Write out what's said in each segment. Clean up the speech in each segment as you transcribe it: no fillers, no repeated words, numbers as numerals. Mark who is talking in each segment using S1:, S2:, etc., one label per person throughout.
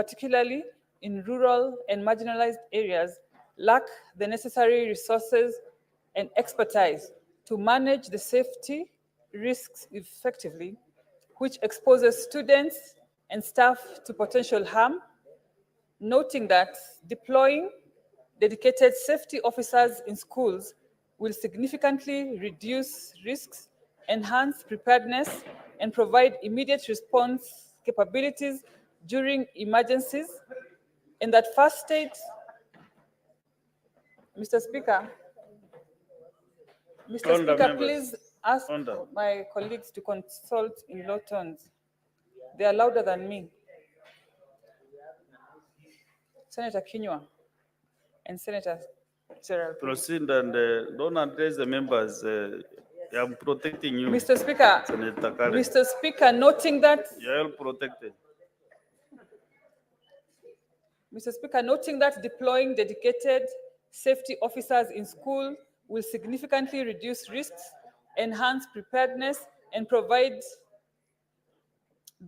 S1: particularly in rural and marginalized areas, lack the necessary resources and expertise to manage the safety risks effectively, which exposes students and staff to potential harm, noting that deploying dedicated safety officers in schools will significantly reduce risks, enhance preparedness, and provide immediate response capabilities during emergencies, and that first aid, Mr. Speaker, please ask my colleagues to consult in low tones. They are louder than me. Senator Kinyua and Senator Gerald.
S2: Proceed and don't address the members. I'm protecting you.
S1: Mr. Speaker,
S2: Senator Karen.
S1: Mr. Speaker, noting that
S2: You're all protected.
S1: Mr. Speaker, noting that deploying dedicated safety officers in school will significantly reduce risks, enhance preparedness, and provide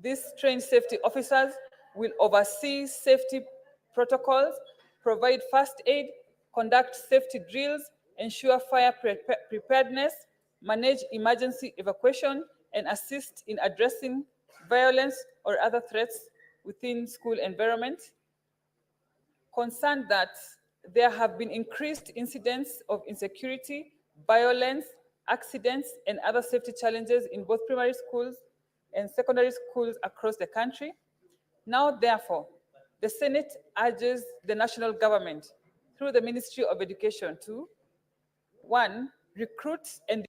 S1: these trained safety officers will oversee safety protocols, provide first aid, conduct safety drills, ensure fire preparedness, manage emergency evacuation, and assist in addressing violence or other threats within school environment. Concerned that there have been increased incidents of insecurity, violence, accidents, and other safety challenges in both primary schools and secondary schools across the country. Now, therefore, the Senate urges the national government through the Ministry of Education to, 1, recruit and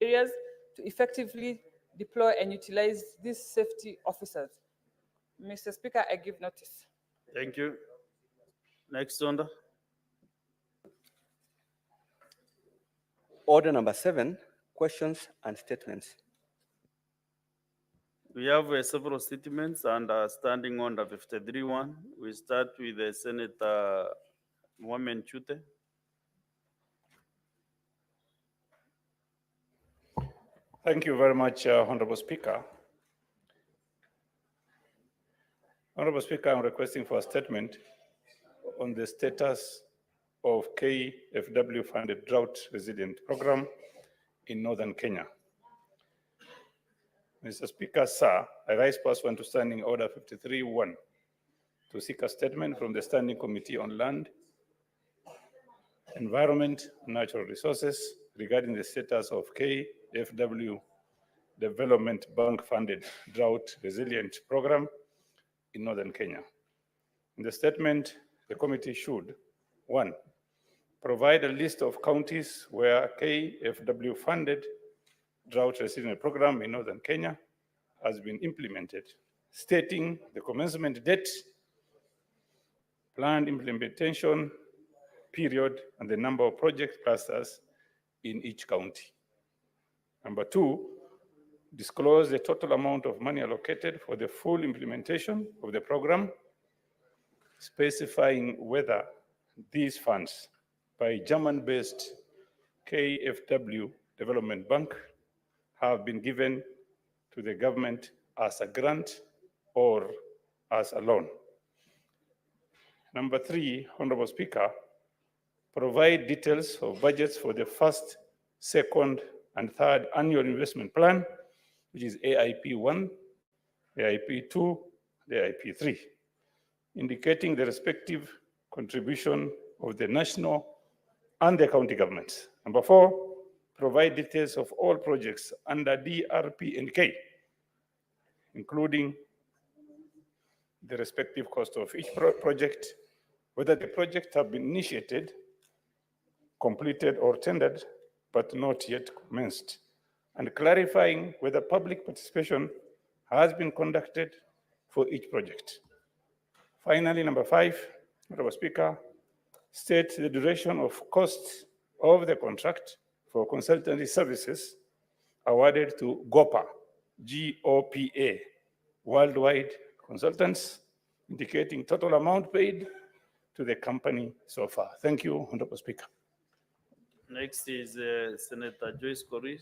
S1: areas to effectively deploy and utilize these safety officers. Mr. Speaker, I give notice.
S2: Thank you. Next order.
S3: Order number 7, questions and statements.
S2: We have several statements and standing order 53-1. We start with Senator Mohamed Chute.
S4: Thank you very much, Honorable Speaker. Honorable Speaker, I'm requesting for a statement on the status of KFW-funded drought resilient program in northern Kenya. Mr. Speaker, sir, I rise pursuant to Standing Order 53-1 to seek a statement from the Standing Committee on Land, Environment, and Natural Resources regarding the status of KFW Development Bank-funded drought resilient program in northern Kenya. In the statement, the committee should, 1, provide a list of counties where KFW-funded drought resilient program in northern Kenya has been implemented, stating the commencement date, planned implementation period, and the number of project clusters in each county. Number 2, disclose the total amount of money allocated for the full implementation of the program, specifying whether these funds by German-based KFW Development Bank have been given to the government as a grant or as a loan. Number 3, Honorable Speaker, provide details of budgets for the first, second, and third annual investment plan, which is AIP1, AIP2, AIP3, indicating the respective contribution of the national and the county governments. Number 4, provide details of all projects under DRP and K, including the respective cost of each project, whether the projects have been initiated, completed, or tendered, but not yet commenced, and clarifying whether public participation has been conducted for each project. Finally, number 5, Honorable Speaker, state the duration of costs of the contract for consultancy services awarded to GOPA, G-O-P-A, Worldwide Consultants, indicating total amount paid to the company so far. Thank you, Honorable Speaker.
S2: Next is Senator Joyce Korir.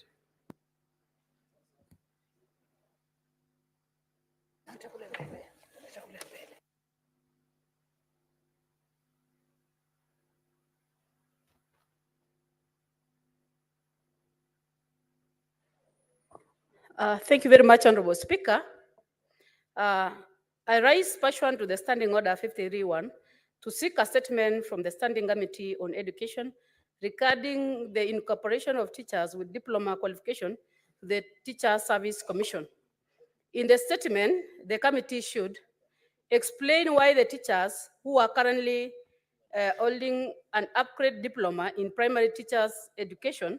S5: Thank you very much, Honorable Speaker. I rise pursuant to the Standing Order 53-1 to seek a statement from the Standing Committee on Education regarding the incorporation of teachers with diploma qualification to the Teacher Service Commission. In the statement, the committee should explain why the teachers who are currently holding an upgrade diploma in primary teacher education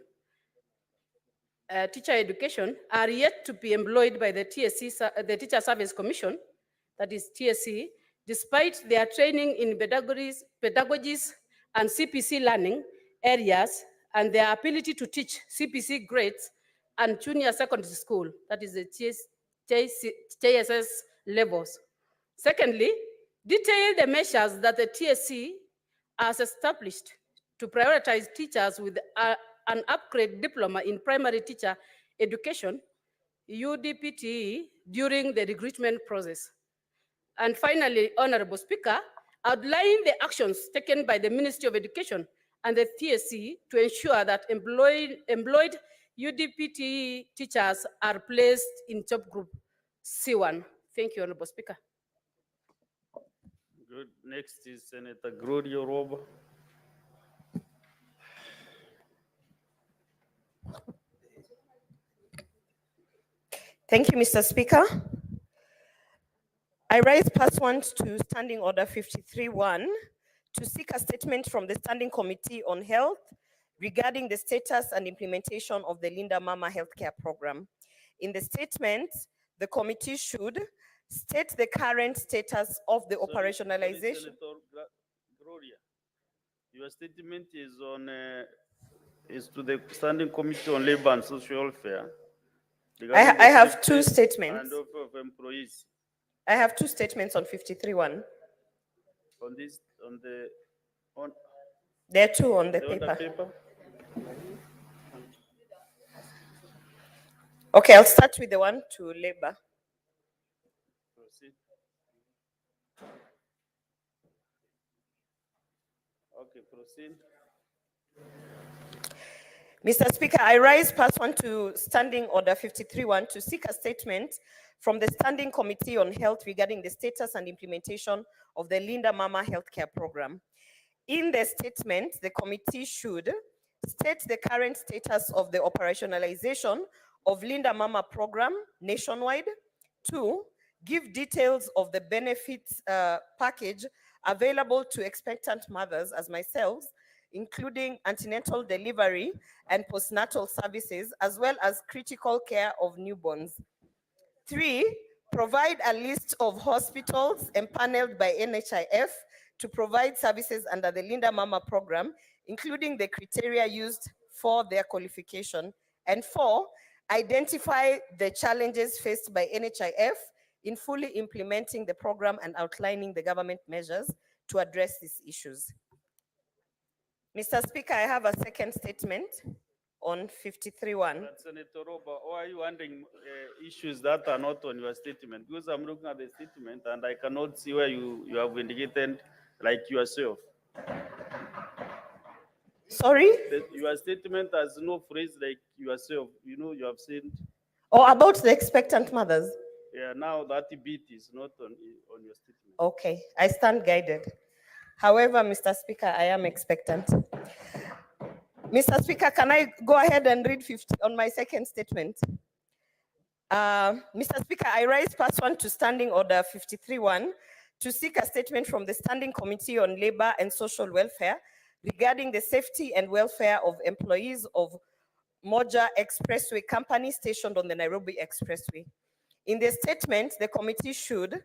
S5: are yet to be employed by the TSC, the Teacher Service Commission, that is TSC, despite their training in pedagogies and CPC learning areas and their ability to teach CPC grades and junior secondary school, that is the JSS levels. Secondly, detail the measures that the TSC has established to prioritize teachers with an upgrade diploma in primary teacher education, UDPTE, during the recruitment process. And finally, Honorable Speaker, outline the actions taken by the Ministry of Education and the TSC to ensure that employed UDPTE teachers are placed in job group C1. Thank you, Honorable Speaker.
S2: Good. Next is Senator Gloria Roba.
S6: Thank you, Mr. Speaker. I rise pursuant to Standing Order 53-1 to seek a statement from the Standing Committee on Health regarding the status and implementation of the Linda Mama Healthcare Program. In the statement, the committee should state the current status of the operationalization.
S2: Senator Gloria, your statement is on is to the Standing Committee on Labor and Social Welfare.
S6: I have two statements.
S2: And of employees.
S6: I have two statements on 53-1.
S2: On this,
S6: There are two on the
S2: other
S6: paper. Okay, I'll start with the one to labor.
S2: Proceed. Okay, proceed.
S6: Mr. Speaker, I rise pursuant to Standing Order 53-1 to seek a statement from the Standing Committee on Health regarding the status and implementation of the Linda Mama Healthcare Program. In the statement, the committee should state the current status of the operationalization of Linda Mama Program nationwide. 2, give details of the benefits package available to expectant mothers as myself, including antenatal delivery and postnatal services, as well as critical care of newborns. 3, provide a list of hospitals empaneled by NHIF to provide services under the Linda Mama program, including the criteria used for their qualification. And 4, identify the challenges faced by NHIF in fully implementing the program and outlining the government measures to address these issues. Mr. Speaker, I have a second statement on 53-1.
S2: Senator Roba, why are you handling issues that are not on your statement? Because I'm looking at the statement and I cannot see where you have indicated like yourself.
S6: Sorry?
S2: Your statement has no phrase like yourself. You know, you have said.
S6: Or about the expectant mothers?
S2: Yeah, now that bit is not on your statement.
S6: Okay, I stand guided. However, Mr. Speaker, I am expectant. Mr. Speaker, can I go ahead and read 50 on my second statement? Mr. Speaker, I rise pursuant to Standing Order 53-1 to seek a statement from the Standing Committee on Labor and Social Welfare regarding the safety and welfare of employees of Moja Expressway Company stationed on the Nairobi Expressway. In the statement, the committee should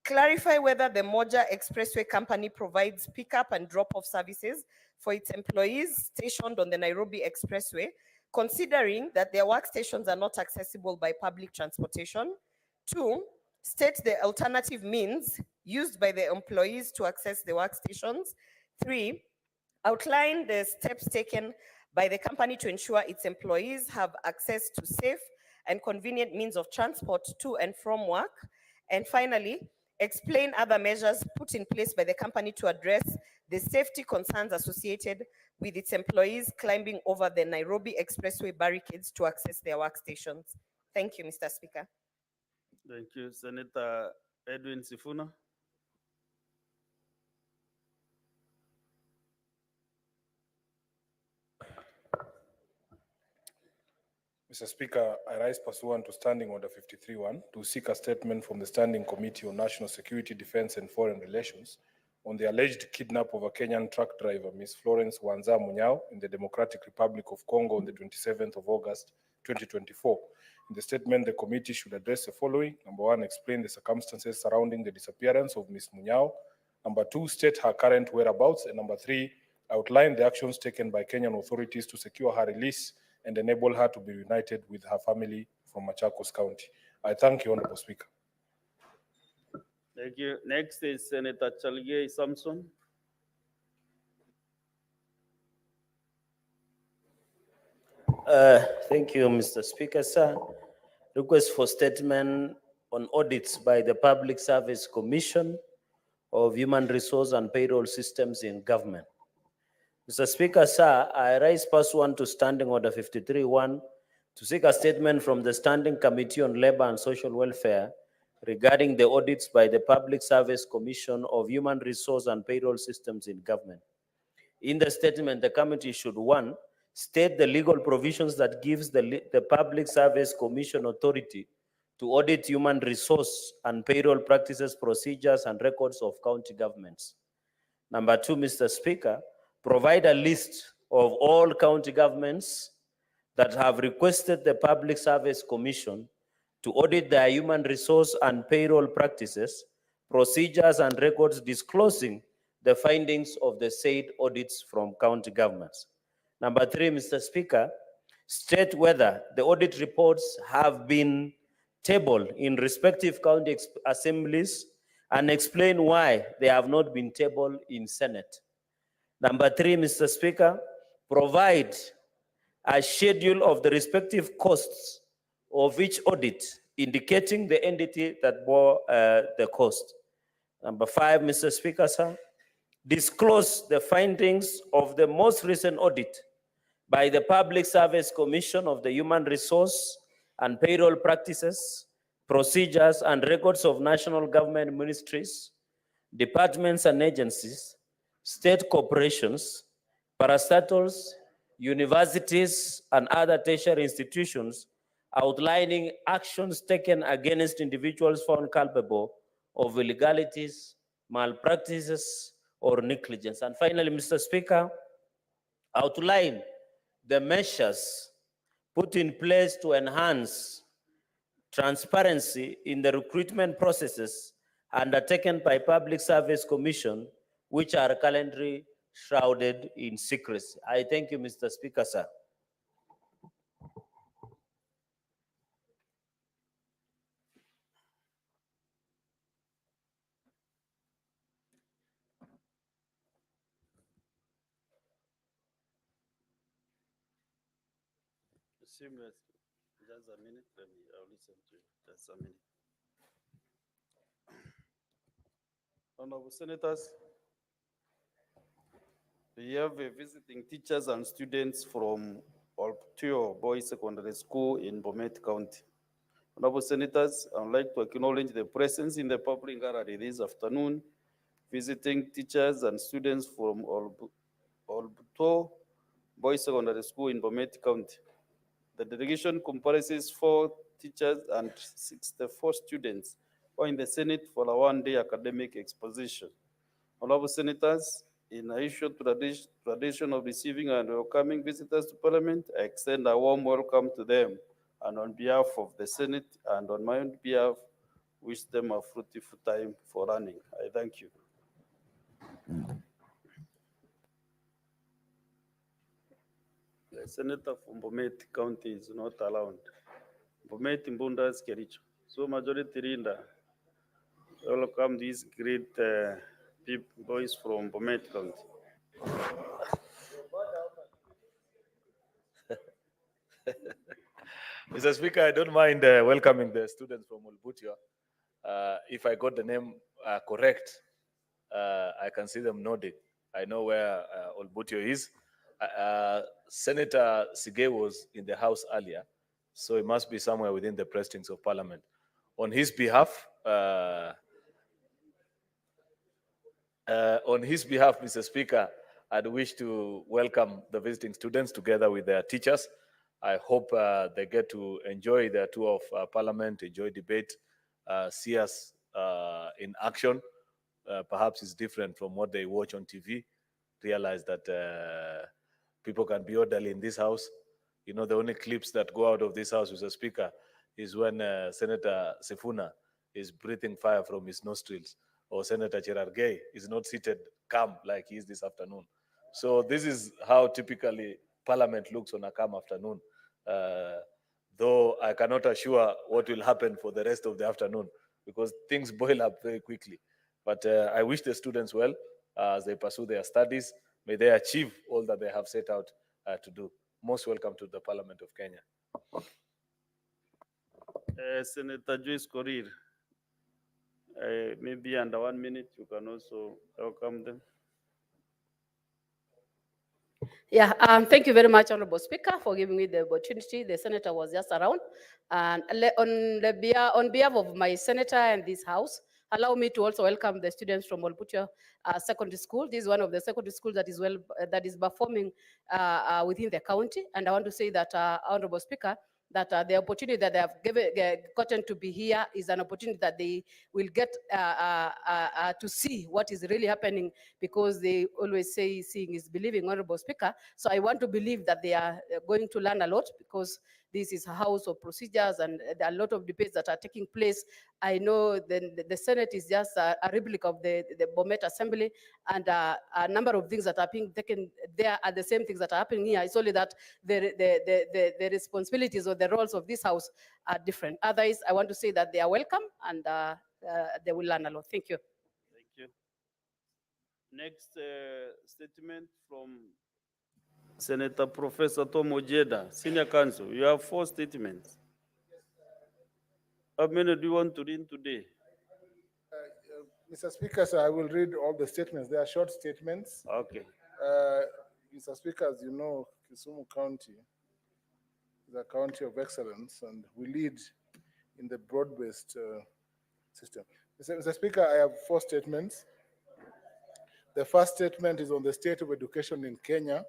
S6: clarify whether the Moja Expressway Company provides pickup and drop-off services for its employees stationed on the Nairobi Expressway considering that their workstations are not accessible by public transportation. 2, state the alternative means used by the employees to access the workstations. 3, outline the steps taken by the company to ensure its employees have access to safe and convenient means of transport to and from work. And finally, explain other measures put in place by the company to address the safety concerns associated with its employees climbing over the Nairobi Expressway barricades to access their workstations. Thank you, Mr. Speaker.
S2: Thank you, Senator Edwin Sifuna.
S7: Mr. Speaker, I rise pursuant to Standing Order 53-1 to seek a statement from the Standing Committee on National Security, Defense and Foreign Relations on the alleged kidnap of a Kenyan truck driver, Ms. Florence Wanza Munyao, in the Democratic Republic of Congo on the 27th of August, 2024. In the statement, the committee should address the following. Number 1, explain the circumstances surrounding the disappearance of Ms. Munyao. Number 2, state her current whereabouts. And number 3, outline the actions taken by Kenyan authorities to secure her release and enable her to be reunited with her family from Machakos County. I thank you, Honorable Speaker.
S2: Thank you. Next is Senator Chalgei Samson.
S8: Thank you, Mr. Speaker, sir. Request for statement on audits by the Public Service Commission of Human Resource and Payroll Systems in Government. Mr. Speaker, sir, I rise pursuant to Standing Order 53-1 to seek a statement from the Standing Committee on Labor and Social Welfare regarding the audits by the Public Service Commission of Human Resource and Payroll Systems in Government. In the statement, the committee should, 1, state the legal provisions that gives the Public Service Commission authority to audit human resource and payroll practices, procedures, and records of county governments. Number 2, Mr. Speaker, provide a list of all county governments that have requested the Public Service Commission to audit their human resource and payroll practices, procedures, and records, disclosing the findings of the said audits from county governments. Number 3, Mr. Speaker, state whether the audit reports have been tabled in respective county assemblies and explain why they have not been tabled in Senate. Number 3, Mr. Speaker, provide a schedule of the respective costs of each audit, indicating the entity that bore the cost. Number 5, Mr. Speaker, sir, disclose the findings of the most recent audit by the Public Service Commission of the Human Resource and Payroll Practices, Procedures, and Records of National Government Ministries, departments and agencies, state corporations, parastatals, universities, and other tertiary institutions, outlining actions taken against individuals found culpable of illegalities, malpractices, or negligence. And finally, Mr. Speaker, outline the measures put in place to enhance transparency in the recruitment processes undertaken by Public Service Commission, which are currently shrouded in secrecy. I thank you, Mr. Speaker, sir.
S2: Just a minute, I'll listen to you. Just a minute. Honorable Senators, we have visiting teachers and students from Olptio Boys Secondary School in Bomet County. Honorable Senators, I would like to acknowledge the presence in the public gallery this afternoon, visiting teachers and students from Olptio Boys Secondary School in Bomet County. The delegation comprises 4 teachers and 64 students who are in the Senate for a one-day academic exposition. Honorable Senators, in addition to the tradition of receiving and welcoming visitors to Parliament, I extend a warm welcome to them, and on behalf of the Senate and on my own behalf, wish them a fruitful time for learning. I thank you. Senator from Bomet County is not allowed. Bomet, Mbundas, Kericho. So majority leader, welcome these great boys from Bomet County.
S9: Mr. Speaker, I don't mind welcoming the students from Olbutia. If I got the name correct, I can see them nodding. I know where Olbutio is. Senator Sige was in the House earlier, so it must be somewhere within the precincts of Parliament. On his behalf, Mr. Speaker, I'd wish to welcome the visiting students together with their teachers. I hope they get to enjoy their tour of Parliament, enjoy debate, see us in action. Perhaps it's different from what they watch on TV. Realize that people can be orderly in this house. You know, the only clips that go out of this house, Mr. Speaker, is when Senator Sifuna is breathing fire from his nostrils, or Senator Cherargei is not seated calm like he is this afternoon. So this is how typically Parliament looks on a calm afternoon. Though I cannot assure what will happen for the rest of the afternoon, because things boil up very quickly. But I wish the students well as they pursue their studies. May they achieve all that they have set out to do. Most welcome to the Parliament of Kenya.
S2: Senator Joyce Korir, maybe under 1 minute, you can also welcome them.
S5: Yeah, thank you very much, Honorable Speaker, for giving me the opportunity. The senator was just around. And on behalf of my senator and this house, allow me to also welcome the students from Olbutia Secondary School. This is one of the secondary schools that is performing within the county. And I want to say that, Honorable Speaker, that the opportunity that they have gotten to be here is an opportunity that they will get to see what is really happening, because they always say seeing is believing, Honorable Speaker. So I want to believe that they are going to learn a lot, because this is a house of procedures and there are a lot of debates that are taking place. I know the Senate is just a replica of the Bomet Assembly, and a number of things that are being taken there are the same things that are happening here. It's only that the responsibilities or the roles of this house are different. Otherwise, I want to say that they are welcome and they will learn a lot. Thank you.
S2: Thank you. Next statement from Senator Professor Tom Ojeda, Senior Counsel. You have 4 statements. How many do you want to read today?
S10: Mr. Speaker, sir, I will read all the statements. They are short statements.
S2: Okay.
S10: Mr. Speaker, as you know, Kisumu County is a county of excellence, and we lead in the broad-based system. Mr. Speaker, I have 4 statements. The first statement is on the state of education in Kenya.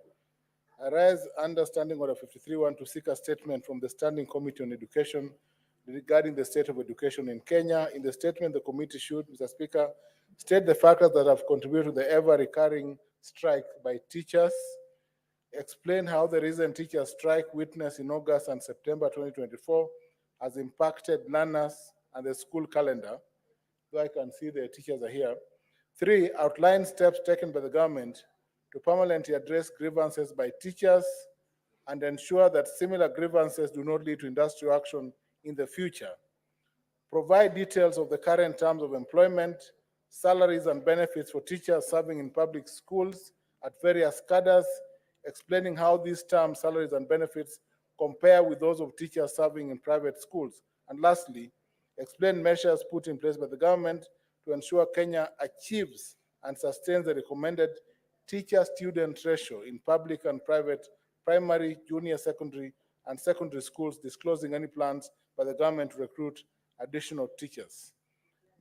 S10: I raise understanding order 53-1 to seek a statement from the Standing Committee on Education regarding the state of education in Kenya. In the statement, the committee should, Mr. Speaker, state the factors that have contributed to the ever-recurring strike by teachers, explain how the recent teacher strike witnessed in August and September 2024 has impacted learners and the school calendar, though I can see the teachers are here. 3, outline steps taken by the government to permanently address grievances by teachers and ensure that similar grievances do not lead to industrial action in the future. Provide details of the current terms of employment, salaries and benefits for teachers serving in public schools at various cadres, explaining how these terms, salaries and benefits compare with those of teachers serving in private schools. And lastly, explain measures put in place by the government to ensure Kenya achieves and sustains the recommended teacher-student ratio in public and private primary, junior secondary, and secondary schools, disclosing any plans by the government to recruit additional teachers.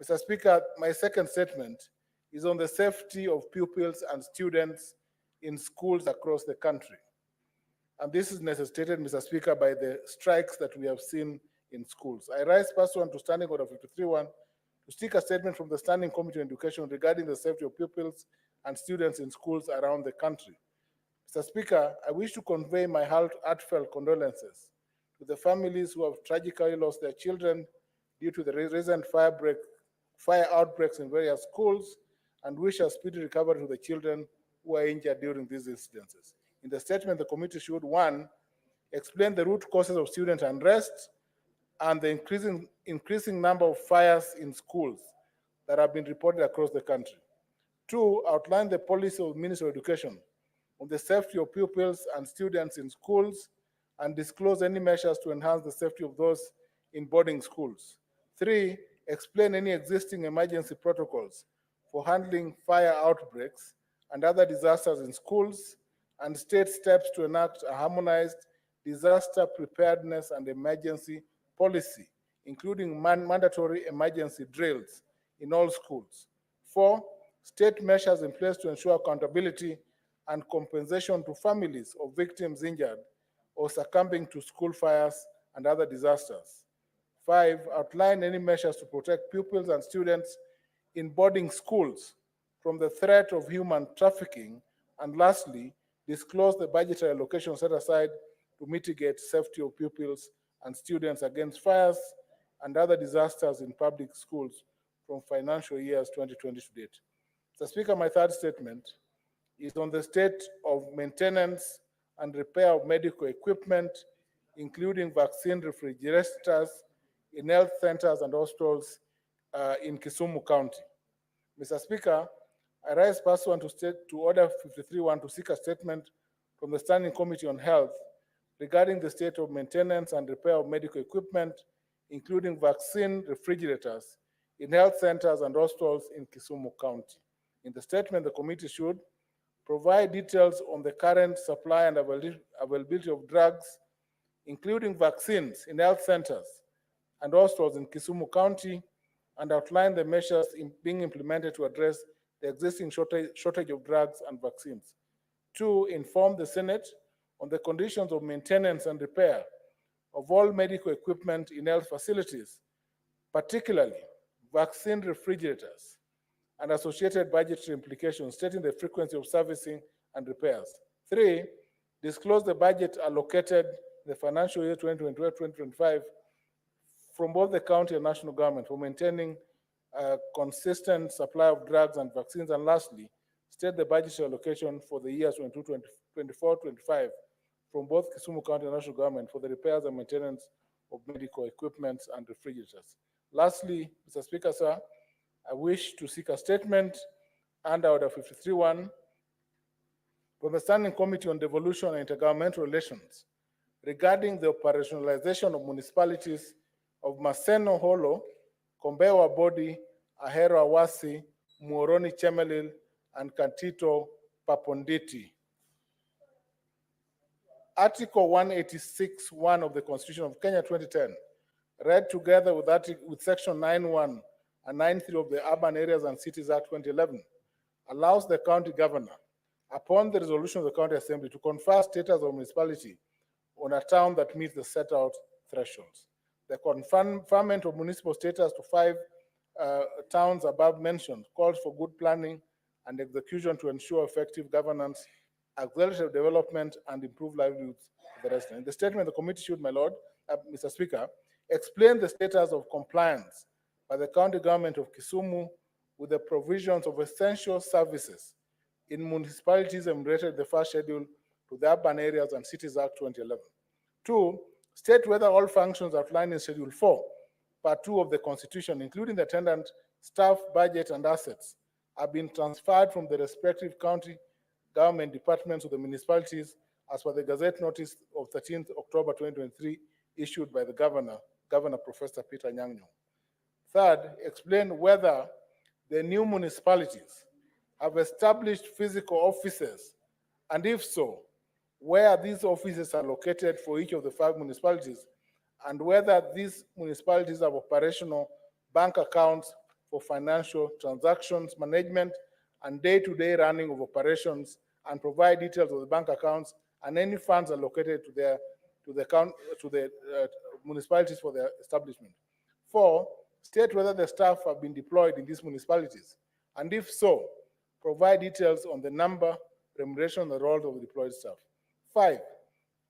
S10: Mr. Speaker, my second statement is on the safety of pupils and students in schools across the country. And this is necessitated, Mr. Speaker, by the strikes that we have seen in schools. I rise pursuant to Standing Order 53-1 to seek a statement from the Standing Committee on Education regarding the safety of pupils and students in schools around the country. Mr. Speaker, I wish to convey my heartfelt condolences to the families who have tragically lost their children due to the recent fire outbreaks in various schools, and wish a speedy recovery to the children who are injured during these incidences. In the statement, the committee should, one, explain the root causes of student unrest and the increasing number of fires in schools that have been reported across the country. Two, outline the policy of the Ministry of Education on the safety of pupils and students in schools and disclose any measures to enhance the safety of those in boarding schools. Three, explain any existing emergency protocols for handling fire outbreaks and other disasters in schools and state steps to enact a harmonized disaster preparedness and emergency policy, including mandatory emergency drills in all schools. Four, state measures in place to ensure accountability and compensation to families of victims injured or succumbing to school fires and other disasters. Five, outline any measures to protect pupils and students in boarding schools from the threat of human trafficking. And lastly, disclose the budgetary allocation set aside to mitigate safety of pupils and students against fires and other disasters in public schools from financial years 2020 to date. Mr. Speaker, my third statement is on the state of maintenance and repair of medical equipment, including vaccine refrigerators in health centers and hospitals in Kisumu County. Mr. Speaker, I rise pursuant to Order 53.1 to seek a statement from the Standing Committee on Health regarding the state of maintenance and repair of medical equipment, including vaccine refrigerators in health centers and hospitals in Kisumu County. In the statement, the committee should provide details on the current supply and availability of drugs, including vaccines in health centers and hospitals in Kisumu County, and outline the measures being implemented to address the existing shortage of drugs and vaccines. Two, inform the Senate on the conditions of maintenance and repair of all medical equipment in health facilities, particularly vaccine refrigerators, and associated budgetary implications, stating the frequency of servicing and repairs. Three, disclose the budget allocated in the financial year 2024-2025 from both the county and national government for maintaining a consistent supply of drugs and vaccines. And lastly, state the budgetary allocation for the years 2024-25 from both Kisumu County and national government for the repairs and maintenance of medical equipment and refrigerators. Lastly, Mr. Speaker, sir, I wish to seek a statement under Order 53.1 from the Standing Committee on Devolution and Intergovernmental Relations regarding the operationalization of municipalities of Maseno Holo, Kombewa Bodi, Ahero Awasi, Muoroni Chemelil, and Kantito Paponditi. Article 186(1) of the Constitution of Kenya 2010, read together with Section 9(1) and 9(3) of the Urban Areas and Cities Act 2011, allows the county governor, upon the resolution of the county assembly, to confer status of municipality on a town that meets the set out thresholds. The conferment of municipal status to 5 towns above mentioned calls for good planning and execution to ensure effective governance, accelerated development, and improved livelihoods of the residents. In the statement, the committee should, my lord, Mr. Speaker, explain the status of compliance by the county government of Kisumu with the provisions of essential services in municipalities enumerated in the first schedule to the Urban Areas and Cities Act 2011. Two, state whether all functions outlined in Schedule 4, Part 2 of the Constitution, including the attendant staff, budget, and assets, have been transferred from the respective county government departments of the municipalities as per the Gazette Notice of 13th October 2023 issued by the Governor Professor Peter Nyang'nyong. Third, explain whether the new municipalities have established physical offices, and if so, where these offices are located for each of the 5 municipalities, and whether these municipalities have operational bank accounts for financial transactions management and day-to-day running of operations, and provide details of the bank accounts and any funds allocated to the municipalities for their establishment. 4, state whether the staff have been deployed in these municipalities, and if so, provide details on the number, remuneration, and the roles of the deployed staff. 5,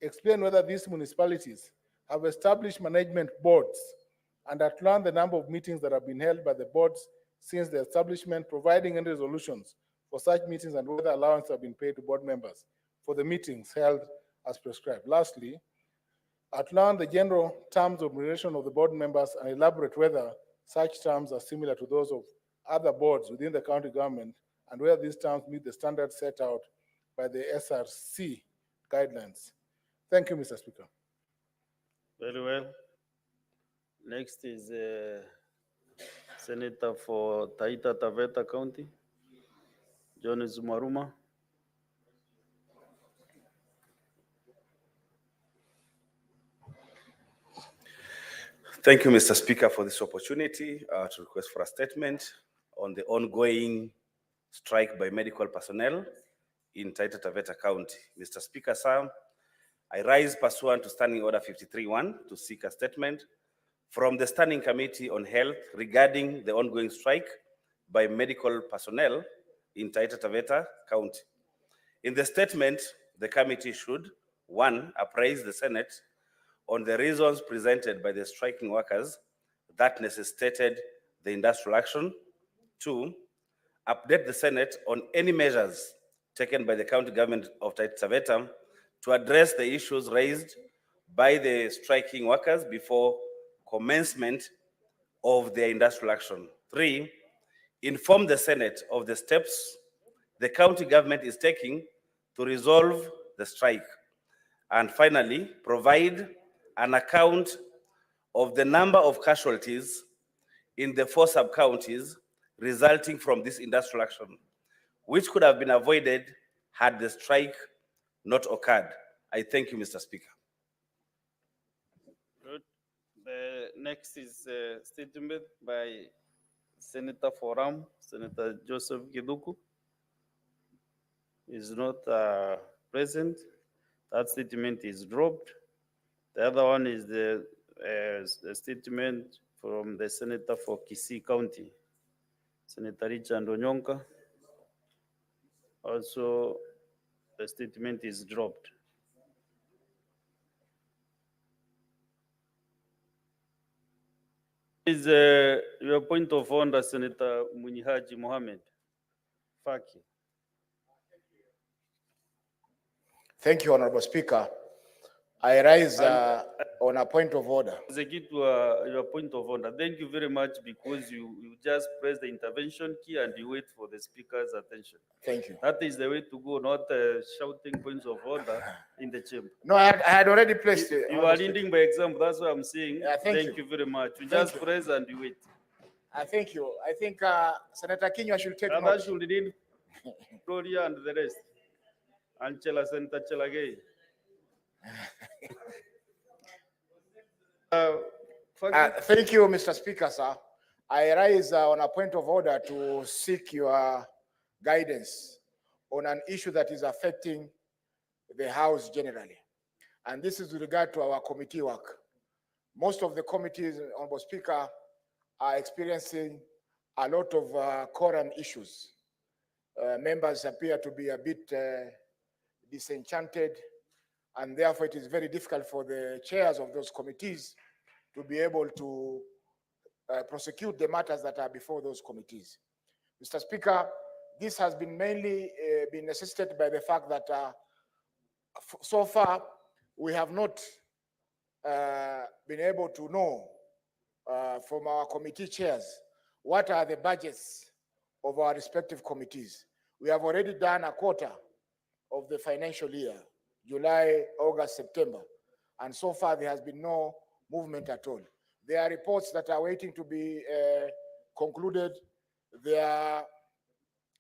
S10: explain whether these municipalities have established management boards and outline the number of meetings that have been held by the boards since the establishment, providing any resolutions for such meetings and whether allowances have been paid to board members for the meetings held as prescribed. Lastly, outline the general terms of remuneration of the board members and elaborate whether such terms are similar to those of other boards within the county government and whether these terms meet the standards set out by the SRC guidelines. Thank you, Mr. Speaker.
S2: Very well. Next is Senator for Taita Taveta County, John Zumaruma.
S3: Thank you, Mr. Speaker, for this opportunity to request for a statement on the ongoing strike by medical personnel in Taita Taveta County. Mr. Speaker, sir, I rise pursuant to Standing Order 53-1 to seek a statement from the Standing Committee on Health regarding the ongoing strike by medical personnel in Taita Taveta County. In the statement, the committee should, 1, appraise the Senate on the reasons presented by the striking workers that necessitated the industrial action. 2, update the Senate on any measures taken by the county government of Taita Taveta to address the issues raised by the striking workers before commencement of their industrial action. 3, inform the Senate of the steps the county government is taking to resolve the strike. And finally, provide an account of the number of casualties in the 4 sub-counties resulting from this industrial action, which could have been avoided had the strike not occurred. I thank you, Mr. Speaker.
S2: Good. The next is a statement by Senator Foram, Senator Joseph Kiduku. Is not present. That statement is dropped. The other one is the statement from the Senator for Kisii County, Senator Richard Onyonka. Also, the statement is dropped. Is your point of order, Senator Munihaji Mohammed Faki.
S11: Thank you, Honorable Speaker. I rise on a point of order.
S2: Execute your point of order. Thank you very much because you just press the intervention key and you wait for the speaker's attention.
S11: Thank you.
S2: That is the way to go, not shouting points of order in the chamber.
S11: No, I had already placed it.
S2: You are leading by example. That's what I'm saying.
S11: Yeah, thank
S2: you very much. You
S11: Thank
S2: just
S11: you.
S2: press and you wait.
S11: Thank you. I think Senator Kinyua should take
S2: Others
S11: note.
S2: should read Gloria and the rest. And Chela Senator Chelagay.
S11: Thank you, Mr. Speaker, sir. I rise on a point of order to seek your guidance on an issue that is affecting the House generally. And this is with regard to our committee work. Most of the committees, Honorable Speaker, are experiencing a lot of quorum issues. Members appear to be a bit disenchanted, and therefore it is very difficult for the chairs of those committees to be able to prosecute the matters that are before those committees. Mr. Speaker, this has been mainly been necessitated by the fact that so far we have not been able to know from our committee chairs what are the budgets of our respective committees. We have already done a quarter of the financial year, July, August, September, and so far there has been no movement at all. There are reports that are waiting to be concluded. There are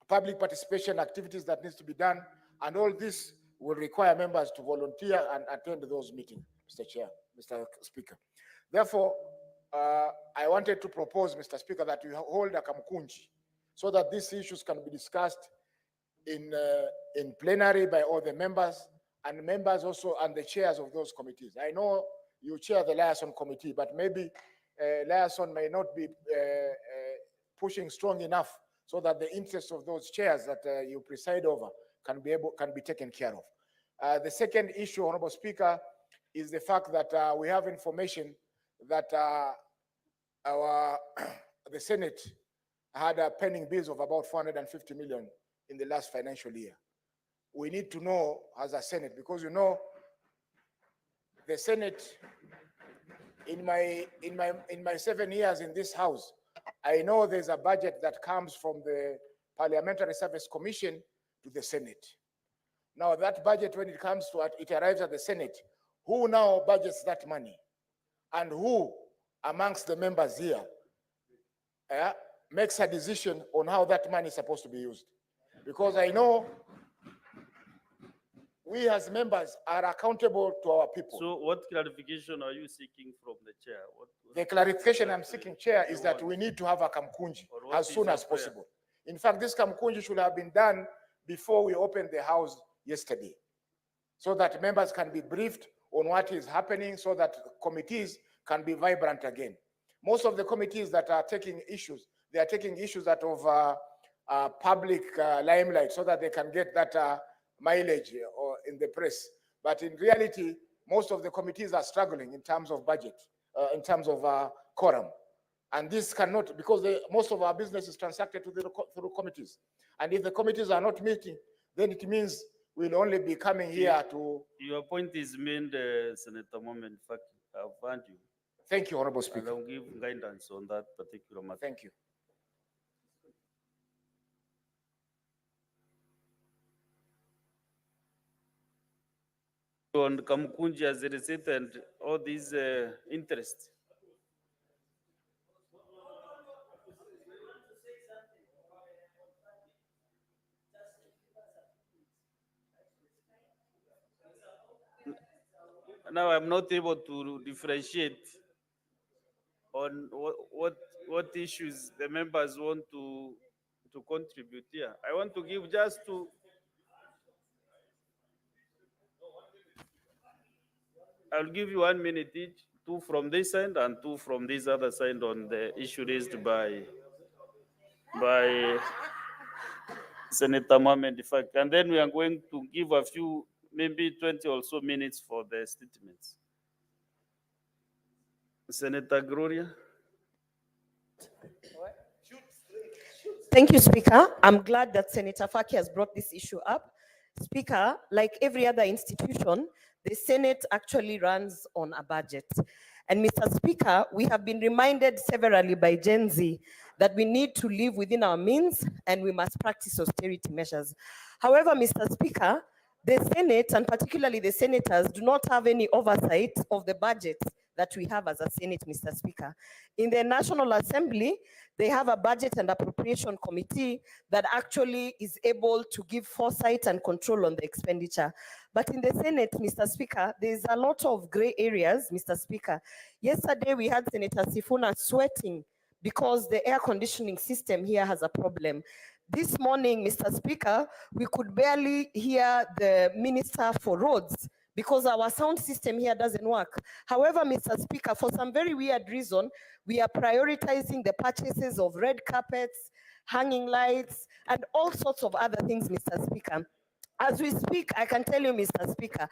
S11: public participation activities that needs to be done, and all this will require members to volunteer and attend those meetings, Mr. Chair, Mr. Speaker. Therefore, I wanted to propose, Mr. Speaker, that we hold a kamkunji so that these issues can be discussed in plenary by all the members and members also and the chairs of those committees. I know you chair the liaison committee, but maybe liaison may not be pushing strong enough so that the interests of those chairs that you preside over can be taken care of. The second issue, Honorable Speaker, is the fact that we have information that the Senate had pending bills of about 450 million in the last financial year. we need to know as a Senate, because you know, the Senate, in my 7 years in this house, I know there's a budget that comes from the Parliamentary Service Commission to the Senate. Now that budget, when it comes to it arrives at the Senate, who now budgets that money? And who amongst the members here makes a decision on how that money is supposed to be used? Because I know we as members are accountable to our people.
S2: So what clarification are you seeking from the chair?
S11: The clarification I'm seeking, Chair, is that we need to have a Kamkunji
S2: Or what
S11: as
S2: is
S11: soon
S2: your
S11: as
S2: prayer?
S11: possible. In fact, this Kamkunji should have been done before we opened the house yesterday, so that members can be briefed on what is happening, so that committees can be vibrant again. Most of the committees that are taking issues, they are taking issues out of public limelight, so that they can get that mileage or in the press. But in reality, most of the committees are struggling in terms of budget, in terms of quorum. And this cannot, because most of our business is transacted through committees. And if the committees are not meeting, then it means we'll only be coming here to.
S2: Your point is made, Senator Mohammed. In fact, I've heard you.
S11: Thank you, Honorable
S2: And
S11: Speaker.
S2: I'll give guidance on that particular matter.
S11: Thank you.
S2: On Kamkunji as a receipt and all these interests. Now I'm not able to differentiate on what issues the members want to contribute here. I want to give just to. I'll give you 1 minute each, 2 from this end and 2 from this other side on the issue raised by Senator Mohammed, in fact. And then we are going to give a few, maybe 20 or so minutes for the statements. Senator Gloria.
S6: Thank you, Speaker. I'm glad that Senator Faki has brought this issue up. Speaker, like every other institution, the Senate actually runs on a budget. And Mr. Speaker, we have been reminded severally by Gen Z that we need to live within our means and we must practice austerity measures. However, Mr. Speaker, the Senate, and particularly the senators, do not have any oversight of the budget that we have as a Senate, Mr. Speaker. In the National Assembly, they have a budget and appropriation committee that actually is able to give foresight and control on the expenditure. But in the Senate, Mr. Speaker, there's a lot of gray areas, Mr. Speaker. Yesterday, we had Senator Sifuna sweating because the air conditioning system here has a problem. This morning, Mr. Speaker, we could barely hear the Minister for Roads because our sound system here doesn't work. However, Mr. Speaker, for some very weird reason, we are prioritizing the purchases of red carpets, hanging lights, and all sorts of other things, Mr. Speaker. As we speak, I can tell you, Mr. Speaker,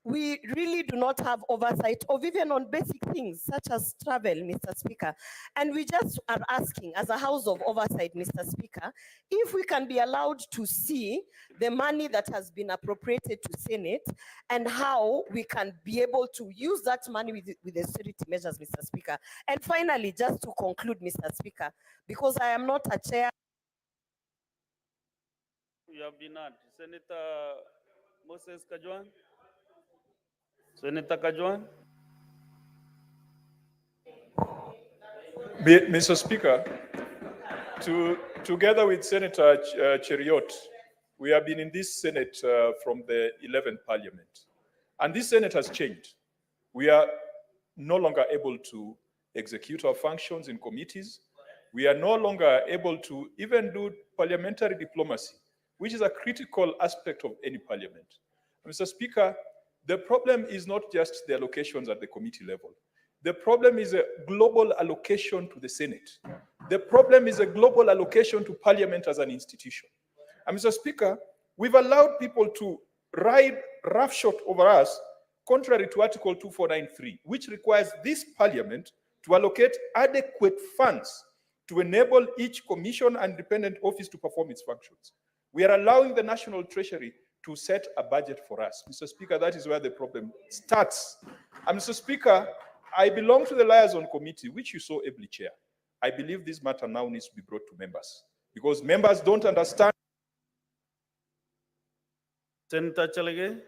S6: we really do not have oversight of even on basic things such as travel, Mr. Speaker. And we just are asking, as a House of Oversight, Mr. Speaker, if we can be allowed to see the money that has been appropriated to Senate and how we can be able to use that money with the austerity measures, Mr. Speaker. And finally, just to conclude, Mr. Speaker, because I am not a chair.
S2: You have been at Senator Moses Kajwan. Senator Kajwan.
S4: Mr. Speaker, together with Senator Cheriot, we have been in this Senate from the 11th Parliament. And this Senate has changed. We are no longer able to execute our functions in committees. We are no longer able to even do parliamentary diplomacy, which is a critical aspect of any parliament. Mr. Speaker, the problem is not just the allocations at the committee level. The problem is a global allocation to the Senate. The problem is a global allocation to Parliament as an institution. And Mr. Speaker, we've allowed people to ride roughshod over us, contrary to Article 2493, which requires this Parliament to allocate adequate funds to enable each commission and dependent office to perform its functions. We are allowing the National Treasury
S12: to set a budget for us. Mr. Speaker, that is where the problem starts. And Mr. Speaker, I belong to the Liaison Committee, which you so ably chair. I believe this matter now needs to be brought to members because members don't understand.
S2: Senator Chalege.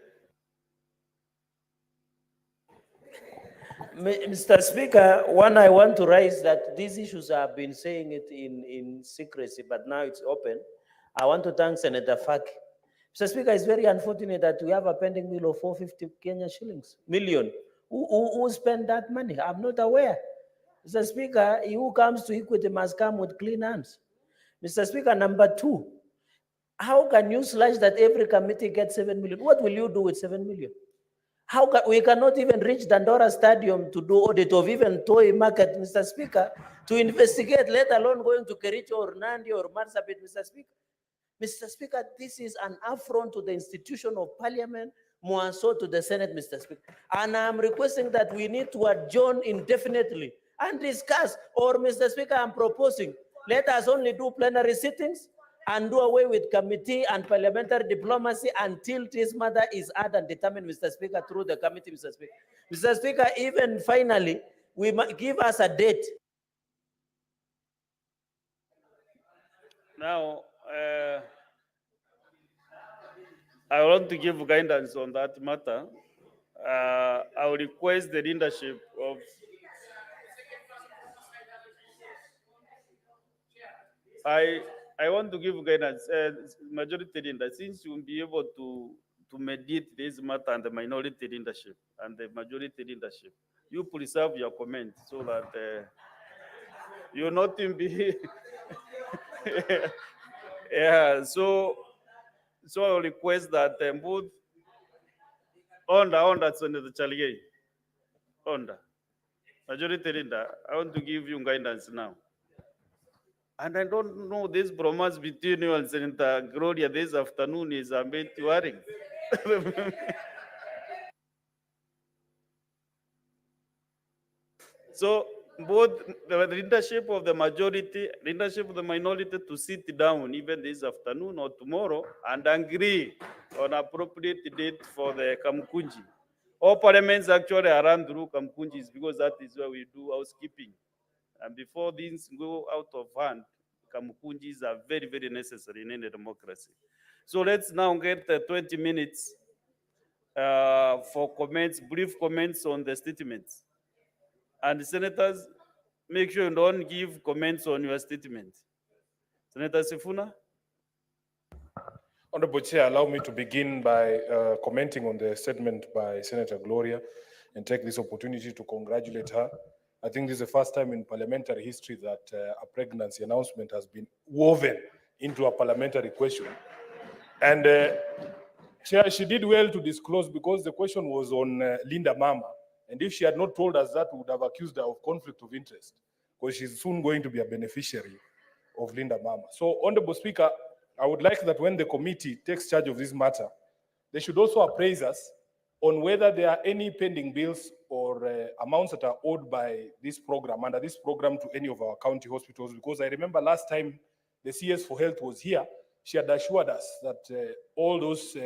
S8: Mr. Speaker, one I want to raise that these issues have been saying it in secrecy, but now it's open. I want to thank Senator Faki. Mr. Speaker, it's very unfortunate that we have a pending bill of 450 Kenya shillings million. Who spent that money? I'm not aware. Mr. Speaker, he who comes to equity must come with clean hands. Mr. Speaker, number two, how can you slash that every committee gets 7 million? What will you do with 7 million? We cannot even reach Dandora Stadium to do audit of even toy market, Mr. Speaker, to investigate, let alone going to Kericho or Nandi or Marsabit, Mr. Speaker. Mr. Speaker, this is an affront to the institution of parliament, more so to the Senate, Mr. Speaker. And I'm requesting that we need to adjourn indefinitely and discuss, or Mr. Speaker, I'm proposing, let us only do plenary sittings and do away with committee and parliamentary diplomacy until this matter is heard and determined, Mr. Speaker, through the committee, Mr. Speaker. Mr. Speaker, even finally, we must give us a date.
S2: Now, I want to give guidance on that matter. I will request the leadership of I want to give guidance, majority leader, since you will be able to mediate this matter and the minority leadership and the majority leadership. You preserve your comment so that you not be. Yeah, so I will request that both Onda, Senator Chalige, Onda, majority leader, I want to give you guidance now. And I don't know this bromance between you and Senator Gloria this afternoon is a bit worrying. So both the leadership of the majority, leadership of the minority to sit down even this afternoon or tomorrow and agree on appropriate date for the Kamkunji. All parliaments actually are run through Kamkunjis because that is where we do housekeeping. And before things go out of hand, Kamkunjis are very, very necessary in any democracy. So let's now get 20 minutes for comments, brief comments on the statements. And senators, make sure you don't give comments on your statement. Senator Sifuna.
S7: Honorable Chair, allow me to begin by commenting on the statement by Senator Gloria and take this opportunity to congratulate her. I think this is the first time in parliamentary history that a pregnancy announcement has been woven into a parliamentary question. And Chair, she did well to disclose because the question was on Linda Mama. And if she had not told us that, we would have accused her of conflict of interest because she's soon going to be a beneficiary of Linda Mama. So, Honorable Speaker, I would like that when the committee takes charge of this matter, they should also appraise us on whether there are any pending bills or amounts that are owed by this program, under this program, to any of our county hospitals. Because I remember last time the CS for Health was here, she had assured us that all those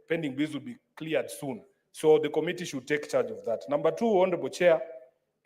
S7: pending bills will be cleared soon. So the committee should take charge of that. Number two, Honorable Chair,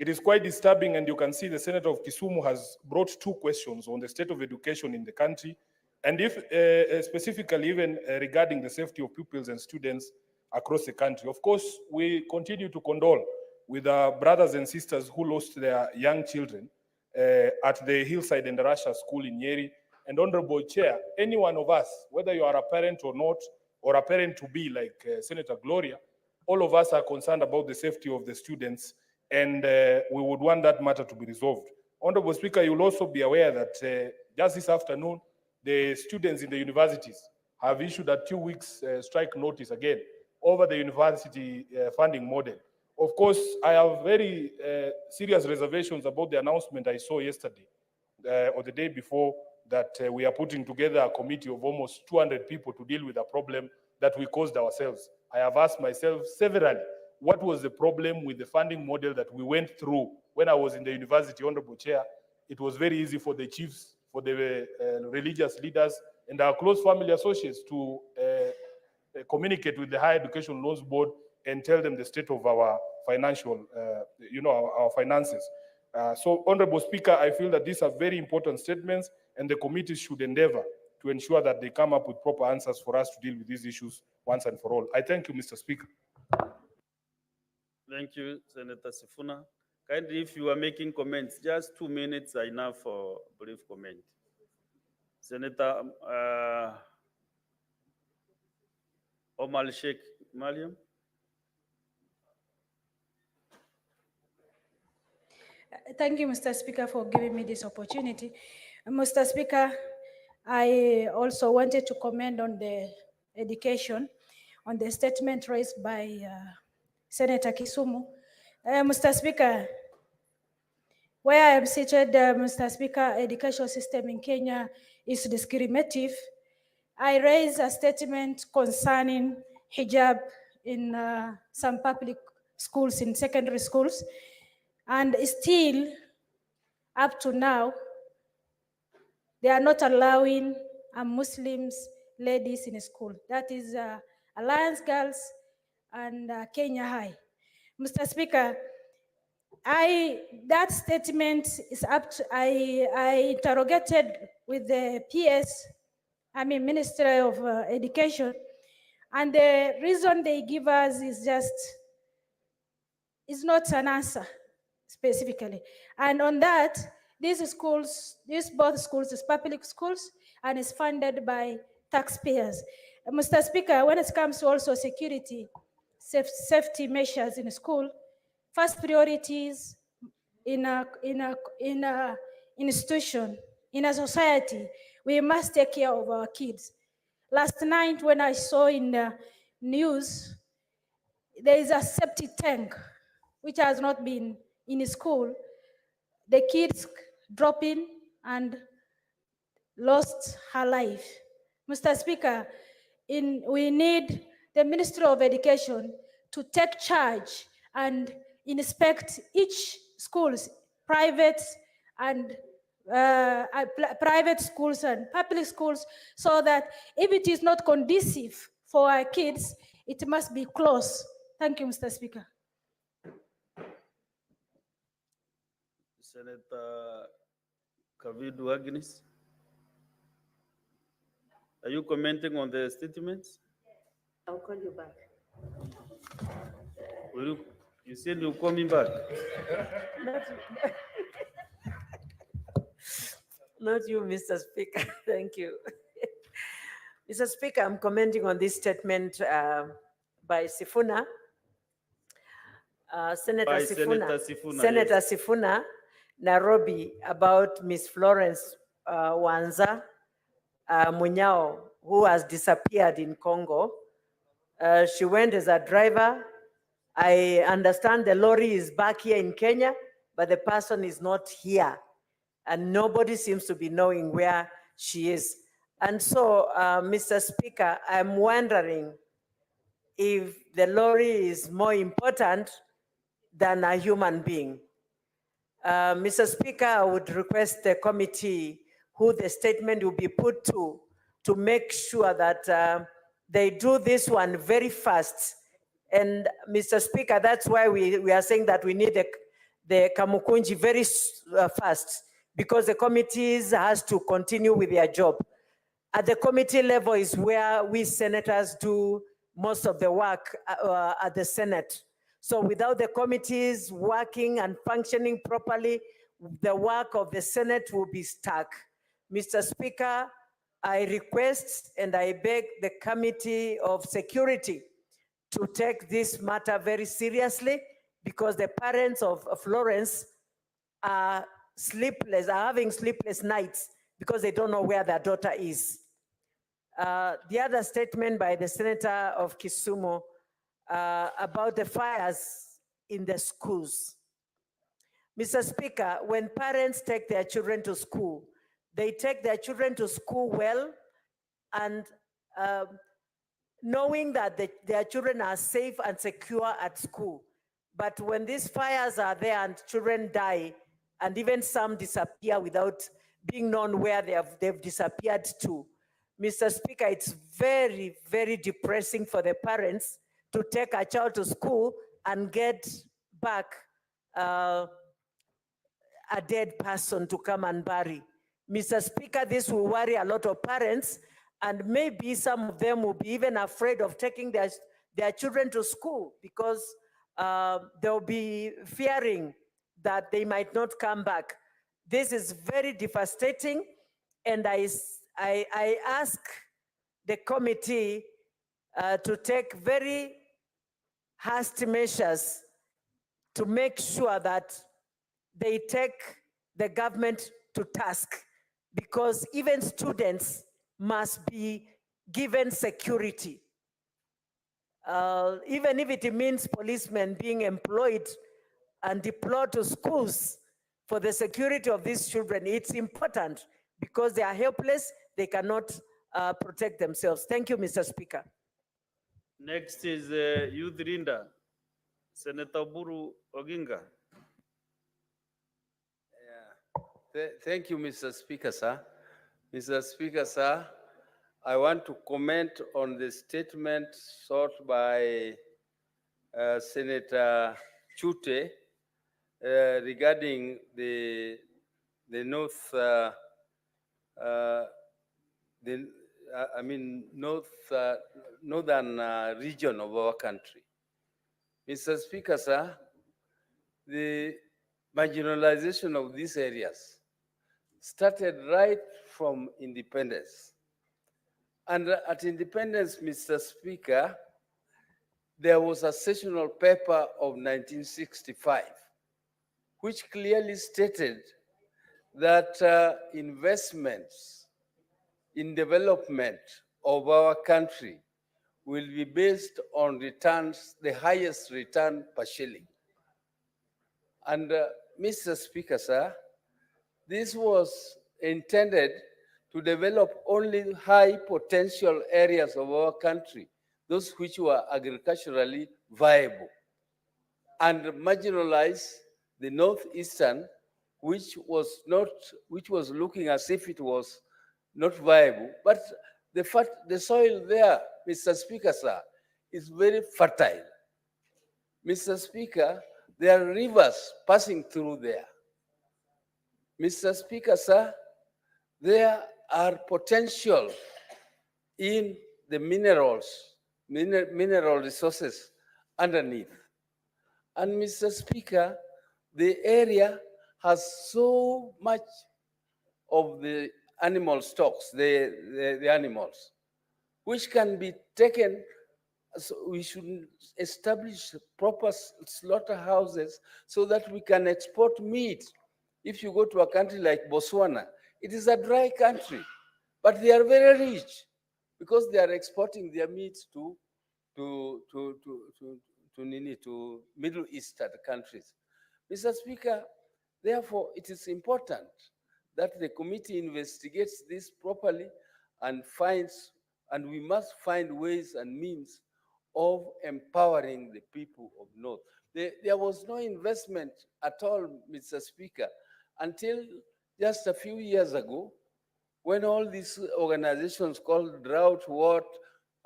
S7: it is quite disturbing, and you can see the Senator of Kisumu has brought two questions on the state of education in the country, and if specifically even regarding the safety of pupils and students across the country. Of course, we continue to condole with our brothers and sisters who lost their young children at the Hillside and Russia School in Nyeri. And Honorable Chair, any one of us, whether you are a parent or not, or a parent to be like Senator Gloria, all of us are concerned about the safety of the students, and we would want that matter to be resolved. Honorable Speaker, you'll also be aware that just this afternoon, the students in the universities have issued a 2 weeks strike notice again over the university funding model. Of course, I have very serious reservations about the announcement I saw yesterday or the day before that we are putting together a committee of almost 200 people to deal with a problem that we caused ourselves. I have asked myself severally, what was the problem with the funding model that we went through when I was in the university, Honorable Chair? It was very easy for the chiefs, for the religious leaders, and our close family associates to communicate with the Higher Education Loans Board and tell them the state of our financial, our finances. So, Honorable Speaker, I feel that these are very important statements, and the committee should endeavor to ensure that they come up with proper answers for us to deal with these issues once and for all. I thank you, Mr. Speaker.
S2: Thank you, Senator Sifuna. Kindly, if you are making comments, just 2 minutes are enough for brief comment. Senator Omar Sheikh Maliam.
S13: Thank you, Mr. Speaker, for giving me this opportunity. Mr. Speaker, I also wanted to comment on the education, on the statement raised by Senator Kisumu. Mr. Speaker, where I am seated, Mr. Speaker, education system in Kenya is discriminative. I raise a statement concerning hijab in some public schools, in secondary schools, and still, up to now, they are not allowing Muslims ladies in school. That is Alliance Girls and Kenya High. Mr. Speaker, that statement is up to, I interrogated with the Ministry of Education, and the reason they give us is not an answer specifically. And on that, these both schools is public schools and is funded by taxpayers. Mr. Speaker, when it comes to also security, safety measures in school, first priorities in a institution, in a society, we must take care of our kids. Last night when I saw in the news, there is a septic tank which has not been in school. The kids drop in and lost her life. Mr. Speaker, we need the Ministry of Education to take charge and inspect each schools, private schools and public schools, so that if it is not conducive for our kids, it must be closed. Thank you, Mr. Speaker.
S2: Senator Kavidu Agnes. Are you commenting on the statements?
S5: I'll call you back.
S2: You said you're coming back.
S14: Not you, Mr. Speaker. Thank you. Mr. Speaker, I'm commenting on this statement by Sifuna. Senator Sifuna, Nairobi, about Miss Florence Wanza Munyao, who has disappeared in Congo. She went as a driver. I understand the lorry is back here in Kenya, but the person is not here. And nobody seems to be knowing where she is. And so, Mr. Speaker, I'm wondering if the lorry is more important than a human being. Mr. Speaker, I would request the committee who the statement will be put to make sure that they do this one very fast. And Mr. Speaker, that's why we are saying that we need the Kamukunji very fast, because the committees has to continue with their job. At the committee level is where we senators do most of the work at the Senate. So without the committees working and functioning properly, the work of the Senate will be stuck. Mr. Speaker, I request and I beg the Committee of Security to take this matter very seriously, because the parents of Florence are having sleepless nights because they don't know where their daughter is. The other statement by the Senator of Kisumu about the fires in the schools. Mr. Speaker, when parents take their children to school, they take their children to school well and knowing that their children are safe and secure at school. But when these fires are there and children die, and even some disappear without being known where they've disappeared to, Mr. Speaker, it's very, very depressing for the parents to take a child to school and get back a dead person to come and bury. Mr. Speaker, this will worry a lot of parents, and maybe some of them will be even afraid of taking their children to school because they'll be fearing that they might not come back. This is very devastating, and I ask the committee to take very hasty measures to make sure that they take the government to task, because even students must be given security. Even if it means policemen being employed and deployed to schools for the security of these children, it's important because they are helpless, they cannot protect themselves. Thank you, Mr. Speaker.
S2: Next is Youth Leader, Senator Buru Oginga. Thank you, Mr. Speaker, sir. Mr. Speaker, sir, I want to comment on the statement sought by Senator Chute regarding the North, northern region of our country. Mr. Speaker, sir, the marginalization of these areas started right from independence. And at independence, Mr. Speaker, there was a sessional paper of 1965, which clearly stated that investments in development of our country will be based on returns, the highest return per shilling. And Mr. Speaker, sir, this was intended to develop only high potential areas of our country, those which were agriculturally viable, and marginalize the northeastern, which was looking as if it was not viable. But the soil there, Mr. Speaker, sir, is very fertile. Mr. Speaker, there are rivers passing through there. Mr. Speaker, sir, there are potential in the mineral resources underneath. And Mr. Speaker, the area has so much of the animal stocks, the animals, which can be taken. So we should establish proper slaughterhouses so that we can export meat. If you go to a country like Botswana, it is a dry country, but they are very rich because they are exporting their meat to Middle Eastern countries. Mr. Speaker, therefore, it is important that the committee investigates this properly and we must find ways and means of empowering the people of North. There was no investment at all, Mr. Speaker, until just a few years ago, when all these organizations called Drought Watch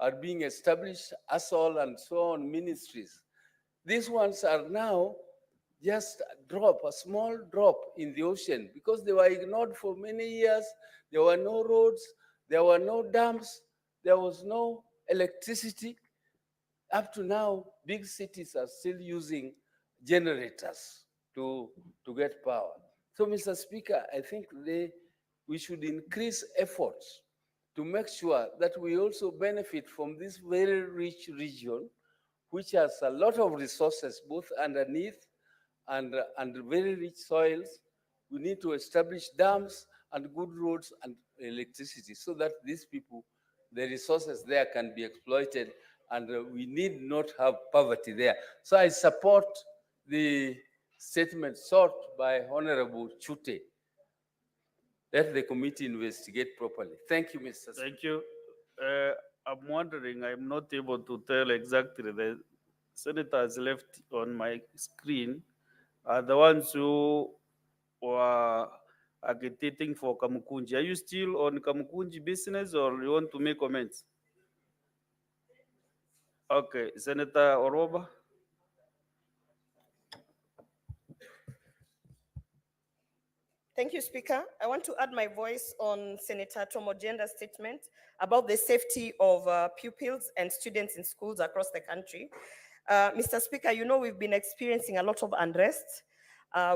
S2: are being established, ASOL and so on, ministries. These ones are now just a small drop in the ocean because they were ignored for many years. There were no roads, there were no dams, there was no electricity. Up to now, big cities are still using generators to get power. So, Mr. Speaker, I think we should increase efforts to make sure that we also benefit from this very rich region, which has a lot of resources, both underneath and very rich soils. We need to establish dams and good roads and electricity so that these people, the resources there can be exploited, and we need not have poverty there. So I support the statement sought by Honorable Chute. Let the committee investigate properly. Thank you, Mr. Speaker.
S15: Thank you. I'm wondering, I'm not able to tell exactly. The senators left on my screen are the ones who were agitating for Kamukunji. Are you still on Kamukunji business or you want to make comments? Okay, Senator Oroba.
S6: Thank you, Speaker. I want to add my voice on Senator Tomojenda's statement about the safety of pupils and students in schools across the country. Mr. Speaker, you know we've been experiencing a lot of unrest.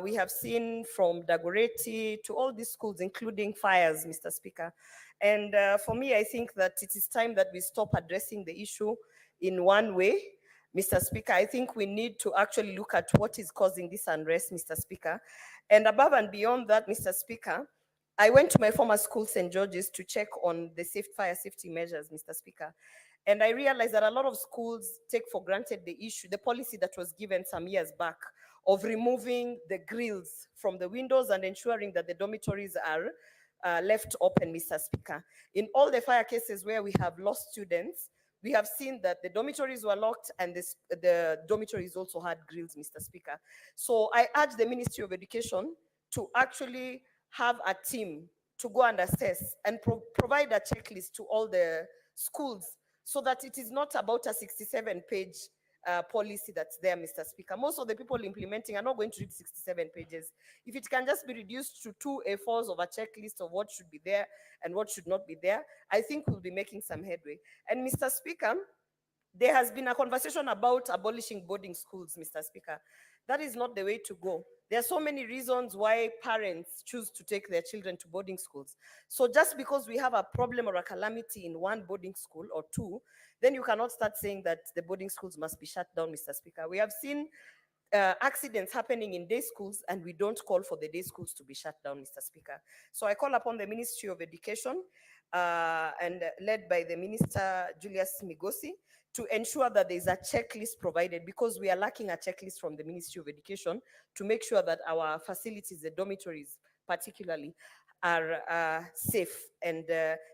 S6: We have seen from Dagoretti to all these schools, including fires, Mr. Speaker. And for me, I think that it is time that we stop addressing the issue in one way. Mr. Speaker, I think we need to actually look at what is causing this unrest, Mr. Speaker. And above and beyond that, Mr. Speaker, I went to my former school, St. George's, to check on the fire safety measures, Mr. Speaker. And I realized that a lot of schools take for granted the policy that was given some years back of removing the grills from the windows and ensuring that the dormitories are left open, Mr. Speaker. In all the fire cases where we have lost students, we have seen that the dormitories were locked and the dormitories also had grills, Mr. Speaker. So I urge the Ministry of Education to actually have a team to go and assess and provide a checklist to all the schools so that it is not about a 67-page policy that's there, Mr. Speaker. Most of the people implementing are not going to read 67 pages. If it can just be reduced to 2 A4s of a checklist of what should be there and what should not be there, I think we'll be making some headway. And Mr. Speaker, there has been a conversation about abolishing boarding schools, Mr. Speaker. That is not the way to go. There are so many reasons why parents choose to take their children to boarding schools. So just because we have a problem or a calamity in one boarding school or two, then you cannot start saying that the boarding schools must be shut down, Mr. Speaker. We have seen accidents happening in day schools and we don't call for the day schools to be shut down, Mr. Speaker. So I call upon the Ministry of Education and led by the Minister Julius Migosi to ensure that there's a checklist provided, because we are lacking a checklist from the Ministry of Education to make sure that our facilities, the dormitories particularly, are safe, and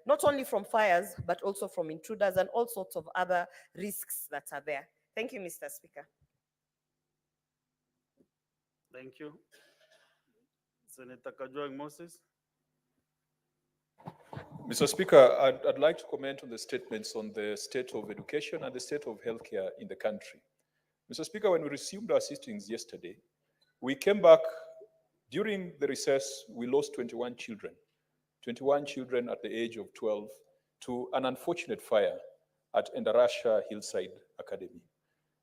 S6: not only from fires, but also from intruders and all sorts of other risks that are there. Thank you, Mr. Speaker.
S15: Thank you. Senator Kajwang Moses.
S12: Mr. Speaker, I'd like to comment on the statements on the state of education and the state of healthcare in the country. Mr. Speaker, when we resumed our sittings yesterday, we came back during the recess. We lost 21 children at the age of 12 to an unfortunate fire at Endarasha Hillside Academy.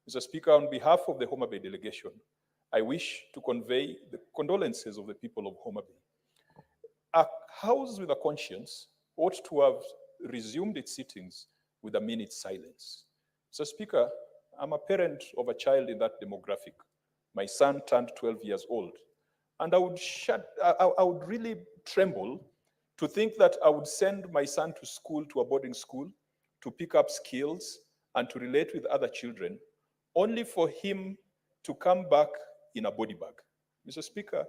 S12: Mr. Speaker, on behalf of the Homa Bay delegation, I wish to convey the condolences of the people of Homa Bay. A house with a conscience ought to have resumed its sittings with a minute's silence. Mr. Speaker, I'm a parent of a child in that demographic. My son turned 12 years old. And I would really tremble to think that I would send my son to school, to a boarding school, to pick up skills and to relate with other children, only for him to come back in a body bag. Mr. Speaker,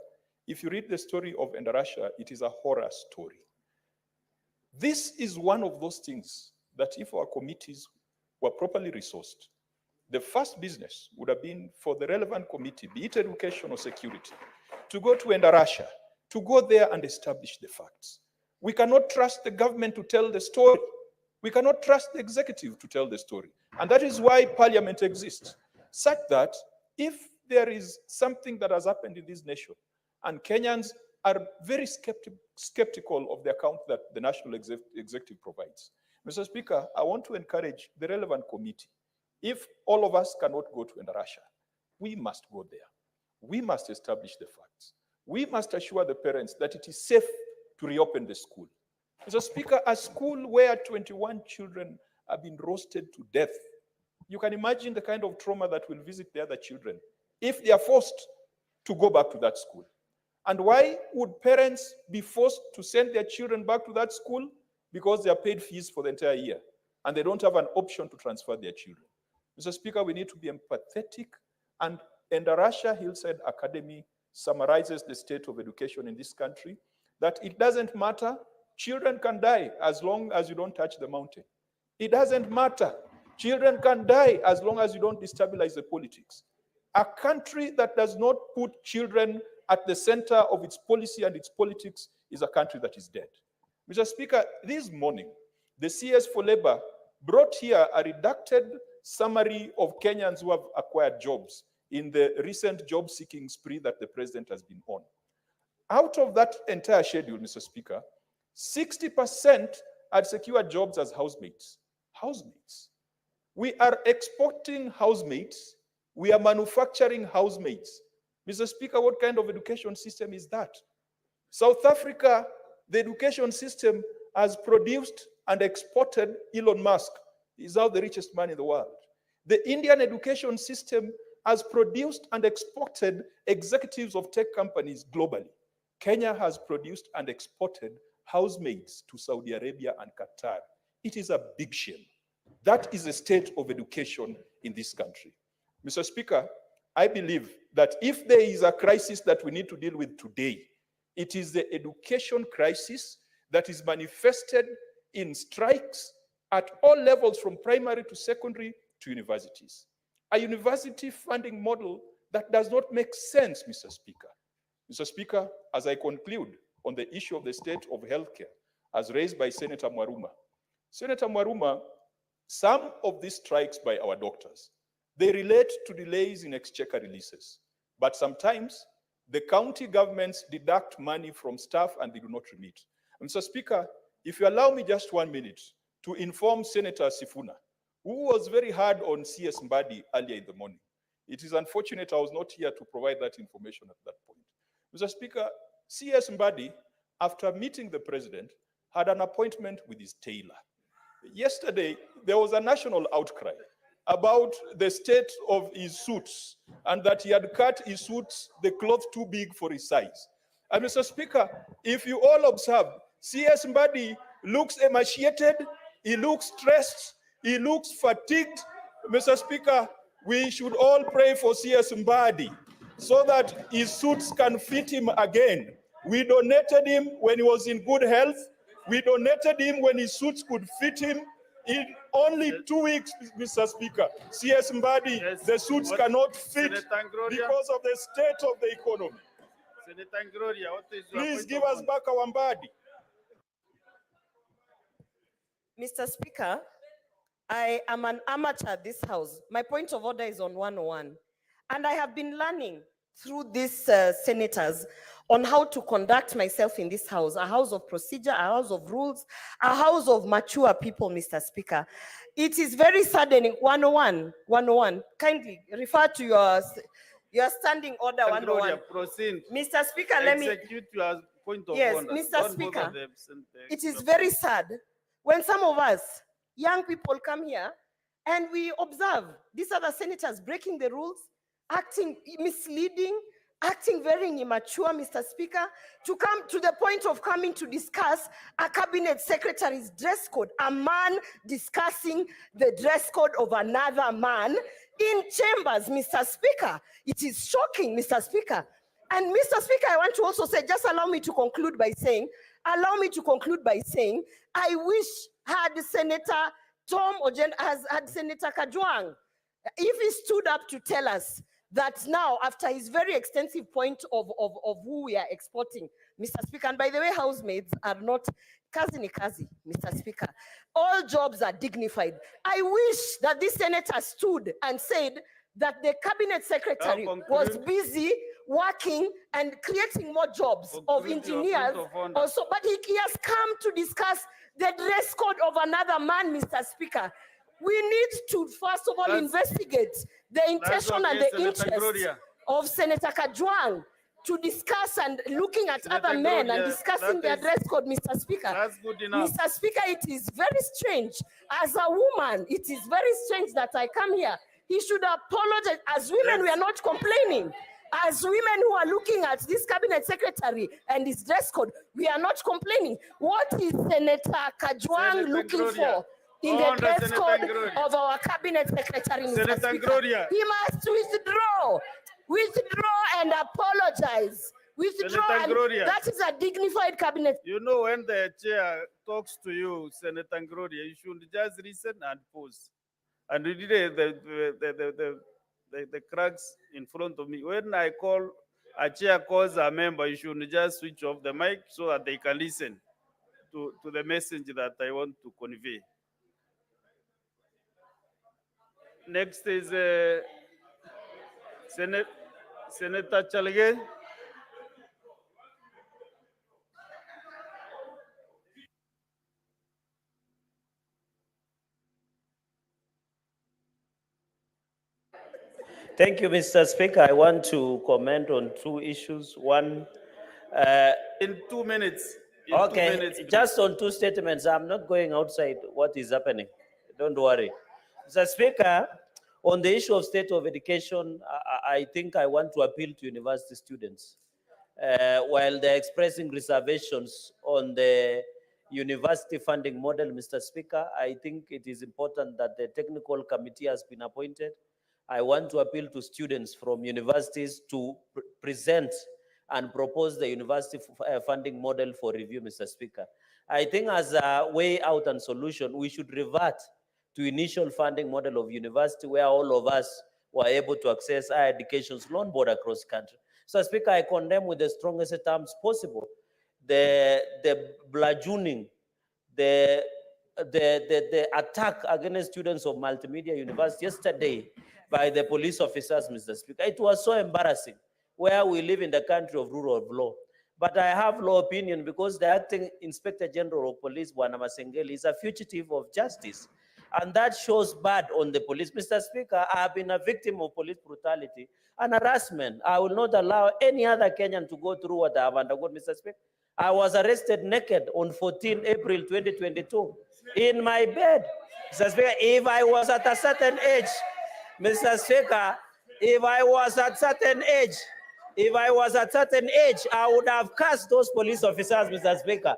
S12: if you read the story of Endarasha, it is a horror story. This is one of those things that if our committees were properly resourced, the first business would have been for the relevant committee, be it education or security, to go to Endarasha, to go there and establish the facts. We cannot trust the government to tell the story. We cannot trust the executive to tell the story. And that is why parliament exists, such that if there is something that has happened in this nation, and Kenyans are very skeptical of the account that the national executive provides. Mr. Speaker, I want to encourage the relevant committee. If all of us cannot go to Endarasha, we must go there. We must establish the facts. We must assure the parents that it is safe to reopen the school. Mr. Speaker, a school where 21 children have been roasted to death, you can imagine the kind of trauma that will visit the other children if they are forced to go back to that school. And why would parents be forced to send their children back to that school? Because they are paid fees for the entire year and they don't have an option to transfer their children. Mr. Speaker, we need to be empathetic, and Endarasha Hillside Academy summarizes the state of education in this country, that it doesn't matter, children can die as long as you don't touch the mountain. It doesn't matter, children can die as long as you don't destabilize the politics. A country that does not put children at the center of its policy and its politics is a country that is dead. Mr. Speaker, this morning, the CS for Labor brought here a redacted summary of Kenyans who have acquired jobs in the recent job-seeking spree that the president has been on. Out of that entire schedule, Mr. Speaker, 60% had secured jobs as housemates. Housemates. We are exporting housemates. We are manufacturing housemates. Mr. Speaker, what kind of education system is that? South Africa, the education system has produced and exported Elon Musk. He's now the richest man in the world. The Indian education system has produced and exported executives of tech companies globally. Kenya has produced and exported housemaids to Saudi Arabia and Qatar. It is a big shame. That is the state of education in this country. Mr. Speaker, I believe that if there is a crisis that we need to deal with today, it is the education crisis that is manifested in strikes at all levels, from primary to secondary to universities. A university funding model that does not make sense, Mr. Speaker. Mr. Speaker, as I conclude on the issue of the state of healthcare, as raised by Senator Mwaruma. Senator Mwaruma, some of these strikes by our doctors, they relate to delays in exchequer releases. But sometimes the county governments deduct money from staff and they do not remit. Mr. Speaker, if you allow me just 1 minute to inform Senator Sifuna, who was very hard on CS Mbadi earlier in the morning. It is unfortunate I was not here to provide that information at that point. Mr. Speaker, CS Mbadi, after meeting the president, had an appointment with his tailor. Yesterday, there was a national outcry about the state of his suits and that he had cut his suits, the cloth too big for his size. And Mr. Speaker, if you all observe, CS Mbadi looks emaciated, he looks stressed, he looks fatigued. Mr. Speaker, we should all pray for CS Mbadi so that his suits can fit him again. We donated him when he was in good health. We donated him when his suits could fit him. In only 2 weeks, Mr. Speaker, CS Mbadi, the suits cannot fit because of the state of the economy.
S15: Senator Gloria, what is your
S12: Please
S15: point
S12: give
S15: of
S12: us
S15: order?
S12: back our Mbadi.
S6: Mr. Speaker, I am an amateur at this house. My point of order is on 101. And I have been learning through these senators on how to conduct myself in this house, a house of procedure, a house of rules, a house of mature people, Mr. Speaker. It is very saddening. 101, kindly refer to your standing order
S15: Senator Gloria,
S6: 101.
S15: proceed.
S6: Mr. Speaker, let me...
S15: Execute your point of
S6: Yes,
S15: order.
S6: Mr.
S15: Don't
S6: Speaker,
S15: bother the
S6: it is very sad when some of us, young people, come here and we observe these other senators breaking the rules, acting misleading, acting very immature, Mr. Speaker, to come to the point of coming to discuss a cabinet secretary's dress code, a man discussing the dress code of another man in chambers, Mr. Speaker. It is shocking, Mr. Speaker. And Mr. Speaker, I want to also say, just allow me to conclude by saying, I wish had Senator Tom Ojen, had Senator Kajwang, if he stood up to tell us that now, after his very extensive point of who we are exporting, Mr. Speaker, and by the way, housemaids are not, kazi ni kazi, Mr. Speaker. All jobs are dignified. I wish that this senator stood and said that the cabinet secretary was busy working and creating more jobs of engineers also, but he has come to discuss the dress code of another man, Mr. Speaker. We need to, first of all, investigate the intention and the interest of Senator Kajwang to discuss and looking at other men and discussing their dress code, Mr. Speaker.
S15: That's good enough.
S6: Mr. Speaker, it is very strange. As a woman, it is very strange that I come here. He should apologize. As women, we are not complaining. As women who are looking at this cabinet secretary and his dress code, we are not complaining. What is Senator Kajwang looking for in the dress code of our cabinet secretary, Mr. Speaker? He must withdraw and apologize. Withdraw, and that is a dignified cabinet.
S15: You know, when the chair talks to you, Senator Gloria, you should just listen and pause. And you did the cracks in front of me. When I call a chair calls a member, you should just switch off the mic so that they can listen to the message that I want to convey. Next is Senator Chalege.
S8: Thank you, Mr. Speaker. I want to comment on two issues. One,
S15: in 2 minutes. In
S8: okay,
S15: 2 minutes, please.
S8: just on two statements. I'm not going outside what is happening. Don't worry. Mr. Speaker, on the issue of state of education, I think I want to appeal to university students. While they're expressing reservations on the university funding model, Mr. Speaker, I think it is important that the technical committee has been appointed. I want to appeal to students from universities to present and propose the university funding model for review, Mr. Speaker. I think as a way out and solution, we should revert to initial funding model of university where all of us were able to access higher education's loan board across country. So, Speaker, I condemn with the strongest terms possible the bludgeoning, the attack against students of Multimedia University yesterday by the police officers, Mr. Speaker. It was so embarrassing where we live in the country of rule of law. But I have law opinion because the acting Inspector General of Police, Bwana Masengeli, is a fugitive of justice. And that shows bad on the police. Mr. Speaker, I have been a victim of police brutality and harassment. I will not allow any other Kenyan to go through what I have undergone, Mr. Speaker. I was arrested naked on 14 April 2022 in my bed. Mr. Speaker, if I was at a certain age, Mr. Speaker, if I was at certain age, I would have cursed those police officers, Mr. Speaker.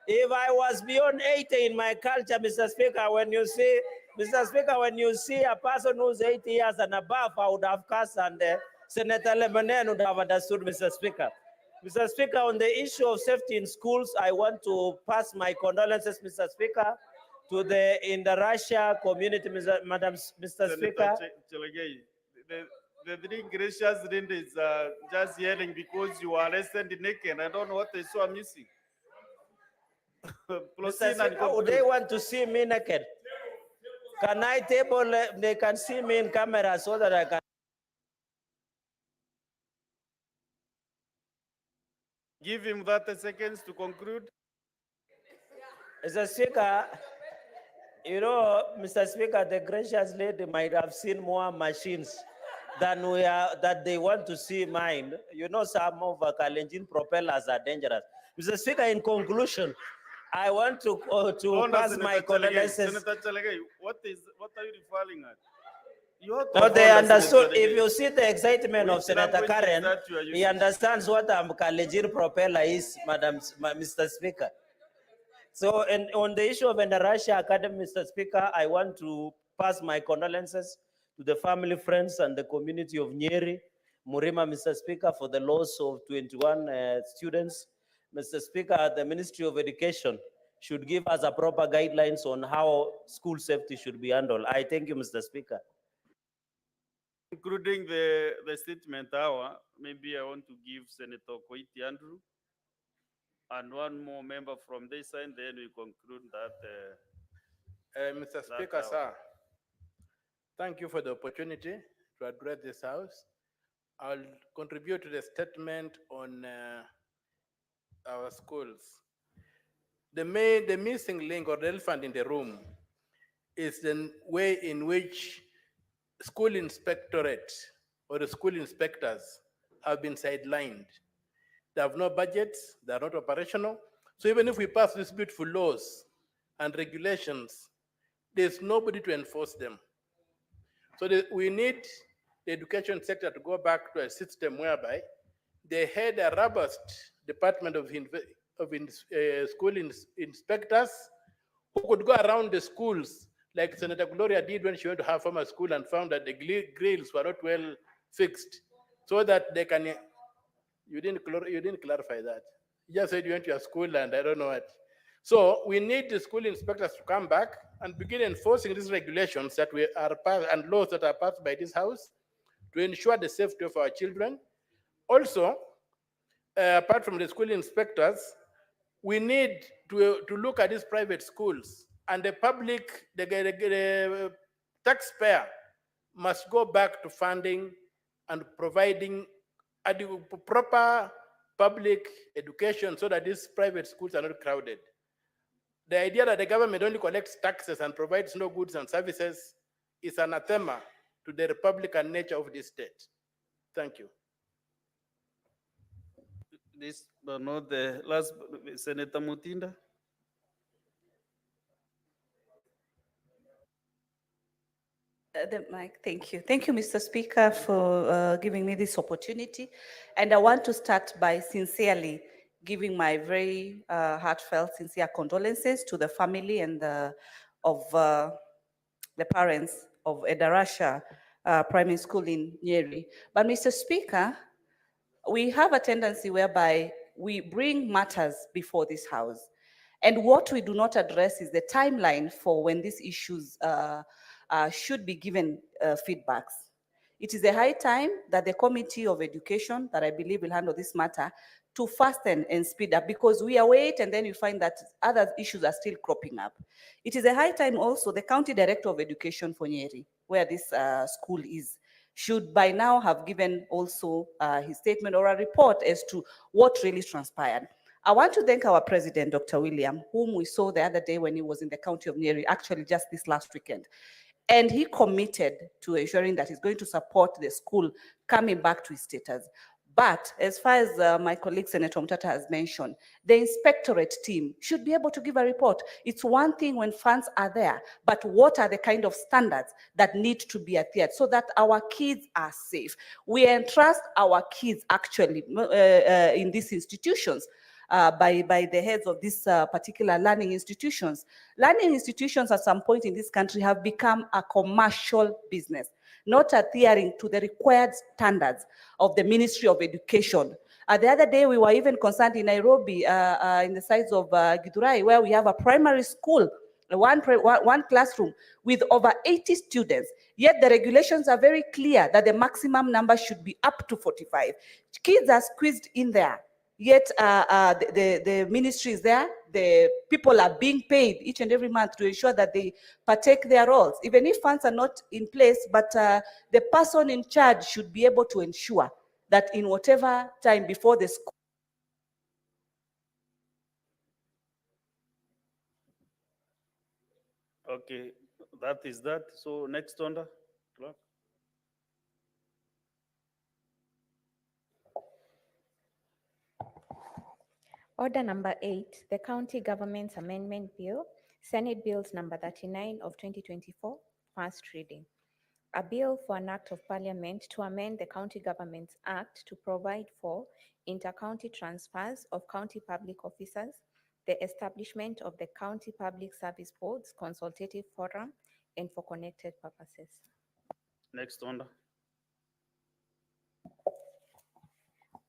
S8: If I was beyond 80 in my culture, Mr. Speaker, when you see a person who's 80 years and above, I would have cursed, and Senator Lemonen would have understood, Mr. Speaker. Mr. Speaker, on the issue of safety in schools, I want to pass my condolences, Mr. Speaker, to the Russia community, Mr. Speaker.
S15: Chalege, the three gracious Linda is just yelling because you are arrested naked. I don't know what they saw missing.
S8: Mr. Speaker, would they want to see me naked? Can I table, they can see me in camera so that I can.
S15: Give him 30 seconds to conclude.
S8: Mr. Speaker, you know, Mr. Speaker, the gracious lady might have seen more machines than that they want to see mine. You know, some of Kalenjin propellers are dangerous. Mr. Speaker, in conclusion, I want to pass my condolences.
S15: Senator Chalege, what are you referring at?
S8: No, they understood. If you see the excitement of Senator Karen, he understands what a Kalenjin propeller is, Mr. Speaker. So, on the issue of the Russia Academy, Mr. Speaker, I want to pass my condolences to the family, friends, and the community of Nyeri, Murima, Mr. Speaker, for the loss of 21 students. Mr. Speaker, the Ministry of Education should give us a proper guidelines on how school safety should be handled. I thank you, Mr. Speaker.
S15: Including the statement hour, maybe I want to give Senator Koiti Andrew and one more member from this side, then we conclude that.
S16: Mr. Speaker, sir, thank you for the opportunity to address this House. I'll contribute to the statement on our schools. The missing link or the elephant in the room is the way in which school inspectorate or the school inspectors have been sidelined. They have no budgets, they are not operational. So even if we pass these beautiful laws and regulations, there's nobody to enforce them. So we need the education sector to go back to a system whereby they had a robust department of school inspectors who could go around the schools like Senator Gloria did when she went to her former school and found that the grills were not well fixed, so that they can. You didn't clarify that. You just said you went to your school and I don't know what. So we need the school inspectors to come back and begin enforcing these regulations that and laws that are passed by this House to ensure the safety of our children. Also, apart from the school inspectors, we need to look at these private schools, and the public, the taxpayer must go back to funding and providing proper public education so that these private schools are not crowded. The idea that the government only collects taxes and provides no goods and services is anathema to the Republican nature of this state. Thank you.
S15: This, but not the last, Senator Mutinda.
S17: The mic, thank you. Thank you, Mr. Speaker, for giving me this opportunity. And I want to start by sincerely giving my very heartfelt, sincere condolences to the family and of the parents of Edarasha Primary School in Nyeri. But Mr. Speaker, we have a tendency whereby we bring matters before this House. And what we do not address is the timeline for when these issues should be given feedbacks. It is a high time that the Committee of Education, that I believe will handle this matter, to fasten and speed up, because we await and then you find that other issues are still cropping up. It is a high time also the County Director of Education for Nyeri, where this school is, should by now have given also his statement or a report as to what really transpired. I want to thank our president, Dr. William, whom we saw the other day when he was in the county of Nyeri, actually just this last weekend. And he committed to ensuring that he's going to support the school coming back to its status. But as far as my colleague Senator Mtata has mentioned, the inspectorate team should be able to give a report. It's one thing when funds are there, but what are the kind of standards that need to be adhered so that our kids are safe? We entrust our kids actually in these institutions by the heads of these particular learning institutions. Learning institutions at some point in this country have become a commercial business, not adhering to the required standards of the Ministry of Education. The other day, we were even concerned in Nairobi, in the sides of Githurai, where we have a primary school, one classroom with over 80 students. Yet the regulations are very clear that the maximum number should be up to 45. Kids are squeezed in there. Yet the ministry is there, the people are being paid each and every month to ensure that they partake their roles, even if funds are not in place, but the person in charge should be able to ensure that in whatever time before the school.
S15: Okay, that is that. So next order, clerk.
S18: Order number 8, the County Government's Amendment Bill, Senate Bills number 39 of 2024, first reading. A bill for an act of parliament to amend the County Government's Act to provide for inter-county transfers of county public officers, the establishment of the County Public Service Board's consultative forum, and for connected purposes.
S15: Next order.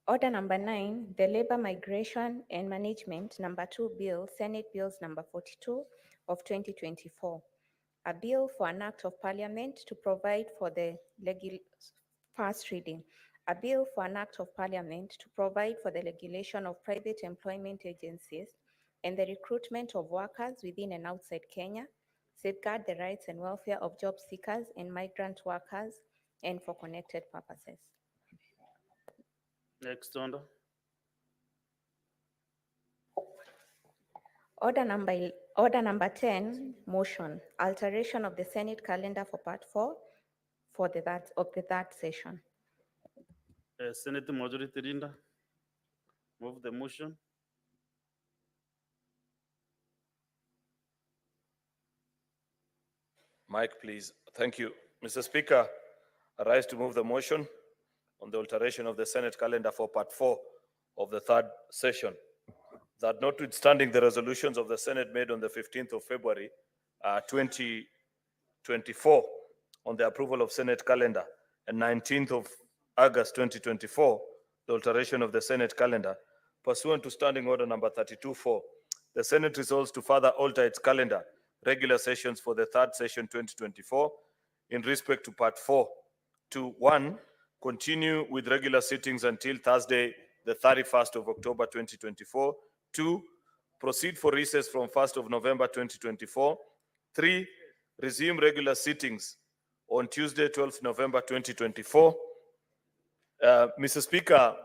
S18: Order number 9, the Labor Migration and Management number 2 Bill, Senate Bills number 42 of 2024. A bill for an act of parliament to provide for the first reading. A bill for an act of parliament to provide for the regulation of private employment agencies and the recruitment of workers within and outside Kenya, safeguard the rights and welfare of job seekers and migrant workers, and for connected purposes.
S15: Next order.
S18: Order number 10, motion, alteration of the Senate calendar for part 4 for the third session.
S15: Senate Majority Leader, move the motion.
S9: Mike, please. Thank you. Mr. Speaker, I rise to move the motion on the alteration of the Senate calendar for part 4 of the third session. That notwithstanding the resolutions of the Senate made on the 15th of February 2024 on the approval of Senate calendar and 19th of August 2024, the alteration of the Senate calendar, pursuant to Standing Order number 32-4, the Senate resolves to further alter its calendar, regular sessions for the third session 2024 in respect to part 4 to 1, continue with regular sittings until Thursday, the 31st of October 2024. 2, proceed for recess from 1st of November 2024. 3, resume regular sittings on Tuesday, 12th November 2024. Mr. Speaker,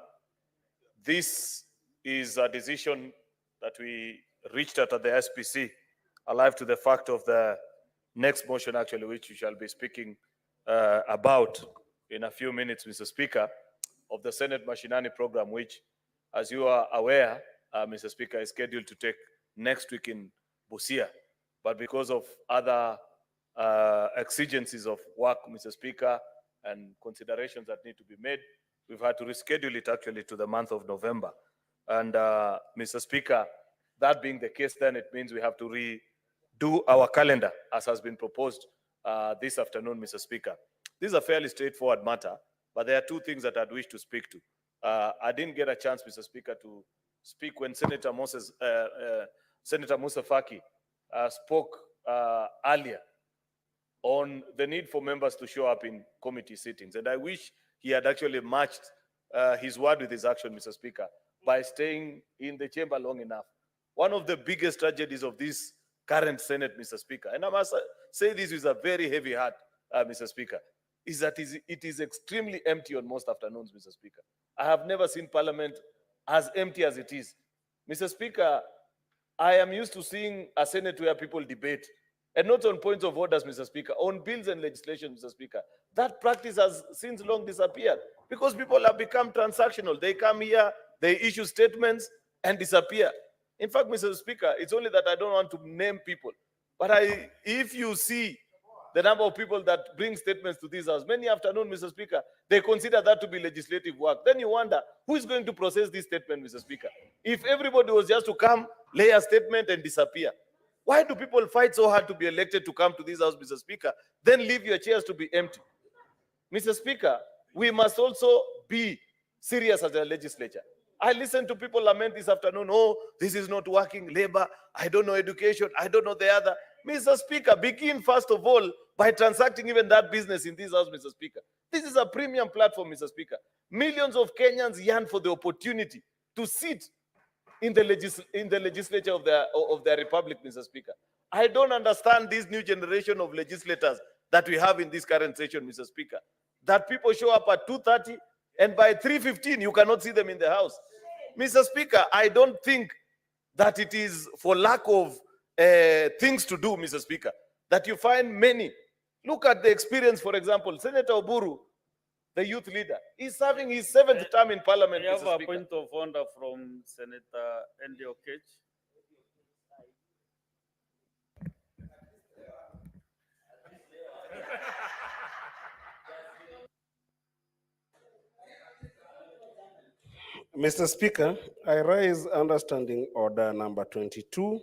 S9: this is a decision that we reached at the SPC, alive to the fact of the next motion, actually, which we shall be speaking about in a few minutes, Mr. Speaker, of the Senate Mashinani program, which, as you are aware, Mr. Speaker, is scheduled to take next week in Busia. But because of other exigencies of work, Mr. Speaker, and considerations that need to be made, we've had to reschedule it actually to the month of November. And Mr. Speaker, that being the case, then it means we have to redo our calendar as has been proposed this afternoon, Mr. Speaker. This is a fairly straightforward matter, but there are two things that I'd wish to speak to. I didn't get a chance, Mr. Speaker, to speak when Senator Musa Faki spoke earlier on the need for members to show up in committee sittings. And I wish he had actually matched his word with his action, Mr. Speaker, by staying in the chamber long enough. One of the biggest tragedies of this current Senate, Mr. Speaker, and I must say this with a very heavy heart, Mr. Speaker, is that it is extremely empty on most afternoons, Mr. Speaker. I have never seen Parliament as empty as it is. Mr. Speaker, I am used to seeing a Senate where people debate, and not on points of orders, Mr. Speaker, on bills and legislation, Mr. Speaker. That practice has since long disappeared because people have become transactional. They come here, they issue statements and disappear. In fact, Mr. Speaker, it's only that I don't want to name people, but if you see the number of people that bring statements to this house, many afternoon, Mr. Speaker, they consider that to be legislative work. Then you wonder, who is going to process this statement, Mr. Speaker? If everybody was just to come, lay a statement and disappear, why do people fight so hard to be elected to come to this house, Mr. Speaker, then leave your chairs to be empty? Mr. Speaker, we must also be serious as a legislature. I listened to people lament this afternoon, oh, this is not working, labor, I don't know education, I don't know the other. Mr. Speaker, begin first of all by transacting even that business in this house, Mr. Speaker. This is a premium platform, Mr. Speaker. Millions of Kenyans yearn for the opportunity to sit in the legislature of their republic, Mr. Speaker. I don't understand this new generation of legislators that we have in this current session, Mr. Speaker, that people show up at 2:30 and by 3:15 you cannot see them in the house. Mr. Speaker, I don't think that it is for lack of things to do, Mr. Speaker, that you find many. Look at the experience, for example, Senator Oburu, the youth leader, is serving his 7th term in Parliament,
S15: We have
S9: Mr.
S15: a
S9: Speaker.
S15: point of order from Senator Andy Okech.
S19: Mr. Speaker, I raise understanding order number 22.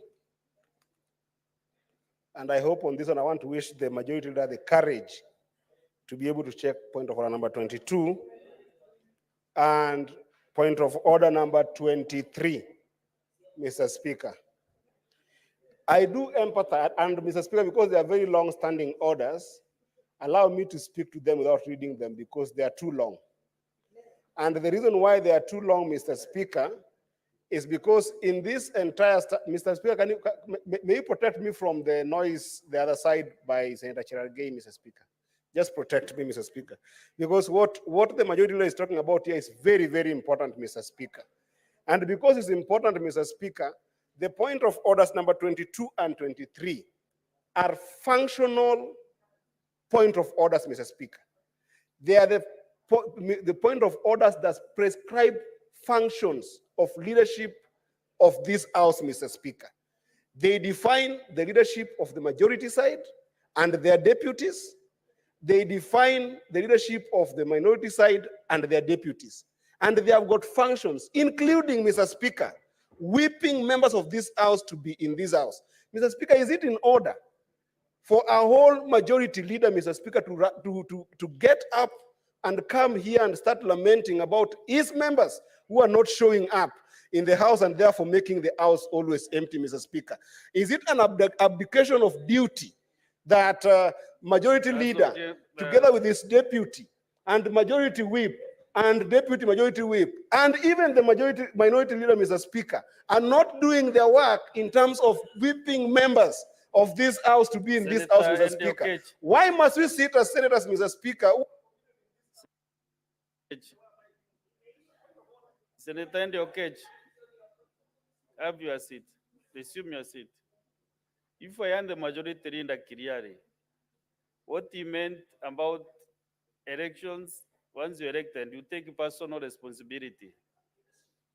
S19: And I hope on this one, I want to wish the majority leader the courage to be able to check point of order number 22 and point of order number 23, Mr. Speaker. I do empathize, and Mr. Speaker, because they are very long-standing orders, allow me to speak to them without reading them because they are too long. And the reason why they are too long, Mr. Speaker, is because in this entire, Mr. Speaker, may you protect me from the noise the other side by Senator Cherargei, Mr. Speaker? Just protect me, Mr. Speaker. Because what the majority leader is talking about here is very, very important, Mr. Speaker. And because it's important, Mr. Speaker, the point of orders number 22 and 23 are functional point of orders, Mr. Speaker. They are the point of orders that prescribe functions of leadership of this house, Mr. Speaker. They define the leadership of the majority side and their deputies. They define the leadership of the minority side and their deputies. And they have got functions, including, Mr. Speaker, whipping members of this house to be in this house. Mr. Speaker, is it in order for a whole majority leader, Mr. Speaker, to get up and come here and start lamenting about his members who are not showing up in the house and therefore making the house always empty, Mr. Speaker? Is it an abdication of duty that majority leader, together with his deputy, and majority whip and deputy majority whip and even the minority leader, Mr. Speaker, are not doing their work in terms of whipping members of this house to be in this house,
S15: Senator
S19: Mr. Speaker.
S15: Okech.
S19: Why must we sit as senators, Mr. Speaker?
S15: Senator Okech, have your seat. Resume your seat. If I am the majority leader, Kiriari, what he meant about elections, once you're elected, you take personal responsibility.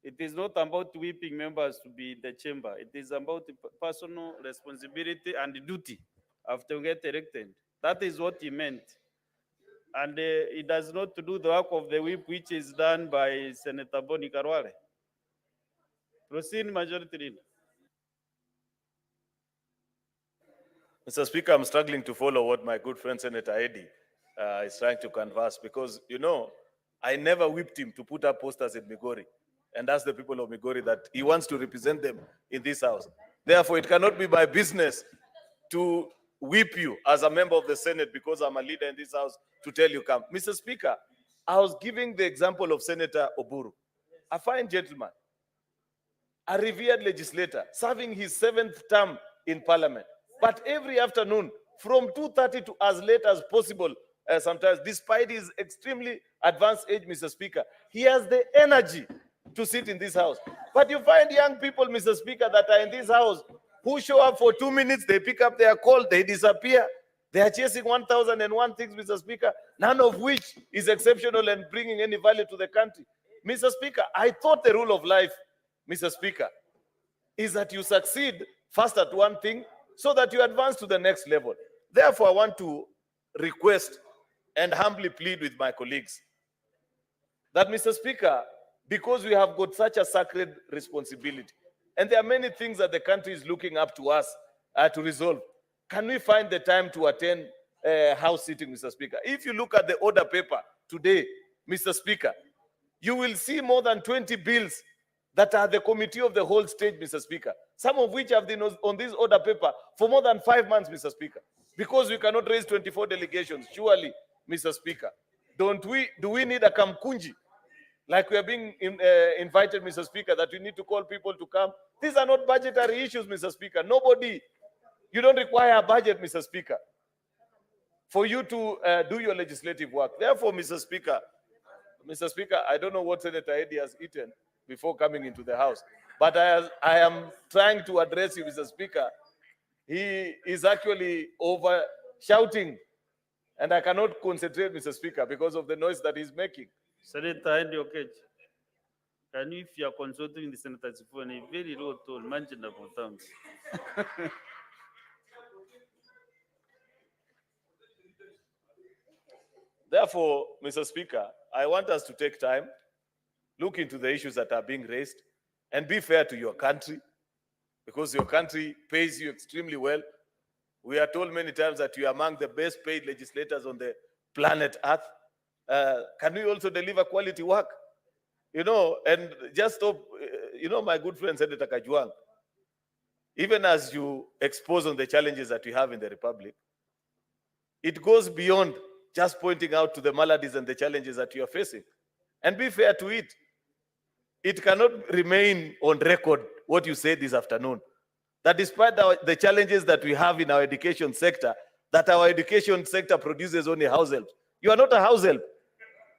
S15: It is not about whipping members to be in the chamber. It is about personal responsibility and duty after you get elected. That is what he meant. And it does not do the work of the whip, which is done by Senator Boni Karwale. Proceed, Majority Leader.
S9: Mr. Speaker, I'm struggling to follow what my good friend Senator Eddy is trying to converse because, you know, I never whipped him to put up posters in Migori and ask the people of Migori that he wants to represent them in this house. Therefore, it cannot be my business to whip you as a member of the Senate because I'm a leader in this house to tell you come. Mr. Speaker, I was giving the example of Senator Oburu, a fine gentleman, a revered legislator, serving his 7th term in parliament. But every afternoon, from 2:30 to as late as possible, sometimes, despite his extremely advanced age, Mr. Speaker, he has the energy to sit in this house. But you find young people, Mr. Speaker, that are in this house who show up for 2 minutes, they pick up their call, they disappear. They are chasing 1,001 things, Mr. Speaker, none of which is exceptional and bringing any value to the country. Mr. Speaker, I thought the rule of life, Mr. Speaker, is that you succeed first at one thing so that you advance to the next level. Therefore, I want to request and humbly plead with my colleagues that, Mr. Speaker, because we have got such a sacred responsibility, and there are many things that the country is looking up to us to resolve, can we find the time to attend house sitting, Mr. Speaker? If you look at the order paper today, Mr. Speaker, you will see more than 20 bills that are the committee of the whole stage, Mr. Speaker, some of which have been on this order paper for more than 5 months, Mr. Speaker, because we cannot raise 24 delegations. Surely, Mr. Speaker, do we need a Kamkunji, like we are being invited, Mr. Speaker, that we need to call people to come? These are not budgetary issues, Mr. Speaker. You don't require a budget, Mr. Speaker, for you to do your legislative work. Therefore, Mr. Speaker, I don't know what Senator Eddy has eaten before coming into the house, but I am trying to address you, Mr. Speaker. He is actually over shouting, and I cannot concentrate, Mr. Speaker, because of the noise that he's making.
S15: Senator Okech, can you, if you are consulting the senators for a very low tone, mention the terms?
S9: Therefore, Mr. Speaker, I want us to take time, look into the issues that are being raised, and be fair to your country, because your country pays you extremely well. We are told many times that you are among the best paid legislators on the planet Earth. Can we also deliver quality work? You know, and just stop, my good friend Senator Kajwang, even as you expose on the challenges that we have in the Republic, it goes beyond just pointing out to the maladies and the challenges that you are facing. And be fair to it. It cannot remain on record what you said this afternoon, that despite the challenges that we have in our education sector, that our education sector produces only house help. You are not a house help.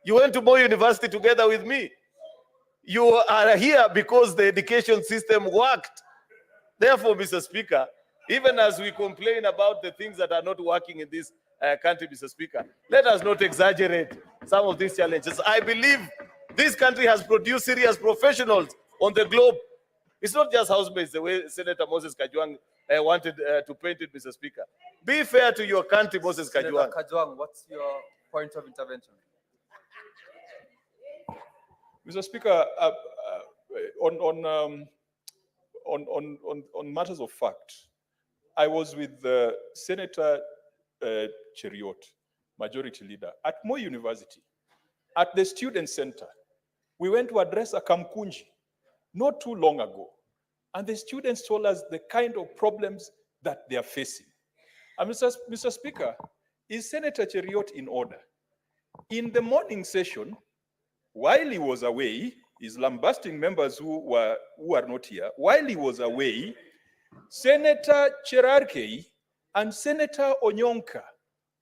S9: You went to Moi University together with me. You are here because the education system worked. Therefore, Mr. Speaker, even as we complain about the things that are not working in this country, Mr. Speaker, let us not exaggerate some of these challenges. I believe this country has produced serious professionals on the globe. It's not just housemates, the way Senator Moses Kajwang wanted to paint it, Mr. Speaker. Be fair to your country, Moses Kajwang.
S20: Senator Kajwang, what's your point of intervention?
S12: Mr. Speaker, on matters of fact, I was with Senator Cheriot, Majority Leader, at Moi University, at the Student Center. We went to address a Kamkunji not too long ago, and the students told us the kind of problems that they are facing. And Mr. Speaker, is Senator Cheriot in order? In the morning session, while he was away, he's lambasting members who are not here. While he was away, Senator Cherarkei and Senator Onyonka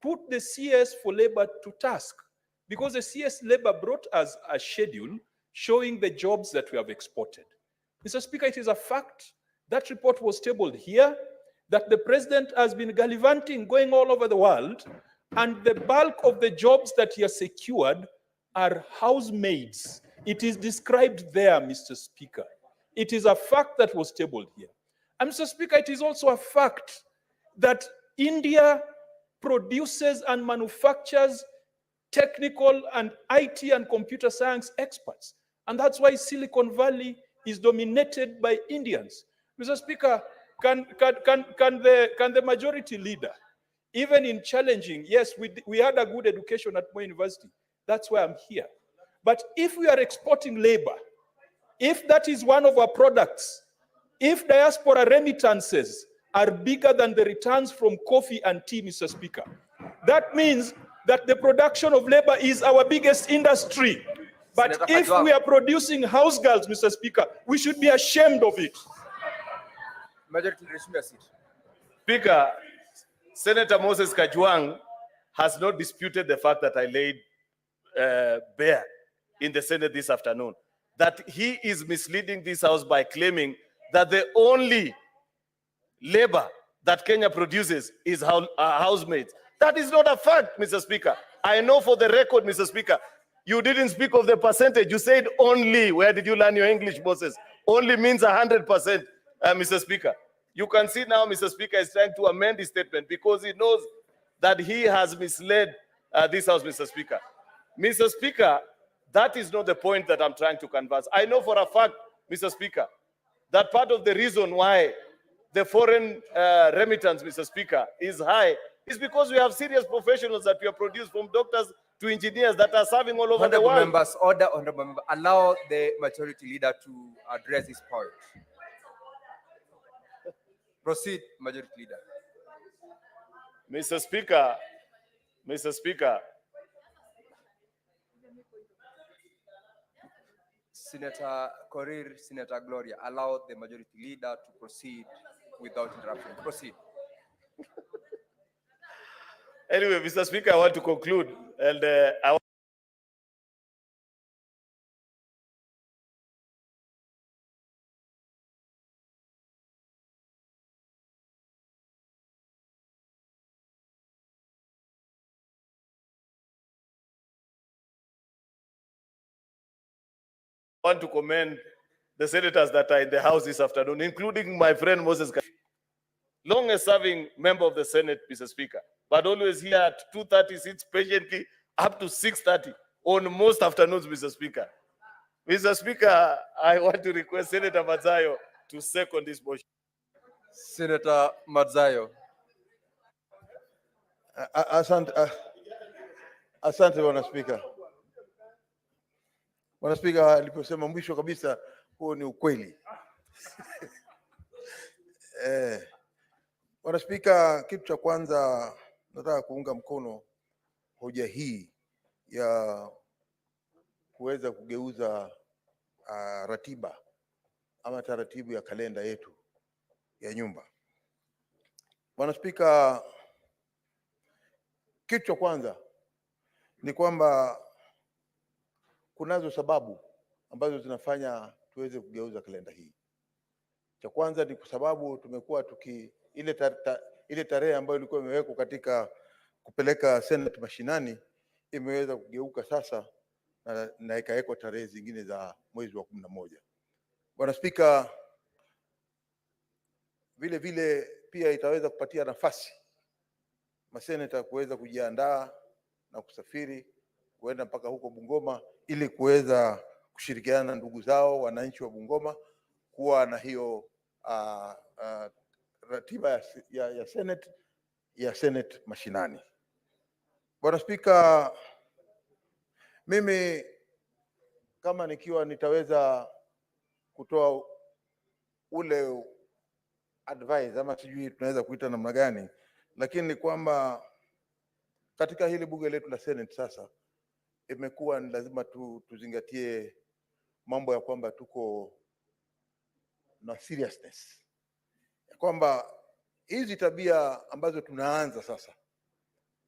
S12: put the CS for Labor to task because the CS Labor brought us a schedule showing the jobs that we have exported. Mr. Speaker, it is a fact that report was tabled here that the president has been gallivanting, going all over the world, and the bulk of the jobs that he has secured are housemaids. It is described there, Mr. Speaker. It is a fact that was tabled here. And Mr. Speaker, it is also a fact that India produces and manufactures technical and IT and computer science experts. And that's why Silicon Valley is dominated by Indians. Mr. Speaker, can the majority leader, even in challenging, yes, we had a good education at my university. That's why I'm here. But if we are exporting labor, if that is one of our products, if diaspora remittances are bigger than the returns from coffee and tea, Mr. Speaker, that means that the production of labor is our biggest industry. But
S20: Senator
S12: if
S20: Kajwang.
S12: we are producing house girls, Mr. Speaker, we should be ashamed of it.
S20: Majority Leader, resume your seat.
S9: Speaker, Senator Moses Kajwang has not disputed the fact that I laid bare in the Senate this afternoon, that he is misleading this House by claiming that the only labor that Kenya produces is housemaids. That is not a fact, Mr. Speaker. I know for the record, Mr. Speaker, you didn't speak of the percentage. You said only. Where did you learn your English, Moses? Only means 100%, Mr. Speaker. You can see now, Mr. Speaker is trying to amend his statement because he knows that he has misled this House, Mr. Speaker. Mr. Speaker, that is not the point that I'm trying to converse. I know for a fact, Mr. Speaker, that part of the reason why the foreign remittance, Mr. Speaker, is high is because we have serious professionals that we have produced, from doctors to engineers, that are serving all over the
S20: Honorable
S9: world.
S20: members, order, honorable member, allow the majority leader to address this point. Proceed, majority leader.
S9: Mr. Speaker, Mr. Speaker,
S20: Senator Korir, Senator Gloria, allow the majority leader to proceed without interruption. Proceed.
S9: anyway, Mr. Speaker, I want to conclude, and I want to commend the senators that are in the House this afternoon, including my friend Moses, longest serving member of the Senate, Mr. Speaker, but always here at 2:30, sits patiently up to 6:30 on most afternoons, Mr. Speaker. Mr. Speaker, I want to request Senator Mazayo to second this motion.
S20: Senator Mazayo.
S21: Asante Bwana Spika. Bwana Spika aliposema mwisho kabisa, huo ni ukweli. Bwana Spika, kitu cha kwanza nataka kuunga mkono hoja hii ya kuweza kugeuza ratiba ama taratibu ya kalenda yetu ya nyumba. Bwana Spika, kitu cha kwanza ni kwamba kunazo sababu ambazo zinafanya tuweze kugeuza kalenda hii. Cha kwanza ni kwa sababu tumekuwa ile tarehe ambayo ilikuwa imewekwa katika kupeleka Senate mashinani imeweza kugeuka sasa na ikawekwa tarehe zingine za mwezi wa 11. Bwana Spika, vile vile pia itaweza kupatia nafasi maseneta kuweza kujiandaa na kusafiri kuenda mpaka huko Bungoma ili kuweza kushirikiana na ndugu zao wananchi wa Bungoma kuwa na hiyo ratiba ya Senate mashinani. Bwana Spika, mimi kama nikiwa nitaweza kutoa ule advice ama sijui tunaweza kuita namna gani, lakini ni kwamba katika hili bunge letu la Senate sasa imekuwa ni lazima tuzingatie mambo ya kwamba tuko na seriousness, ya kwamba hizi tabia ambazo tunaanza sasa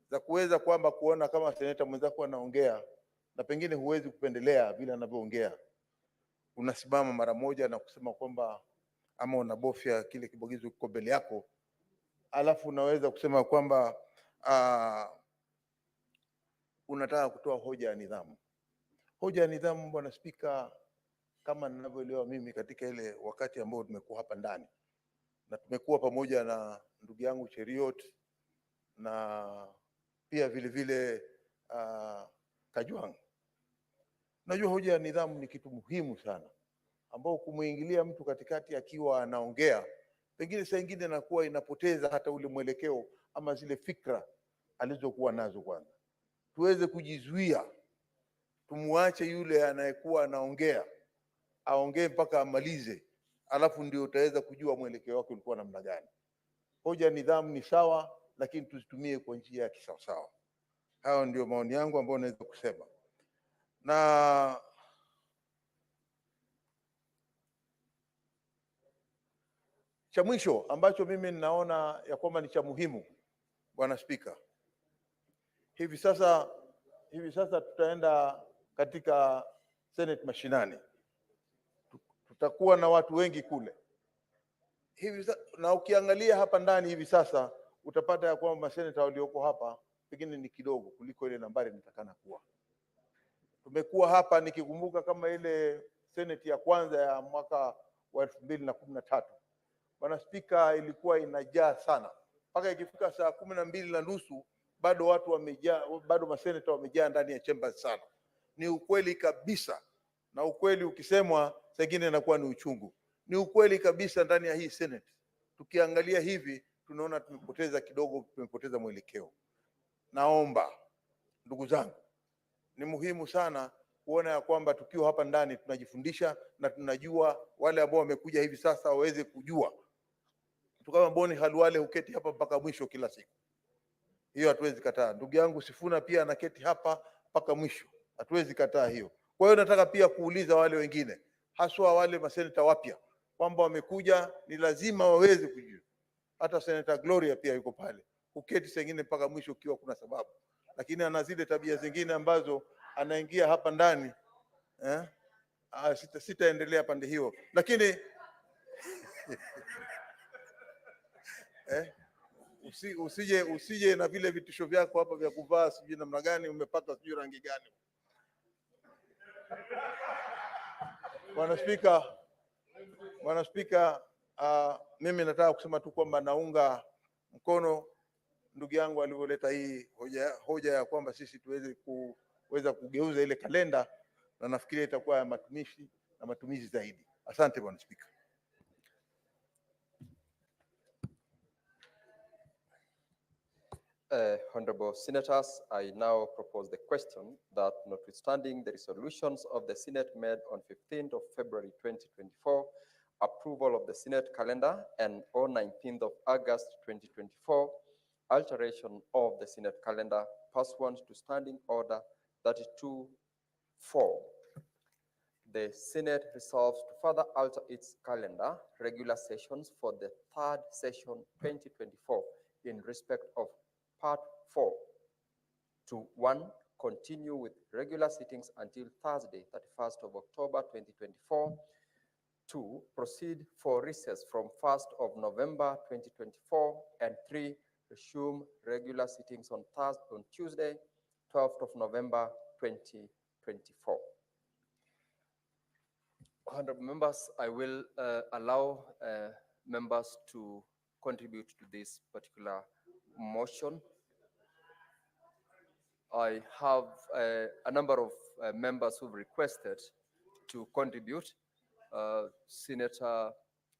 S21: za kuweza kwamba kuona kama seneta mwenzako anaongea na pengine huwezi kupendelea vile anavyoongea, unasimama mara moja na kusema kwamba, ama unabofya kile kibwagizo kiko mbele yako, alafu unaweza kusema kwamba unataka kutoa hoja ya nidhamu. Hoja ya nidhamu, Bwana Spika, kama ninavyoelewa mimi katika ile wakati ambao tumekuwa hapa ndani na tumekuwa pamoja na ndugu yangu Cheriot na pia vile vile Kajwang', najua hoja ya nidhamu ni kitu muhimu sana, ambao kumuingilia mtu katikati akiwa anaongea, pengine saa nyingine inakuwa inapoteza hata ule mwelekeo ama zile fikra alizokuwa nazo. Kwanza tuweze kujizuia, tumuache yule anayekuwa anaongea aongee mpaka amalize, alafu ndio utaweza kujua mwelekeo wake ulikuwa namna gani. Hoja ya nidhamu ni sawa, lakini tuzitumie kwa njia ya kisawasawa. Hayo ndio maoni yangu ambayo naweza kusema. Na cha mwisho ambacho mimi ninaona ya kwamba ni cha muhimu, Bwana Spika, hivi sasa tutaenda katika Senate mashinani, tutakuwa na watu wengi kule na ukiangalia hapa ndani hivi sasa utapata ya kwamba maseneta walioko hapa pengine ni kidogo kuliko ile nambari nitakana kuwa. Tumekuwa hapa nikikumbuka kama ile seneti ya kwanza ya mwaka wa 2013, Bwana Spika, ilikuwa inajaa sana mpaka ikifika saa 12:30 bado watu wamejaa, bado maseneta wamejaa ndani ya chambers sana. Ni ukweli kabisa, na ukweli ukisemwa sengine inakuwa ni uchungu. Ni ukweli kabisa, ndani ya hii Senate tukiangalia hivi tunaona tumepoteza mwelekeo. Naomba ndugu zangu, ni muhimu sana kuona ya kwamba tukiwa hapa ndani tunajifundisha na tunajua, wale ambao wamekuja hivi sasa waweze kujua. Mtu kama Boni Halwale huketi hapa mpaka mwisho kila siku, hiyo hatuwezi kataa. Ndugu yangu Sifuna pia anaketi hapa mpaka mwisho, hatuwezi kataa hiyo. Kwa hiyo nataka pia kuuliza wale wengine, haswa wale maseneta wapya, kwamba wamekuja ni lazima waweze kujua. Hata Senator Gloria pia yuko pale, huketi sengine mpaka mwisho ukiwa kuna sababu, lakini ana zile tabia zingine ambazo anaingia hapa ndani sitaendelea pande hiyo, lakini usije na vile vitisho vyako hapa vya kuvaa sijui namna gani, umepaka sijui rangi gani. Bwana Spika, mimi nataka kusema tu kwamba naunga mkono ndugu yangu alivyoleta hii hoja ya kwamba sisi tuweze kugeuza ile kalenda, na nafikiri itakuwa ya matumizi zaidi. Asante Bwana Spika.
S20: Honorable Senators, I now propose the question that notwithstanding the resolutions of the Senate made on 15th of February 2024, approval of the Senate calendar, and on 19th of August 2024, alteration of the Senate calendar pursuant to Standing Order 32-4. The Senate resolves to further alter its calendar regular sessions for the third session 2024 in respect of Part 4 to 1, continue with regular sittings until Thursday, 31st of October 2024. 2, proceed for recess from 1st of November 2024. And 3, resume regular sittings on Tuesday, 12th of November 2024. Honorable members, I will allow members to contribute to this particular motion. I have a number of members who've requested to contribute. Senator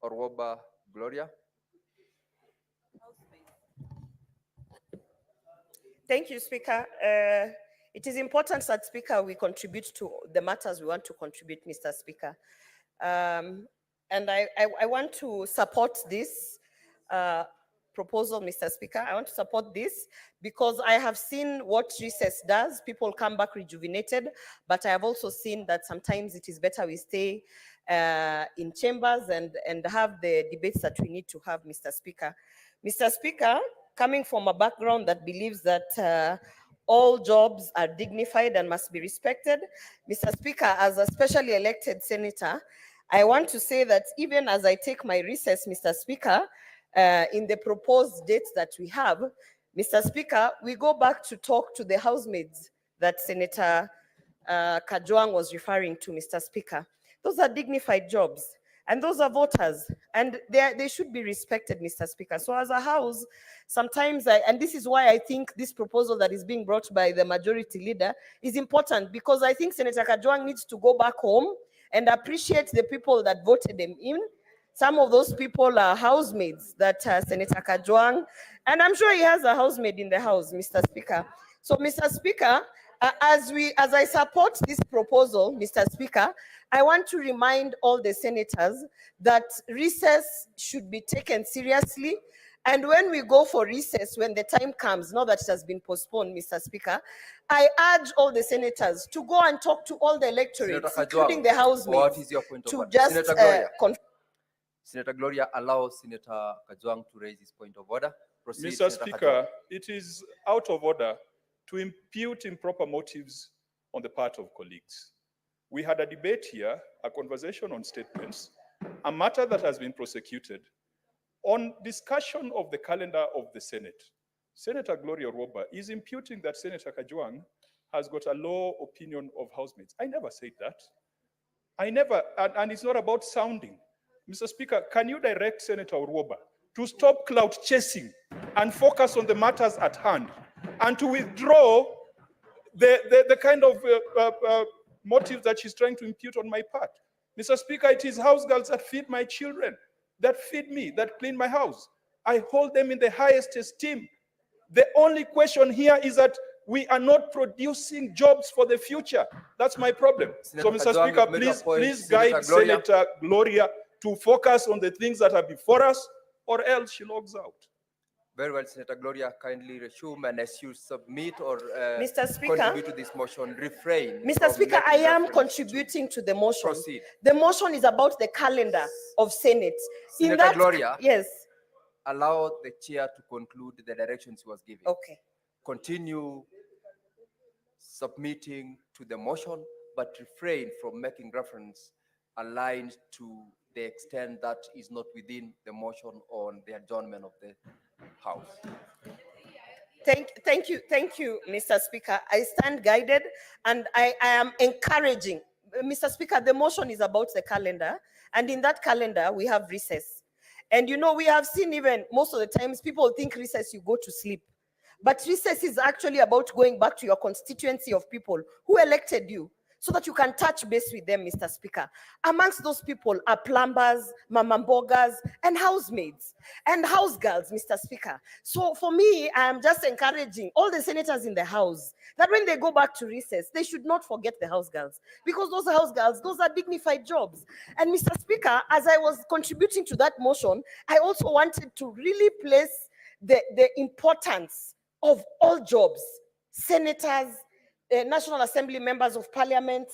S20: Orwoba Gloria.
S6: Thank you, Speaker. It is important that, Speaker, we contribute to the matters we want to contribute, Mr. Speaker. And I want to support this proposal, Mr. Speaker. I want to support this because I have seen what recess does. People come back rejuvenated, but I have also seen that sometimes it is better we stay in chambers and have the debates that we need to have, Mr. Speaker. Mr. Speaker, coming from a background that believes that all jobs are dignified and must be respected, Mr. Speaker, as a specially elected senator, I want to say that even as I take my recess, Mr. Speaker, in the proposed dates that we have, Mr. Speaker, we go back to talk to the housemaids that Senator Kajwang was referring to, Mr. Speaker. Those are dignified jobs, and those are voters, and they should be respected, Mr. Speaker. So as a house, sometimes, and this is why I think this proposal that is being brought by the majority leader is important, because I think Senator Kajwang needs to go back home and appreciate the people that voted him in. Some of those people are housemaids that Senator Kajwang, and I'm sure he has a housemaid in the house, Mr. Speaker. So, Mr. Speaker, as I support this proposal, Mr. Speaker, I want to remind all the senators that recess should be taken seriously. And when we go for recess, when the time comes, now that it has been postponed, Mr. Speaker, I urge all the senators to go and talk to all the electorates, including the housemaids.
S20: What is your point of
S6: to
S20: order?
S6: just
S20: Senator Gloria. Senator Gloria, allow Senator Kajwang to raise his point of order. Proceed,
S12: Mr.
S20: Senator
S12: Speaker,
S20: Kajwang.
S12: it is out of order to impute improper motives on the part of colleagues. We had a debate here, a conversation on statements, a matter that has been prosecuted. On discussion of the calendar of the Senate, Senator Gloria Roba is imputing that Senator Kajwang has got a low opinion of housemates. I never said that. I never, and it's not about sounding. Mr. Speaker, can you direct Senator Roba to stop clout chasing and focus on the matters at hand, and to withdraw the kind of motive that she's trying to impute on my part? Mr. Speaker, it is house girls that feed my children, that feed me, that clean my house. I hold them in the highest esteem. The only question here is that we are not producing jobs for the future. That's my problem.
S20: Senator
S12: So, Mr.
S20: Kajwang,
S12: Speaker,
S20: you've made your point.
S12: please
S20: Senator
S12: guide
S20: Gloria.
S12: Senator Gloria to focus on the things that are before us, or else she logs out.
S20: Very well, Senator Gloria, kindly resume, and as you submit or
S6: Mr. Speaker,
S20: contribute to this motion, refrain.
S6: Mr.
S20: from
S6: Speaker, I
S20: making
S6: am
S20: reference
S6: contributing to the motion.
S20: Proceed.
S6: The motion is about the calendar of Senate.
S20: Senator Gloria.
S6: Yes.
S20: Allow the chair to conclude the directions he was giving.
S6: Okay.
S20: Continue submitting to the motion, but refrain from making reference aligned to the extent that is not within the motion on the adjournment of the House.
S6: Thank you, Mr. Speaker. I stand guided, and I am encouraging. Mr. Speaker, the motion is about the calendar, and in that calendar, we have recess. And you know, we have seen even most of the times people think recess, you go to sleep. But recess is actually about going back to your constituency of people who elected you, so that you can touch base with them, Mr. Speaker. Amongst those people are plumbers, mamambogas, and housemaids, and house girls, Mr. Speaker. So for me, I am just encouraging all the senators in the House that when they go back to recess, they should not forget the house girls, because those house girls, those are dignified jobs. And Mr. Speaker, as I was contributing to that motion, I also wanted to really place the importance of all jobs, senators, National Assembly members of Parliament,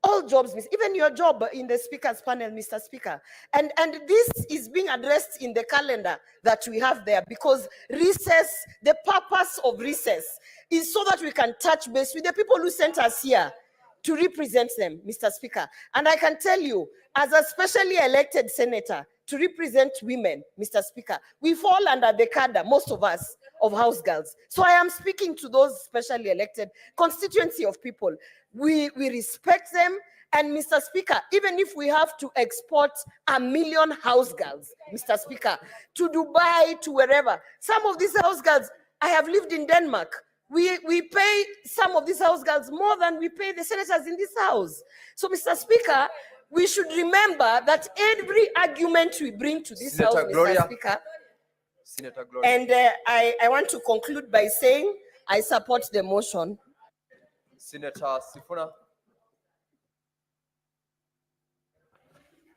S6: all jobs, even your job in the Speaker's panel, Mr. Speaker. And this is being addressed in the calendar that we have there, because recess, the purpose of recess is so that we can touch base with the people who sent us here to represent them, Mr. Speaker. And I can tell you, as a specially elected senator to represent women, Mr. Speaker, we fall under the cadre, most of us, of house girls. So I am speaking to those specially elected constituency of people. We respect them. And Mr. Speaker, even if we have to export 1 million house girls, Mr. Speaker, to Dubai, to wherever, some of these house girls, I have lived in Denmark. We pay some of these house girls more than we pay the senators in this house. So, Mr. Speaker, we should remember that every argument we bring to this
S20: Senator
S6: house,
S20: Gloria.
S6: Mr. Speaker,
S20: Senator Gloria.
S6: and I want to conclude by saying I support the motion.
S20: Senator Sifuna.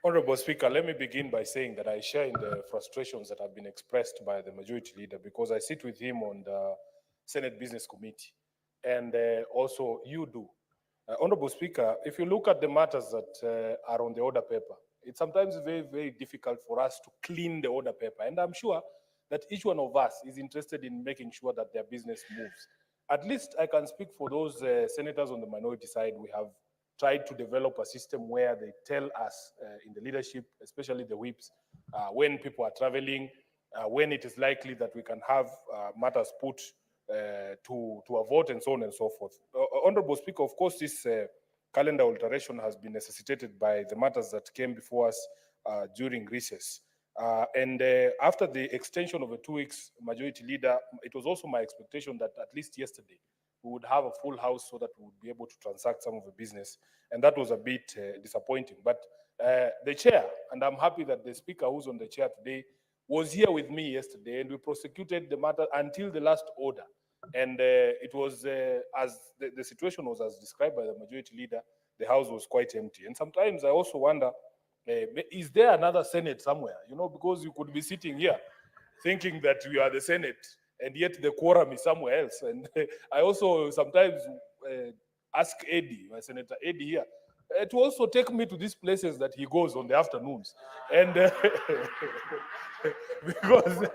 S7: Honorable Speaker, let me begin by saying that I share in the frustrations that have been expressed by the Majority Leader because I sit with him on the Senate Business Committee, and also you do. Honorable Speaker, if you look at the matters that are on the order paper, it's sometimes very, very difficult for us to clean the order paper, and I'm sure that each one of us is interested in making sure that their business moves. At least I can speak for those senators on the minority side. We have tried to develop a system where they tell us in the leadership, especially the whips, when people are traveling, when it is likely that we can have matters put to a vote and so on and so forth. Honorable Speaker, of course, this calendar alteration has been necessitated by the matters that came before us during recess. After the extension of the 2 weeks, Majority Leader, it was also my expectation that at least yesterday, we would have a full house so that we would be able to transact some of the business. And that was a bit disappointing. But the chair, and I'm happy that the speaker who's on the chair today was here with me yesterday, and we prosecuted the matter until the last order. And it was as the situation was as described by the Majority Leader, the house was quite empty. And sometimes I also wonder, is there another Senate somewhere? You know, because you could be sitting here thinking that we are the Senate, and yet the quorum is somewhere else. And I also sometimes ask Eddie, my Senator Eddie here, to also take me to these places that he goes on the afternoons. And because,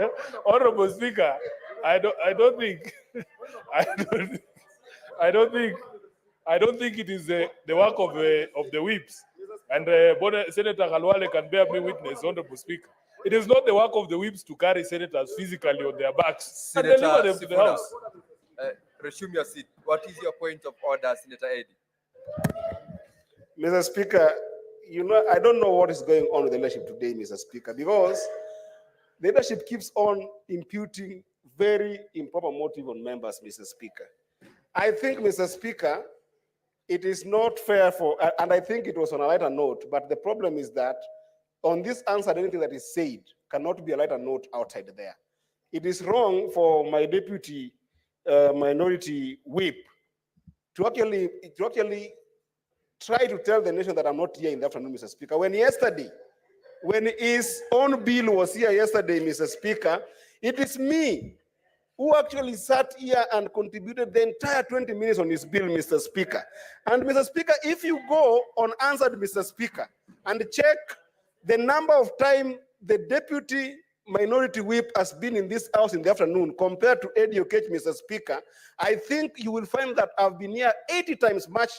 S7: Honorable Speaker, I don't think it is the work of the whips. And Senator Galwale can bear me witness, Honorable Speaker. It is not the work of the whips to carry senators physically on their backs and deliver them to the House.
S20: Resume your seat. What is your point of order, Senator Eddie?
S19: Mr. Speaker, you know, I don't know what is going on with the leadership today, Mr. Speaker, because the leadership keeps on imputing very improper motive on members, Mr. Speaker. I think, Mr. Speaker, it is not fair for, and I think it was on a lighter note, but the problem is that on this answer, anything that is said cannot be a lighter note outside there. It is wrong for my deputy minority whip to actually try to tell the nation that I'm not here in the afternoon, Mr. Speaker. When his own bill was here yesterday, Mr. Speaker, it is me who actually sat here and contributed the entire 20 minutes on his bill, Mr. Speaker. And Mr. Speaker, if you go unanswered, Mr. Speaker, and check the number of time the deputy minority whip has been in this house in the afternoon compared to Eddie Okech, Mr. Speaker, I think you will find that I've been here 80 times much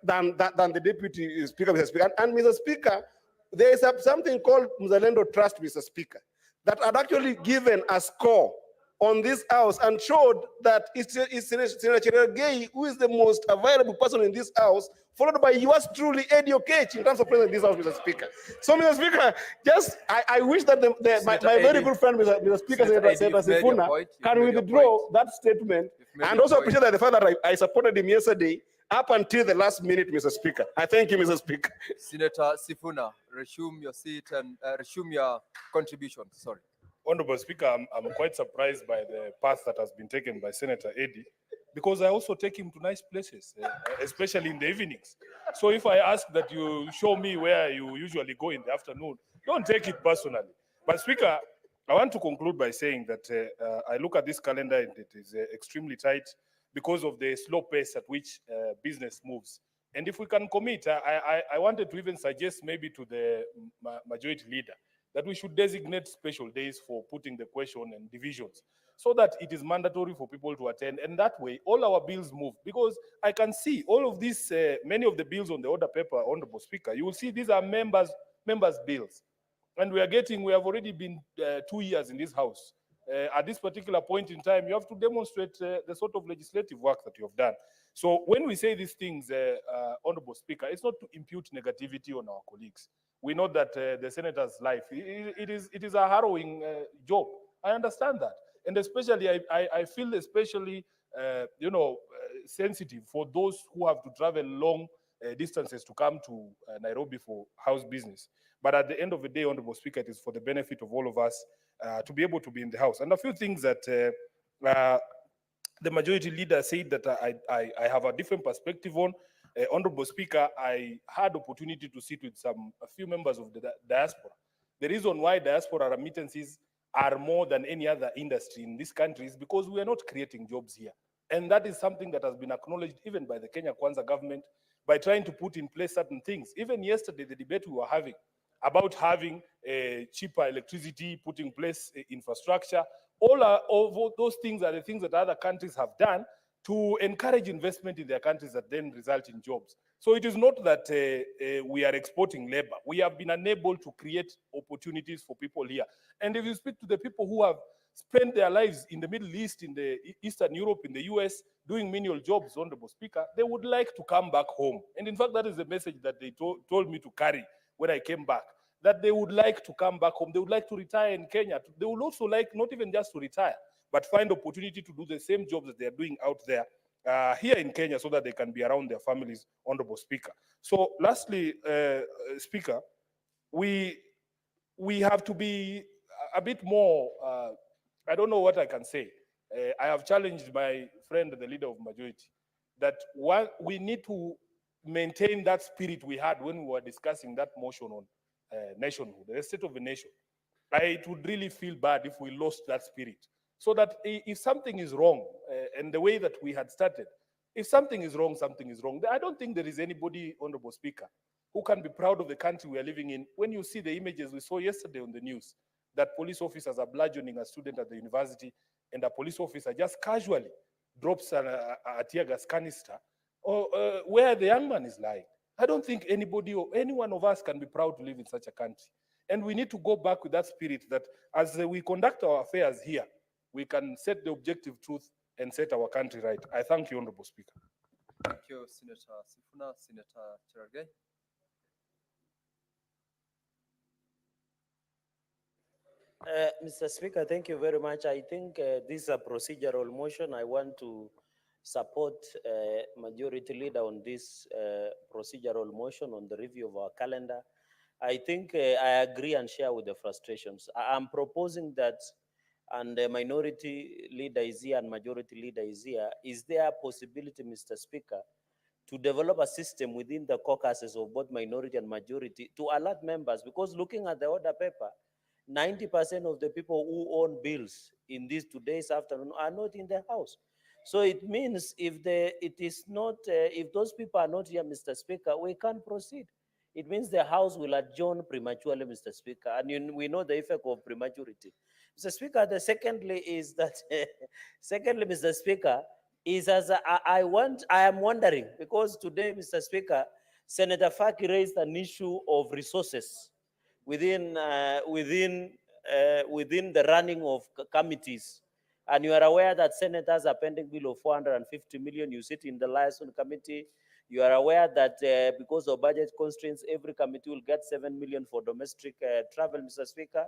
S19: than the deputy speaker, Mr. Speaker. And Mr. Speaker, there is something called Mzalendo Trust, Mr. Speaker, that had actually given a score on this house and showed that it's Senator Gay who is the most available person in this house, followed by yours truly, Eddie Okech, in terms of president in this house, Mr. Speaker. So, Mr. Speaker, just I wish that my very good friend, Mr. Speaker, Senator Sifuna, can withdraw that statement, and also appreciate that the fact that I supported him yesterday up until the last minute, Mr. Speaker. I thank you, Mr. Speaker.
S20: Senator Sifuna, resume your seat and resume your contribution. Sorry.
S7: Honorable Speaker, I'm quite surprised by the path that has been taken by Senator Eddie, because I also take him to nice places, especially in the evenings. So if I ask that you show me where you usually go in the afternoon, don't take it personally. But Speaker, I want to conclude by saying that I look at this calendar and it is extremely tight because of the slow pace at which business moves. And if we can commit, I wanted to even suggest maybe to the majority leader that we should designate special days for putting the question and divisions so that it is mandatory for people to attend. And that way, all our bills move. Because I can see all of these, many of the bills on the order paper, Honorable Speaker, you will see these are members' bills. And we have already been 2 years in this house. At this particular point in time, you have to demonstrate the sort of legislative work that you have done. So when we say these things, Honorable Speaker, it's not to impute negativity on our colleagues. We know that the senator's life, it is a harrowing job. I understand that. And especially, I feel especially, sensitive for those who have to travel long distances to come to Nairobi for house business. But at the end of the day, Honorable Speaker, it is for the benefit of all of us to be able to be in the house. And a few things that the majority leader said that I have a different perspective on. Honorable Speaker, I had opportunity to sit with a few members of the diaspora. The reason why diaspora remittances are more than any other industry in this country is because we are not creating jobs here. And that is something that has been acknowledged even by the Kenya Kwanza government by trying to put in place certain things. Even yesterday, the debate we were having about having cheaper electricity, putting in place infrastructure, all those things are the things that other countries have done to encourage investment in their countries that then result in jobs. So it is not that we are exporting labor. We have been unable to create opportunities for people here. And if you speak to the people who have spent their lives in the Middle East, in the Eastern Europe, in the US, doing menial jobs, Honorable Speaker, they would like to come back home. And in fact, that is the message that they told me to carry when I came back, that they would like to come back home. They would like to retire in Kenya. They would also like not even just to retire, but find opportunity to do the same jobs that they are doing out there here in Kenya so that they can be around their families, Honorable Speaker. So lastly, Speaker, we have to be a bit more, I don't know what I can say. I have challenged my friend, the leader of majority, that we need to maintain that spirit we had when we were discussing that motion on nationhood, the state of the nation. It would really feel bad if we lost that spirit. So that if something is wrong, and the way that we had started, if something is wrong, something is wrong. I don't think there is anybody, Honorable Speaker, who can be proud of the country we are living in. When you see the images we saw yesterday on the news, that police officers are bludgeoning a student at the university, and a police officer just casually drops a tear gas canister, or where the young man is lying. I don't think anybody or any one of us can be proud to live in such a country. And we need to go back with that spirit that as we conduct our affairs here, we can set the objective truth and set our country right. I thank you, Honorable Speaker.
S20: Thank you, Senator Sifuna. Senator Cherargei.
S8: Mr. Speaker, thank you very much. I think this is a procedural motion. I want to support Majority Leader on this procedural motion on the review of our calendar. I think I agree and share with the frustrations. I'm proposing that, and the Minority Leader is here and Majority Leader is here. Is there a possibility, Mr. Speaker, to develop a system within the caucuses of both minority and majority to alert members? Because looking at the order paper, 90% of the people who own bills in this today's afternoon are not in the house. So it means if those people are not here, Mr. Speaker, we can't proceed. It means the House will adjourn prematurely, Mr. Speaker, and we know the effect of prematurity. Mr. Speaker, the secondly is that, secondly, Mr. Speaker, is as I am wondering, because today, Mr. Speaker, Senator Faki raised an issue of resources within the running of committees. And you are aware that senators are pending bill of 450 million. You sit in the liaison committee. You are aware that because of budget constraints, every committee will get 7 million for domestic travel, Mr. Speaker.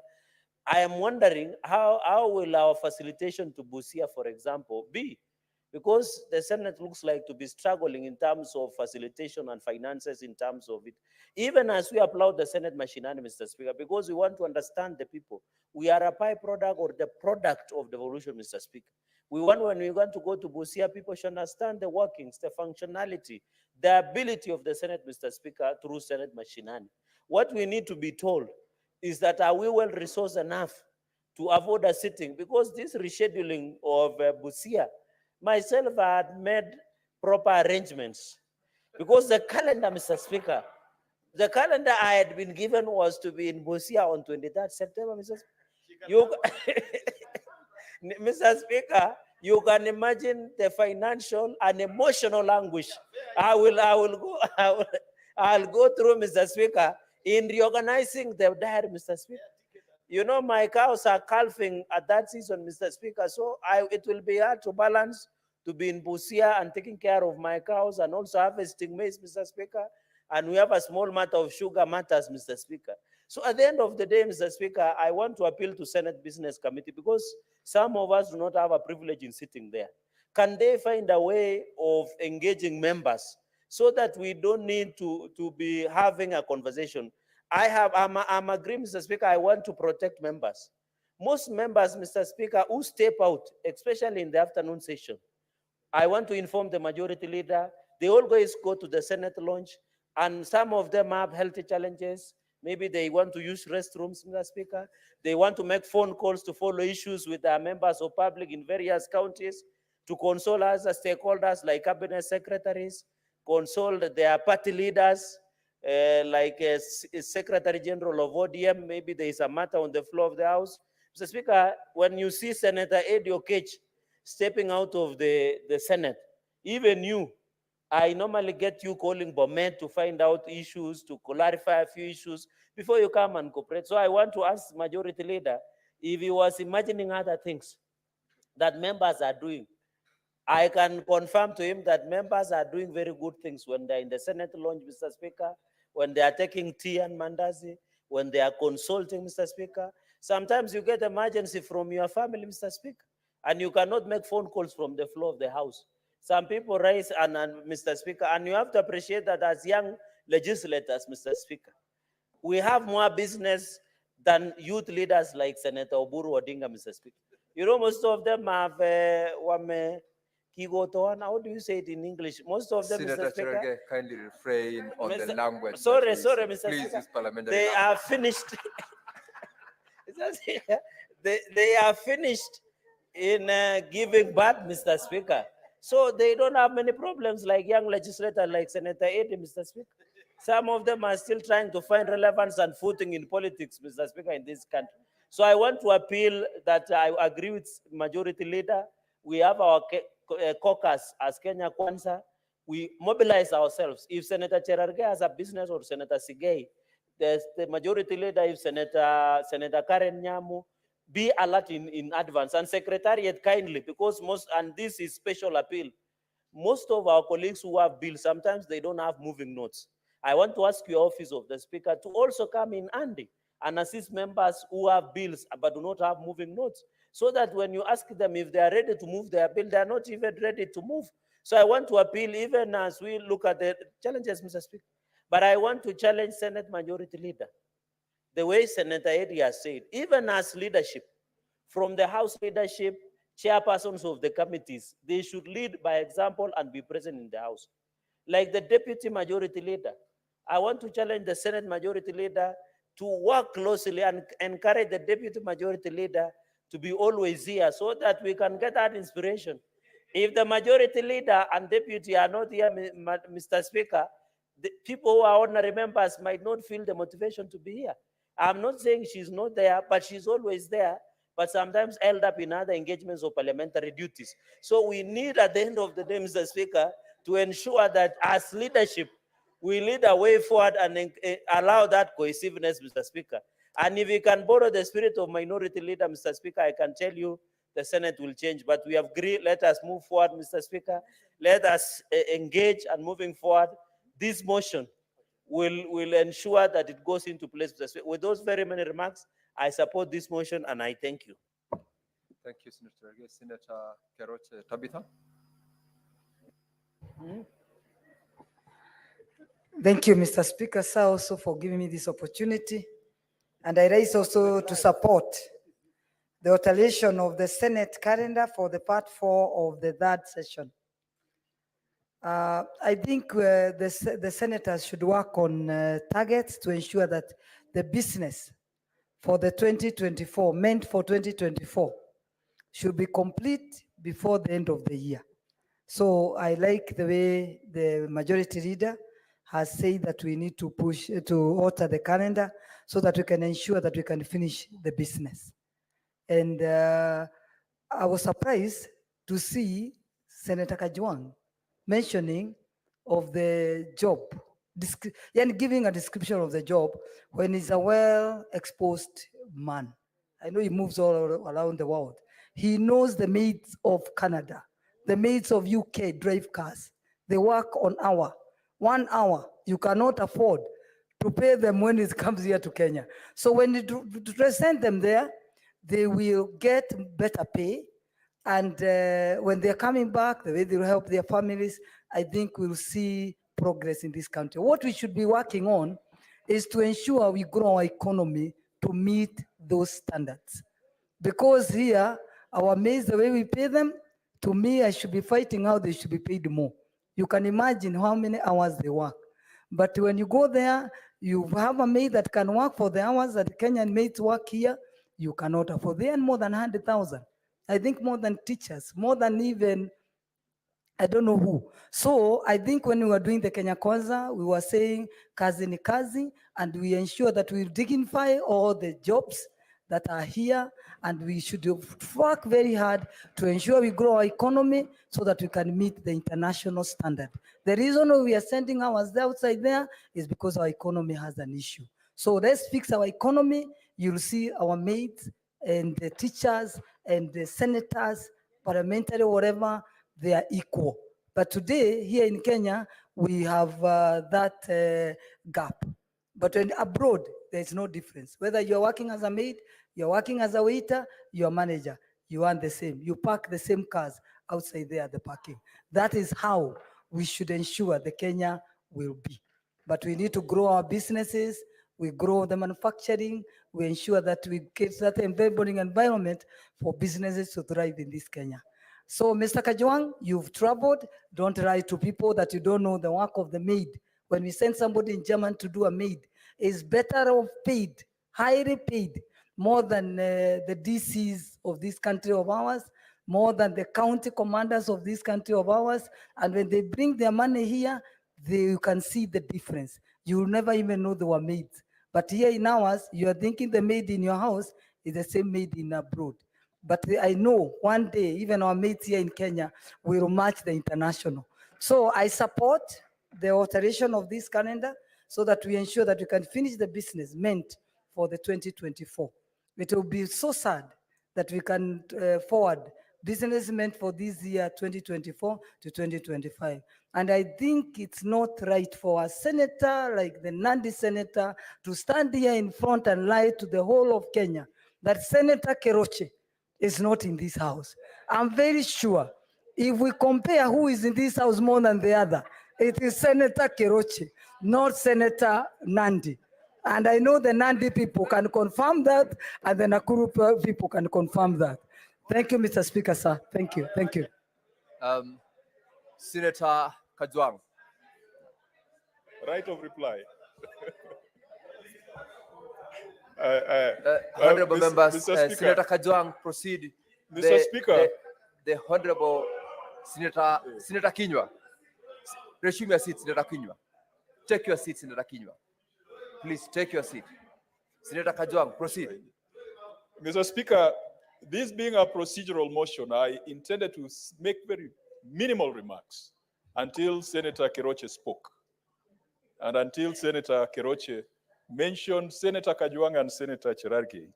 S8: I am wondering how will our facilitation to Busia, for example, be? Because the Senate looks like to be struggling in terms of facilitation and finances in terms of it. Even as we applaud the Senate machinery, Mr. Speaker, because we want to understand the people. We are a byproduct or the product of the evolution, Mr. Speaker. We want, when we want to go to Busia, people should understand the workings, the functionality, the ability of the Senate, Mr. Speaker, through Senate machinery. What we need to be told is that are we well resourced enough to avoid a sitting? Because this rescheduling of Busia, myself, I had made proper arrangements because the calendar, Mr. Speaker, the calendar I had been given was to be in Busia on 23rd September, Mr. Speaker. Mr. Speaker, you can imagine the financial and emotional anguish. I'll go through, Mr. Speaker, in reorganizing the diary, Mr. Speaker. You know, my cows are calving at that season, Mr. Speaker, so it will be hard to balance to be in Busia and taking care of my cows and also harvesting maize, Mr. Speaker. And we have a small matter of sugar matters, Mr. Speaker. So at the end of the day, Mr. Speaker, I want to appeal to Senate Business Committee because some of us do not have a privilege in sitting there. Can they find a way of engaging members so that we don't need to be having a conversation? I'm agreeing, Mr. Speaker, I want to protect members. Most members, Mr. Speaker, who step out, especially in the afternoon session, I want to inform the Majority Leader, They always go to the Senate launch, and some of them have health challenges. Maybe they want to use restrooms, Mr. Speaker. They want to make phone calls to follow issues with their members of public in various counties, to console us as stakeholders like cabinet secretaries, console their party leaders, like Secretary General of ODM. Maybe there is a matter on the floor of the House. Mr. Speaker, when you see Senator Eddie Okech stepping out of the Senate, even you, I normally get you calling Bomet to find out issues, to clarify a few issues before you come and cooperate. So I want to ask Majority Leader if he was imagining other things that members are doing. I can confirm to him that members are doing very good things when they're in the Senate launch, Mr. Speaker, when they are taking tea and mandazi, when they are consulting, Mr. Speaker. Sometimes you get emergency from your family, Mr. Speaker, and you cannot make phone calls from the floor of the House. Some people raise, and Mr. Speaker, and you have to appreciate that as young legislators, Mr. Speaker, we have more business than youth leaders like Senator Oburu Odinga, Mr. Speaker. You know, most of them have how do you say it in English? Most of them,
S20: Senator
S8: Mr. Speaker,
S20: Cherargei, kindly refrain on the language. that
S8: sorry,
S20: you
S8: sorry,
S20: use.
S8: Mr.
S20: Please
S8: Speaker.
S20: use parliamentary
S8: They
S20: language.
S8: are finished. they are finished in giving birth, Mr. Speaker. So they don't have many problems like young legislators like Senator Eddie, Mr. Speaker. Some of them are still trying to find relevance and footing in politics, Mr. Speaker, in this country. So I want to appeal that I agree with Majority Leader. We have our caucus as Kenya Kwanza. We mobilize ourselves. If Senator Cherargei has a business, or Senator Sigei, there's the Majority Leader, if Senator Karen Nyamu, be alert in advance, and Secretariat kindly, because and this is special appeal, most of our colleagues who have bills, sometimes they don't have moving notes. I want to ask your office of the Speaker to also come in handy and assist members who have bills but do not have moving notes, so that when you ask them if they are ready to move their bill, they are not even ready to move. So I want to appeal, even as we look at the challenges, Mr. Speaker, but I want to challenge Senate Majority Leader. The way Senator Eddie has said, even as leadership, from the House leadership, chairpersons of the committees, they should lead by example and be present in the House. Like the Deputy Majority Leader, I want to challenge the Senate Majority Leader to work closely and encourage the Deputy Majority Leader to be always here, so that we can get that inspiration. If the Majority Leader and Deputy are not here, Mr. Speaker, the people who are ordinary members might not feel the motivation to be here. I'm not saying she's not there, but she's always there, but sometimes held up in other engagements of parliamentary duties. So we need, at the end of the day, Mr. Speaker, to ensure that as leadership, we lead a way forward and allow that cohesiveness, Mr. Speaker. And if we can borrow the spirit of Minority Leader, Mr. Speaker, I can tell you the Senate will change. But we have agreed, let us move forward, Mr. Speaker. Let us engage, and moving forward, this motion will ensure that it goes into place. With those very many remarks, I support this motion and I thank you.
S20: Thank you, Senator Cherargei. Senator Keroche Tabitha.
S1: Thank you, Mr. Speaker, sir, also for giving me this opportunity. And I rise also to support the alteration of the Senate calendar for the part 4 of the 3rd session. I think the senators should work on targets to ensure that the business for the 2024, meant for 2024, should be complete before the end of the year. So I like the way the Majority Leader has said that we need to push to alter the calendar so that we can ensure that we can finish the business. And I was surprised to see Senator Kajwang mentioning of the job, and giving a description of the job when he's a well-exposed man. I know he moves all around the world. He knows the maids of Canada, the maids of UK drive cars. They work on hour. 1 hour, you cannot afford to pay them when it comes here to Kenya. So when you present them there, they will get better pay. And when they're coming back, the way they will help their families, I think we'll see progress in this country. What we should be working on is to ensure we grow our economy to meet those standards. Because here, our maids, the way we pay them, to me, I should be fighting how they should be paid more. You can imagine how many hours they work. But when you go there, you have a maid that can work for the hours that Kenyan maids work here, you cannot afford. They earn more than 100,000. I think more than teachers, more than even I don't know who. So I think when we were doing the Kenya Kwanza, we were saying kazi ni kazi, and we ensure that we dignify all the jobs that are here, and we should work very hard to ensure we grow our economy so that we can meet the international standard. The reason why we are sending ours outside there is because our economy has an issue. So let's fix our economy. You'll see our maids and the teachers and the senators, parliamentary, whatever, they are equal. But today, here in Kenya, we have that gap. But when abroad, there's no difference. Whether you're working as a maid, you're working as a waiter, you're a manager, you earn the same. You park the same cars outside there at the parking. That is how we should ensure the Kenya will be. But we need to grow our businesses, we grow the manufacturing, we ensure that we get that enabling environment for businesses to thrive in this Kenya. So, Mr. Kajwang, you've traveled. Don't lie to people that you don't know the work of the maid. When we send somebody in German to do a maid, it's better off paid, highly paid, more than the DCs of this country of ours, more than the county commanders of this country of ours. And when they bring their money here, you can see the difference. You will never even know they were maids. But here in ours, you are thinking the maid in your house is the same maid in abroad. But I know one day, even our mates here in Kenya will match the international. So I support the alteration of this calendar so that we ensure that we can finish the business meant for the 2024. It will be so sad that we can forward business meant for this year 2024 to 2025. And I think it's not right for a senator like the Nandi senator to stand here in front and lie to the whole of Kenya that Senator Keroche is not in this house. I'm very sure if we compare who is in this house more than the other, it is Senator Keroche, not Senator Nandi. And I know the Nandi people can confirm that, and the Nakuru people can confirm that. Thank you, Mr. Speaker, sir. Thank you. Thank you.
S20: Senator Kajwang.
S12: Right of reply.
S20: Honorable members,
S12: Mr. Speaker.
S20: Senator Kajwang, proceed.
S12: Mr. Speaker.
S20: The Honorable Senator Kinyua. Resume your seat, Senator Kinyua. Take your seat, Senator Kinyua. Please take your seat. Senator Kajwang, proceed.
S12: Mr. Speaker, this being a procedural motion, I intended to make very minimal remarks until Senator Keroche spoke. And until Senator Keroche mentioned Senator Kajwang and Senator Cherargei.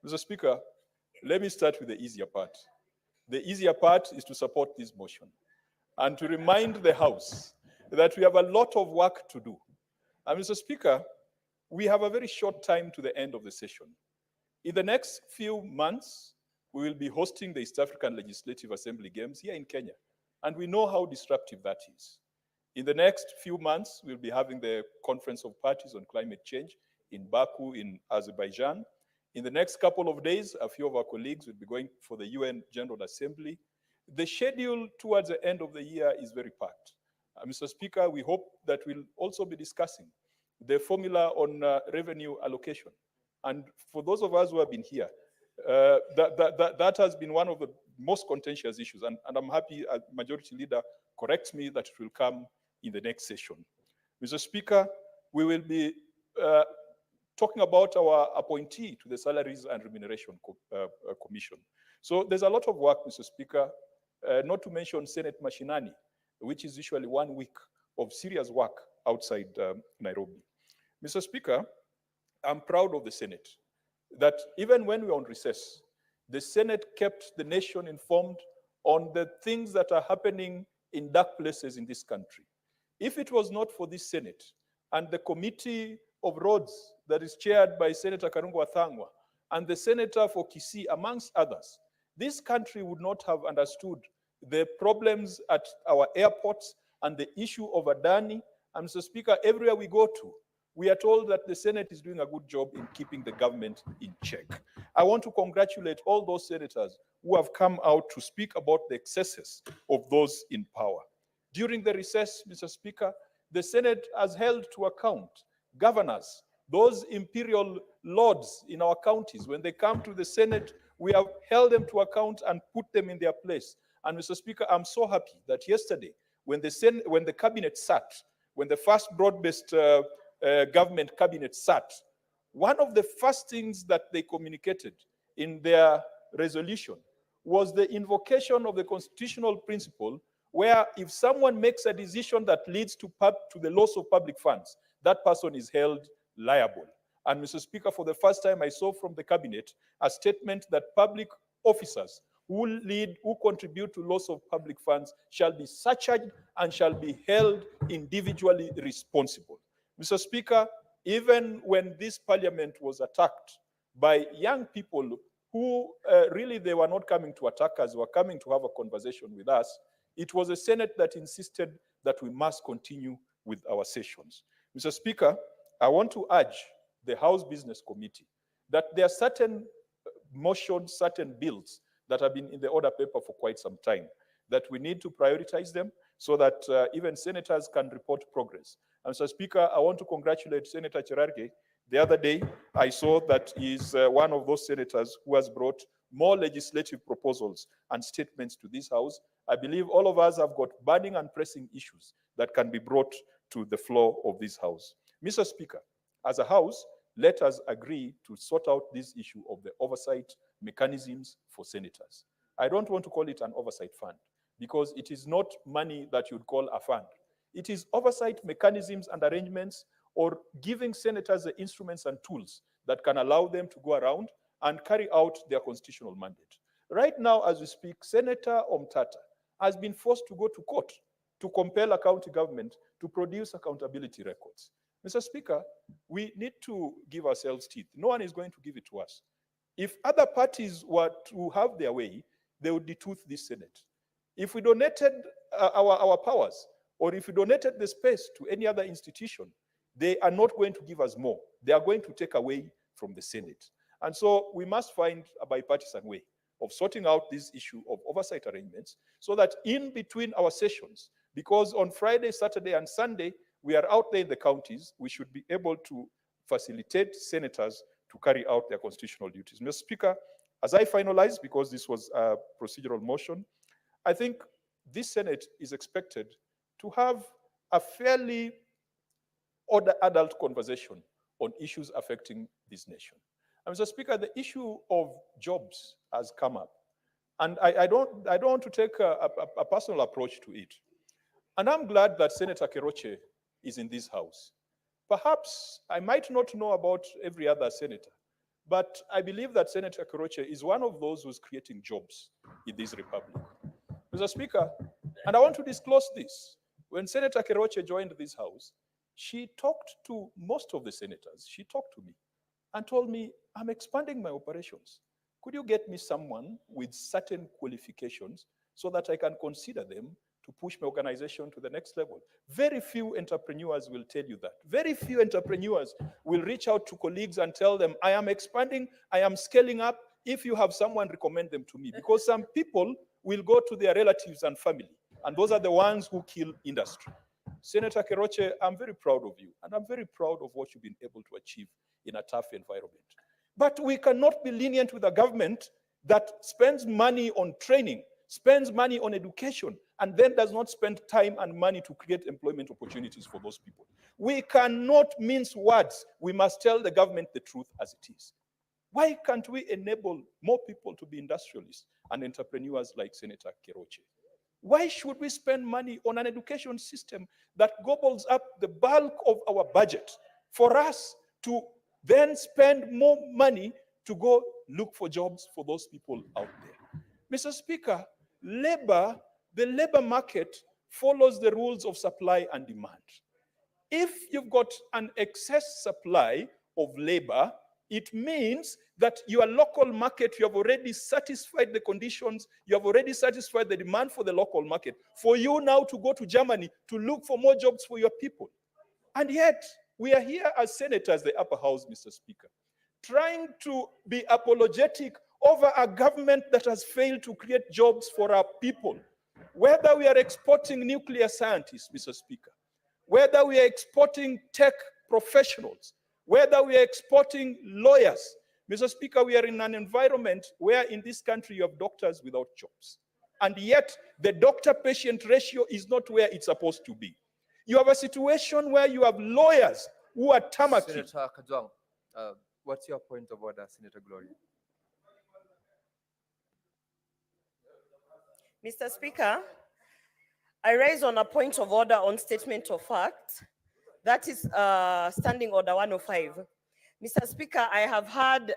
S12: Mr. Speaker, let me start with the easier part. The easier part is to support this motion and to remind the House that we have a lot of work to do. And Mr. Speaker, we have a very short time to the end of the session. In the next few months, we will be hosting the East African Legislative Assembly Games here in Kenya. And we know how disruptive that is. In the next few months, we'll be having the Conference of Parties on Climate Change in Baku in Azerbaijan. In the next couple of days, a few of our colleagues will be going for the UN General Assembly. The schedule towards the end of the year is very packed. Mr. Speaker, we hope that we'll also be discussing the formula on revenue allocation. And for those of us who have been here, that has been one of the most contentious issues. And I'm happy Majority Leader corrects me that it will come in the next session. Mr. Speaker, we will be talking about our appointee to the Salaries and Remuneration Commission. So there's a lot of work, Mr. Speaker, not to mention Senate Mashinani, which is usually 1 week of serious work outside Nairobi. Mr. Speaker, I'm proud of the Senate that even when we were on recess, the Senate kept the nation informed on the things that are happening in dark places in this country. If it was not for this Senate and the Committee of Roads that is chaired by Senator Karungo Athangwa and the Senator for Kisii, amongst others, this country would not have understood the problems at our airports and the issue of Adani. And Mr. Speaker, everywhere we go to, we are told that the Senate is doing a good job in keeping the government in check. I want to congratulate all those senators who have come out to speak about the excesses of those in power. During the recess, Mr. Speaker, the Senate has held to account governors, those imperial lords in our counties. When they come to the Senate, we have held them to account and put them in their place. And Mr. Speaker, I'm so happy that yesterday, when the cabinet sat, when the first broad-based government cabinet sat, one of the first things that they communicated in their resolution was the invocation of the constitutional principle where if someone makes a decision that leads to the loss of public funds, that person is held liable. And Mr. Speaker, for the first time, I saw from the cabinet a statement that public officers who contribute to loss of public funds shall be surcharged and shall be held individually responsible. Mr. Speaker, even when this parliament was attacked by young people who really they were not coming to attack us, were coming to have a conversation with us, it was a Senate that insisted that we must continue with our sessions. Mr. Speaker, I want to urge the House Business Committee that there are certain motions, certain bills that have been in the order paper for quite some time, that we need to prioritize them so that even senators can report progress. And Mr. Speaker, I want to congratulate Senator Cherargei. The other day, I saw that he's one of those senators who has brought more legislative proposals and statements to this House. I believe all of us have got burning and pressing issues that can be brought to the floor of this House. Mr. Speaker, as a House, let us agree to sort out this issue of the oversight mechanisms for senators. I don't want to call it an oversight fund because it is not money that you'd call a fund. It is oversight mechanisms and arrangements or giving senators the instruments and tools that can allow them to go around and carry out their constitutional mandate. Right now, as we speak, Senator Omtata has been forced to go to court to compel a county government to produce accountability records. Mr. Speaker, we need to give ourselves teeth. No one is going to give it to us. If other parties were to have their way, they would detooth this Senate. If we donated our powers, or if we donated the space to any other institution, they are not going to give us more. They are going to take away from the Senate. And so we must find a bipartisan way of sorting out this issue of oversight arrangements so that in between our sessions, because on Friday, Saturday, and Sunday, we are out there in the counties, we should be able to facilitate senators to carry out their constitutional duties. Mr. Speaker, as I finalize, because this was a procedural motion, I think this Senate is expected to have a fairly adult conversation on issues affecting this nation. And Mr. Speaker, the issue of jobs has come up. And I don't want to take a personal approach to it. And I'm glad that Senator Keroche is in this House. Perhaps I might not know about every other senator, but I believe that Senator Keroche is one of those who's creating jobs in this republic. Mr. Speaker, and I want to disclose this. When Senator Keroche joined this House, she talked to most of the senators. She talked to me and told me, I'm expanding my operations. Could you get me someone with certain qualifications so that I can consider them to push my organization to the next level? Very few entrepreneurs will tell you that. Very few entrepreneurs will reach out to colleagues and tell them, I am expanding, I am scaling up. If you have someone, recommend them to me. Because some people will go to their relatives and family, and those are the ones who kill industry. Senator Keroche, I'm very proud of you, and I'm very proud of what you've been able to achieve in a tough environment. But we cannot be lenient with a government that spends money on training, spends money on education, and then does not spend time and money to create employment opportunities for those people. We cannot mince words. We must tell the government the truth as it is. Why can't we enable more people to be industrialists and entrepreneurs like Senator Keroche? Why should we spend money on an education system that gobbles up the bulk of our budget for us to then spend more money to go look for jobs for those people out there? Mr. Speaker, the labor market follows the rules of supply and demand. If you've got an excess supply of labor, it means that your local market, you have already satisfied the conditions, you have already satisfied the demand for the local market. For you now to go to Germany to look for more jobs for your people. And yet, we are here as senators, the upper house, Mr. Speaker, trying to be apologetic over a government that has failed to create jobs for our people. Whether we are exporting nuclear scientists, Mr. Speaker, whether we are exporting tech professionals, whether we are exporting lawyers, Mr. Speaker, we are in an environment where in this country you have doctors without jobs. And yet the doctor-patient ratio is not where it's supposed to be. You have a situation where you have lawyers who are tarmacking.
S20: Senator Kajwang, what's your point of order, Senator Gloria?
S6: Mr. Speaker, I raise on a point of order on statement of fact. That is Standing Order 105. Mr. Speaker, I have heard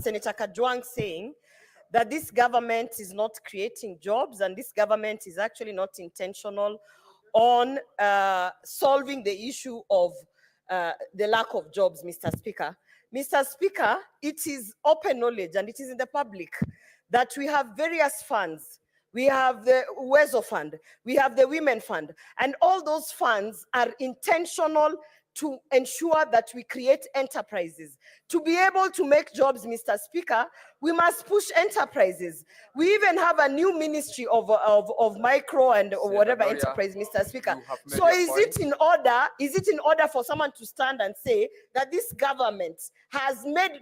S6: Senator Kajwang saying that this government is not creating jobs and this government is actually not intentional on solving the issue of the lack of jobs, Mr. Speaker. Mr. Speaker, it is open knowledge and it is in the public that we have various funds. We have the Wezo Fund, we have the Women Fund, and all those funds are intentional to ensure that we create enterprises. To be able to make jobs, Mr. Speaker, we must push enterprises. We even have a new ministry of micro and whatever
S20: Gloria,
S6: enterprise, Mr. Speaker.
S20: you have made
S6: So
S20: your
S6: is it in order for someone to stand and say that this government has made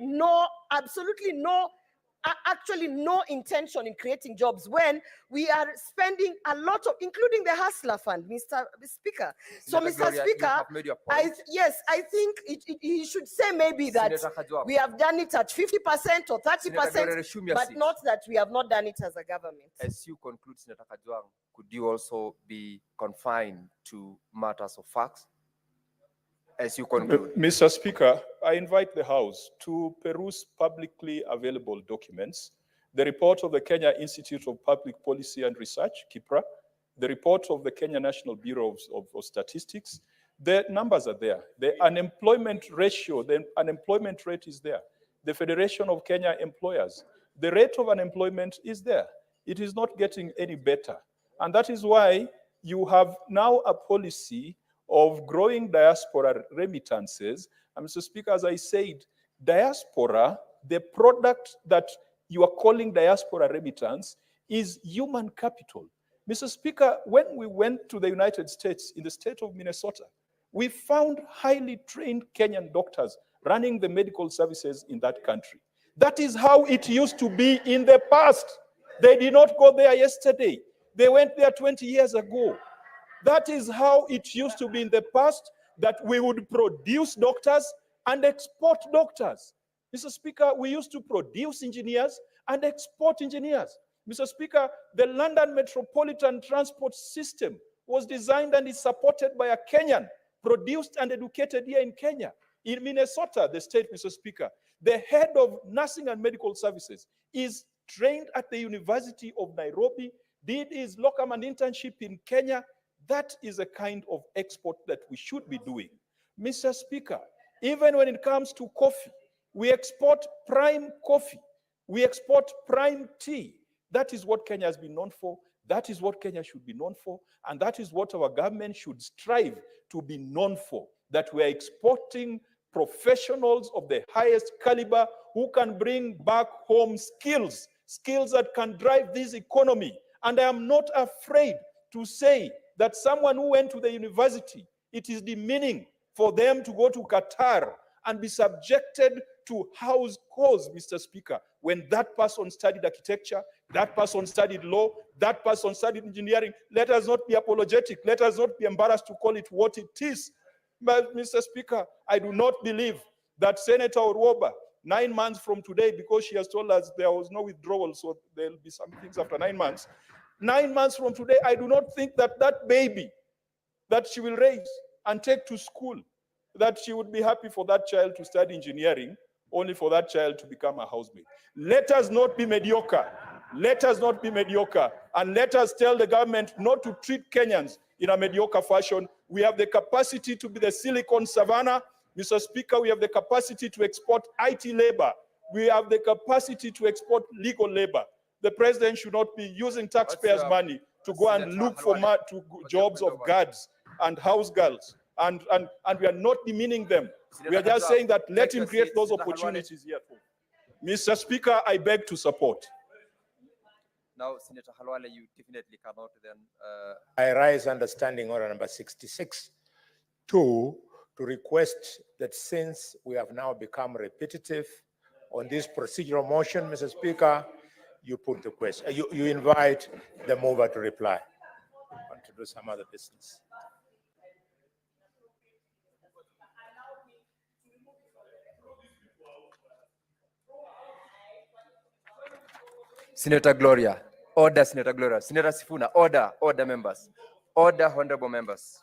S6: actually no intention in creating jobs when we are spending a lot of, including the Hustler Fund, Mr. Speaker. So,
S20: Senator
S6: Mr.
S20: Gloria, you
S6: Speaker,
S20: have made your point.
S6: yes, I think he should say maybe that
S20: Senator Kajwang.
S6: we have done it at 50% or
S20: Senator Gloria,
S6: 30%,
S20: resume your
S6: but
S20: seat.
S6: not that we have not done it as a government.
S20: As you conclude, Senator Kajwang, could you also be confined to matters of facts? As you conclude.
S12: Mr. Speaker, I invite the House to peruse publicly available documents, the report of the Kenya Institute of Public Policy and Research, KIPRA, the report of the Kenya National Bureau of Statistics. The numbers are there. The unemployment ratio, the unemployment rate is there. The Federation of Kenya Employers, the rate of unemployment is there. It is not getting any better. And that is why you have now a policy of growing diaspora remittances. And Mr. Speaker, as I said, diaspora, the product that you are calling diaspora remittance is human capital. Mr. Speaker, when we went to the United States, in the state of Minnesota, we found highly trained Kenyan doctors running the medical services in that country. That is how it used to be in the past. They did not go there yesterday. They went there 20 years ago. That is how it used to be in the past, that we would produce doctors and export doctors. Mr. Speaker, we used to produce engineers and export engineers. Mr. Speaker, the London Metropolitan Transport System was designed and is supported by a Kenyan, produced and educated here in Kenya. In Minnesota, the state, Mr. Speaker, the head of nursing and medical services is trained at the University of Nairobi, did his locum and internship in Kenya. That is a kind of export that we should be doing. Mr. Speaker, even when it comes to coffee, we export prime coffee. We export prime tea. That is what Kenya has been known for. That is what Kenya should be known for. And that is what our government should strive to be known for, that we are exporting professionals of the highest caliber who can bring back home skills that can drive this economy. And I am not afraid to say that someone who went to the university, it is demeaning for them to go to Qatar and be subjected to house calls, Mr. Speaker, when that person studied architecture, that person studied law, that person studied engineering. Let us not be apologetic. Let us not be embarrassed to call it what it is. But, Mr. Speaker, I do not believe that Senator Orwoba, 9 months from today, because she has told us there was no withdrawal, so there'll be some things after 9 months. 9 months from today, I do not think that that baby that she will raise and take to school, that she would be happy for that child to study engineering, only for that child to become a housemaid. Let us not be mediocre. Let us not be mediocre. And let us tell the government not to treat Kenyans in a mediocre fashion. We have the capacity to be the Silicon Savannah. Mr. Speaker, we have the capacity to export IT labor. We have the capacity to export legal labor. The president should not be using taxpayers' money to go and look for jobs of guards and house girls. And we are not demeaning them. We are just saying that let him create those opportunities here. Mr. Speaker, I beg to support.
S20: Now, Senator Halwale, you definitely cannot then.
S10: I rise under standing order number 66 to request that since we have now become repetitive on this procedural motion, Mr. Speaker, you put the question, you invite the mover to reply or to do some other business.
S20: Senator Gloria, order, Senator Gloria. Senator Sifuna, order members. Order, honorable members.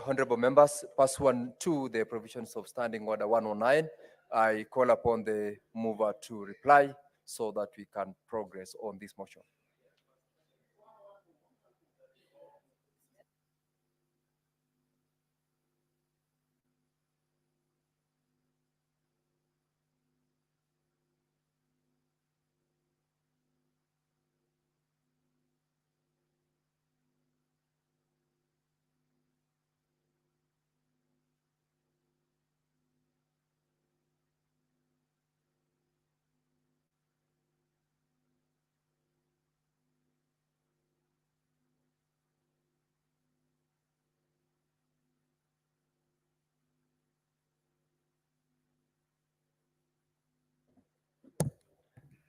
S20: Honorable members, pursuant to the provisions of Standing Order 109, I call upon the mover to reply so that we can progress on this motion.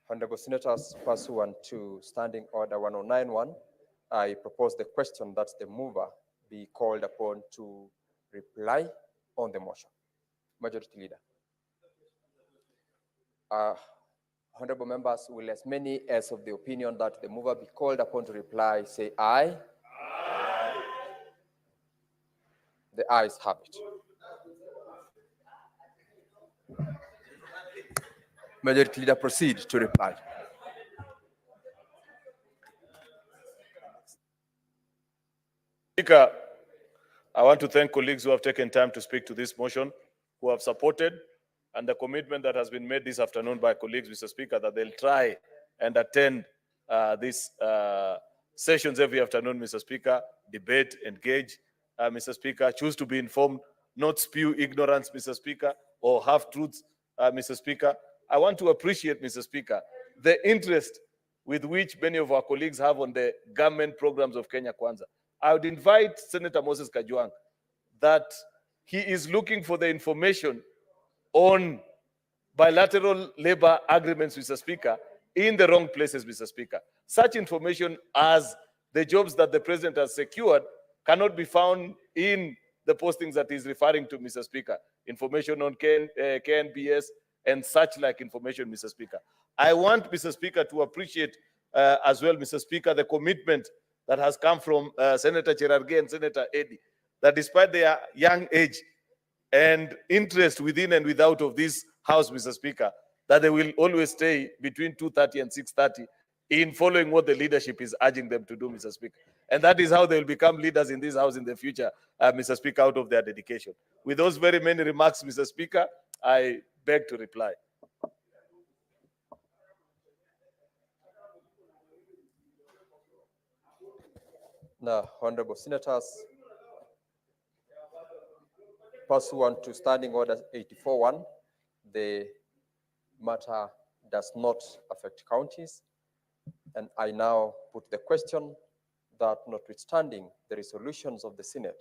S20: Honorable Senators, pursuant to Standing Order 1091, I propose the question that the mover be called upon to reply on the motion. Majority Leader. Honorable members, will as many as of the opinion that the mover be called upon to reply say aye? Aye. The ayes have it. Majority Leader, proceed to reply.
S9: Speaker, I want to thank colleagues who have taken time to speak to this motion, who have supported, and the commitment that has been made this afternoon by colleagues, Mr. Speaker, that they'll try and attend these sessions every afternoon, Mr. Speaker, debate, engage, Mr. Speaker, choose to be informed, not spew ignorance, Mr. Speaker, or half-truths, Mr. Speaker. I want to appreciate, Mr. Speaker, the interest with which many of our colleagues have on the government programs of Kenya Kwanza. I would invite Senator Moses Kajwang that he is looking for the information on bilateral labor agreements, Mr. Speaker, in the wrong places, Mr. Speaker. Such information as the jobs that the president has secured cannot be found in the postings that he's referring to, Mr. Speaker. Information on KNBS and such like information, Mr. Speaker. I want, Mr. Speaker, to appreciate as well, Mr. Speaker, the commitment that has come from Senator Cherargei and Senator Eddy, that despite their young age and interest within and without of this House, Mr. Speaker, that they will always stay between 2:30 and 6:30 in following what the leadership is urging them to do, Mr. Speaker. And that is how they will become leaders in this House in the future, Mr. Speaker, out of their dedication. With those very many remarks, Mr. Speaker, I beg to reply.
S20: Now, Honorable Senators, pursuant to Standing Order 84-1, the matter does not affect counties. And I now put the question that notwithstanding the resolutions of the Senate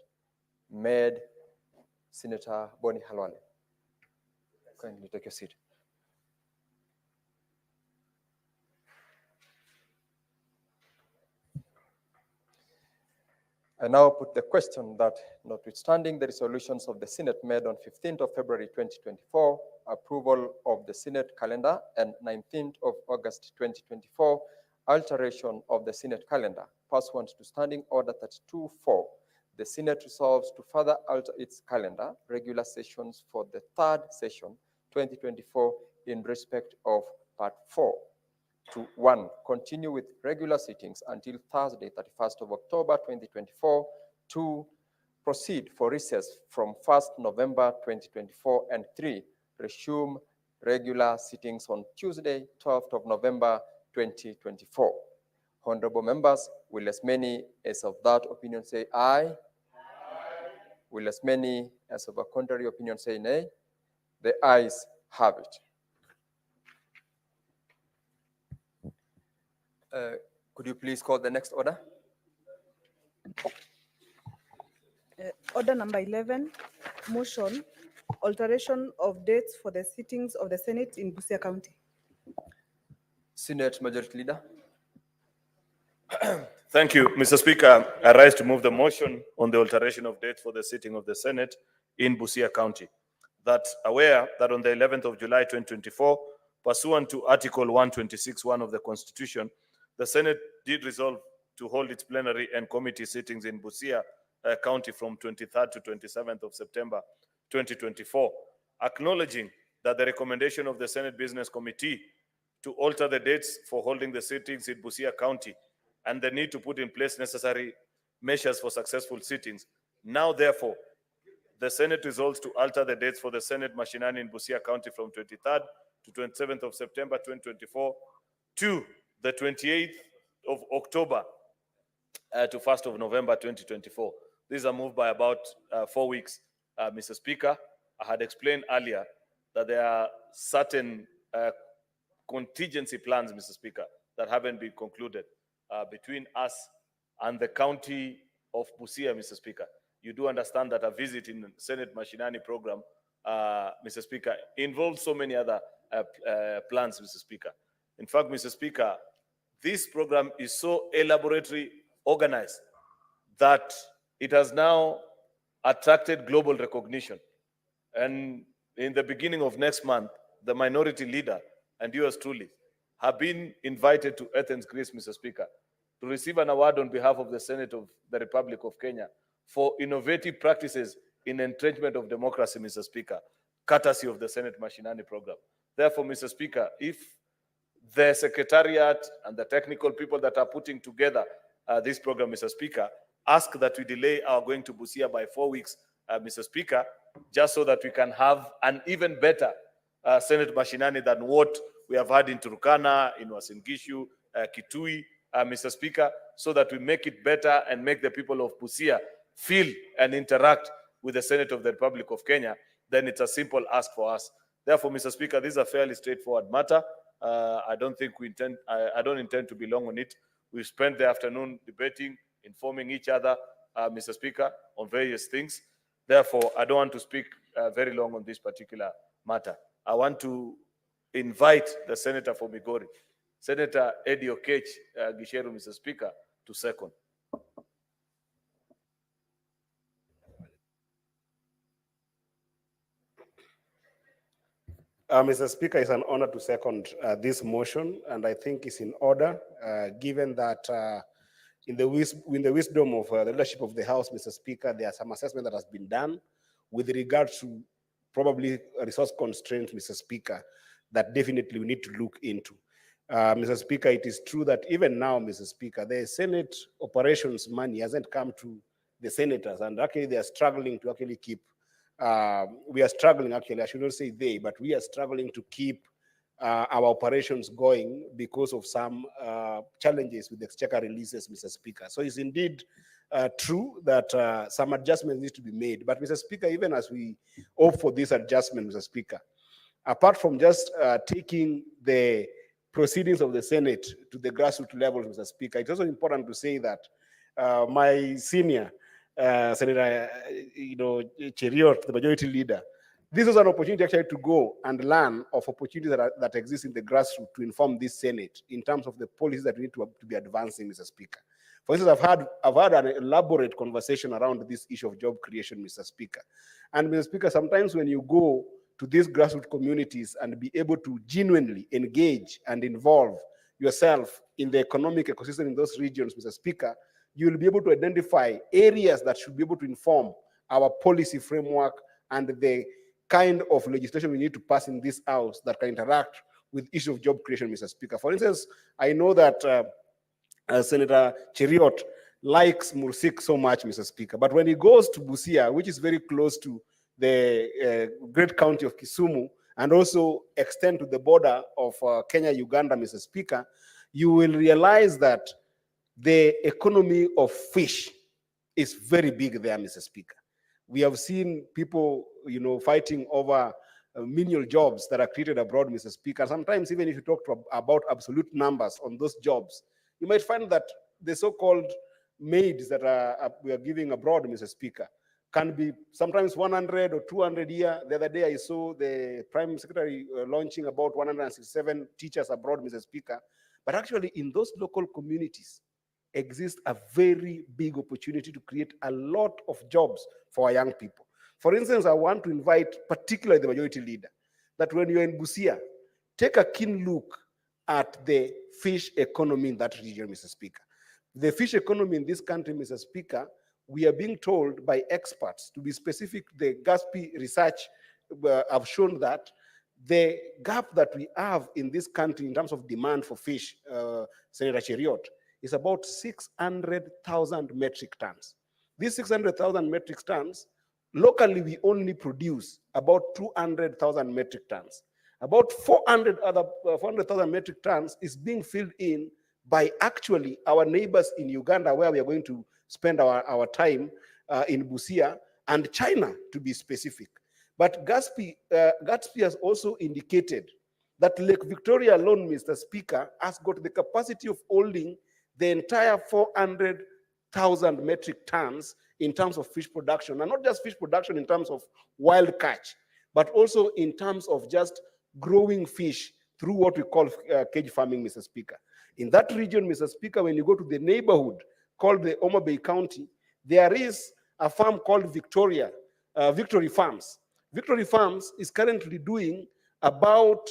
S20: made, Senator Boni Halwale, kindly take your seat. I now put the question that notwithstanding the resolutions of the Senate made on 15th of February 2024, approval of the Senate calendar, and 19th of August 2024, alteration of the Senate calendar, pursuant to Standing Order 32-4, the Senate resolves to further alter its calendar, regular sessions for the third session 2024 in respect of Part 4. to 1, continue with regular sittings until Thursday, 31st of October, 2024. 2, proceed for recess from 1st November, 2024. And 3, resume regular sittings on Tuesday, 12th of November, 2024. Honorable members, will as many as of that opinion say aye? Will as many as of a contrary opinion say nay? The ayes have it. Could you please call the next order?
S3: Order number 11, motion, alteration of dates for the sittings of the Senate in Busia County.
S20: Senate Majority Leader.
S9: Thank you, Mr. Speaker. I rise to move the motion on the alteration of date for the sitting of the Senate in Busia County. That aware that on the 11th of July 2024, pursuant to Article 126(1) of the Constitution, the Senate did resolve to hold its plenary and committee sittings in Busia County from 23rd to 27th of September 2024, acknowledging that the recommendation of the Senate Business Committee to alter the dates for holding the sittings in Busia County and the need to put in place necessary measures for successful sittings. Now, therefore, the Senate resolves to alter the dates for the Senate Mashinani in Busia County from 23rd to 27th of September 2024 to the 28th of October to 1st of November 2024. These are moved by about 4 weeks, Mr. Speaker. I had explained earlier that there are certain contingency plans, Mr. Speaker, that haven't been concluded between us and the county of Busia, Mr. Speaker. You do understand that a visit in the Senate Mashinani program, Mr. Speaker, involves so many other plans, Mr. Speaker. In fact, Mr. Speaker, this program is so elaborately organized that it has now attracted global recognition. And in the beginning of next month, the minority leader and yours truly have been invited to Athens, Greece, Mr. Speaker, to receive an award on behalf of the Senate of the Republic of Kenya for innovative practices in entrenchment of democracy, Mr. Speaker, courtesy of the Senate Mashinani program. Therefore, Mr. Speaker, if the Secretariat and the technical people that are putting together this program, Mr. Speaker, ask that we delay our going to Busia by 4 weeks, Mr. Speaker, just so that we can have an even better Senate Mashinani than what we have had in Turkana, in Uasin Gishu, Kitui, Mr. Speaker, so that we make it better and make the people of Busia feel and interact with the Senate of the Republic of Kenya, then it's a simple ask for us. Therefore, Mr. Speaker, this is a fairly straightforward matter. I don't intend to be long on it. We've spent the afternoon debating, informing each other, Mr. Speaker, on various things. Therefore, I don't want to speak very long on this particular matter. I want to invite the Senator for Migori, Senator Eddie Okech Gisheru, Mr. Speaker, to second.
S19: Mr. Speaker, it's an honor to second this motion, and I think it's in order, given that in the wisdom of the leadership of the House, Mr. Speaker, there are some assessment that has been done with regard to probably resource constraints, Mr. Speaker, that definitely we need to look into. Mr. Speaker, it is true that even now, Mr. Speaker, the Senate operations money hasn't come to the senators, and actually they are struggling to actually keep we are struggling, actually, I should not say they, but we are struggling to keep our operations going because of some challenges with the exchequer releases, Mr. Speaker. So it's indeed true that some adjustments need to be made. But Mr. Speaker, even as we opt for this adjustment, Mr. Speaker, apart from just taking the proceedings of the Senate to the grassroots level, Mr. Speaker, it's also important to say that my senior Senator, Cheriot, the majority leader, this was an opportunity actually to go and learn of opportunities that exist in the grassroots to inform this Senate in terms of the policies that we need to be advancing, Mr. Speaker. For instance, I've had an elaborate conversation around this issue of job creation, Mr. Speaker. And Mr. Speaker, sometimes when you go to these grassroots communities and be able to genuinely engage and involve yourself in the economic ecosystem in those regions, Mr. Speaker, you will be able to identify areas that should be able to inform our policy framework and the kind of legislation we need to pass in this house that can interact with issue of job creation, Mr. Speaker. For instance, I know that Senator Cheriot likes Mursik so much, Mr. Speaker, but when he goes to Busia, which is very close to the great county of Kisumu, and also extend to the border of Kenya, Uganda, Mr. Speaker, you will realize that the economy of fish is very big there, Mr. Speaker. We have seen people, fighting over menial jobs that are created abroad, Mr. Speaker. Sometimes even if you talk about absolute numbers on those jobs, you might find that the so-called maids that we are giving abroad, Mr. Speaker, can be sometimes 100 or 200 a year. The other day I saw the Prime Secretary launching about 167 teachers abroad, Mr. Speaker. But actually in those local communities exists a very big opportunity to create a lot of jobs for our young people. For instance, I want to invite particularly the majority leader that when you're in Busia, take a keen look at the fish economy in that region, Mr. Speaker. The fish economy in this country, Mr. Speaker, we are being told by experts, to be specific, the GASP research have shown that the gap that we have in this country in terms of demand for fish, Senator Cheriot, is about 600,000 metric tons. These 600,000 metric tons, locally we only produce about 200,000 metric tons. About 400,000 metric tons is being filled in by actually our neighbors in Uganda, where we are going to spend our time in Busia, and China, to be specific. But GASP has also indicated that Lake Victoria alone, Mr. Speaker, has got the capacity of holding the entire 400,000 metric tons in terms of fish production, and not just fish production in terms of wild catch, but also in terms of just growing fish through what we call cage farming, Mr. Speaker. In that region, Mr. Speaker, when you go to the neighborhood called the Homa Bay County, there is a farm called Victory Farms. Victory Farms is currently doing about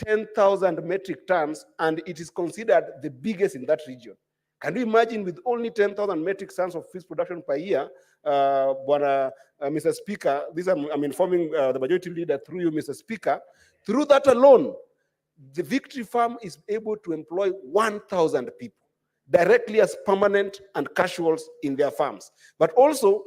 S19: 10,000 metric tons, and it is considered the biggest in that region. Can you imagine, with only 10,000 metric tons of fish production per year, Mr. Speaker, I'm informing the majority leader through you, Mr. Speaker, through that alone, the Victory Farm is able to employ 1,000 people directly as permanent and casuals in their farms. But also,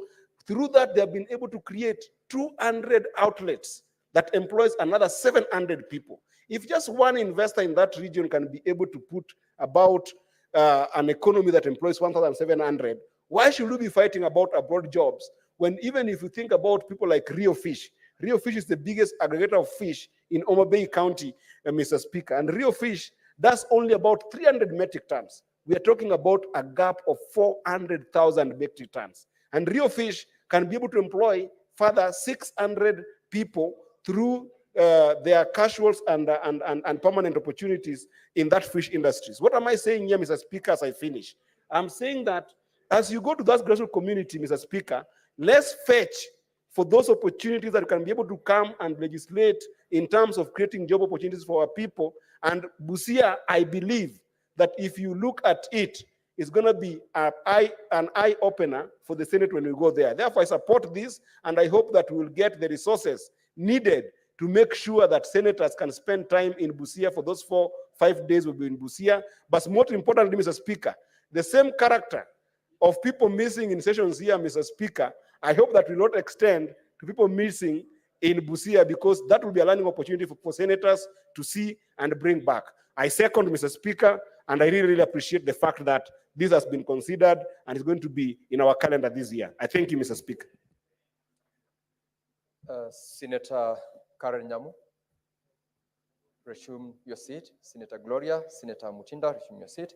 S19: through that, they have been able to create 200 outlets that employs another 700 people. If just one investor in that region can be able to put about an economy that employs 1,700, why should we be fighting about abroad jobs when, even if you think about people like Rio Fish is the biggest aggregator of fish in Homa Bay County, Mr. Speaker, and Rio Fish does only about 300 metric tons. We are talking about a gap of 400,000 metric tons. And Rio Fish can be able to employ further 600 people through their casuals and permanent opportunities in that fish industries. What am I saying here, Mr. Speaker, as I finish? I'm saying that as you go to that grassroots community, Mr. Speaker, let's fetch for those opportunities that can be able to come and legislate in terms of creating job opportunities for our people. And Busia, I believe that if you look at it, it's going to be an eye-opener for the Senate when we go there. Therefore, I support this, and I hope that we will get the resources needed to make sure that senators can spend time in Busia for those 4-5 days we'll be in Busia. But more importantly, Mr. Speaker, the same character of people missing in sessions here, Mr. Speaker, I hope that will not extend to people missing in Busia, because that will be a learning opportunity for senators to see and bring back. I second, Mr. Speaker, and I really, really appreciate the fact that this has been considered and is going to be in our calendar this year. I thank you, Mr. Speaker.
S20: Senator Karen Nyamu, resume your seat. Senator Gloria, Senator Mutinda, resume your seat.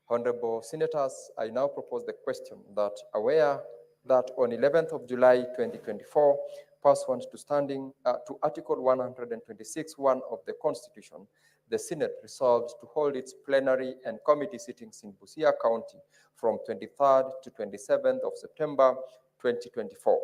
S20: Honorable Senators, I now propose the question that, aware that on 11th of July 2024, pursuant to Article 126(1) of the Constitution, the Senate resolves to hold its plenary and committee sittings in Busia County from 23rd to 27th of September 2024.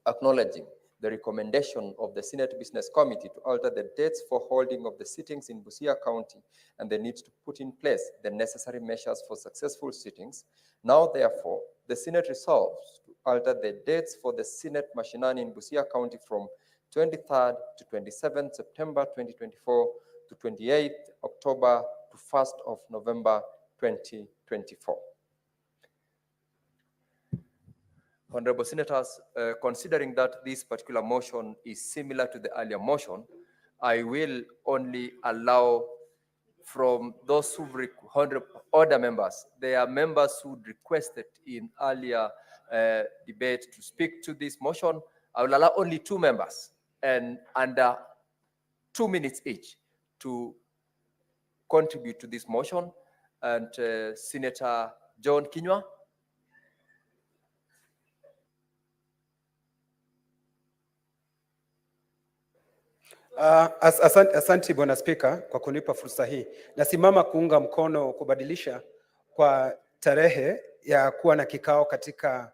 S20: Acknowledging the recommendation of the Senate Business Committee to alter the dates for holding of the sittings in Busia County and the need to put in place the necessary measures for successful sittings, now therefore, the Senate resolves to alter the dates for the Senate Mashinani in Busia County from 23rd to 27th September 2024 to 28th October to 1st of November 2024. Honorable Senators, considering that this particular motion is similar to the earlier motion, I will only allow from those who order members. There are members who requested in earlier debate to speak to this motion. I will allow only 2 members and under 2 minutes each to contribute to this motion. And Senator John Kinyua.
S11: Asante Bwana Spika kwa kunipa fursa hii. Nasimama kuunga mkono kubadilisha kwa tarehe ya kuwa na kikao katika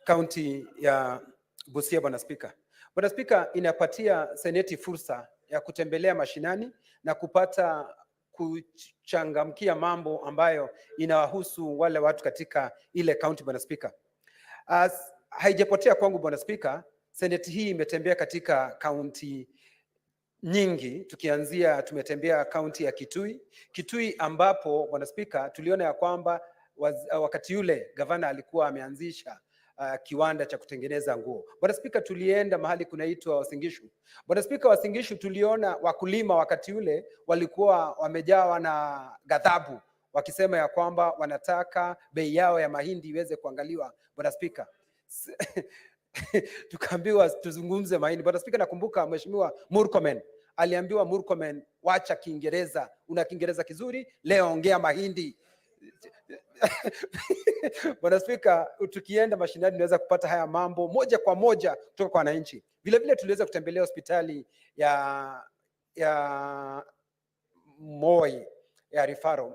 S11: kaunti ya Busia, Bwana Spika. Bwana Spika, inapatia seneti fursa ya kutembelea mashinani na kupata kuchangamkia mambo ambayo inawahusu wale watu katika ile kaunti, Bwana Spika. Haijapotea kwangu Bwana Spika, seneti hii imetembea katika kaunti nyingi, tumetembea kaunti ya Kitui ambapo Bwana Spika tuliona ya kwamba wakati yule gavana alikuwa ameanzisha kiwanda cha kutengeneza nguo. Bwana Spika, tulienda mahali kunaitwa Uasin Gishu. Bwana Spika, Uasin Gishu tuliona wakulima wakati ule walikuwa wamejawa na ghadhabu wakisema ya kwamba wanataka bei yao ya mahindi iweze kuangaliwa. Bwana Spika, tukaambiwa tuzungumze mahindi. Bwana Spika, nakumbuka Mheshimiwa Murkomen aliambiwa, Murkomen, wacha Kiingereza, una Kiingereza kizuri, leo ongea mahindi. Bwana Spika, tukienda mashinani tunaweza kupata haya mambo moja kwa moja kutoka kwa wananchi. Vile vile tuliweza kutembelea hospitali ya Moi ya Referral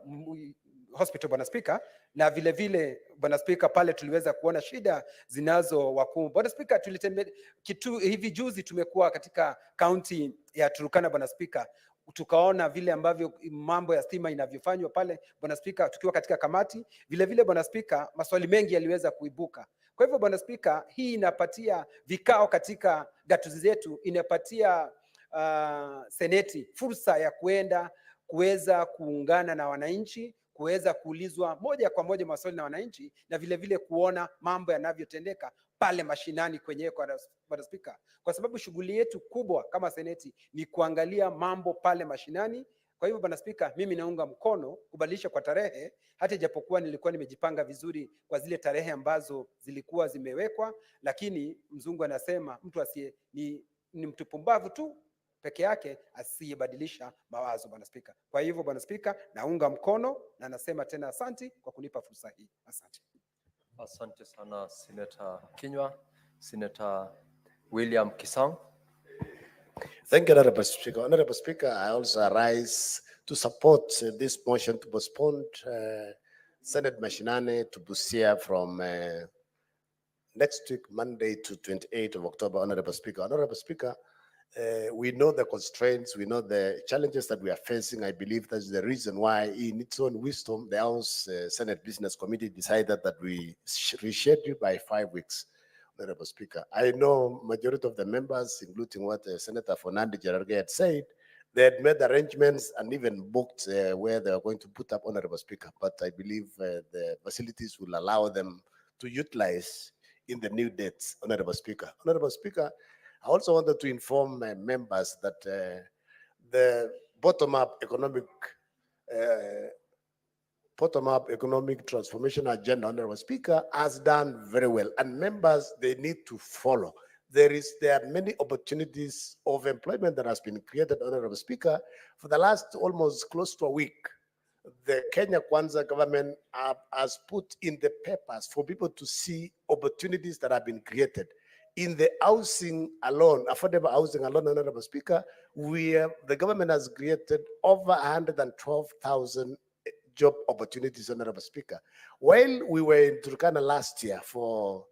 S11: Hospital, Bwana Spika, na vile vile Bwana Spika, pale tuliweza kuona shida zinazowakumba. Bwana Spika, tulitembelea hivi juzi tumekuwa katika kaunti ya Turkana, Bwana Spika, tukaona vile ambavyo mambo ya stima inavyofanywa pale, Bwana Spika, tukiwa katika kamati. Vile vile Bwana Spika, maswali mengi yaliweza kuibuka. Kwa hivyo Bwana Spika, hii inapatia vikao katika gatuzi zetu, inapatia seneti fursa ya kuweza kuungana na wananchi, kuweza kuulizwa moja kwa moja maswali na wananchi, na vile vile kuona mambo yanavyotendeka pale mashinani kwenyewe, kwa Bwana Spika, kwa sababu shughuli yetu kubwa kama seneti ni kuangalia mambo pale mashinani. Kwa hivyo Bwana Spika, mimi naunga mkono kubadilisha kwa tarehe, hata ijapokuwa nilikuwa nimejipanga vizuri kwa zile tarehe ambazo zilikuwa zimewekwa, lakini mzungu anasema mtu asiye ni mtu pumbavu tu peke yake asiyebadilisha mawazo, Bwana Spika. Kwa hivyo Bwana Spika, naunga mkono na nasema tena asanti kwa kunipa fursa hii. Asante.
S20: Asante sana Senator Kinyua. Senator William Kisang.
S22: Thank you, Honorable Speaker. Honorable Speaker, I also rise to support this motion to postpone Senate Mashinane to Busia from next week, Monday to 28th of October, Honorable Speaker. Honorable Speaker, we know the constraints, we know the challenges that we are facing. I believe that's the reason why, in its own wisdom, the House Senate Business Committee decided that we reschedule by 5 weeks. Honorable Speaker, I know majority of the members, including what Senator Fernando Gerarge had said, they had made arrangements and even booked where they are going to put up, Honorable Speaker. But I believe the facilities will allow them to utilize in the new dates, Honorable Speaker. Honorable Speaker, I also wanted to inform my members that the bottom-up economic transformation agenda, Honorable Speaker, has done very well, and members, they need to follow. There are many opportunities of employment that has been created, Honorable Speaker, for the last almost close to a week. The Kenya Kwanza government has put in the papers for people to see opportunities that have been created. In the housing alone, affordable housing alone, Honorable Speaker, the government has created over 112,000 job opportunities, Honorable Speaker. While we were in Turkana last year for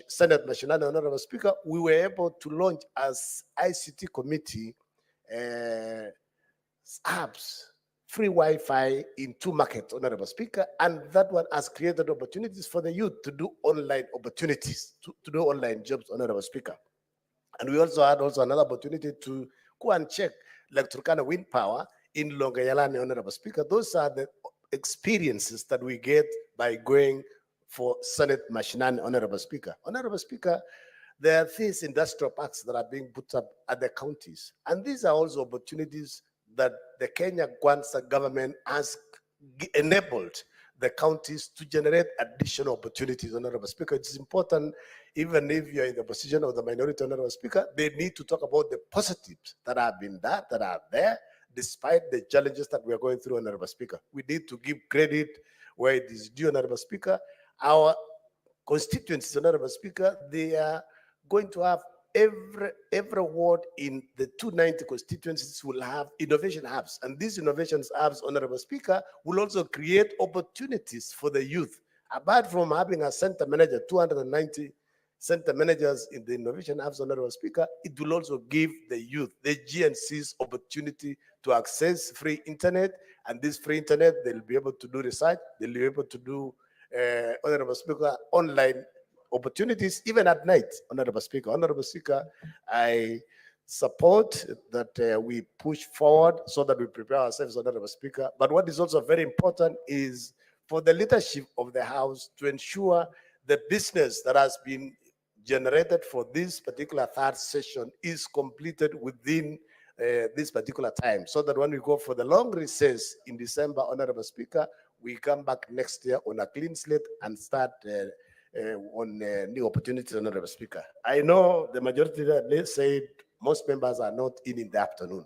S22: Senate Mashinane, Honorable Speaker, we were able to launch as ICT committee apps, free Wi-Fi in 2 markets, Honorable Speaker, and that one has created opportunities for the youth to do online opportunities, to do online jobs, Honorable Speaker. And we also had another opportunity to go and check like Turkana wind power in Longayalani, Honorable Speaker. Those are the experiences that we get by going for Senate Mashinani, Honorable Speaker. Honorable Speaker, there are these industrial parks that are being put up at the counties. And these are also opportunities that the Kenya Kwanza government has enabled the counties to generate additional opportunities, Honorable Speaker. It's important, even if you're in the position of the minority, Honorable Speaker, they need to talk about the positives that have been that are there, despite the challenges that we are going through, Honorable Speaker. We need to give credit where it is due, Honorable Speaker. Our constituencies, Honorable Speaker, they are going to have every ward in the 290 constituencies will have innovation hubs. And these innovation hubs, Honorable Speaker, will also create opportunities for the youth. Apart from having a center manager, 290 center managers in the innovation hubs, Honorable Speaker, it will also give the youth, the GNCs, opportunity to access free internet. And this free internet, they'll be able to do research, they'll be able to do, Honorable Speaker, online opportunities, even at night, Honorable Speaker. Honorable Speaker, I support that we push forward so that we prepare ourselves, Honorable Speaker. But what is also very important is for the leadership of the House to ensure the business that has been generated for this particular third session is completed within this particular time, so that when we go for the long recess in December, Honorable Speaker, we come back next year on a clean slate and start on new opportunities, Honorable Speaker. I know the majority leader said most members are not in the afternoon.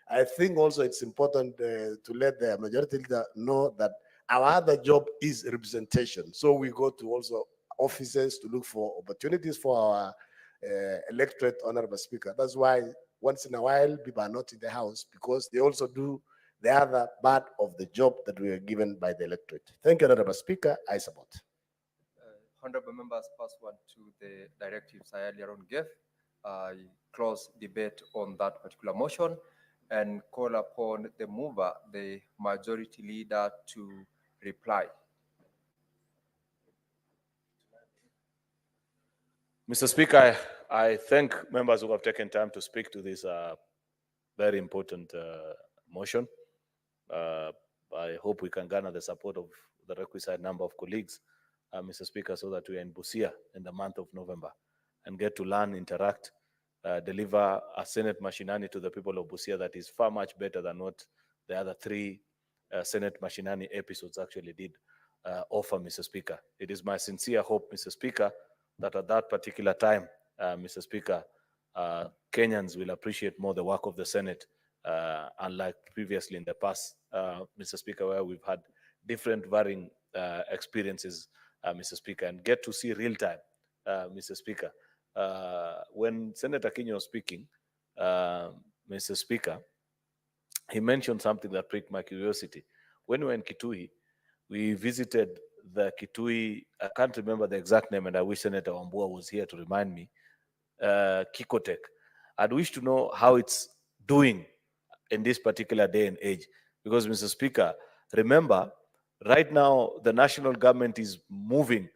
S22: I think also it's important to let the majority leader know that our other job is representation. So we go to also offices to look for opportunities for our electorate, Honorable Speaker. That's why once in a while people are not in the House, because they also do the other part of the job that we are given by the electorate. Thank you, Honorable Speaker. I support.
S20: Honorable members, pursuant to the directives I earlier on gave, I close debate on that particular motion and call upon the mover, the majority leader, to reply.
S9: Mr. Speaker, I thank members who have taken time to speak to this very important motion. I hope we can garner the support of the requisite number of colleagues, Mr. Speaker, so that we are in Busia in the month of November and get to learn, interact, deliver a Senate Mashinani to the people of Busia that is far much better than what the other three Senate Mashinani episodes actually did offer, Mr. Speaker. It is my sincere hope, Mr. Speaker, that at that particular time, Mr. Speaker, Kenyans will appreciate more the work of the Senate, unlike previously in the past, Mr. Speaker, where we've had different varying experiences, Mr. Speaker, and get to see real time, Mr. Speaker. When Senator Kinyo was speaking, Mr. Speaker, he mentioned something that piqued my curiosity. When we were in Kitui, we visited the Kitui, I can't remember the exact name, and I wish Senator Wambua was here to remind me, Kikotech. I'd wish to know how it's doing in this particular day and age. Because, Mr. Speaker, remember, right now, the national government is moving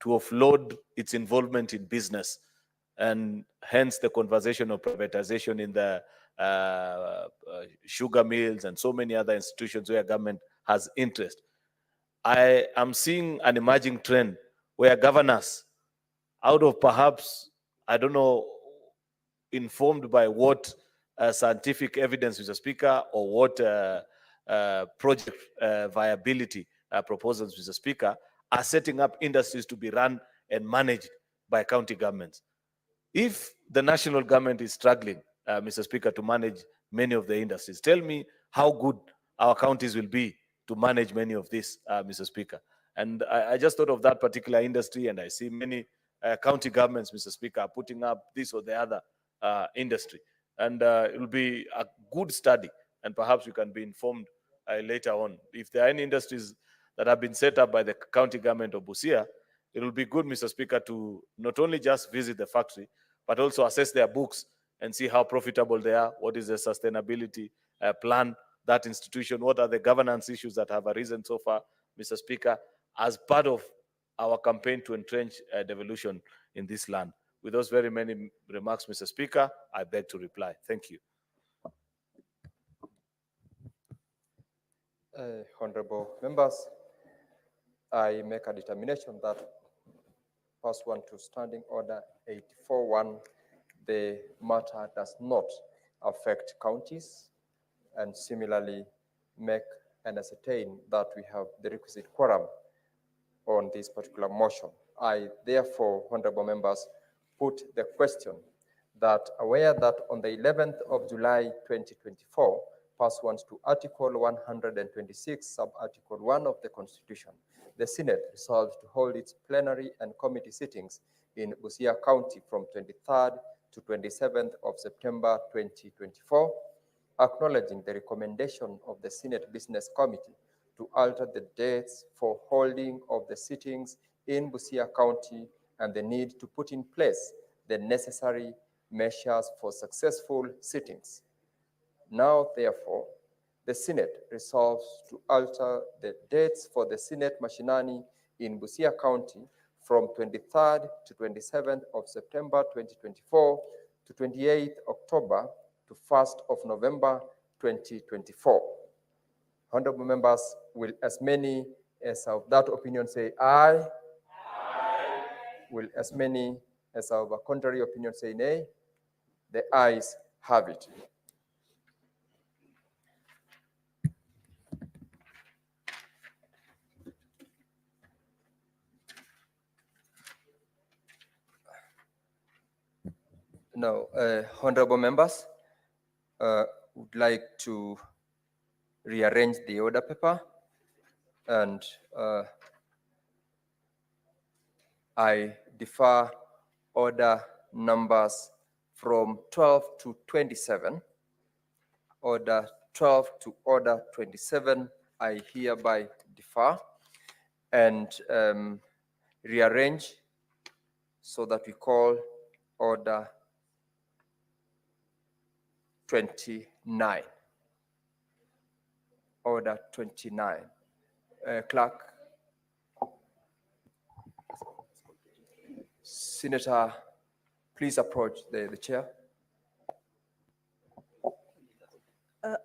S9: to offload its involvement in business, and hence the conversation of privatization in the sugar mills and so many other institutions where government has interest. I am seeing an emerging trend where governors, out of perhaps, I don't know, informed by what scientific evidence, Mr. Speaker, or what project viability proposals, Mr. Speaker, are setting up industries to be run and managed by county governments. If the national government is struggling, Mr. Speaker, to manage many of the industries, tell me how good our counties will be to manage many of these, Mr. Speaker. And I just thought of that particular industry, and I see many county governments, Mr. Speaker, are putting up this or the other industry. And it will be a good study, and perhaps you can be informed later on. If there are any industries that have been set up by the county government of Busia, it will be good, Mr. Speaker, to not only just visit the factory, but also assess their books and see how profitable they are, what is the sustainability plan, that institution, what are the governance issues that have arisen so far, Mr. Speaker, as part of our campaign to entrench devolution in this land. With those very many remarks, Mr. Speaker, I beg to reply. Thank you.
S20: Honorable members, I make a determination that pursuant to Standing Order 841, the matter does not affect counties, and similarly make and ascertain that we have the requisite quorum on this particular motion. I therefore, honorable members, put the question that aware that on the 11th of July 2024, pursuant to Article 126, sub-Article 1 of the Constitution, the Senate resolved to hold its plenary and committee sittings in Busia County from 23rd to 27th of September 2024, acknowledging the recommendation of the Senate Business Committee to alter the dates for holding of the sittings in Busia County and the need to put in place the necessary measures for successful sittings. Now, therefore, the Senate resolves to alter the dates for the Senate Mashinani in Busia County from 23rd to 27th of September 2024 to 28th October to 1st of November 2024. Honorable members, will as many as of that opinion say aye? Aye. Will as many as of a contrary opinion say nay? The ayes have it. Now, honorable members, would like to rearrange the order paper, and I defer order numbers from 12 to 27. Order 12 to order 27, I hereby defer and rearrange so that we call order 29. Order 29. Clerk. Senator, please approach the chair.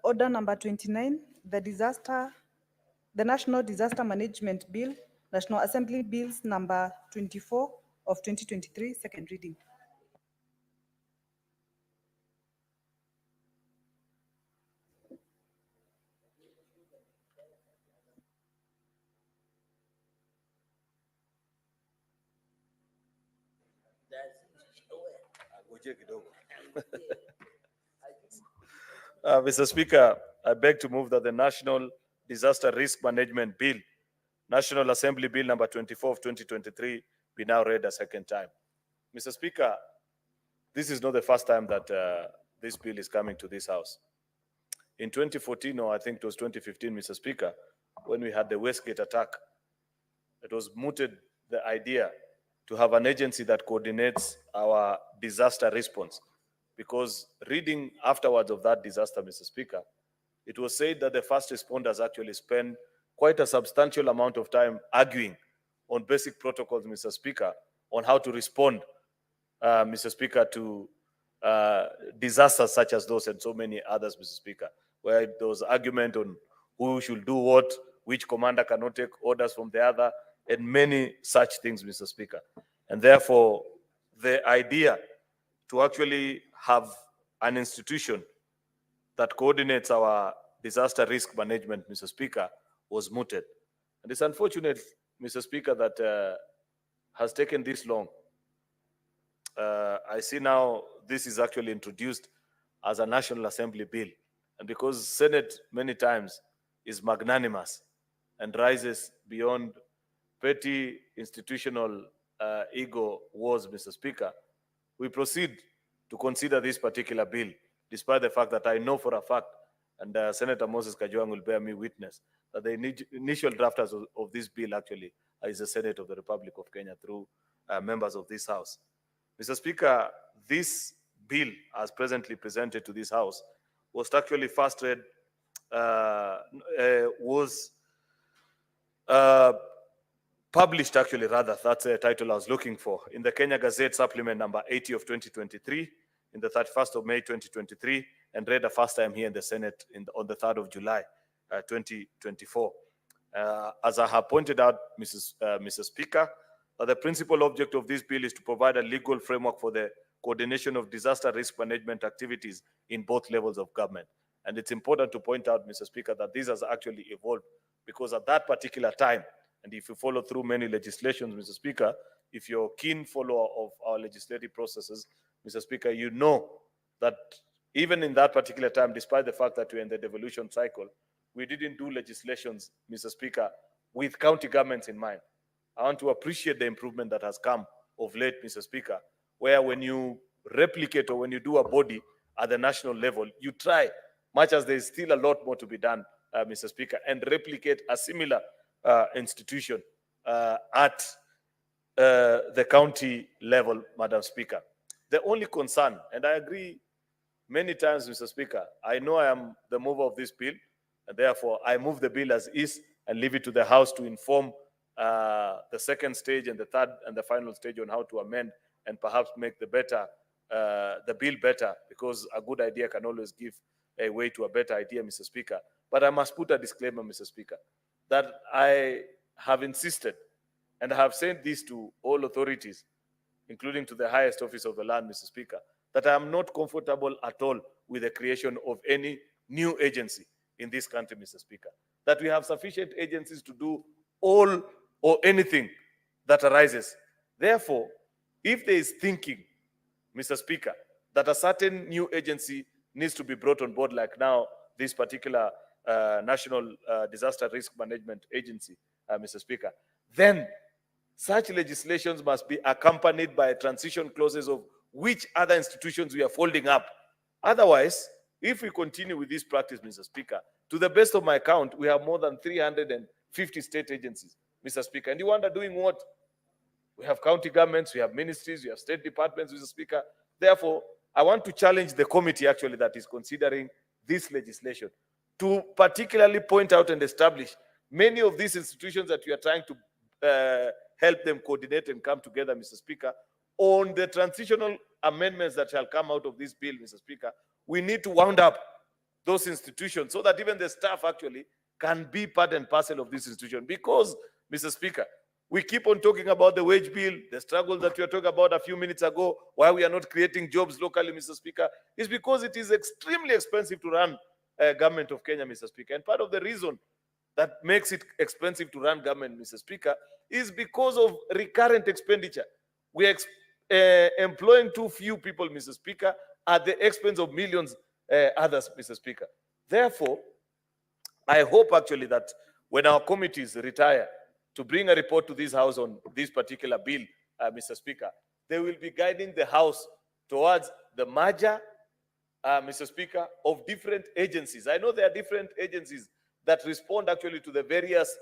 S3: Order number 29, the National Disaster Management Bill, National Assembly Bills number 24 of 2023, second reading.
S9: Mr. Speaker, I beg to move that the National Disaster Risk Management Bill, National Assembly Bill number 24 of 2023, be now read a second time. Mr. Speaker, this is not the first time that this bill is coming to this House. In 2014, or I think it was 2015, Mr. Speaker, when we had the Westgate attack, it was mooted the idea to have an agency that coordinates our disaster response. Because reading afterwards of that disaster, Mr. Speaker, it was said that the first responders actually spent quite a substantial amount of time arguing on basic protocols, Mr. Speaker, on how to respond, Mr. Speaker, to disasters such as those and so many others, Mr. Speaker, where there was argument on who should do what, which commander cannot take orders from the other, and many such things, Mr. Speaker. And therefore, the idea to actually have an institution that coordinates our disaster risk management, Mr. Speaker, was mooted. And it's unfortunate, Mr. Speaker, that has taken this long. I see now this is actually introduced as a National Assembly bill. And because Senate many times is magnanimous and rises beyond petty institutional ego wars, Mr. Speaker, we proceed to consider this particular bill, despite the fact that I know for a fact, and Senator Moses Kajwang will bear me witness, that the initial drafters of this bill actually is the Senate of the Republic of Kenya through members of this House. Mr. Speaker, this bill, as presently presented to this House, was actually first read, published actually, rather, that's the title I was looking for, in the Kenya Gazette Supplement number 80 of 2023, in the 31st of May 2023, and read the first time here in the Senate on the 3rd of July 2024. As I have pointed out, Mrs. Speaker, the principal object of this bill is to provide a legal framework for the coordination of disaster risk management activities in both levels of government. And it's important to point out, Mr. Speaker, that this has actually evolved because at that particular time, and if you follow through many legislations, Mr. Speaker, if you're a keen follower of our legislative processes, Mr. Speaker, you know that even in that particular time, despite the fact that we're in the devolution cycle, we didn't do legislations, Mr. Speaker, with county governments in mind. I want to appreciate the improvement that has come of late, Mr. Speaker, where when you replicate or when you do a body at the national level, you try, much as there's still a lot more to be done, Mr. Speaker, and replicate a similar institution at the county level, Madam Speaker. The only concern, and I agree many times, Mr. Speaker, I know I am the mover of this bill, and therefore I move the bill as is and leave it to the House to inform the second stage and the third and the final stage on how to amend and perhaps make the bill better, because a good idea can always give a way to a better idea, Mr. Speaker. But I must put a disclaimer, Mr. Speaker, that I have insisted and I have said this to all authorities, including to the highest office of the land, Mr. Speaker, that I am not comfortable at all with the creation of any new agency in this country, Mr. Speaker. That we have sufficient agencies to do all or anything that arises. Therefore, if there is thinking, Mr. Speaker, that a certain new agency needs to be brought on board, like now this particular National Disaster Risk Management Agency, Mr. Speaker, then such legislations must be accompanied by transition clauses of which other institutions we are folding up. Otherwise, if we continue with this practice, Mr. Speaker, to the best of my count, we have more than 350 state agencies, Mr. Speaker. And you wonder doing what? We have county governments, we have ministries, we have state departments, Mr. Speaker. Therefore, I want to challenge the committee actually that is considering this legislation to particularly point out and establish many of these institutions that we are trying to help them coordinate and come together, Mr. Speaker, on the transitional amendments that shall come out of this bill, Mr. Speaker. We need to wound up those institutions so that even the staff actually can be part and parcel of this institution. Because, Mr. Speaker, we keep on talking about the wage bill, the struggle that we were talking about a few minutes ago, why we are not creating jobs locally, Mr. Speaker, is because it is extremely expensive to run government of Kenya, Mr. Speaker. And part of the reason that makes it expensive to run government, Mr. Speaker, is because of recurrent expenditure. We are employing too few people, Mr. Speaker, at the expense of millions others, Mr. Speaker. Therefore, I hope actually that when our committees retire to bring a report to this House on this particular bill, Mr. Speaker, they will be guiding the House towards the merger, Mr. Speaker, of different agencies. I know there are different agencies that respond actually to the various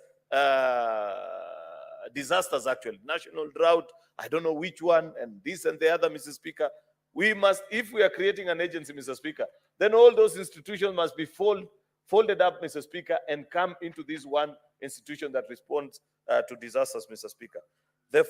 S9: disasters actually. National drought, I don't know which one, and this and the other, Mr. Speaker. We must, if we are creating an agency, Mr. Speaker, then all those institutions must be folded up, Mr. Speaker, and come into this one institution that responds to disasters, Mr. Speaker. The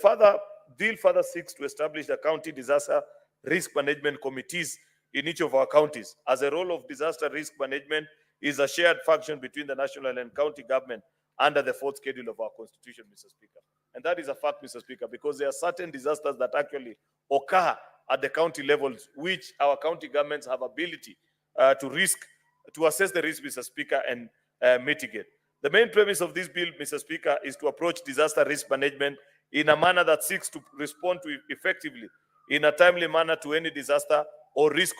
S9: bill further seeks to establish the county disaster risk management committees in each of our counties, as a role of disaster risk management is a shared function between the national and county government under the fourth schedule of our constitution, Mr. Speaker. And that is a fact, Mr. Speaker, because there are certain disasters that actually occur at the county levels, which our county governments have ability to assess the risk, Mr. Speaker, and mitigate. The main premise of this bill, Mr. Speaker, is to approach disaster risk management in a manner that seeks to respond to effectively in a timely manner to any disaster or risk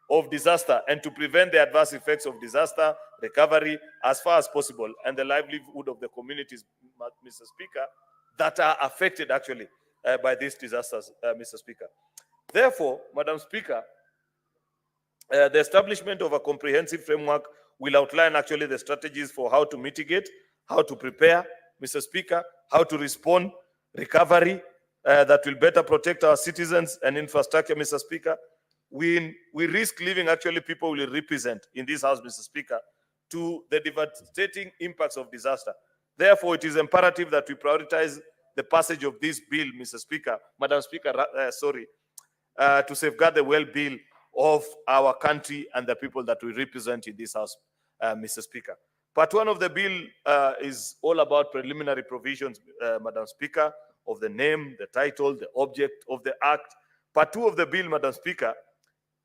S9: of disaster, and to prevent the adverse effects of disaster recovery as far as possible and the livelihood of the communities, Mr. Speaker, that are affected actually by these disasters, Mr. Speaker. Therefore, Madam Speaker, the establishment of a comprehensive framework will outline actually the strategies for how to mitigate, how to prepare, Mr. Speaker, how to respond, recovery that will better protect our citizens and infrastructure, Mr. Speaker. We risk leaving actually people will represent in this House, Mr. Speaker, to the devastating impacts of disaster. Therefore, it is imperative that we prioritize the passage of this bill, Mr. Speaker, Madam Speaker, to safeguard the well-being of our country and the people that we represent in this house, Mr. Speaker. Part 1 of the bill is all about preliminary provisions, Madam Speaker, of the name, the title, the object of the act. Part 2 of the bill, Madam Speaker,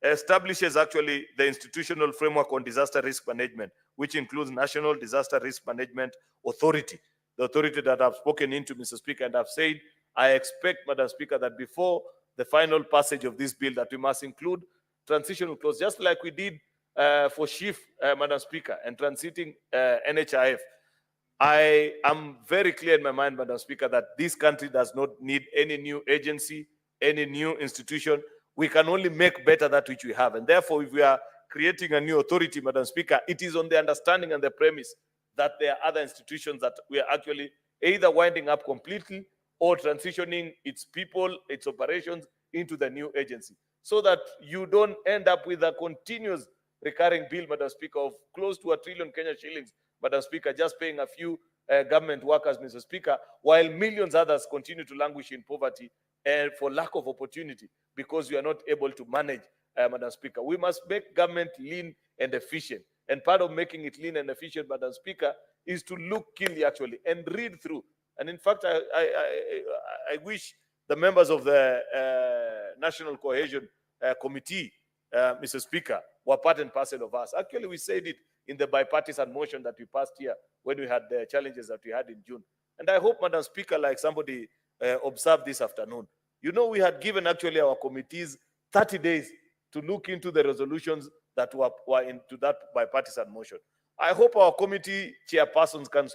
S9: establishes actually the institutional framework on disaster risk management, which includes National Disaster Risk Management Authority, the authority that I've spoken into, Mr. Speaker, and I've said, I expect, Madam Speaker, that before the final passage of this bill, that we must include transitional clause, just like we did for SHIF, Madam Speaker, and transiting NHIF. I am very clear in my mind, Madam Speaker, that this country does not need any new agency, any new institution. We can only make better that which we have. And therefore, if we are creating a new authority, Madam Speaker, it is on the understanding and the premise that there are other institutions that we are actually either winding up completely or transitioning its people, its operations into the new agency, so that you don't end up with a continuous recurring bill, Madam Speaker, of close to 1 trillion Kenya shillings, Madam Speaker, just paying a few government workers, Mr. Speaker, while millions others continue to languish in poverty and for lack of opportunity because we are not able to manage, Madam Speaker. We must make government lean and efficient. And part of making it lean and efficient, Madam Speaker, is to look keenly actually and read through. And in fact, I wish the members of the National Cohesion Committee, Mr. Speaker, were part and parcel of us. Actually, we said it in the bipartisan motion that we passed here when we had the challenges that we had in June. And I hope, Madam Speaker, like somebody observed this afternoon, you know, we had given actually our committees 30 days to look into the resolutions that were into that bipartisan motion. I hope our committee chairpersons can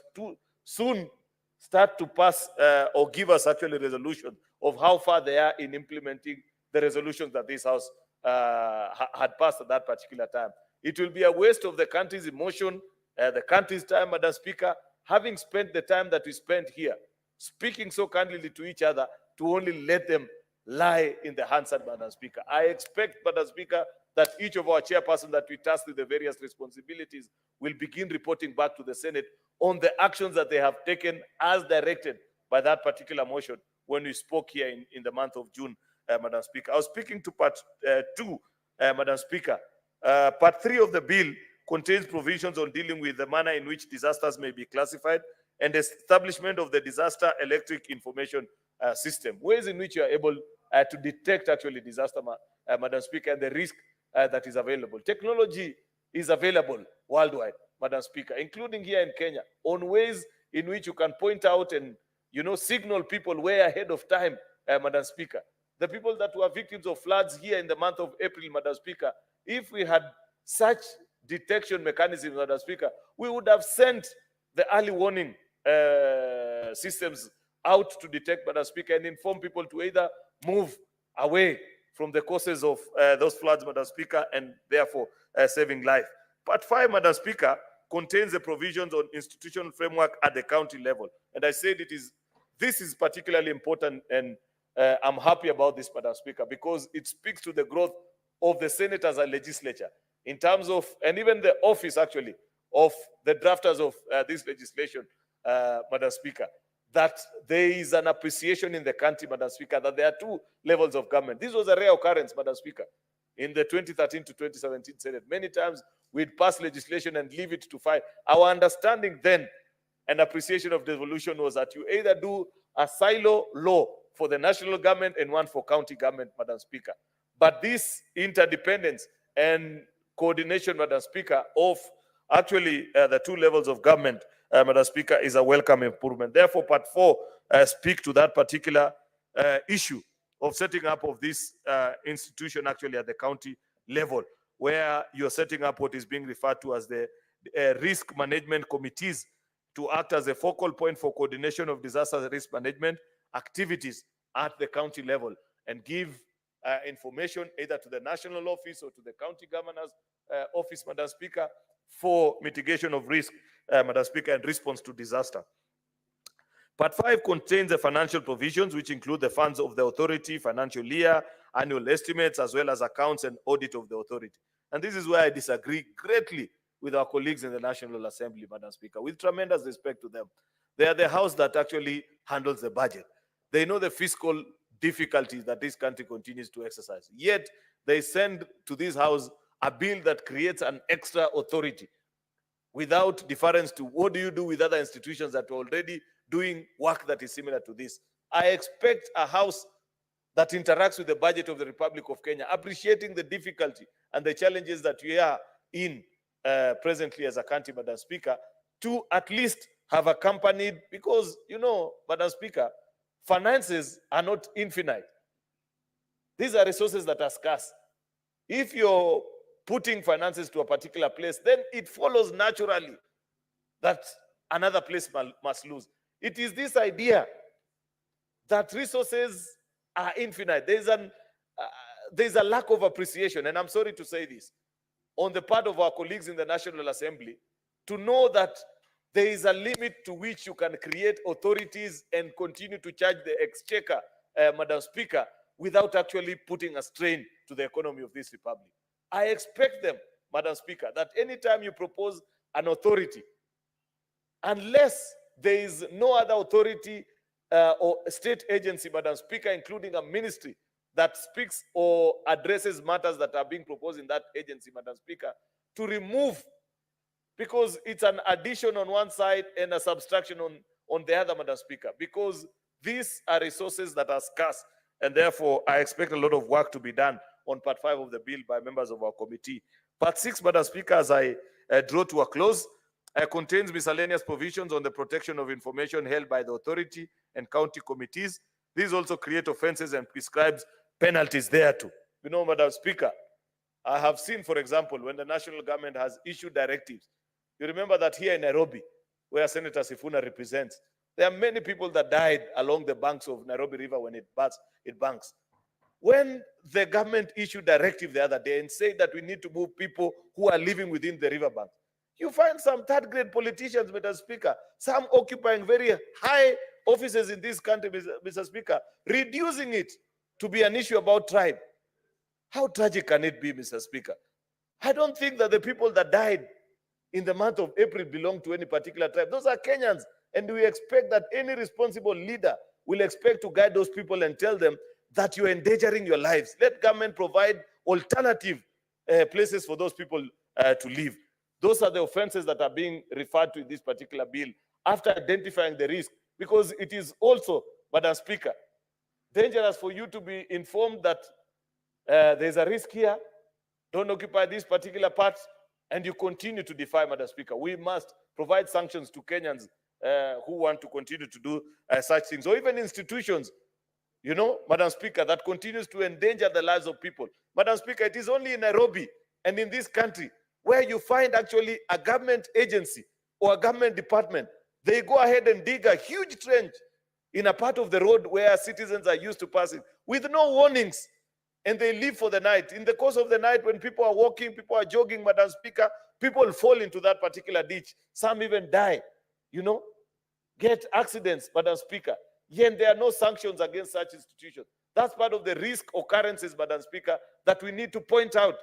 S9: soon start to pass or give us actually resolution of how far they are in implementing the resolutions that this House had passed at that particular time. It will be a waste of the country's emotion, the country's time, Madam Speaker, having spent the time that we spent here, speaking so candidly to each other, to only let them lie in the hands of Madam Speaker. I expect, Madam Speaker, that each of our chairpersons that we task with the various responsibilities will begin reporting back to the Senate on the actions that they have taken as directed by that particular motion when we spoke here in the month of June, Madam Speaker. I was speaking to part 2, Madam Speaker. Part 3 of the bill contains provisions on dealing with the manner in which disasters may be classified and establishment of the disaster electric information system, ways in which you are able to detect actually disaster, Madam Speaker, and the risk that is available. Technology is available worldwide, Madam Speaker, including here in Kenya, on ways in which you can point out and, you know, signal people way ahead of time, Madam Speaker. The people that were victims of floods here in the month of April, Madam Speaker, if we had such detection mechanisms, Madam Speaker, we would have sent the early warning systems out to detect, Madam Speaker, and inform people to either move away from the causes of those floods, Madam Speaker, and therefore saving life. Part 5, Madam Speaker, contains the provisions on institutional framework at the county level. And I said this is particularly important, and I'm happy about this, Madam Speaker, because it speaks to the growth of the Senate as a legislature in terms of, and even the office actually, of the drafters of this legislation, Madam Speaker, that there is an appreciation in the country, Madam Speaker, that there are 2 levels of government. This was a rare occurrence, Madam Speaker, in the 2013 to 2017 Senate. Many times we'd pass legislation and leave it to fight. Our understanding then and appreciation of devolution was that you either do a silo law for the national government and one for county government, Madam Speaker. But this interdependence and coordination, Madam Speaker, of actually the 2 levels of government, Madam Speaker, is a welcome improvement. Therefore, Part 4 speak to that particular issue of setting up of this institution actually at the county level, where you're setting up what is being referred to as the risk management committees to act as a focal point for coordination of disaster risk management activities at the county level and give information either to the national office or to the county governor's office, Madam Speaker, for mitigation of risk, Madam Speaker, and response to disaster. Part 5 contains the financial provisions, which include the funds of the authority, financial year, annual estimates, as well as accounts and audit of the authority. And this is where I disagree greatly with our colleagues in the National Assembly, Madam Speaker, with tremendous respect to them. They are the house that actually handles the budget. They know the fiscal difficulties that this country continues to exercise. Yet, they send to this house a bill that creates an extra authority without deference to what do you do with other institutions that are already doing work that is similar to this. I expect a house that interacts with the budget of the Republic of Kenya, appreciating the difficulty and the challenges that we are in presently as a country, Madam Speaker, to at least have accompanied, because, you know, Madam Speaker, finances are not infinite. These are resources that are scarce. If you're putting finances to a particular place, then it follows naturally that another place must lose. It is this idea that resources are infinite. There's a lack of appreciation, and I'm sorry to say this, on the part of our colleagues in the National Assembly, to know that there is a limit to which you can create authorities and continue to charge the exchequer, Madam Speaker, without actually putting a strain to the economy of this republic. I expect them, Madam Speaker, that anytime you propose an authority, unless there is no other authority or state agency, Madam Speaker, including a ministry that speaks or addresses matters that are being proposed in that agency, Madam Speaker, to remove, because it's an addition on one side and a subtraction on the other, Madam Speaker, because these are resources that are scarce, and therefore I expect a lot of work to be done on part 5 of the bill by members of our committee. Part 6, Madam Speaker, as I draw to a close, contains miscellaneous provisions on the protection of information held by the authority and county committees. These also create offenses and prescribes penalties thereto. You know, Madam Speaker, I have seen, for example, when the national government has issued directives, you remember that here in Nairobi, where Senator Sifuna represents, there are many people that died along the banks of Nairobi River when it banks. When the government issued directive the other day and said that we need to move people who are living within the riverbank, you find some third-grade politicians, Mr. Speaker, some occupying very high offices in this country, Mr. Speaker, reducing it to be an issue about tribe. How tragic can it be, Mr. Speaker? I don't think that the people that died in the month of April belong to any particular tribe. Those are Kenyans, and we expect that any responsible leader will expect to guide those people and tell them that you're endangering your lives. Let government provide alternative places for those people to live. Those are the offenses that are being referred to in this particular bill after identifying the risk, because it is also, Madam Speaker, dangerous for you to be informed that there's a risk here, don't occupy these particular parts, and you continue to defy, Madam Speaker. We must provide sanctions to Kenyans who want to continue to do such things, or even institutions, you know, Madam Speaker, that continues to endanger the lives of people. Madam Speaker, it is only in Nairobi and in this country where you find actually a government agency or a government department, they go ahead and dig a huge trench in a part of the road where citizens are used to passing with no warnings, and they leave for the night. In the course of the night, when people are walking, people are jogging, Madam Speaker, people fall into that particular ditch. Some even die, you know, get accidents, Madam Speaker. Yet there are no sanctions against such institutions. That's part of the risk occurrences, Madam Speaker, that we need to point out,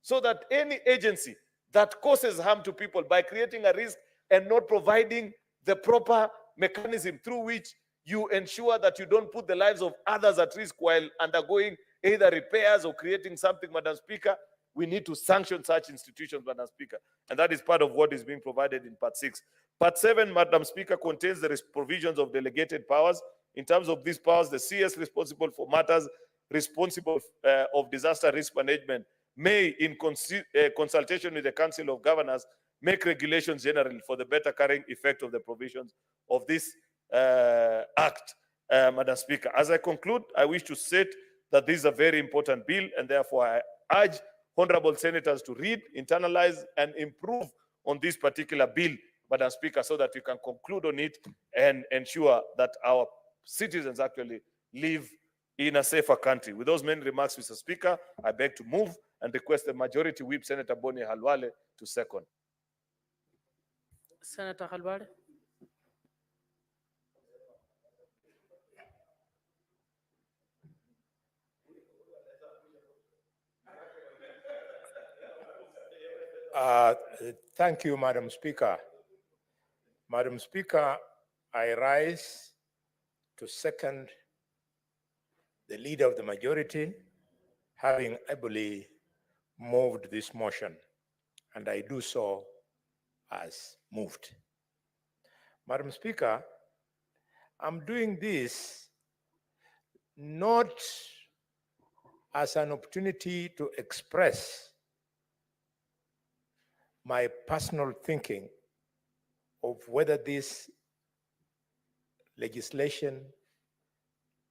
S9: so that any agency that causes harm to people by creating a risk and not providing the proper mechanism through which you ensure that you don't put the lives of others at risk while undergoing either repairs or creating something, Madam Speaker, we need to sanction such institutions, Madam Speaker. And that is part of what is being provided in Part 6. Part 7, Madam Speaker, contains the provisions of delegated powers. In terms of these powers, the CS responsible for matters responsible of disaster risk management may, in consultation with the Council of Governors, make regulations generally for the better carrying effect of the provisions of this Act, Madam Speaker. As I conclude, I wish to state that this is a very important bill, and therefore I urge honorable senators to read, internalize, and improve on this particular bill, Madam Speaker, so that we can conclude on it and ensure that our citizens actually live in a safer country. With those many remarks, Mr. Speaker, I beg to move and request the Majority Whip, Senator Boni Halwale, to second.
S5: Senator Halwale.
S10: Thank you, Madam Speaker. Madam Speaker, I rise to second the leader of the majority having ably moved this motion, and I do so as moved. Madam Speaker, I'm doing this not as an opportunity to express my personal thinking of whether this legislation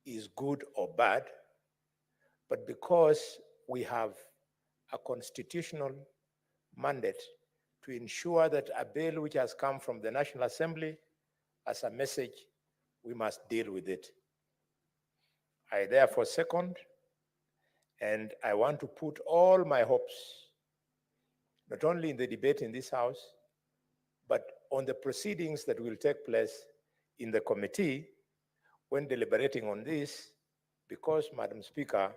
S10: is good or bad, but because we have a constitutional mandate to ensure that a bill which has come from the National Assembly as a message, we must deal with it. I therefore second, and I want to put all my hopes, not only in the debate in this House, but on the proceedings that will take place in the committee when deliberating on this, because, Madam Speaker,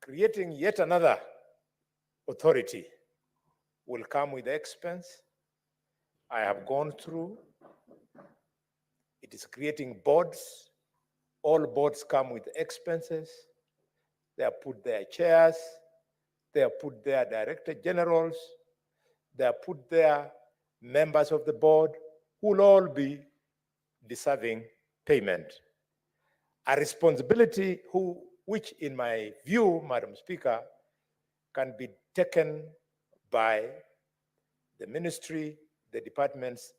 S10: creating yet another authority will come with expense. I have gone through. It is creating boards. All boards come with expenses. They are put their chairs. They are put their director generals. They are put their members of the board who will all be deserving payment. A responsibility which in my view, Madam Speaker, can be taken by the ministry, the departments,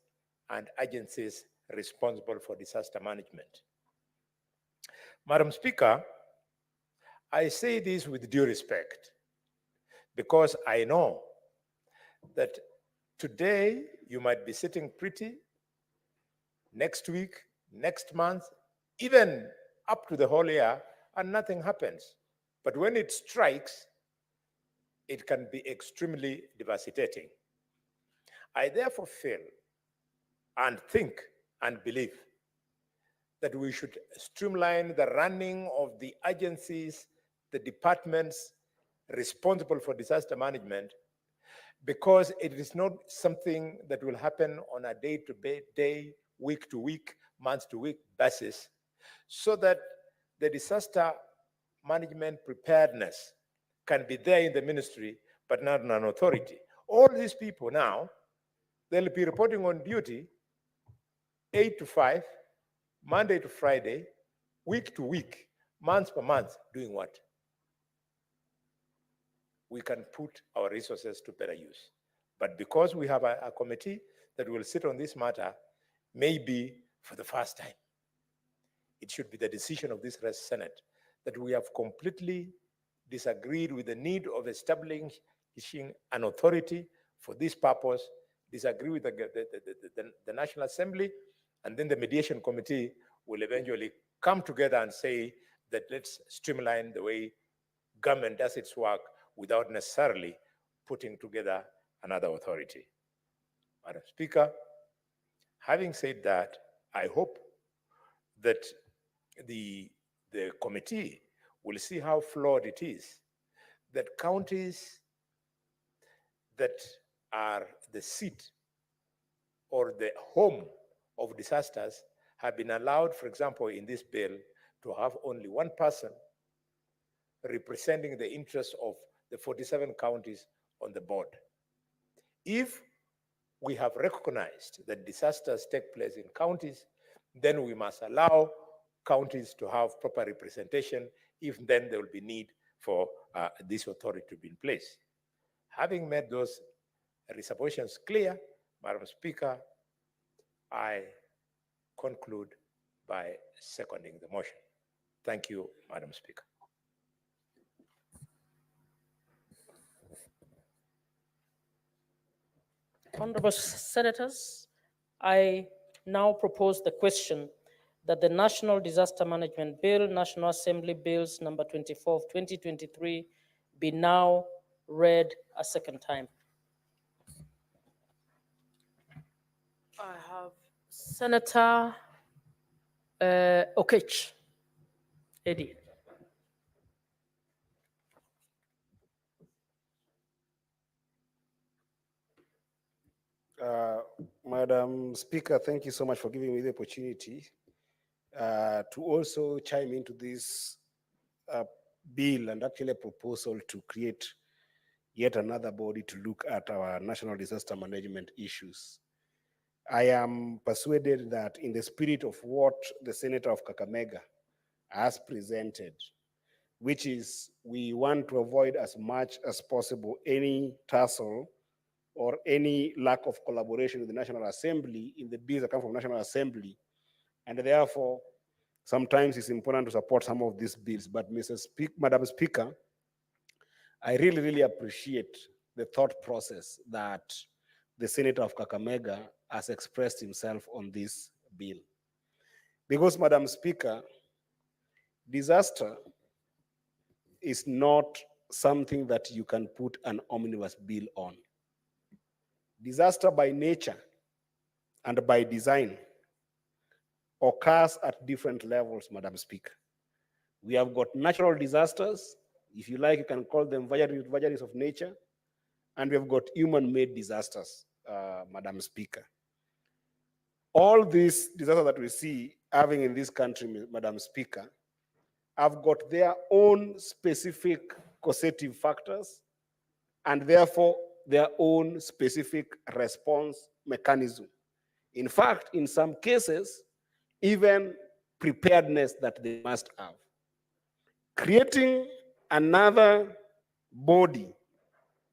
S10: and agencies responsible for disaster management. Madam Speaker, I say this with due respect because I know that today you might be sitting pretty, next week, next month, even up to the whole year, and nothing happens. But when it strikes, it can be extremely devastating. I therefore feel and think and believe that we should streamline the running of the agencies, the departments responsible for disaster management, because it is not something that will happen on a day-to-day, week-to-week, month-to-week basis, so that the disaster management preparedness can be there in the ministry, but not in an authority. All these people now, they'll be reporting on duty 8 to 5, Monday to Friday, week to week, month per month, doing what? We can put our resources to better use. But because we have a committee that will sit on this matter, maybe for the first time, it should be the decision of this Senate that we have completely disagreed with the need of establishing an authority for this purpose, disagree with the National Assembly, and then the mediation committee will eventually come together and say that let's streamline the way government does its work without necessarily putting together another authority. Madam Speaker, having said that, I hope that the committee will see how flawed it is that counties that are the seat or the home of disasters have been allowed, for example, in this bill, to have only one person representing the interests of the 47 counties on the board. If we have recognized that disasters take place in counties, then we must allow counties to have proper representation. If then there will be need for this authority to be in place. Having made those reservations clear, Madam Speaker, I conclude by seconding the motion. Thank you, Madam Speaker.
S4: Honorable Senators, I now propose the question that the National Disaster Management Bill, National Assembly Bills number 24 of 2023 be now read a second time. I have Senator Okech. Eddie.
S19: Madam Speaker, thank you so much for giving me the opportunity to also chime into this bill and actually a proposal to create yet another body to look at our national disaster management issues. I am persuaded that in the spirit of what the Senator of Kakamega has presented, which is we want to avoid as much as possible any tussle or any lack of collaboration with the National Assembly in the bills that come from National Assembly. And therefore, sometimes it's important to support some of these bills. But Madam Speaker, I really, really appreciate the thought process that the Senator of Kakamega has expressed himself on this bill. Because, Madam Speaker, disaster is not something that you can put an omnibus bill on. Disaster by nature and by design occurs at different levels, Madam Speaker. We have got natural disasters, if you like, you can call them vagaries of nature, and we have got human-made disasters, Madam Speaker. All these disasters that we see having in this country, Madam Speaker, have got their own specific causative factors and therefore their own specific response mechanism. In fact, in some cases, even preparedness that they must have. Creating another body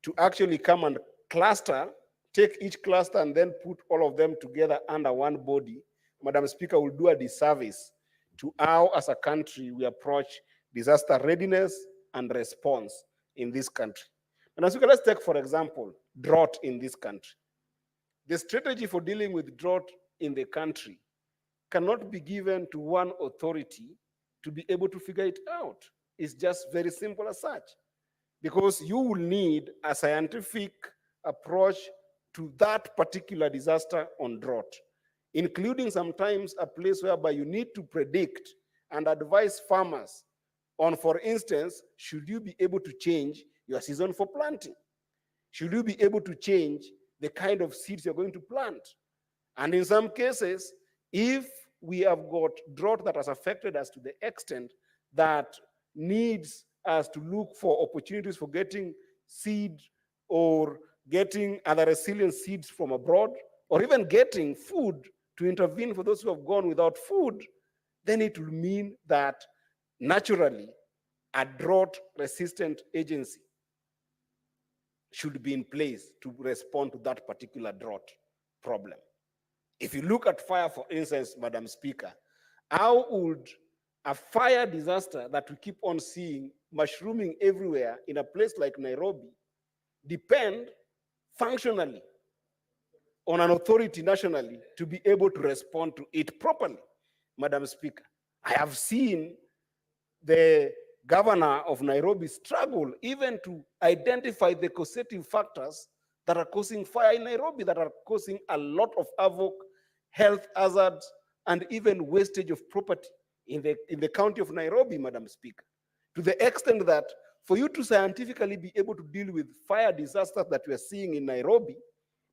S19: to actually come and cluster, take each cluster and then put all of them together under one body, Madam Speaker, will do a disservice to how, as a country, we approach disaster readiness and response in this country. Madam Speaker, let's take, for example, drought in this country. The strategy for dealing with drought in the country cannot be given to one authority to be able to figure it out. It's just very simple as such, because you will need a scientific approach to that particular disaster on drought, including sometimes a place whereby you need to predict and advise farmers on, for instance, should you be able to change your season for planting? Should you be able to change the kind of seeds you're going to plant? And in some cases, if we have got drought that has affected us to the extent that needs us to look for opportunities for getting seed or getting other resilient seeds from abroad, or even getting food to intervene for those who have gone without food, then it will mean that naturally a drought-resistant agency should be in place to respond to that particular drought problem. If you look at fire, for instance, Madam Speaker, how would a fire disaster that we keep on seeing mushrooming everywhere in a place like Nairobi depend functionally on an authority nationally to be able to respond to it properly? Madam Speaker, I have seen the governor of Nairobi struggle even to identify the causative factors that are causing fire in Nairobi, that are causing a lot of havoc, health hazards, and even wastage of property in the county of Nairobi, Madam Speaker, to the extent that for you to scientifically be able to deal with fire disasters that we are seeing in Nairobi,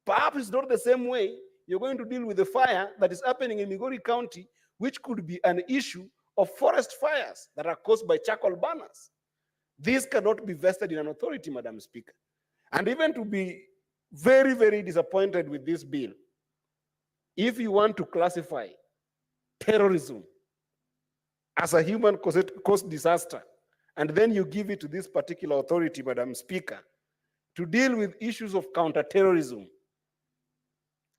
S19: perhaps it's not the same way you're going to deal with the fire that is happening in Migori County, which could be an issue of forest fires that are caused by charcoal burners. This cannot be vested in an authority, Madam Speaker. And even to be very, very disappointed with this bill, if you want to classify terrorism as a human caused disaster, and then you give it to this particular authority, Madam Speaker, to deal with issues of counterterrorism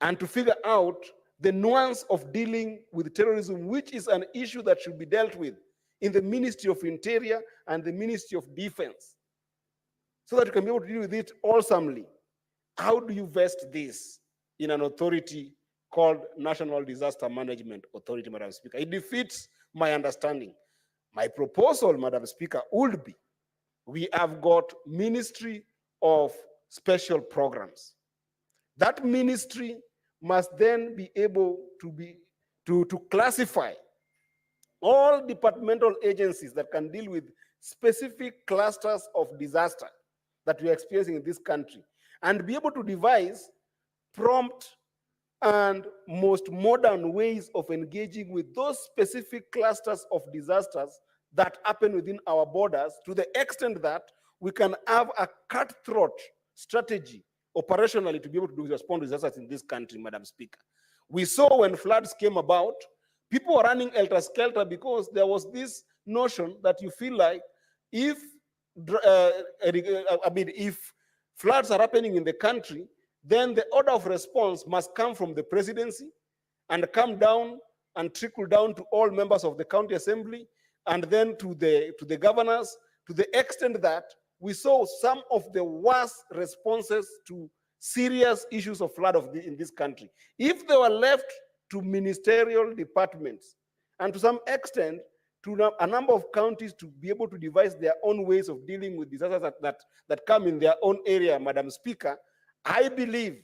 S19: and to figure out the nuance of dealing with terrorism, which is an issue that should be dealt with in the Ministry of Interior and the Ministry of Defense, so that you can be able to deal with it awesomely. How do you vest this in an authority called National Disaster Management Authority, Madam Speaker? It defeats my understanding. My proposal, Madam Speaker, would be, we have got Ministry of Special Programs. That ministry must then be able to classify all departmental agencies that can deal with specific clusters of disaster that we are experiencing in this country, and be able to devise prompt and most modern ways of engaging with those specific clusters of disasters that happen within our borders to the extent that we can have a cutthroat strategy operationally to be able to respond to disasters in this country, Madam Speaker. We saw when floods came about, people were running helter-skelter because there was this notion that you feel like if if floods are happening in the country, then the order of response must come from the presidency and come down and trickle down to all members of the county assembly and then to the governors, to the extent that we saw some of the worst responses to serious issues of flood in this country. If they were left to ministerial departments and to some extent to a number of counties to be able to devise their own ways of dealing with disasters that come in their own area, Madam Speaker, I believe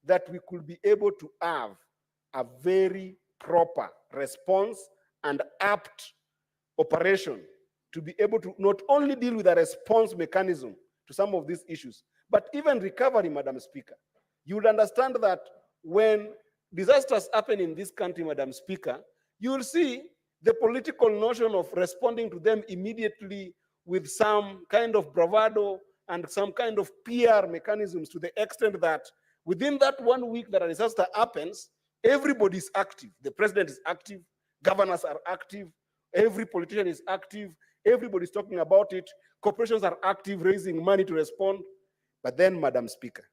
S19: that we could be able to have a very proper response and apt operation to be able to not only deal with a response mechanism to some of these issues, but even recovery, Madam Speaker. You would understand that when disasters happen in this country, Madam Speaker, you will see the political notion of responding to them immediately with some kind of bravado and some kind of PR mechanisms to the extent that within that 1 week that a disaster happens, everybody is active. The president is active, governors are active, every politician is active, everybody's talking about it, corporations are active, raising money to respond. But then, Madam Speaker,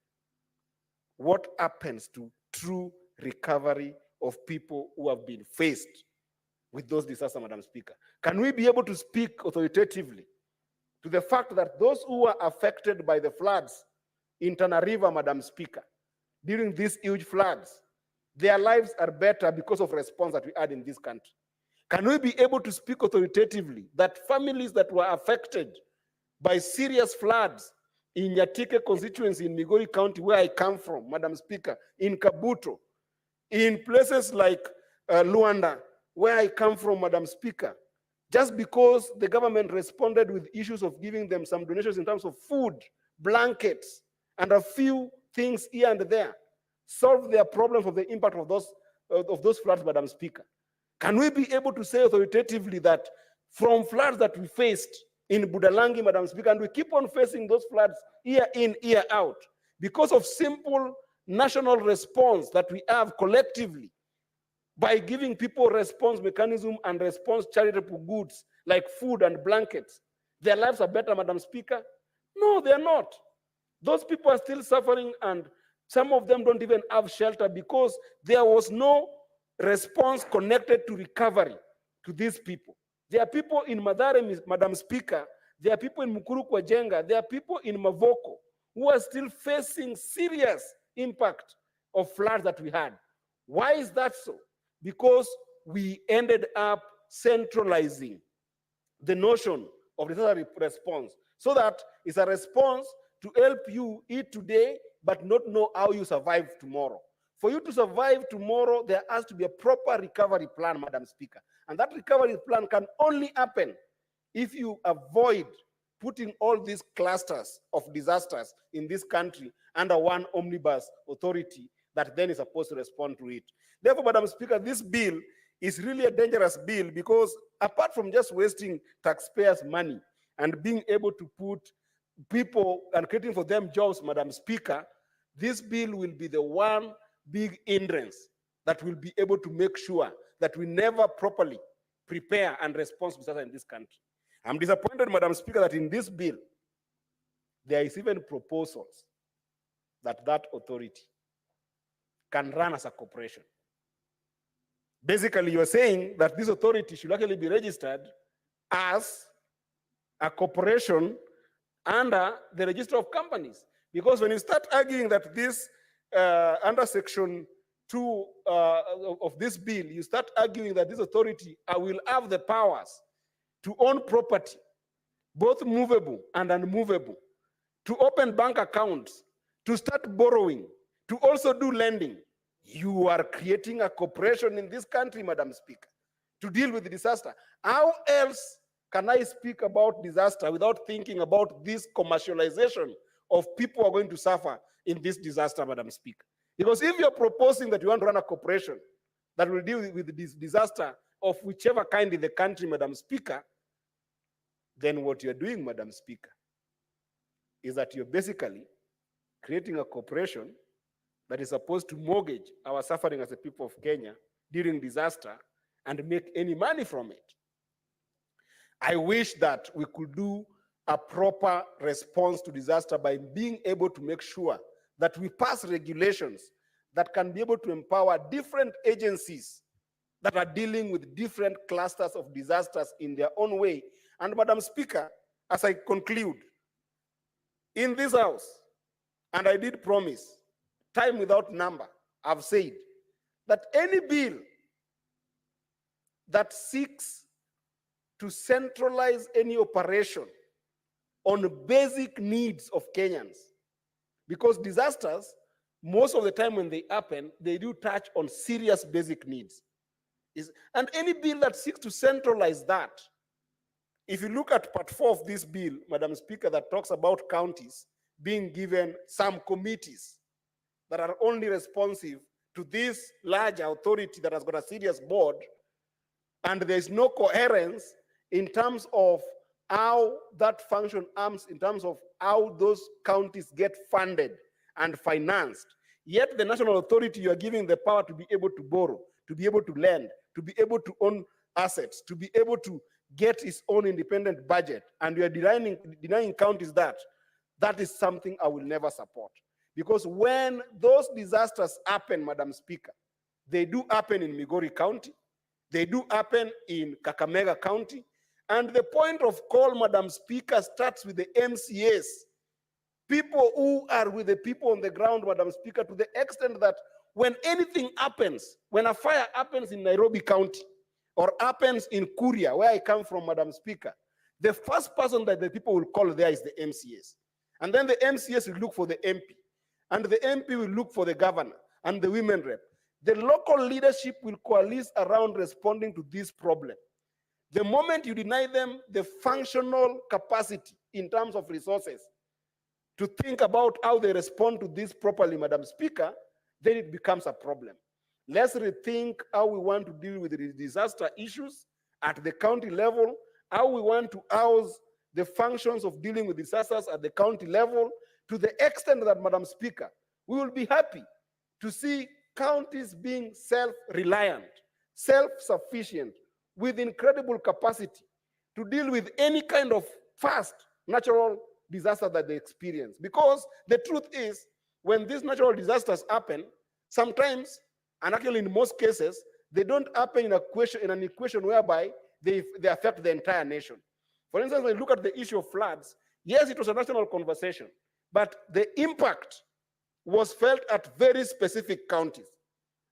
S19: what happens to true recovery of people who have been faced with those disasters, Madam Speaker? Can we be able to speak authoritatively to the fact that those who were affected by the floods in Tana River, Madam Speaker, during these huge floods, their lives are better because of response that we had in this country? Can we be able to speak authoritatively that families that were affected by serious floods in Nyatike constituency in Migori County, where I come from, Madam Speaker, in Kabuto, in places like Luanda, where I come from, Madam Speaker, just because the government responded with issues of giving them some donations in terms of food, blankets, and a few things here and there, solve their problems of the impact of those floods, Madam Speaker? Can we be able to say authoritatively that from floods that we faced in Budalangi, Madam Speaker, and we keep on facing those floods year in, year out, because of simple national response that we have collectively by giving people response mechanism and response charitable goods like food and blankets, their lives are better, Madam Speaker? No, they're not. Those people are still suffering, and some of them don't even have shelter because there was no response connected to recovery to these people. There are people in Madare, Madam Speaker, there are people in Mukuru kwa Jenga, there are people in Mavoko who are still facing serious impact of floods that we had. Why is that so? Because we ended up centralizing the notion of disaster response so that it's a response to help you eat today but not know how you survive tomorrow. For you to survive tomorrow, there has to be a proper recovery plan, Madam Speaker. And that recovery plan can only happen if you avoid putting all these clusters of disasters in this country under one omnibus authority that then is supposed to respond to it. Therefore, Madam Speaker, this bill is really a dangerous bill because apart from just wasting taxpayers' money and being able to put people and creating for them jobs, Madam Speaker, this bill will be the one big hindrance that will be able to make sure that we never properly prepare and respond to disaster in this country. I'm disappointed, Madam Speaker, that in this bill, there is even proposals that that authority can run as a corporation. Basically, you're saying that this authority should actually be registered as a corporation under the register of companies. Because when you start arguing that this under section 2 of this bill, you start arguing that this authority will have the powers to own property, both movable and unmovable, to open bank accounts, to start borrowing, to also do lending. You are creating a corporation in this country, Madam Speaker, to deal with the disaster. How else can I speak about disaster without thinking about this commercialization of people who are going to suffer in this disaster, Madam Speaker? Because if you're proposing that you want to run a corporation that will deal with this disaster of whichever kind in the country, Madam Speaker, then what you're doing, Madam Speaker, is that you're basically creating a corporation that is supposed to mortgage our suffering as a people of Kenya during disaster and make any money from it. I wish that we could do a proper response to disaster by being able to make sure that we pass regulations that can be able to empower different agencies that are dealing with different clusters of disasters in their own way. And Madam Speaker, as I conclude, in this house, and I did promise, time without number, I've said that any bill that seeks to centralize any operation on basic needs of Kenyans, because disasters, most of the time when they happen, they do touch on serious basic needs. And any bill that seeks to centralize that, if you look at part 4 of this bill, Madam Speaker, that talks about counties being given some committees that are only responsive to this large authority that has got a serious board, and there's no coherence in terms of how that function arms, in terms of how those counties get funded and financed. Yet the national authority, you are giving the power to be able to borrow, to be able to lend, to be able to own assets, to be able to get its own independent budget, and you are denying counties that. That is something I will never support. Because when those disasters happen, Madam Speaker, they do happen in Migori County, they do happen in Kakamega County, and the point of call, Madam Speaker, starts with the MCAs, people who are with the people on the ground, Madam Speaker, to the extent that when anything happens, when a fire happens in Nairobi County or happens in Kuria, where I come from, Madam Speaker, the first person that the people will call there is the MCAs. And then the MCAs will look for the MP, and the MP will look for the governor and the women rep. The local leadership will coalesce around responding to this problem. The moment you deny them the functional capacity in terms of resources to think about how they respond to this properly, Madam Speaker, then it becomes a problem. Let's rethink how we want to deal with the disaster issues at the county level, how we want to house the functions of dealing with disasters at the county level, to the extent that, Madam Speaker, we will be happy to see counties being self-reliant, self-sufficient, with incredible capacity to deal with any kind of fast natural disaster that they experience. Because the truth is, when these natural disasters happen, sometimes, and actually in most cases, they don't happen in an equation whereby they affect the entire nation. For instance, when you look at the issue of floods, yes, it was a national conversation, but the impact was felt at very specific counties.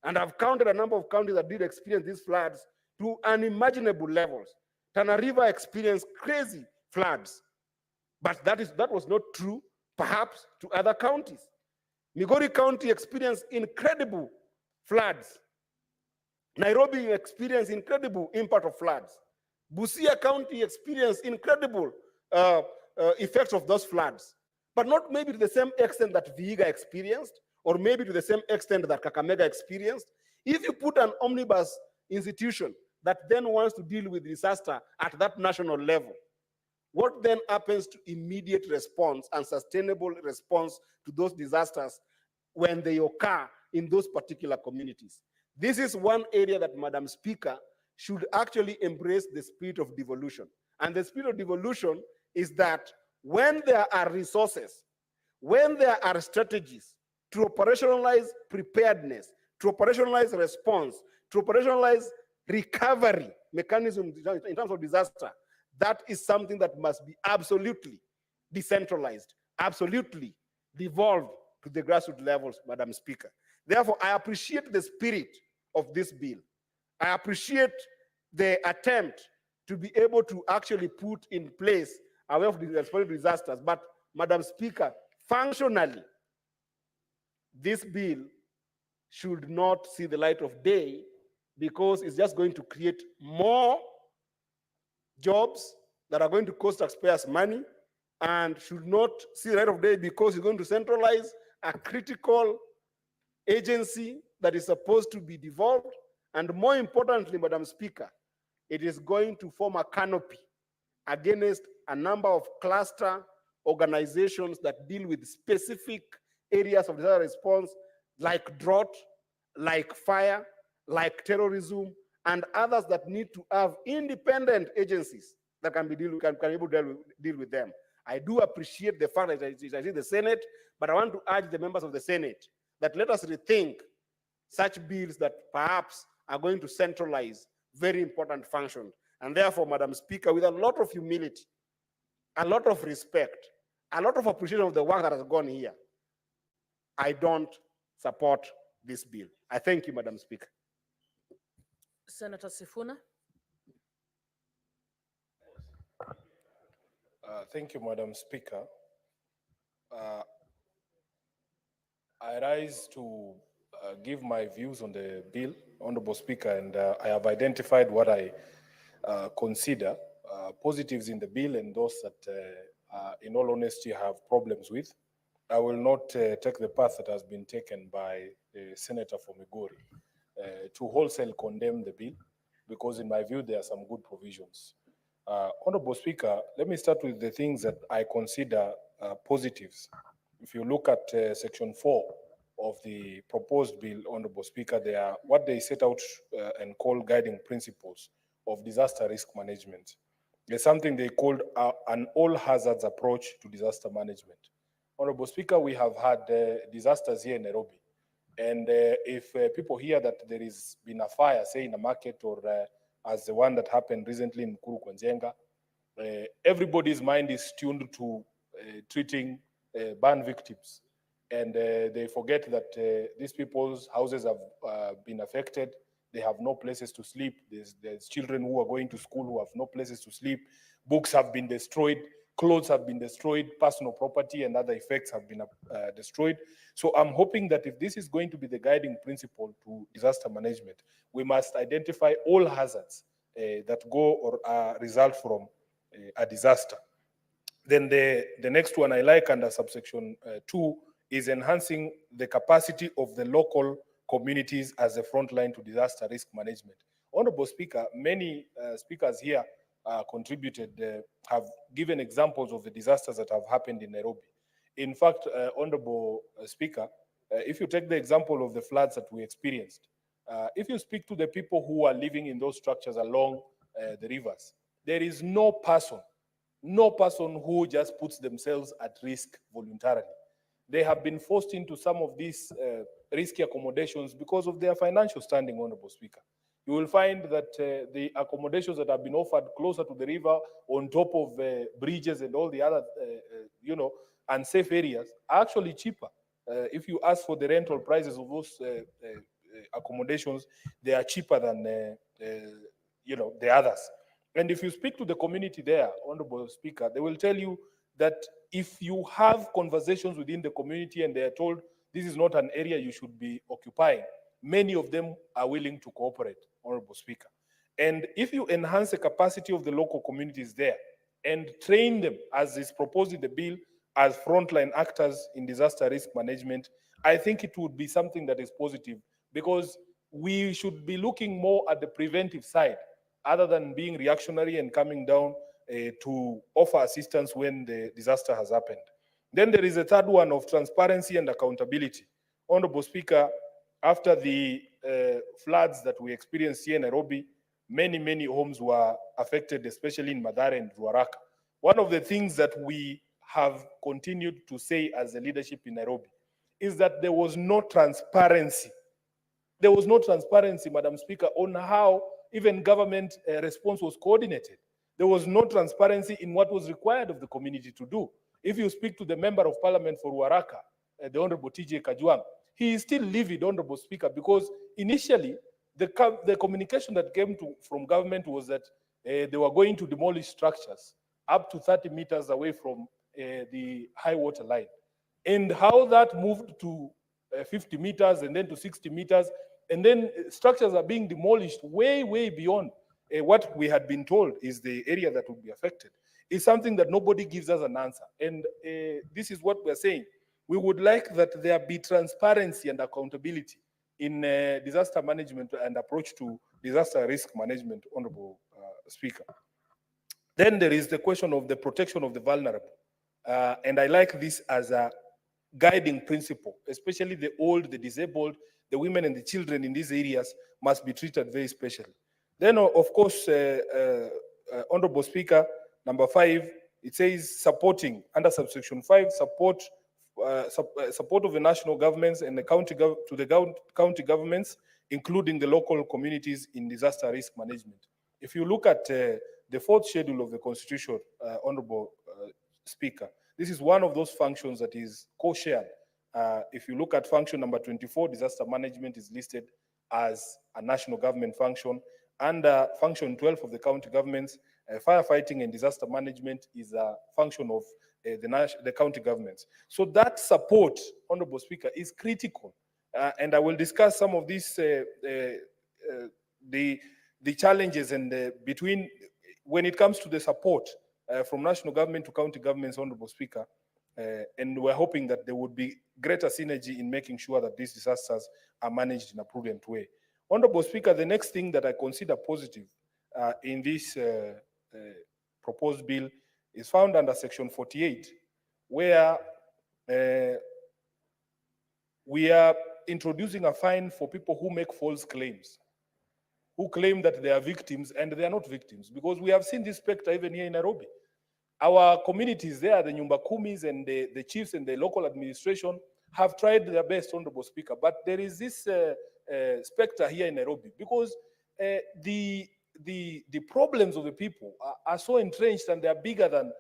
S19: And I've counted a number of counties that did experience these floods to unimaginable levels. Tana River experienced crazy floods, but that was not true, perhaps, to other counties. Migori County experienced incredible floods. Nairobi experienced incredible impact of floods. Busia County experienced incredible effects of those floods, but not maybe to the same extent that Vihiga experienced, or maybe to the same extent that Kakamega experienced. If you put an omnibus institution that then wants to deal with disaster at that national level, what then happens to immediate response and sustainable response to those disasters when they occur in those particular communities? This is one area that, Madam Speaker, should actually embrace the spirit of devolution. And the spirit of devolution is that when there are resources, when there are strategies to operationalize preparedness, to operationalize response, to operationalize recovery mechanism in terms of disaster, that is something that must be absolutely decentralized, absolutely devolved to the grassroots levels, Madam Speaker. Therefore, I appreciate the spirit of this bill. I appreciate the attempt to be able to actually put in place a way of responding to disasters. But, Madam Speaker, functionally, this bill should not see the light of day, because it's just going to create more jobs that are going to cost taxpayers money, and should not see the light of day because it's going to centralize a critical agency that is supposed to be devolved. And more importantly, Madam Speaker, it is going to form a canopy against a number of cluster organizations that deal with specific areas of disaster response, like drought, like fire, like terrorism, and others that need to have independent agencies that can be can be able to deal with them. I do appreciate the fact that it is in the Senate, but I want to urge the members of the Senate that let us rethink such bills that perhaps are going to centralize very important functions. And therefore, Madam Speaker, with a lot of humility, a lot of respect, a lot of appreciation of the work that has gone here, I don't support this bill. I thank you, Madam Speaker.
S4: Senator Sifuna.
S7: Thank you, Madam Speaker. I rise to give my views on the bill, Honorable Speaker, and I have identified what I consider positives in the bill and those that, in all honesty, have problems with. I will not take the path that has been taken by the Senator from Migori to wholesale condemn the bill, because in my view, there are some good provisions. Honorable Speaker, let me start with the things that I consider positives. If you look at section 4 of the proposed bill, Honorable Speaker, they are what they set out and call guiding principles of disaster risk management. There's something they called an all hazards approach to disaster management. Honorable Speaker, we have had disasters here in Nairobi. And if people hear that there has been a fire, say in a market or as the one that happened recently in Kuru Kwanjenga, everybody's mind is tuned to treating burn victims. And they forget that these people's houses have been affected. They have no places to sleep. There's children who are going to school who have no places to sleep. Books have been destroyed. Clothes have been destroyed. Personal property and other effects have been destroyed. So I'm hoping that if this is going to be the guiding principle to disaster management, we must identify all hazards that go or result from a disaster. Then the next one I like under subsection 2 is enhancing the capacity of the local communities as a front line to disaster risk management. Honorable Speaker, many speakers here contributed, have given examples of the disasters that have happened in Nairobi. In fact, Honorable Speaker, if you take the example of the floods that we experienced, if you speak to the people who are living in those structures along the rivers, there is no person who just puts themselves at risk voluntarily. They have been forced into some of these risky accommodations because of their financial standing, Honorable Speaker. You will find that the accommodations that have been offered closer to the river, on top of bridges and all the other, unsafe areas, are actually cheaper. If you ask for the rental prices of those accommodations, they are cheaper than the others. And if you speak to the community there, Honorable Speaker, they will tell you that if you have conversations within the community and they are told this is not an area you should be occupying, many of them are willing to cooperate, Honorable Speaker. And if you enhance the capacity of the local communities there and train them, as is proposed in the bill, as frontline actors in disaster risk management, I think it would be something that is positive, because we should be looking more at the preventive side other than being reactionary and coming down to offer assistance when the disaster has happened. Then there is a third one of transparency and accountability. Honorable Speaker, after the floods that we experienced here in Nairobi, many homes were affected, especially in Mathare and Ruaraka. One of the things that we have continued to say as a leadership in Nairobi is that there was no transparency. There was no transparency, Madam Speaker, on how even government response was coordinated. There was no transparency in what was required of the community to do. If you speak to the member of parliament for Ruaraka, the Honorable TJ Kajwang, he is still livid, Honorable Speaker, because initially the communication that came from government was that they were going to demolish structures up to 30 meters away from the high water line. And how that moved to 50 meters and then to 60 meters, and then structures are being demolished way beyond what we had been told is the area that would be affected, is something that nobody gives us an answer. And this is what we're saying. We would like that there be transparency and accountability in disaster management and approach to disaster risk management, Honorable Speaker. Then there is the question of the protection of the vulnerable. And I like this as a guiding principle, especially the old, the disabled, the women and the children in these areas must be treated very specially. Then, of course, Honorable Speaker, number 5, it says supporting, under subsection 5, support of the national governments and the county governments, including the local communities in disaster risk management. If you look at the 4th schedule of the Constitution, Honorable Speaker, this is one of those functions that is co-shared. If you look at function number 24, disaster management is listed as a national government function. Under function 12 of the county governments, firefighting and disaster management is a function of the county governments. So that support, Honorable Speaker, is critical. And I will discuss some of these, the challenges and between, when it comes to the support from national government to county governments, Honorable Speaker, and we're hoping that there would be greater synergy in making sure that these disasters are managed in a prudent way. Honorable Speaker, the next thing that I consider positive in this proposed bill is found under section 48, where we are introducing a fine for people who make false claims, who claim that they are victims and they are not victims, because we have seen this specter even here in Nairobi. Our communities there, the Nyumba Kumis and the chiefs and the local administration have tried their best, Honorable Speaker, but there is this specter here in Nairobi, because the problems of the people are so entrenched and they are bigger than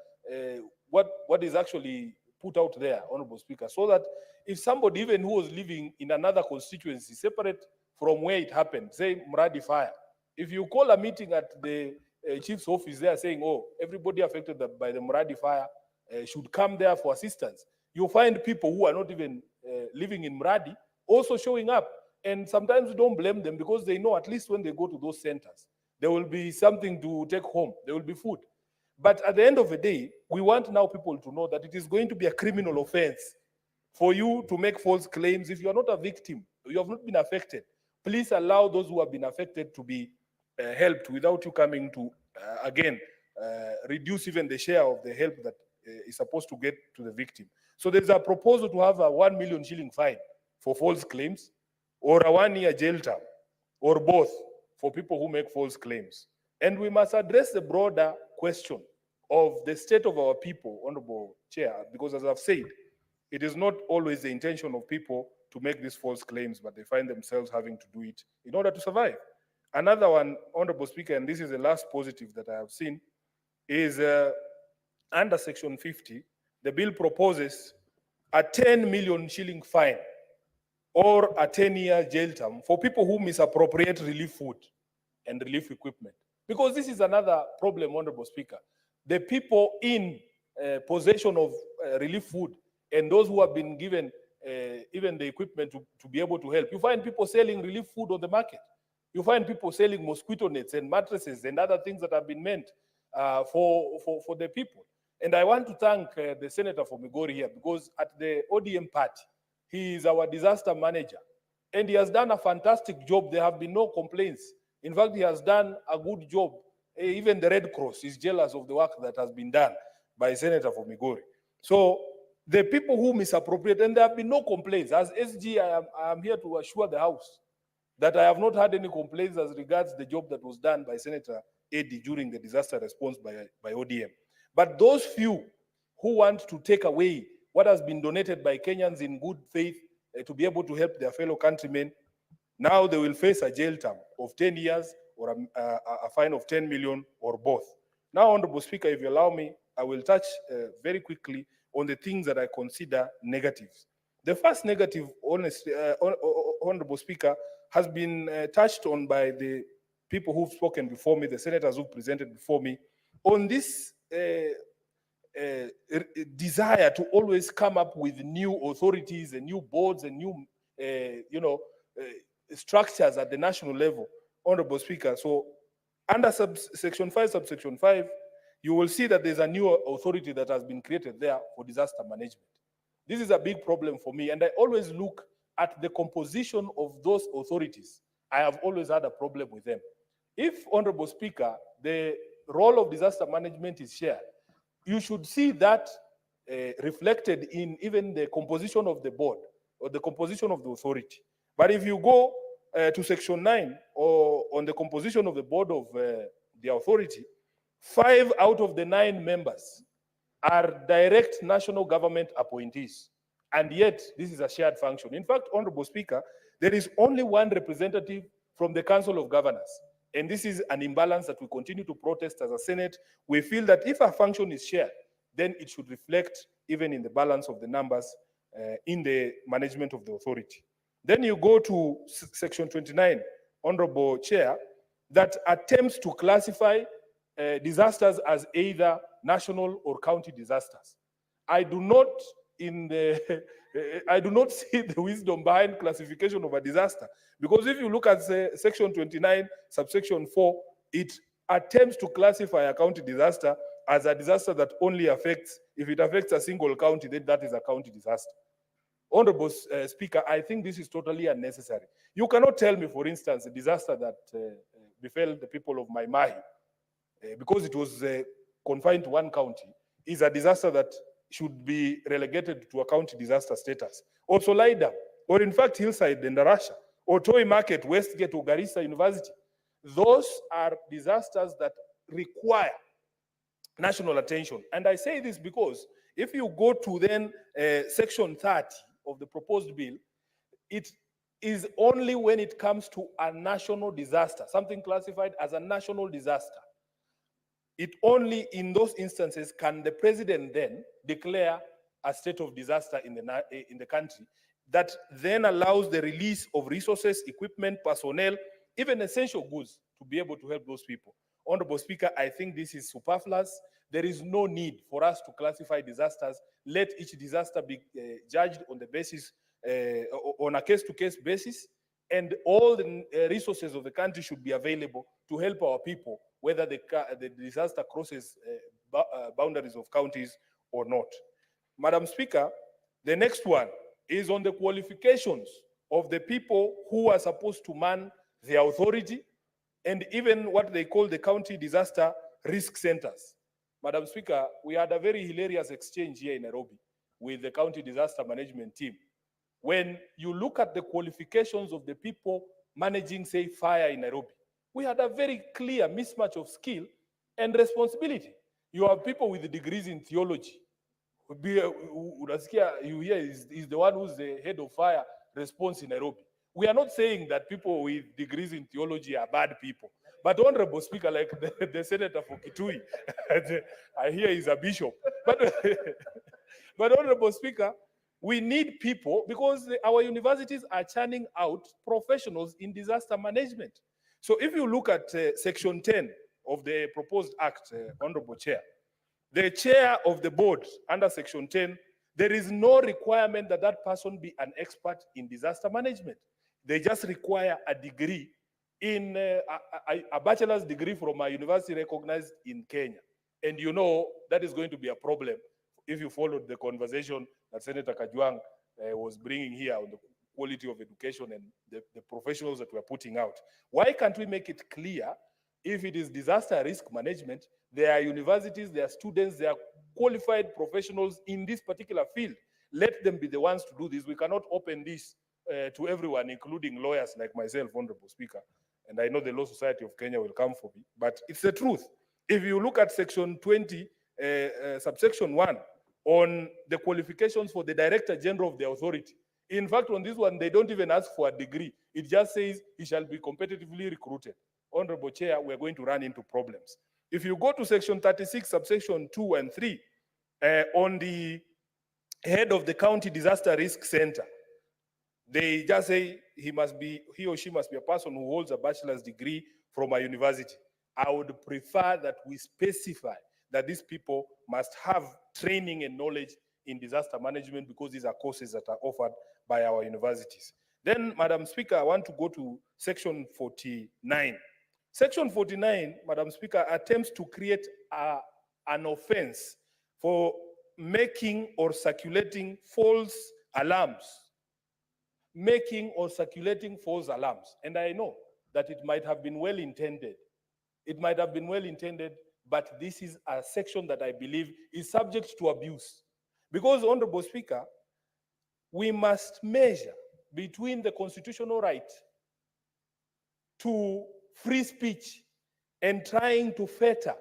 S7: what is actually put out there, Honorable Speaker, so that if somebody even who was living in another constituency separate from where it happened, say Mradi fire, if you call a meeting at the chief's office there saying, oh, everybody affected by the Mradi fire should come there for assistance, you find people who are not even living in Mradi also showing up. And sometimes we don't blame them, because they know at least when they go to those centers, there will be something to take home, there will be food. But at the end of the day, we want now people to know that it is going to be a criminal offense for you to make false claims. If you are not a victim, you have not been affected, please allow those who have been affected to be helped without you coming to, again, reduce even the share of the help that is supposed to get to the victim. So there's a proposal to have a 1 million shilling fine for false claims, or a 1-year jail term, or both for people who make false claims. And we must address the broader question of the state of our people, Honorable Chair, because as I've said, it is not always the intention of people to make these false claims, but they find themselves having to do it in order to survive. Another one, Honorable Speaker, and this is the last positive that I have seen, is under section 50, the bill proposes a 10 million shilling fine or a 10-year jail term for people who misappropriate relief food and relief equipment. Because this is another problem, Honorable Speaker. The people in possession of relief food and those who have been given even the equipment to be able to help. You find people selling relief food on the market. You find people selling mosquito nets and mattresses and other things that have been meant for the people. And I want to thank the Senator for Migori here, because at the ODM party, he is our disaster manager. And he has done a fantastic job. There have been no complaints. In fact, he has done a good job. Even the Red Cross is jealous of the work that has been done by Senator for Migori. So the people who misappropriate, and there have been no complaints. As SG, I am here to assure the House that I have not had any complaints as regards the job that was done by Senator Eddy during the disaster response by ODM. But those few who want to take away what has been donated by Kenyans in good faith to be able to help their fellow countrymen, now they will face a jail term of 10 years or a fine of 10 million or both. Now, Honorable Speaker, if you allow me, I will touch very quickly on the things that I consider negatives. The first negative, honestly, Honorable Speaker, has been touched on by the people who've spoken before me, the senators who've presented before me, on this desire to always come up with new authorities and new boards and new, structures at the national level, Honorable Speaker. So under section 5, subsection 5, you will see that there's a new authority that has been created there for disaster management. This is a big problem for me, and I always look at the composition of those authorities. I have always had a problem with them. If, Honorable Speaker, the
S12: role of disaster management is shared, you should see that reflected in even the composition of the board or the composition of the authority. But if you go to section 9 or on the composition of the board of the authority, 5 out of the 9 members are direct national government appointees. And yet, this is a shared function. In fact, Honorable Speaker, there is only one representative from the Council of Governors. And this is an imbalance that we continue to protest as a Senate. We feel that if a function is shared, then it should reflect even in the balance of the numbers in the management of the authority. Then you go to section 29, Honorable Chair, that attempts to classify disasters as either national or county disasters. I do not I do not see the wisdom behind classification of a disaster, because if you look at section 29, subsection 4, it attempts to classify a county disaster as a disaster that only affects, if it affects a single county, then that is a county disaster. Honorable Speaker, I think this is totally unnecessary. You cannot tell me, for instance, a disaster that befell the people of Mai Mahi, because it was confined to one county, is a disaster that should be relegated to a county disaster status. Also Lida, or in fact Hillside and Russia, or Toy Market, Westgate, or Garissa University. Those are disasters that require national attention. And I say this because if you go to then section 30 of the proposed bill, it is only when it comes to a national disaster, something classified as a national disaster. It only in those instances can the president then declare a state of disaster in the country that then allows the release of resources, equipment, personnel, even essential goods to be able to help those people. Honorable Speaker, I think this is superfluous. There is no need for us to classify disasters. Let each disaster be judged on the basis, on a case-to-case basis, and all the resources of the country should be available to help our people, whether the disaster crosses boundaries of counties or not. Madam Speaker, the next one is on the qualifications of the people who are supposed to man the authority and even what they call the county disaster risk centers. Madam Speaker, we had a very hilarious exchange here in Nairobi with the county disaster management team. When you look at the qualifications of the people managing, say, fire in Nairobi, we had a very clear mismatch of skill and responsibility. You have people with degrees in theology. You hear is the one who's the head of fire response in Nairobi. We are not saying that people with degrees in theology are bad people. But Honorable Speaker, like the Senator for Kitui, I hear he's a bishop. But Honorable Speaker, we need people because our universities are churning out professionals in disaster management. So if you look at section 10 of the proposed act, Honorable Chair, the chair of the board under section 10, there is no requirement that that person be an expert in disaster management. They just require a degree in a bachelor's degree from a university recognized in Kenya. And you know that is going to be a problem if you followed the conversation that Senator Kajwang was bringing here on the quality of education and the professionals that we're putting out. Why can't we make it clear if it is disaster risk management, there are universities, there are students, there are qualified professionals in this particular field. Let them be the ones to do this. We cannot open this to everyone, including lawyers like myself, Honorable Speaker. And I know the Law Society of Kenya will come for me, but it's the truth. If you look at section 20, subsection 1, on the qualifications for the Director General of the authority. In fact, on this one, they don't even ask for a degree. It just says he shall be competitively recruited. Honorable Chair, we're going to run into problems. If you go to section 36, subsection 2 and 3, on the head of the County Disaster Risk Center, they just say he or she must be a person who holds a bachelor's degree from a university. I would prefer that we specify that these people must have training and knowledge in disaster management because these are courses that are offered by our universities. Then, Madam Speaker, I want to go to section 49. Section 49, Madam Speaker, attempts to create an offense for making or circulating false alarms. Making or circulating false alarms. And I know that it might have been well intended. It might have been well intended
S7: but this is a section that I believe is subject to abuse. Because, Honorable Speaker, we must measure between the constitutional right to free speech and trying to fetter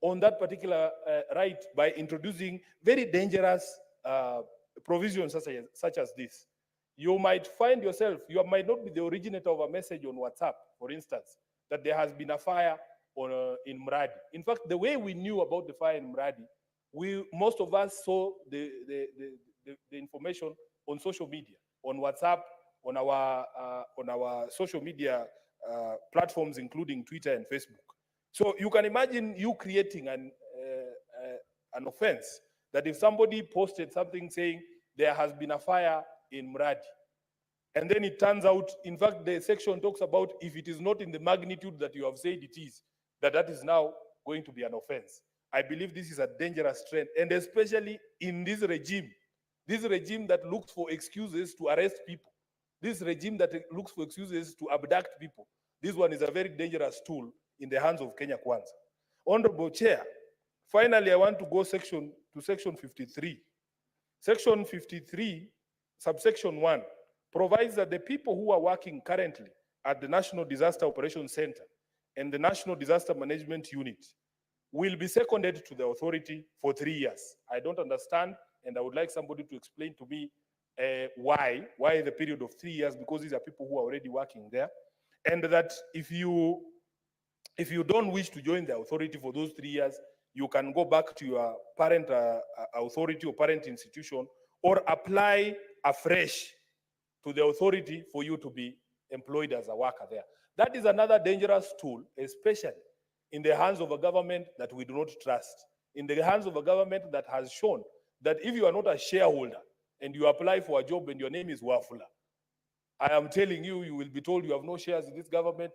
S7: on that particular right by introducing very dangerous provisions such as this. You might find yourself, you might not be the originator of a message on WhatsApp, for instance, that there has been a fire in Mradi. In fact, the way we knew about the fire in Mradi, most of us saw the information on social media, on WhatsApp, on our social media platforms, including Twitter and Facebook. So you can imagine you creating an offense that if somebody posted something saying there has been a fire in Mradi, and then it turns out, in fact, the section talks about if it is not in the magnitude that you have said it is, that is now going to be an offense. I believe this is a dangerous trend, and especially in this regime that looks for excuses to arrest people, this regime that looks for excuses to abduct people. This one is a very dangerous tool in the hands of Kenya Kwanza. Honorable Chair, finally, I want to go to section 53. Section 53, subsection 1, provides that the people who are working currently at the National Disaster Operations Center and the National Disaster Management Unit will be seconded to the authority for 3 years. I don't understand, and I would like somebody to explain to me why the period of 3 years, because these are people who are already working there, and that if you don't wish to join the authority for those 3 years, you can go back to your parent authority or parent institution or apply afresh to the authority for you to be employed as a worker there. That is another dangerous tool, especially in the hands of a government that we do not trust, in the hands of a government that has shown that if you are not a shareholder and you apply for a job and your name is Wafula, I am telling you, you will be told you have no shares in this government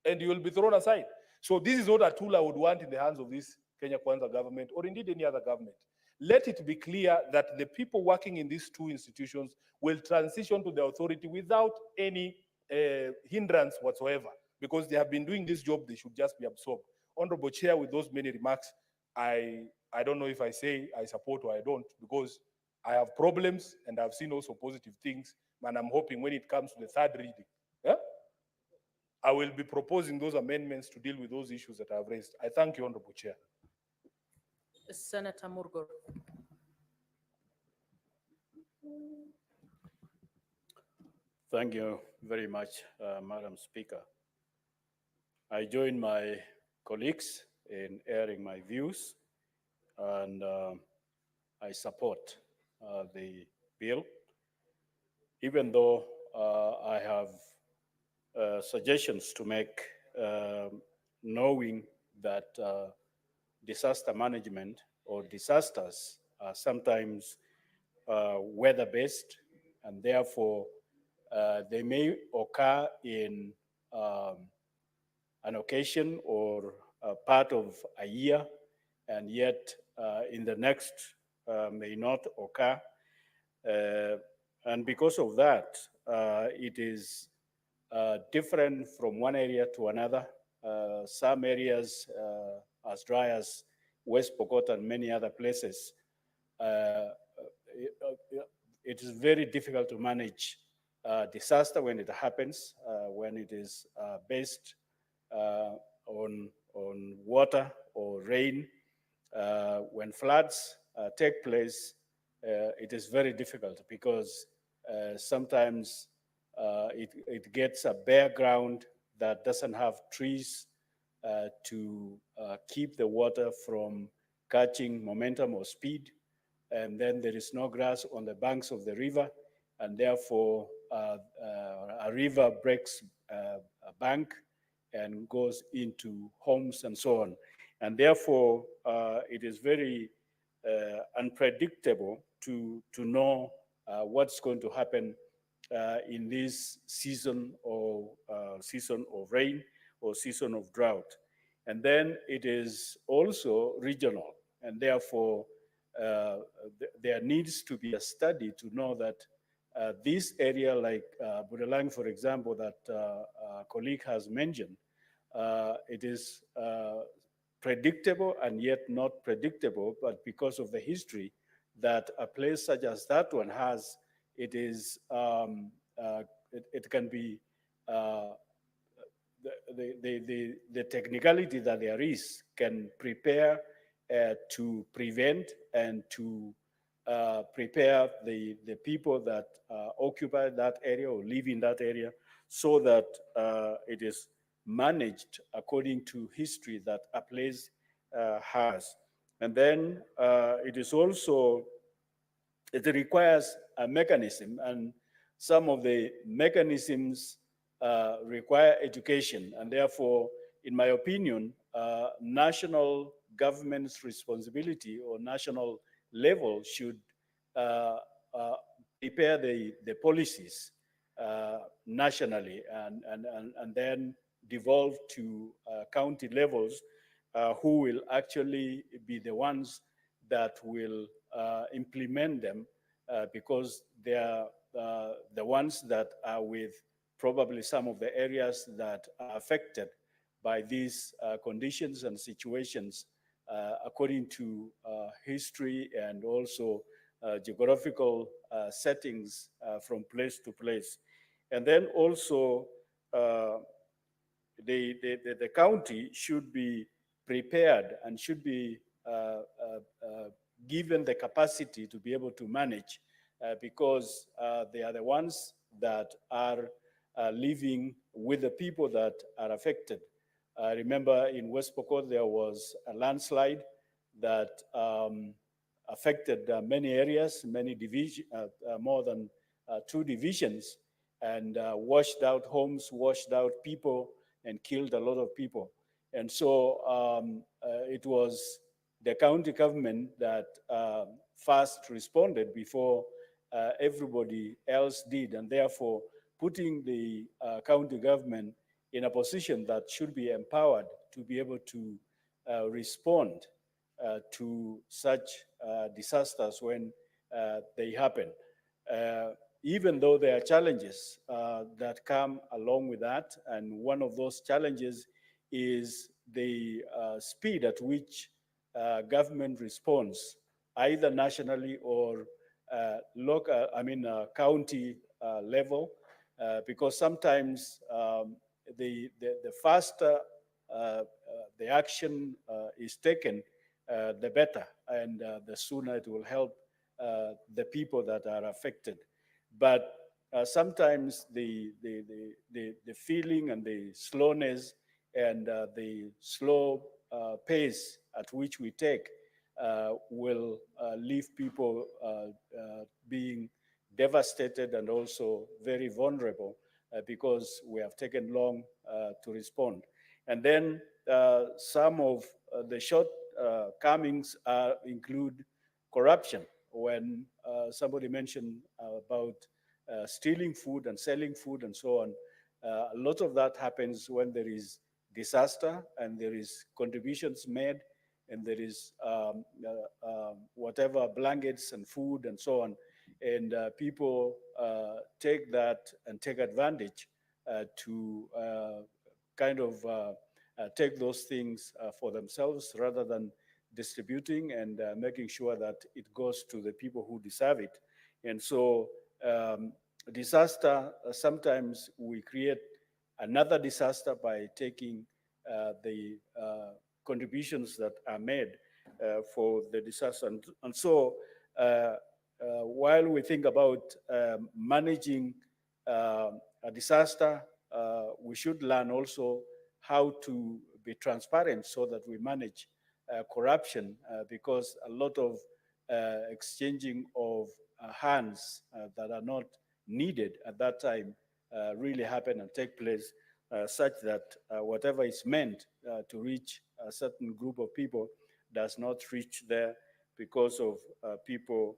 S7: and you will be thrown aside. So this is not a tool I would want in the hands of this Kenya Kwanza government or indeed any other government. Let it be clear that the people working in these two institutions will transition to the authority without any hindrance whatsoever, because they have been doing this job, they should just be absorbed. Honorable Chair, with those many remarks, I don't know if I say I support or I don't, because I have problems and I've seen also positive things, and I'm hoping when it comes to the third reading, I will be proposing those amendments to deal with those issues that I've raised. I thank you, Honorable Chair.
S4: Senator Murgor.
S13: Thank you very much, Madam Speaker. I join my colleagues in airing my views, and I support the bill, even though I have suggestions to make, knowing that disaster management or disasters are sometimes weather-based, and therefore they may occur in an occasion or a part of a year, and yet in the next may not occur. And because of that, it is different from one area to another. Some areas as dry as West Pokot and many other places, it is very difficult to manage disaster when it happens, when it is based on water or rain. When floods take place, it is very difficult because sometimes it gets a bare ground that doesn't have trees to keep the water from catching momentum or speed. And then there is no grass on the banks of the river, and therefore a river breaks a bank and goes into homes and so on. And therefore, it is very unpredictable to know what's going to happen in this season of rain or season of drought. And then it is also regional, and therefore there needs to be a study to know that this area, like Budalang, for example, that a colleague has mentioned, it is predictable and yet not predictable, but because of the history that a place such as that one has, it is it can be the technicality that there is can prepare to prevent and to prepare the people that occupy that area or live in that area, so that it is managed according to history that a place has. And then it is also, it requires a mechanism, and some of the mechanisms require education, and therefore, in my opinion, national government's responsibility or national level should uh, uh, prepare the policies nationally and then devolve to county levels who will actually be the ones that will implement them because they are the ones that are with probably some of the areas that are affected by these conditions and situations according to history and also geographical settings from place to place. And then also the county should be prepared and should be given the capacity to be able to manage because they are the ones that are living with the people that are affected. I remember in West Pokot there was a landslide that affected many areas, many divisions, more than 2 divisions, and washed out homes, washed out people, and killed a lot of people. And so it was the county government that first responded before everybody else did, and therefore putting the county government in a position that should be empowered to be able to respond to such disasters when they happen. Even though there are challenges that come along with that, and one of those challenges is the speed at which government responds, either nationally or local, county level, because sometimes the faster the action is taken, the better, and the sooner it will help the people that are affected. But sometimes the feeling and the slowness and the slow pace at which we take will leave people being devastated and also very vulnerable because we have taken long to respond. And then some of the shortcomings include corruption. When somebody mentioned about stealing food and selling food and so on, a lot of that happens when there is disaster and there is contributions made and there is whatever blankets and food and so on. And people take that and take advantage to kind of take those things for themselves rather than distributing and making sure that it goes to the people who deserve it. And so disaster, sometimes we create another disaster by taking the contributions that are made for the disaster. And so while we think about managing a disaster, we should learn also how to be transparent so that we manage corruption because a lot of exchanging of hands that are not needed at that time really happen and take place such that whatever is meant to reach a certain group of people does not reach there because of people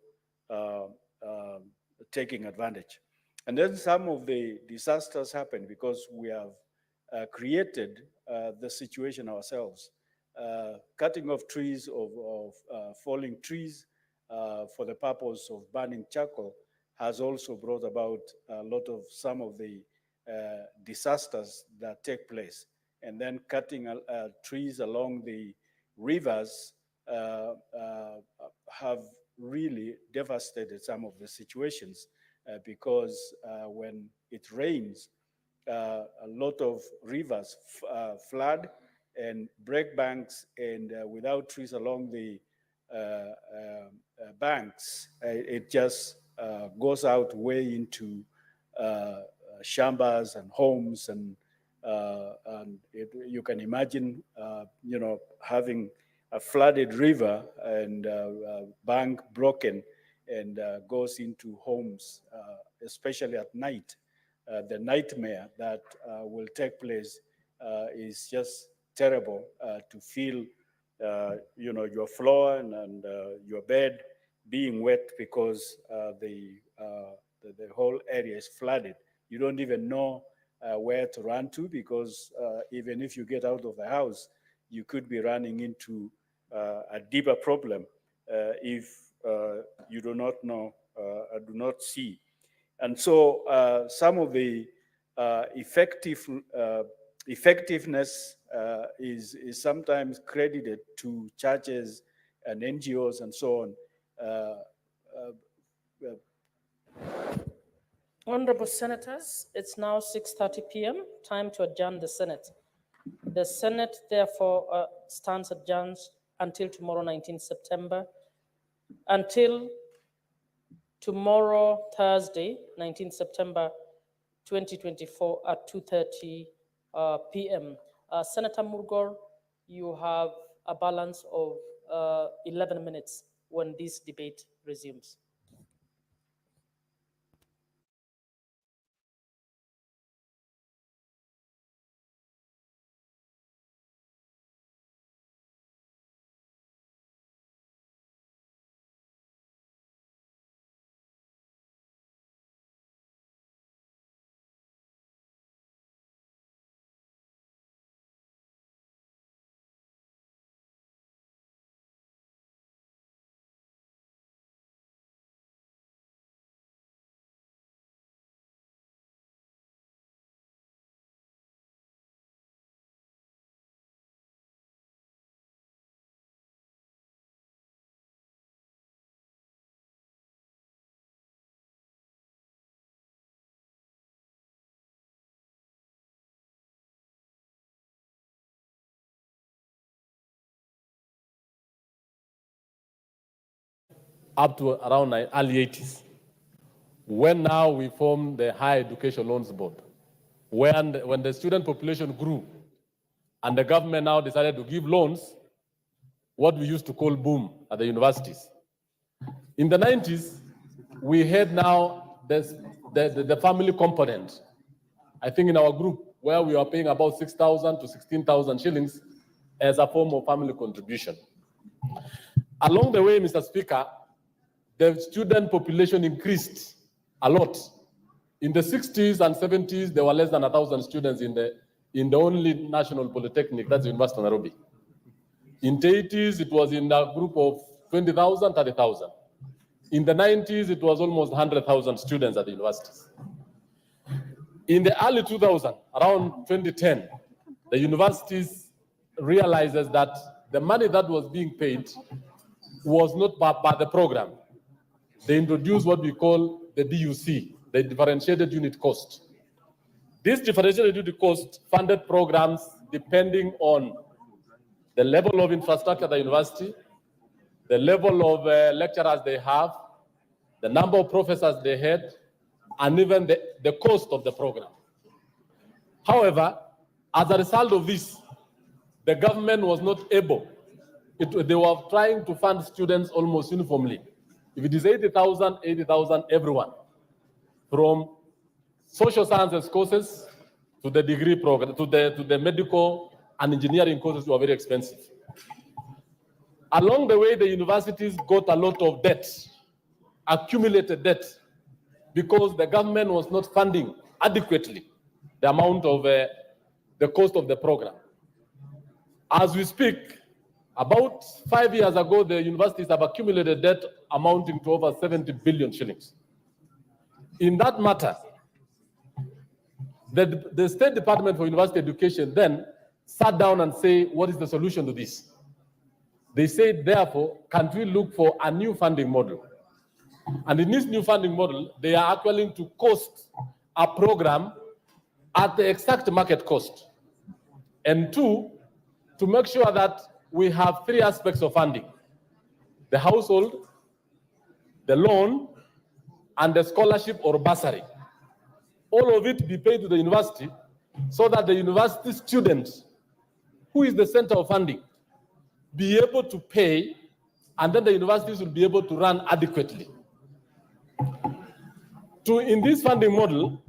S13: taking advantage. And then some of the disasters happen because we have created the situation ourselves. Cutting off trees of falling trees for the purpose of burning charcoal has also brought about a lot of some of the disasters that take place. And then cutting trees along the rivers have really devastated some of the situations because when it rains, a lot of rivers flood and break banks, and without trees along the banks, it just goes out way into shambas and homes, and you can imagine, having a flooded river and bank broken and goes into homes, especially at night. The nightmare that will take place is just terrible to feel, your floor and your bed being wet because the whole area is flooded. You don't even know where to run to, because even if you get out of the house, you could be running into a deeper problem if you do not know, do not see. And so some of the effectiveness is sometimes credited to churches and NGOs and so on.
S4: Honorable Senators, it's now 6:30 p.m., time to adjourn the Senate. The Senate therefore stands adjourned until tomorrow, 19th September, until tomorrow, Thursday, 19th September 2024 at 2:30 p.m. Senator Murgor, you have a balance of 11 minutes when this debate resumes.
S2: Up to around early 80s, when now we formed the Higher Education Loans Board, when the student population grew and the government now decided to give loans, what we used to call boom at the universities. In the 90s, we had now the family component, I think in our group, where we are paying about 6,000 to 16,000 shillings as a form of family contribution. Along the way, Mr. Speaker, the student population increased a lot. In the 60s and 70s, there were less than 1,000 students in the only national polytechnic, that's the University of Nairobi. In the 80s, it was in a group of 20,000, 30,000. In the 90s, it was almost 100,000 students at the universities. In the early 2000s, around 2010, the universities realizes that the money that was being paid was not by the program. They introduced what we call the DUC, the differentiated unit cost. This differentiated unit cost funded programs depending on the level of infrastructure at the university, the level of lecturers they have, the number of professors they had, and even the cost of the program. However, as a result of this, the government was not able. They were trying to fund students almost uniformly. If it is 80,000, 80,000, everyone. From social sciences courses to the degree program, to the medical and engineering courses were very expensive. Along the way, the universities got a lot of debt, accumulated debt, because the government was not funding adequately the amount of the cost of the program. As we speak, about 5 years ago, the universities have accumulated debt amounting to over 70 billion shillings. In that matter, the State Department for University Education then sat down and said, what is the solution to this? They said, therefore, can't we look for a new funding model? And in this new funding model, they are actually to cost a program at the exact market cost. And two, to make sure that we have three aspects of funding: the household, the loan, and the scholarship or bursary. All of it be paid to the university so that the university students, who is the center of funding, be able to pay, and then the universities will be able to run adequately. In this funding model,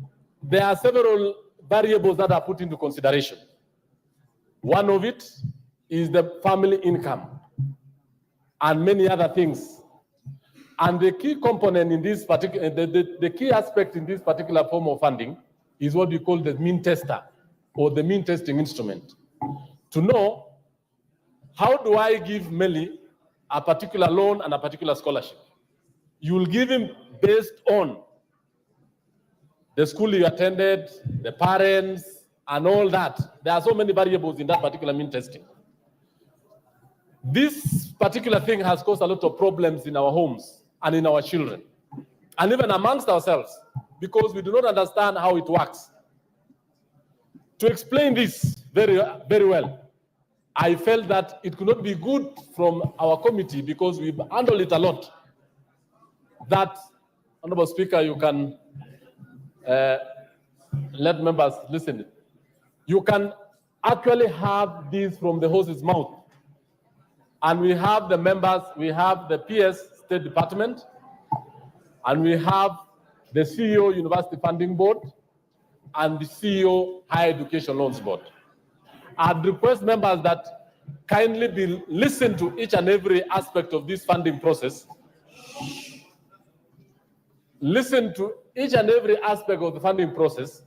S2: there are several variables that are put into consideration. One of it is the family income and many other things. And the key component in this particular, the key aspect in this particular form of funding is what we call the mean tester or the mean testing instrument. To know, how do I give Meli a particular loan and a particular scholarship? You will give him based on the school you attended, the parents, and all that. There are so many variables in that particular mean testing. This particular thing has caused a lot of problems in our homes and in our children, and even amongst ourselves, because we do not understand how it works. To explain this very, very well, I felt that it could not be good from our committee, because we've handled it a lot, that, Honorable Speaker, you can let members listen. You can actually have this from the horse's mouth. And we have the members, we have the PS State Department, and we have the CEO University Funding Board, and the CEO Higher Education Loans Board. I'd request members that kindly listen to each and every aspect of this funding process. Listen to each and every aspect of the funding process.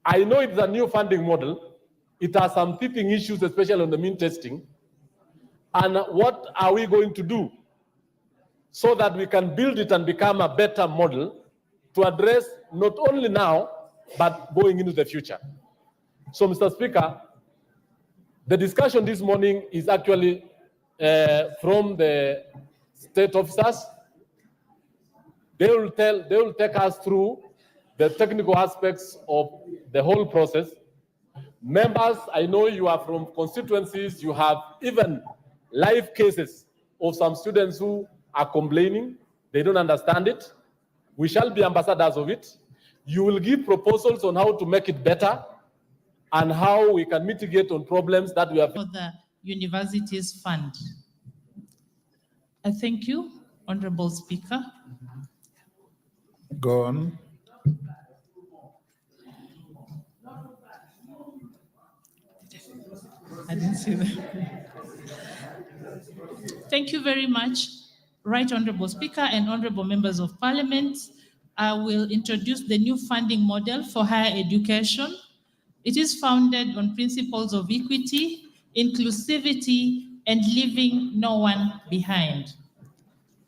S2: I know it's a new funding model. It has some teething issues, especially on the mean testing. And what are we going to do so that we can build it and become a better model to address not only now, but going into the future? So, Mr. Speaker, the discussion this morning is actually from the state officers. They will take us through the technical aspects of the whole process. Members, I know you are from constituencies, you have even live cases of some students who are complaining, they don't understand it. We shall be ambassadors of it. You will give proposals on how to make it better and how we can mitigate on problems that we have.
S14: For the universities fund. I thank you, Honorable Speaker.
S16: Go on.
S14: I didn't see that. Thank you very much, Right Honorable Speaker and Honorable Members of Parliament. I will introduce the new funding model for higher education. It is founded on principles of equity, inclusivity, and leaving no one behind.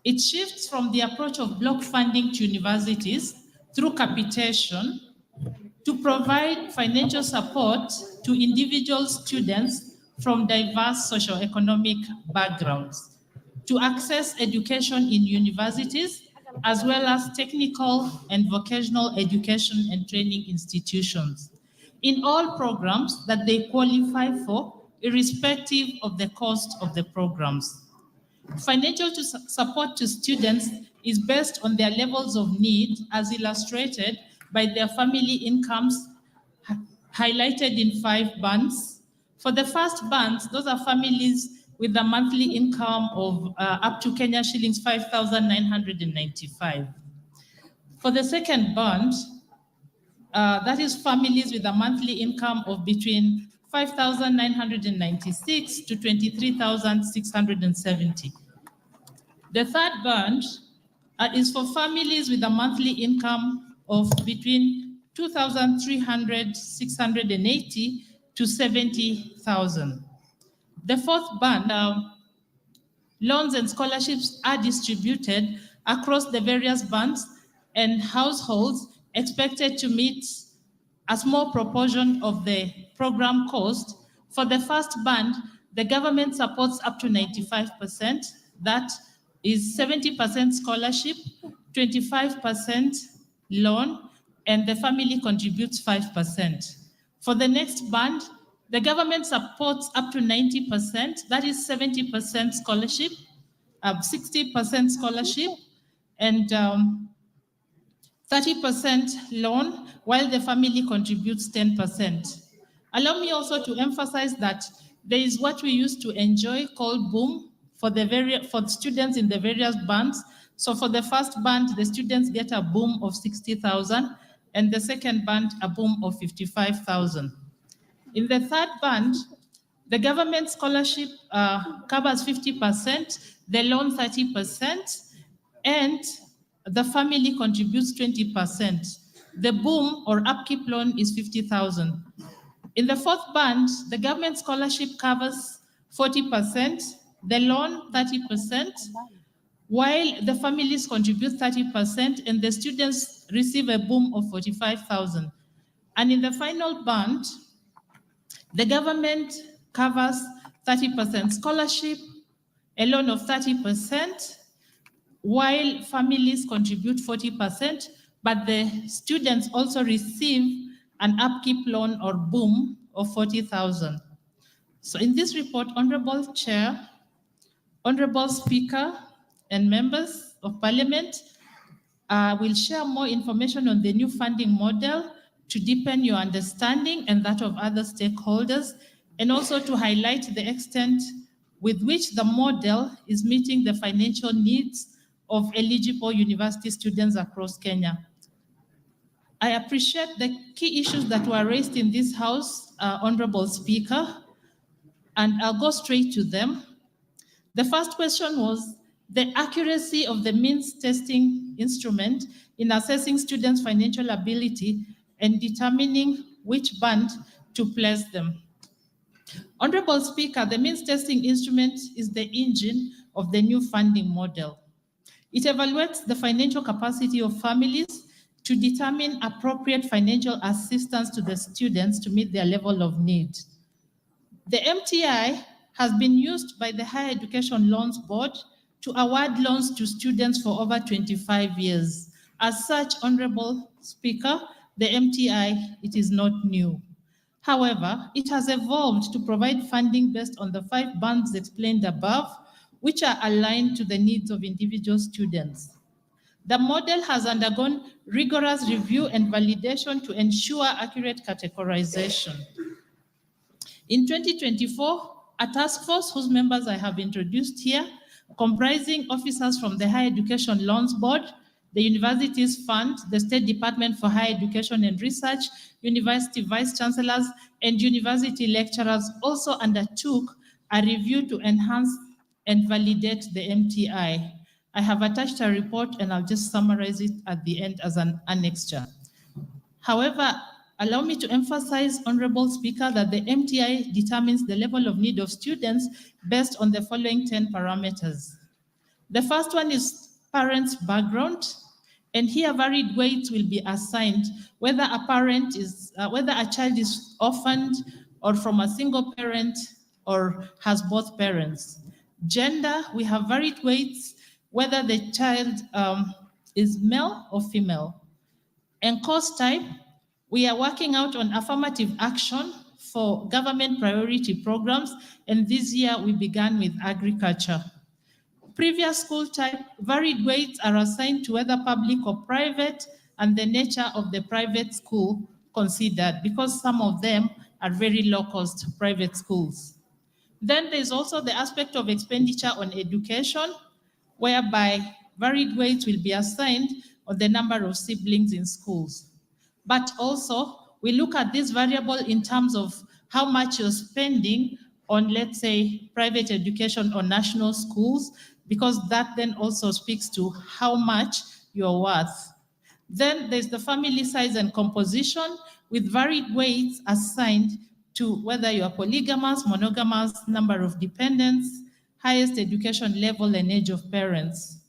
S14: It shifts from the approach of block funding to universities through capitation to provide financial support to individual students from diverse socioeconomic backgrounds to access education in universities, as well as technical and vocational education and training institutions, in all programs that they qualify for, irrespective of the cost of the programs. Financial support to students is based on their levels of need, as illustrated by their family incomes highlighted in 5 bands. For the first band, those are families with a monthly income of up to Kenya shillings 5,995. For the second band, that is families with a monthly income of between 5,996 to 23,670. The third band is for families with a monthly income of between 2,680 to 70,000. The fourth band, loans and scholarships are distributed across the various bands and households expected to meet a small proportion of the program cost. For the first band, the government supports up to 95%. That is 70% scholarship, 25% loan, and the family contributes 5%. For the next band, the government supports up to 90%. That is 70% scholarship, 60% scholarship, and 30% loan, while the family contributes 10%. Allow me also to emphasize that there is what we used to enjoy called boom for the students in the various bands. So for the first band, the students get a boom of 60,000, and the second band, a boom of 55,000. In the third band, the government scholarship covers 50%, the loan 30%, and the family contributes 20%. The boom or upkeep loan is 50,000. In the fourth band, the government scholarship covers 40%, the loan 30%, while the families contribute 30% and the students receive a boom of 45,000. And in the final band, the government covers 30% scholarship, a loan of 30%, while families contribute 40%, but the students also receive an upkeep loan or boom of 40,000. So in this report, Honorable Chair, Honorable Speaker, and members of Parliament, will share more information on the new funding model to deepen your understanding and that of other stakeholders, and also to highlight the extent with which the model is meeting the financial needs of eligible university students across Kenya. I appreciate the key issues that were raised in this House, Honorable Speaker, and I'll go straight to them. The first question was the accuracy of the means testing instrument in assessing students' financial ability and determining which band to place them. Honorable Speaker, the means testing instrument is the engine of the new funding model. It evaluates the financial capacity of families to determine appropriate financial assistance to the students to meet their level of need. The MTI has been used by the Higher Education Loans Board to award loans to students for over 25 years. As such, Honorable Speaker, the MTI, it is not new. However, it has evolved to provide funding based on the 5 bands explained above, which are aligned to the needs of individual students. The model has undergone rigorous review and validation to ensure accurate categorization. In 2024, a task force whose members I have introduced here, comprising officers from the Higher Education Loans Board, the Universities Fund, the State Department for Higher Education and Research, university vice chancellors, and university lecturers also undertook a review to enhance and validate the MTI. I have attached a report and I'll just summarize it at the end as an annexure. However, allow me to emphasize, Honorable Speaker, that the MTI determines the level of need of students based on the following 10 parameters. The first one is parents' background, and here varied weights will be assigned whether a child is orphaned or from a single parent or has both parents. Gender, we have varied weights whether the child is male or female. And course type, we are working out on affirmative action for government priority programs, and this year we began with agriculture. Previous school type, varied weights are assigned to whether public or private and the nature of the private school considered, because some of them are very low-cost private schools. Then there's also the aspect of expenditure on education, whereby varied weights will be assigned on the number of siblings in schools. But also, we look at this variable in terms of how much you're spending on, let's say, private education or national schools, because that then also speaks to how much you're worth. Then there's the family size and composition with varied weights assigned to whether you are polygamous, monogamous, number of dependents, highest education level, and age of parents.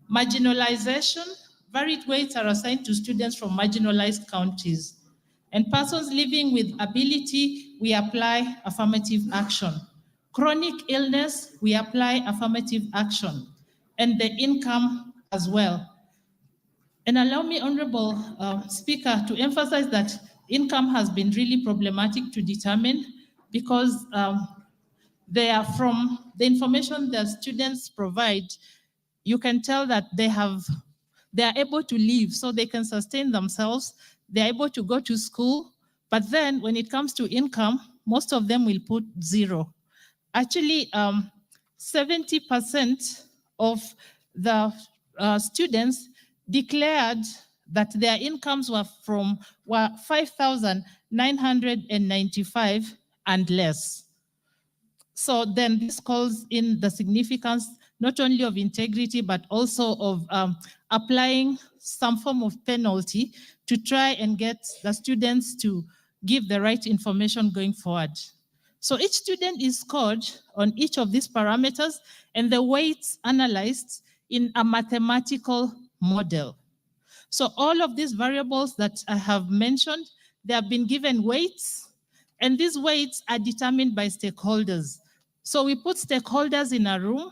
S14: Marginalization, varied weights are assigned to students from marginalized counties. And persons living with ability, we apply affirmative action. Chronic illness, we apply affirmative action, and the income as well. And allow me, Honorable Speaker, to emphasize that income has been really problematic to determine because they are from the information that students provide, you can tell that they are able to live, so they can sustain themselves, they're able to go to school, but then when it comes to income, most of them will put zero. Actually, 70% of the students declared that their incomes were 5,995 and less. So then this calls in the significance not only of integrity, but also of applying some form of penalty to try and get the students to give the right information going forward. So each student is scored on each of these parameters and the weights analyzed in a mathematical model. So all of these variables that I have mentioned, they have been given weights, and these weights are determined by stakeholders. So we put stakeholders in a room,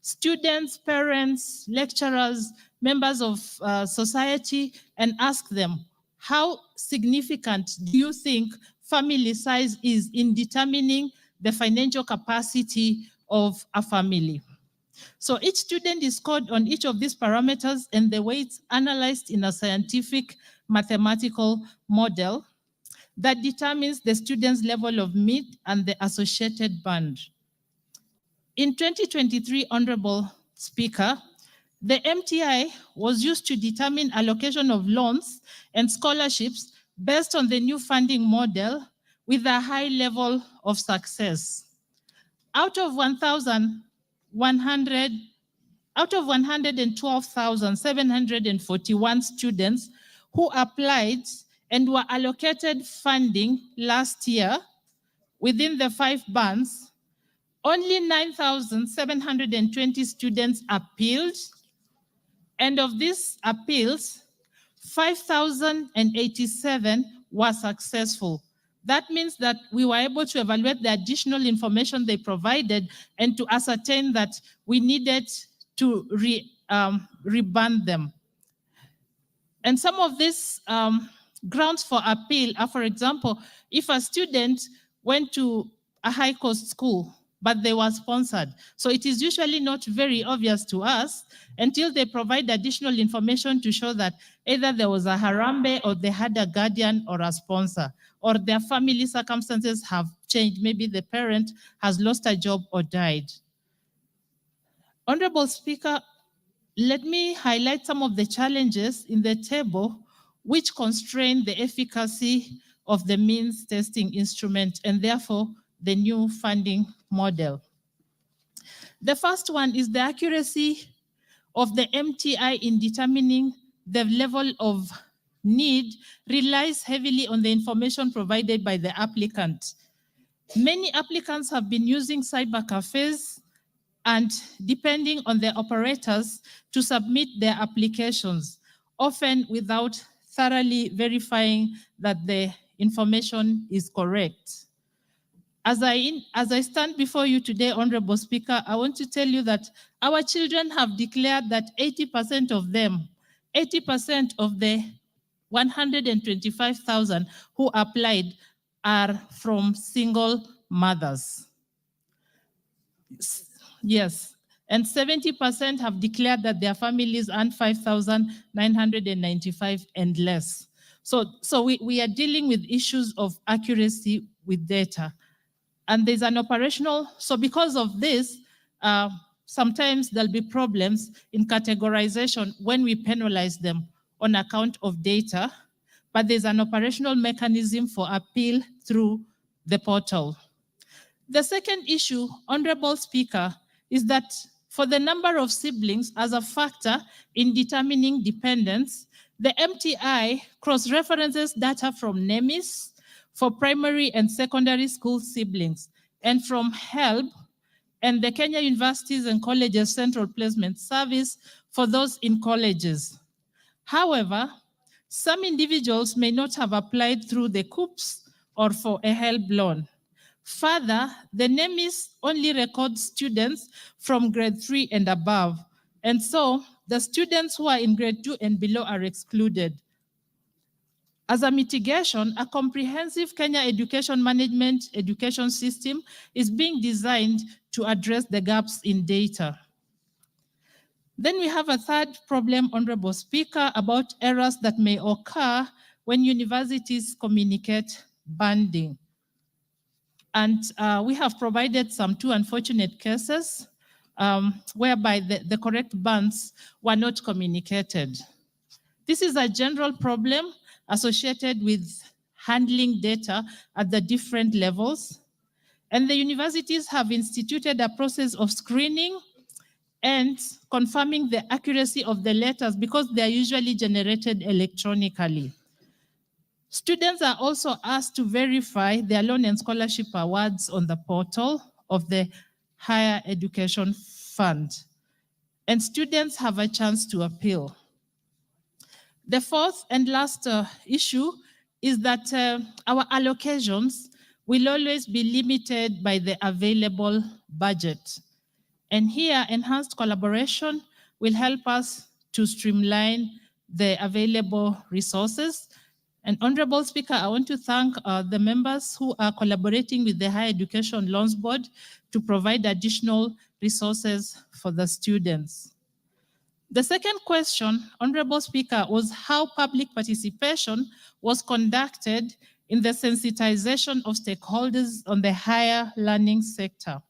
S14: students, parents, lecturers, members of society, and ask them, how significant do you think family size is in determining the financial capacity of a family? So each student is scored on each of these parameters and the weights analyzed in a scientific mathematical model that determines the student's level of need and the associated band. In 2023, Honorable Speaker, the MTI was used to determine allocation of loans and scholarships based on the new funding model with a high level of success. Out of 112,741 students who applied and were allocated funding last year within the 5 bands, only 9,720 students appealed, and of these appeals, 5,087 were successful. That means that we were able to evaluate the additional information they provided and to ascertain that we needed to reband them. And some of these grounds for appeal are, for example, if a student went to a high-cost school, but they were sponsored. So it is usually not very obvious to us until they provide additional information to show that either there was a harambe or they had a guardian or a sponsor, or their family circumstances have changed. Maybe the parent has lost a job or died. Honorable Speaker, let me highlight some of the challenges in the table which constrain the efficacy of the means testing instrument and therefore the new funding model. The first one is the accuracy of the MTI in determining the level of need relies heavily on the information provided by the applicant. Many applicants have been using cyber cafes and depending on the operators to submit their applications, often without thoroughly verifying that the information is correct. As I stand before you today, Honorable Speaker, I want to tell you that our children have declared that 80% of them, 80% of the 125,000 who applied are from single mothers. Yes, and 70% have declared that their families earn 5,995 and less. So we are dealing with issues of accuracy with data. And there's an operational, so because of this, sometimes there'll be problems in categorization when we penalize them on account of data, but there's an operational mechanism for appeal through the portal. The second issue, Honorable Speaker, is that for the number of siblings as a factor in determining dependence, the MTI cross-references data from NEMIS for primary and secondary school siblings and from HELB and the Kenya Universities and Colleges Central Placement Service for those in colleges. However, some individuals may not have applied through the COOPS or for a HELB loan. Further, the NEMIS only records students from grade 3 and above. And so the students who are in grade 2 and below are excluded. As a mitigation, a comprehensive Kenya education management education system is being designed to address the gaps in data. Then we have a third problem, Honorable Speaker, about errors that may occur when universities communicate banding. And we have provided some two unfortunate cases whereby the correct bands were not communicated. This is a general problem associated with handling data at the different levels. And the universities have instituted a process of screening and confirming the accuracy of the letters because they are usually generated electronically. Students are also asked to verify their loan and scholarship awards on the portal of the Higher Education Fund. And students have a chance to appeal. The fourth and last issue is that our allocations will always be limited by the available budget. And here, enhanced collaboration will help us to streamline the available resources. And Honorable Speaker, I want to thank the members who are collaborating with the Higher Education Loans Board to provide additional resources for the students. The second question, Honorable Speaker, was how public participation was conducted in the sensitization of stakeholders on the higher learning sector.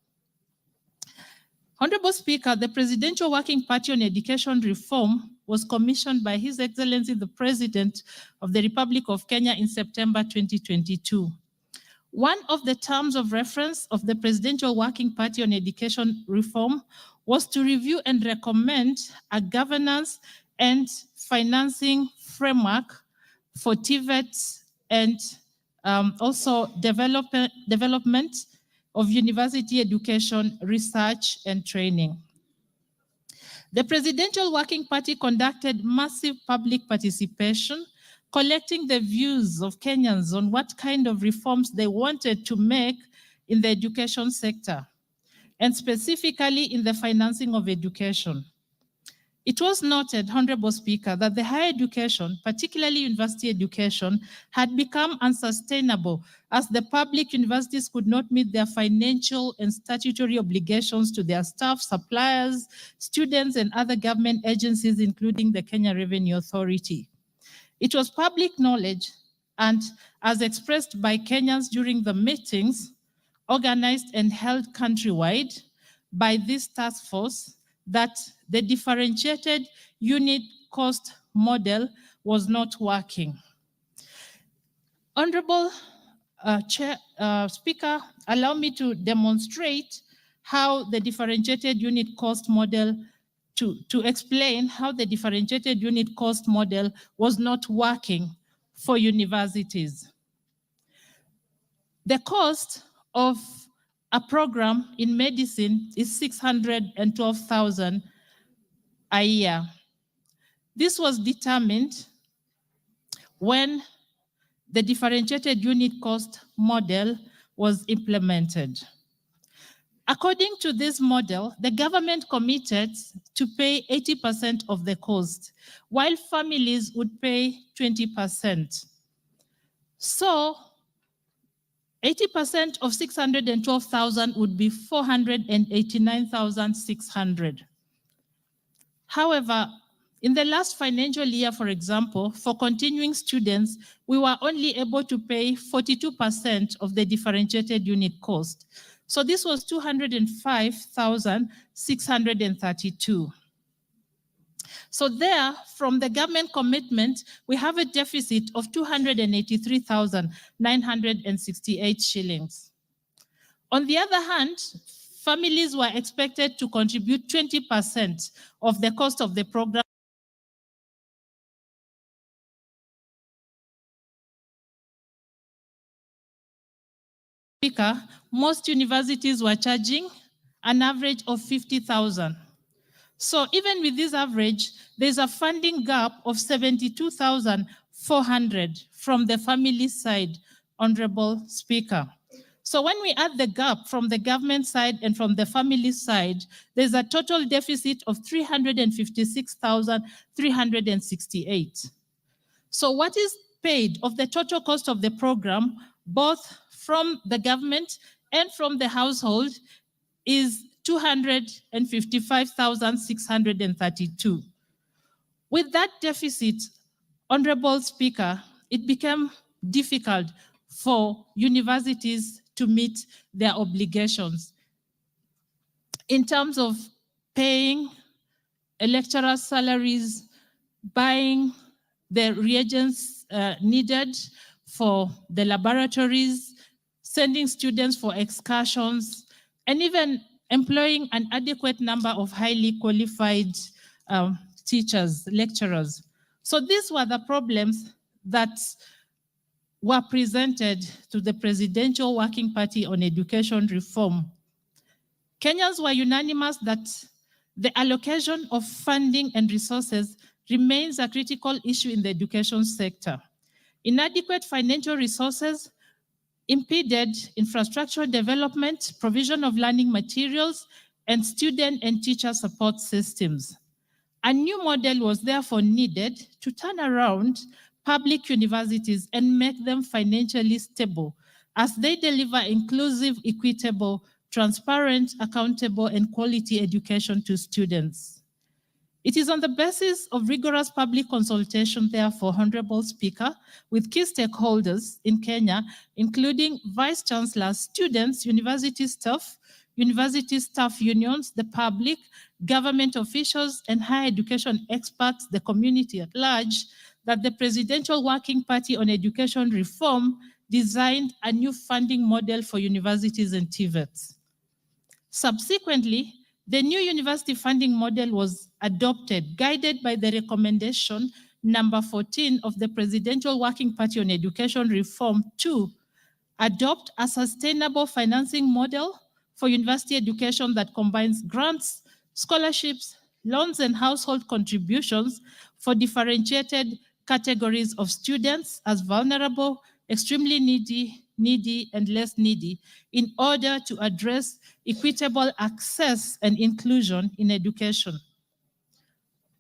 S14: Honorable Speaker, the Presidential Working Party on Education Reform was commissioned by His Excellency the President of the Republic of Kenya in September 2022. One of the terms of reference of the Presidential Working Party on Education Reform was to review and recommend a governance and financing framework for TVET and also development of university education, research, and training. The Presidential Working Party conducted massive public participation, collecting the views of Kenyans on what kind of reforms they wanted to make in the education sector, and specifically in the financing of education. It was noted, Honorable Speaker, that the higher education, particularly university education, had become unsustainable as the public universities could not meet their financial and statutory obligations to their staff, suppliers, students, and other government agencies, including the Kenya Revenue Authority. It was public knowledge, and as expressed by Kenyans during the meetings organized and held countrywide by this task force, that the differentiated unit cost model was not working. Honorable Speaker, allow me to demonstrate how the differentiated unit cost model, to explain how the differentiated unit cost model was not working for universities. The cost of a program in medicine is 612,000 a year. This was determined when the differentiated unit cost model was implemented. According to this model, the government committed to pay 80% of the cost, while families would pay 20%. So 80% of 612,000 would be 489,600. However, in the last financial year, for example, for continuing students, we were only able to pay 42% of the differentiated unit cost. So this was 205,632. So there, from the government commitment, we have a deficit of 283,968 shillings. On the other hand, families were expected to contribute 20% of the cost of the program. Most universities were charging an average of 50,000. So even with this average, there's a funding gap of 72,400 from the family side, Honorable Speaker. So when we add the gap from the government side and from the family side, there's a total deficit of 356,368. So what is paid of the total cost of the program, both from the government and from the household, is 255,632. With that deficit, Honorable Speaker, it became difficult for universities to meet their obligations in terms of paying lecturer salaries, buying the reagents needed for the laboratories, sending students for excursions, and even employing an adequate number of highly qualified teachers, lecturers. So these were the problems that were presented to the Presidential Working Party on Education Reform. Kenyans were unanimous that the allocation of funding and resources remains a critical issue in the education sector. Inadequate financial resources impeded infrastructural development, provision of learning materials, and student and teacher support systems. A new model was therefore needed to turn around public universities and make them financially stable as they deliver inclusive, equitable, transparent, accountable, and quality education to students. It is on the basis of rigorous public consultation, therefore, Honorable Speaker, with key stakeholders in Kenya, including vice chancellors, students, university staff unions, the public, government officials, and higher education experts, the community at large, that the Presidential Working Party on Education Reform designed a new funding model for universities and TVETs. Subsequently, the new university funding model was adopted, guided by the recommendation number 14 of the Presidential Working Party on Education Reform to adopt a sustainable financing model for university education that combines grants, scholarships, loans, and household contributions for differentiated categories of students as vulnerable, extremely needy, and less needy in order to address equitable access and inclusion in education.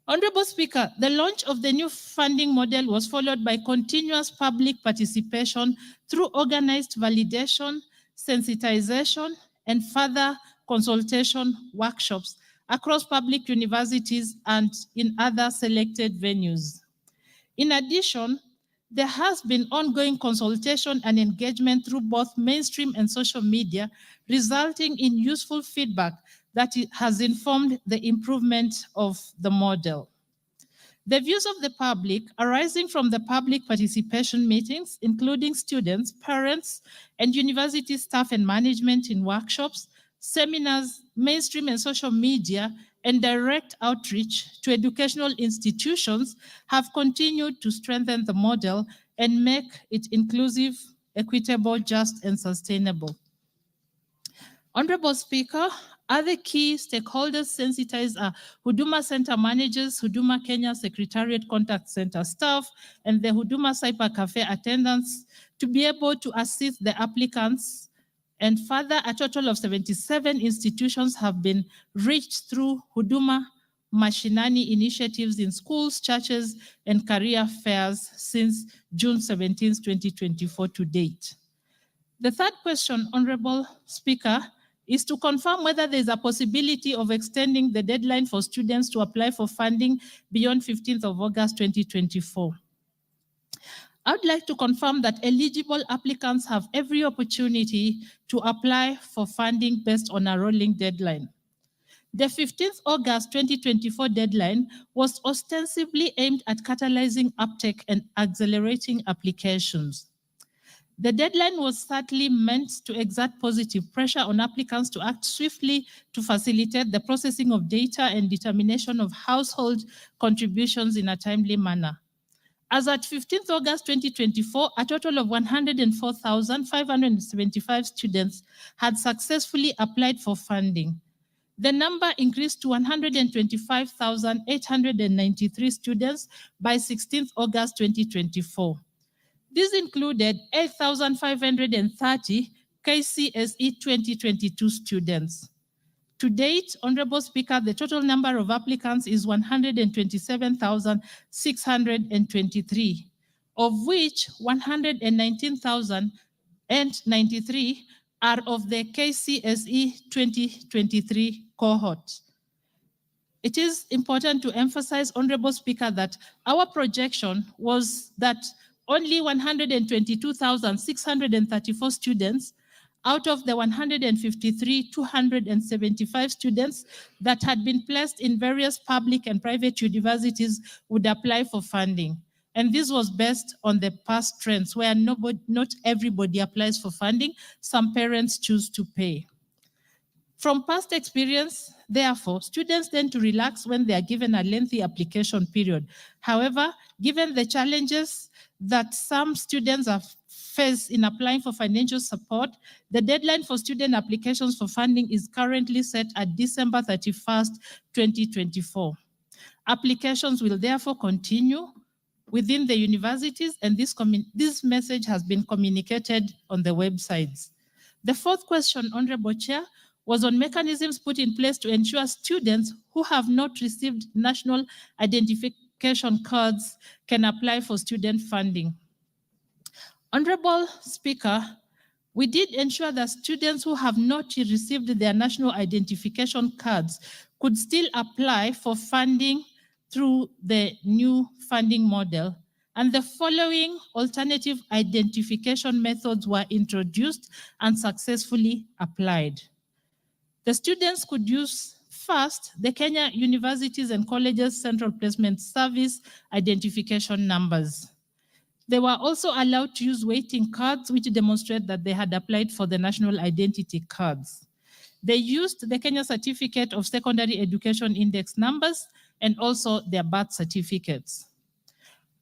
S14: Honorable Speaker, the launch of the new funding model was followed by continuous public participation through organized validation, sensitization, and further consultation workshops across public universities and in other selected venues. In addition, there has been ongoing consultation and engagement through both mainstream and social media, resulting in useful feedback that has informed the improvement of the model. The views of the public arising from the public participation meetings, including students, parents, and university staff and management in workshops, seminars, mainstream and social media, and direct outreach to educational institutions have continued to strengthen the model and make it inclusive, equitable, just, and sustainable. Honorable Speaker, other key stakeholders sensitized are Huduma Center managers, Huduma Kenya Secretariat Contact Center staff, and the Huduma Cyber Cafe attendants to be able to assist the applicants. And further, a total of 77 institutions have been reached through Huduma Mashinani initiatives in schools, churches, and career fairs since June 17, 2024 to date. The third question, Honorable Speaker, is to confirm whether there is a possibility of extending the deadline for students to apply for funding beyond 15th of August 2024. I would like to confirm that eligible applicants have every opportunity to apply for funding based on a rolling deadline. The 15th August 2024 deadline was ostensibly aimed at catalyzing uptake and accelerating applications. The deadline was certainly meant to exert positive pressure on applicants to act swiftly to facilitate the processing of data and determination of household contributions in a timely manner. As at 15th August 2024, a total of 104,575 students had successfully applied for funding. The number increased to 125,893 students by 16th August 2024. These included 8,530 KCSE 2022 students. To date, Honorable Speaker, the total number of applicants is 127,623, of which 119,093 are of the KCSE 2023 cohort. It is important to emphasize, Honorable Speaker, that our projection was that only 122,634 students out of the 153,275 students that had been placed in various public and private universities would apply for funding. And this was based on the past trends where not everybody applies for funding. Some parents choose to pay. From past experience, therefore, students tend to relax when they are given a lengthy application period. However, given the challenges that some students have faced in applying for financial support, the deadline for student applications for funding is currently set at December 31st, 2024. Applications will therefore continue within the universities, and this message has been communicated on the websites. The fourth question, Honorable Chair, was on mechanisms put in place to ensure students who have not received national identification cards can apply for student funding. Honorable Speaker, we did ensure that students who have not received their national identification cards could still apply for funding through the new funding model. And the following alternative identification methods were introduced and successfully applied. The students could use first the Kenya Universities and Colleges Central Placement Service identification numbers. They were also allowed to use waiting cards, which demonstrate that they had applied for the national identity cards. They used the Kenya Certificate of Secondary Education Index numbers and also their birth certificates.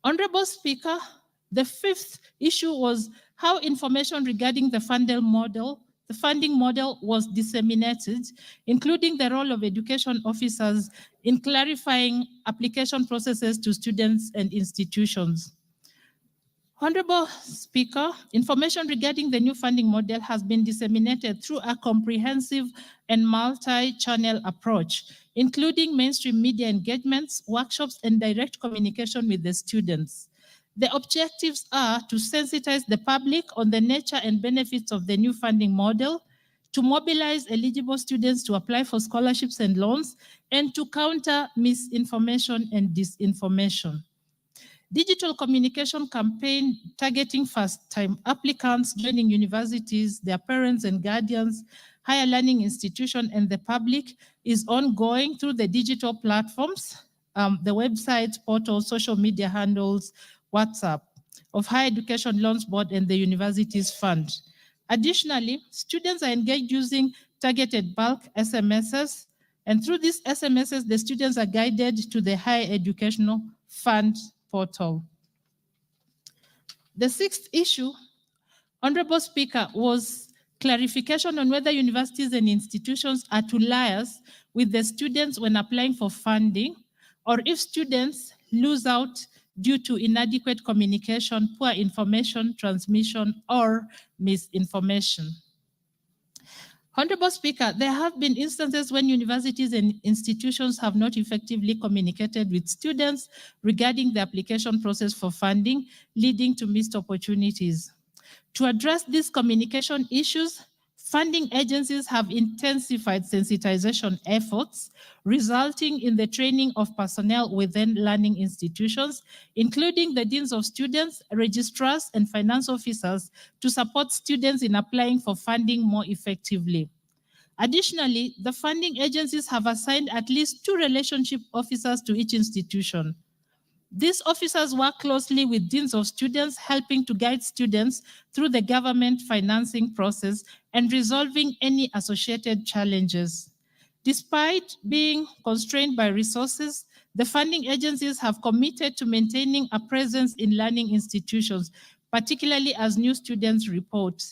S14: Honorable Speaker, the fifth issue was how information regarding the funding model was disseminated, including the role of education officers in clarifying application processes to students and institutions. Honorable Speaker, information regarding the new funding model has been disseminated through a comprehensive and multi-channel approach, including mainstream media engagements, workshops, and direct communication with the students. The objectives are to sensitize the public on the nature and benefits of the new funding model, to mobilize eligible students to apply for scholarships and loans, and to counter misinformation and disinformation. Digital communication campaign targeting first-time applicants joining universities, their parents and guardians, higher learning institutions, and the public is ongoing through the digital platforms, the websites, portals, social media handles, WhatsApp of Higher Education Loans Board and the Universities Fund. Additionally, students are engaged using targeted bulk SMSs, and through these SMSs, the students are guided to the Higher Educational Fund portal. The sixth issue, Honorable Speaker, was clarification on whether universities and institutions are to liaise with the students when applying for funding, or if students lose out due to inadequate communication, poor information transmission, or misinformation. Honorable Speaker, there have been instances when universities and institutions have not effectively communicated with students regarding the application process for funding, leading to missed opportunities. To address these communication issues, funding agencies have intensified sensitization efforts, resulting in the training of personnel within learning institutions, including the deans of students, registrars, and finance officers to support students in applying for funding more effectively. Additionally, the funding agencies have assigned at least 2 relationship officers to each institution. These officers work closely with deans of students, helping to guide students through the government financing process and resolving any associated challenges. Despite being constrained by resources, the funding agencies have committed to maintaining a presence in learning institutions, particularly as new students report.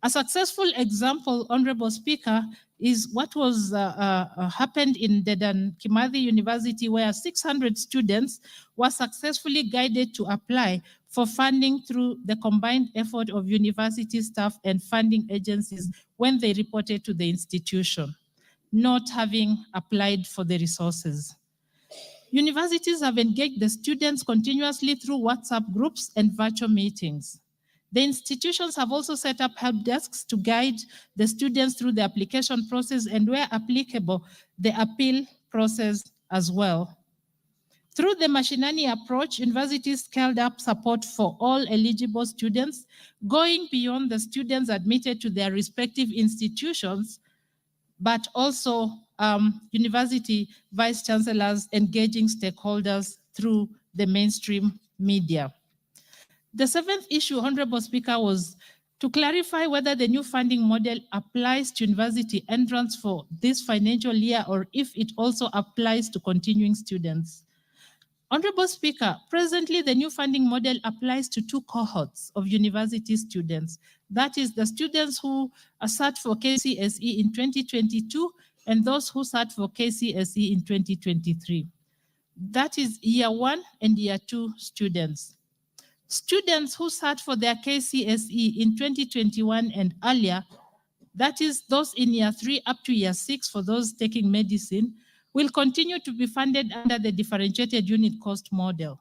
S14: A successful example, Honorable Speaker, is what was happened in Dedan Kimathi University, where 600 students were successfully guided to apply for funding through the combined effort of university staff and funding agencies when they reported to the institution, not having applied for the resources. Universities have engaged the students continuously through WhatsApp groups and virtual meetings. The institutions have also set up help desks to guide the students through the application process and, where applicable, the appeal process as well. Through the Mashinani approach, universities scaled up support for all eligible students, going beyond the students admitted to their respective institutions, but also university vice chancellors engaging stakeholders through the mainstream media. The seventh issue, Honorable Speaker, was to clarify whether the new funding model applies to university entrants for this financial year or if it also applies to continuing students. Honorable Speaker, presently the new funding model applies to two cohorts of university students. That is the students who are sat for KCSE in 2022 and those who sat for KCSE in 2023. That is year 1 and year 2 students. Students who sat for their KCSE in 2021 and earlier, that is those in year 3 up to year 6 for those taking medicine, will continue to be funded under the differentiated unit cost model.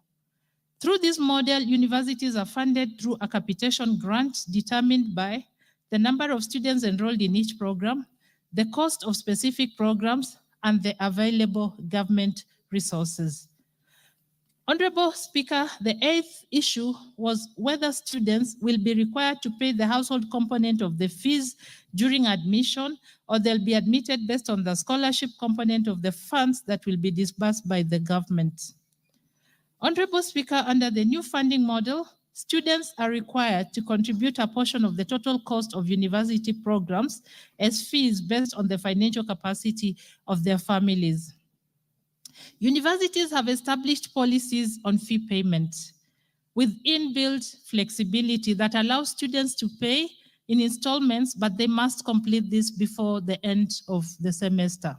S14: Through this model, universities are funded through a capitation grant determined by the number of students enrolled in each program, the cost of specific programs, and the available government resources. Honorable Speaker, the eighth issue was whether students will be required to pay the household component of the fees during admission, or they'll be admitted based on the scholarship component of the funds that will be disbursed by the government. Honorable Speaker, under the new funding model, students are required to contribute a portion of the total cost of university programs as fees based on the financial capacity of their families. Universities have established policies on fee payment with inbuilt flexibility that allows students to pay in installments, but they must complete this before the end of the semester.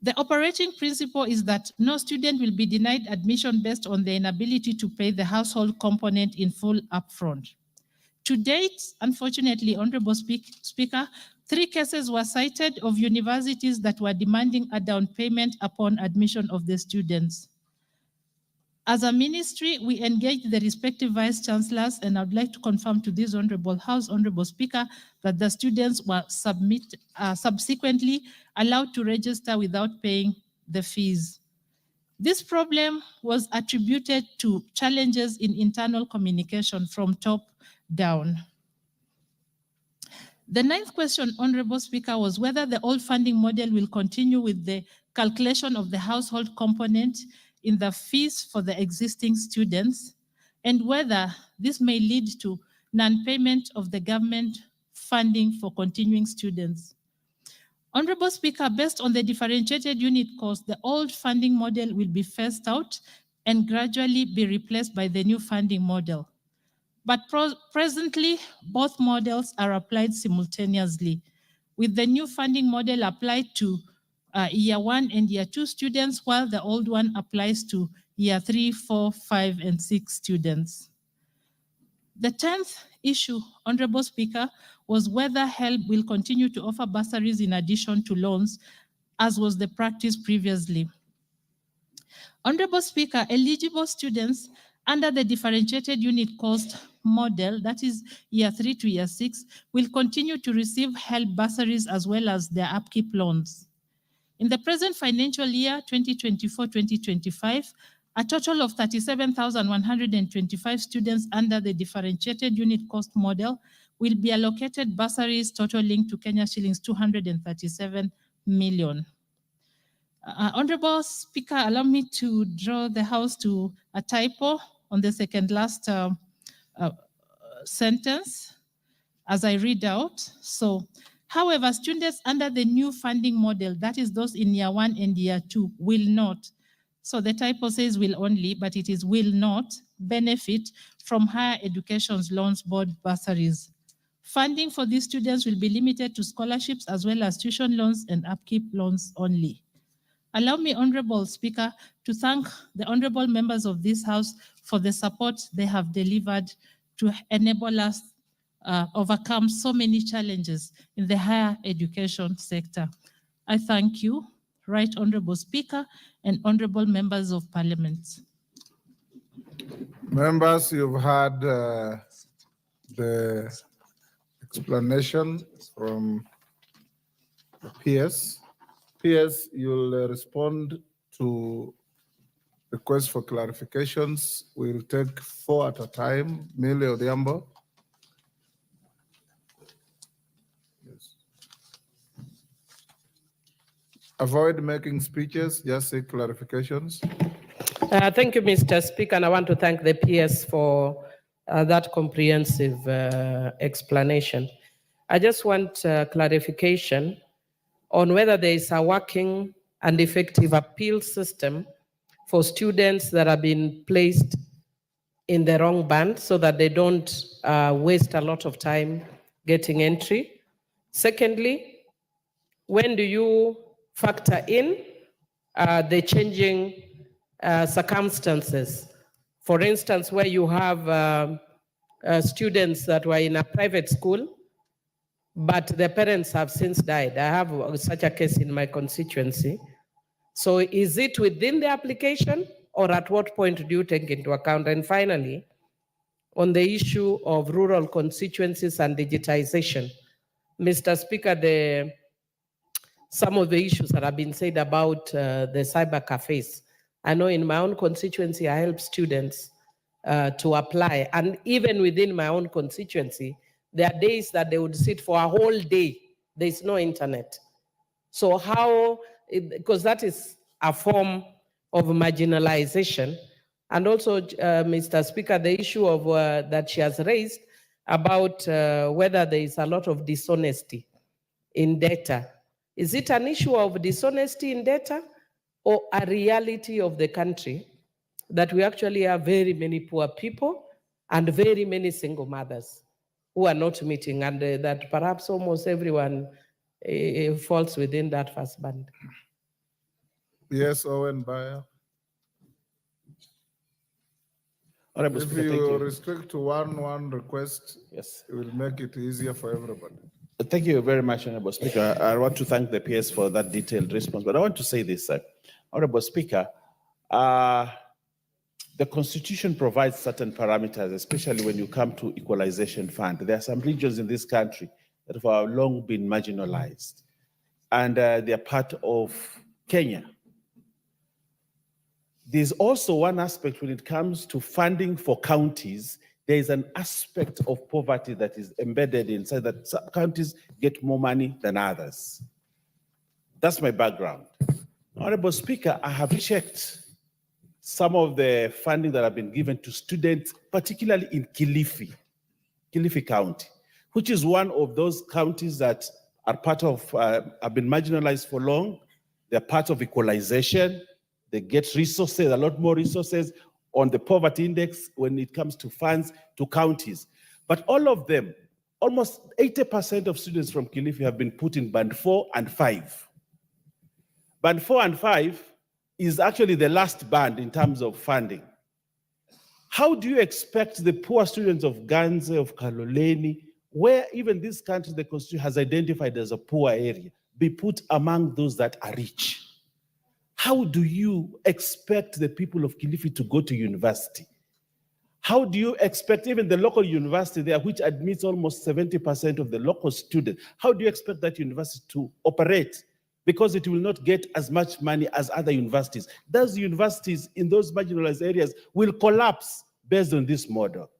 S14: The operating principle is that no student will be denied admission based on their inability to pay the household component in full upfront. To date, unfortunately, Honorable Speaker, 3 cases were cited of universities that were demanding a down payment upon admission of the students. As a ministry, we engaged the respective vice chancellors, and I'd like to confirm to this Honorable House, Honorable Speaker, that the students were subsequently allowed to register without paying the fees. This problem was attributed to challenges in internal communication from top down. The ninth question, Honorable Speaker, was whether the old funding model will continue with the calculation of the household component in the fees for the existing students, and whether this may lead to non-payment of the government funding for continuing students. Honorable Speaker, based on the differentiated unit cost, the old funding model will be phased out and gradually be replaced by the new funding model. But presently, both models are applied simultaneously, with the new funding model applied to year 1 and year 2 students, while the old one applies to year 3, 4, 5, and 6 students. The 10th issue, Honorable Speaker, was whether HELB will continue to offer bursaries in addition to loans, as was the practice previously. Honorable Speaker, eligible students under the differentiated unit cost model, that is year 3 to year 6, will continue to receive HELB bursaries as well as their upkeep loans. In the present financial year, 2024-2025, a total of 37,125 students under the differentiated unit cost model will be allocated bursaries totaling to Kenya shillings 237 million. Honorable Speaker, allow me to draw the House to a typo on the second last sentence as I read out. So, however, students under the new funding model, that is those in year 1 and year 2, will not. So the typo says will only, but it is will not benefit from Higher Education's Loans Board bursaries. Funding for these students will be limited to scholarships as well as tuition loans and upkeep loans only. Allow me, Honorable Speaker, to thank the honorable members of this House for the support they have delivered to enable us overcome so many challenges in the higher education sector. I thank you, Right Honorable Speaker and Honorable Members of Parliament.
S16: Members, you've had the explanation from the PS. PS, you'll respond to requests for clarifications. We'll take 4 at a time. Millie Odhiambo. Yes. Avoid making speeches, just say clarifications.
S17: Thank you, Mr. Speaker, and I want to thank the PS for that comprehensive explanation. I just want clarification on whether there is a working and effective appeal system for students that have been placed in the wrong band so that they don't waste a lot of time getting entry. Secondly, when do you factor in the changing circumstances? For instance, where you have students that were in a private school, but their parents have since died. I have such a case in my constituency. So is it within the application, or at what point do you take into account? And finally, on the issue of rural constituencies and digitization, Mr. Speaker, some of the issues that have been said about the cyber cafes. I know in my own constituency, I help students to apply. And even within my own constituency, there are days that they would sit for a whole day. There's no internet. So how, because that is a form of marginalization. And also, Mr. Speaker, the issue of that she has raised about whether there is a lot of dishonesty in data. Is it an issue of dishonesty in data or a reality of the country that we actually have very many poor people and very many single mothers who are not meeting, and that perhaps almost everyone falls within that first band?
S16: Yes, Owen Bayer.
S23: Honorable
S16: If
S23: Speaker, thank
S16: you
S23: you.
S16: restrict to one request,
S23: yes,
S16: it will make it easier for everybody.
S23: Thank you very much, Honorable Speaker. I want to thank the PS for that detailed response, but I want to say this, Honorable Speaker, the Constitution provides certain parameters, especially when you come to equalization fund. There are some regions in this country that have long been marginalized, and they are part of Kenya. There's also one aspect when it comes to funding for counties. There is an aspect of poverty that is embedded inside that some counties get more money than others. That's my background. Honorable Speaker, I have checked some of the funding that have been given to students, particularly in Kilifi County, which is one of those counties that are part of, have been marginalized for long. They're part of equalization. They get resources, a lot more resources on the poverty index when it comes to funds to counties. But all of them, almost 80% of students from Kilifi have been put in band 4 and 5. Band 4 and 5 is actually the last band in terms of funding. How do you expect the poor students of Ganze, of Kaloleni, where even this country, the Constitution has identified as a poor area, be put among those that are rich? How do you expect the people of Kilifi to go to university? How do you expect even the local university there, which admits almost 70% of the local students, how do you expect that university to operate? Because it will not get as much money as other universities. Those universities in those marginalized areas will collapse based on this model.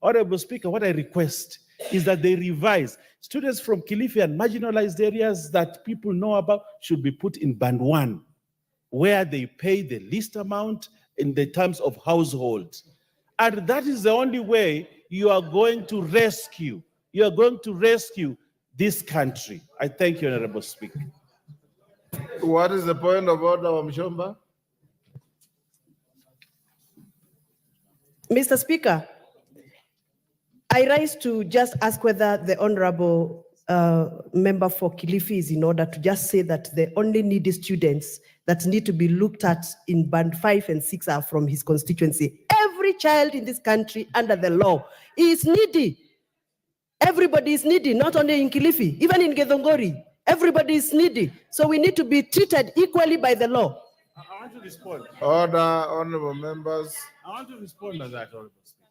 S23: Honorable Speaker, what I request is that they revise. Students from Kilifi and marginalized areas that people know about should be put in band 1, where they pay the least amount in the terms of households. And that is the only way you are going to rescue this country. I thank you, Honorable Speaker.
S16: What is the point of order, Mshomba?
S24: Mr. Speaker, I rise to just ask whether the honorable member for Kilifi is in order to just say that the only needy students that need to be looked at in band 5 and 6 are from his constituency. Every every child in this country under the law is needy. Everybody is needy, not only in Kilifi, even in Githongori. Everybody is needy. So we need to be treated equally by the law.
S13: I want to respond.
S16: Order, honorable members.
S13: I want to respond to that, Honorable Speaker.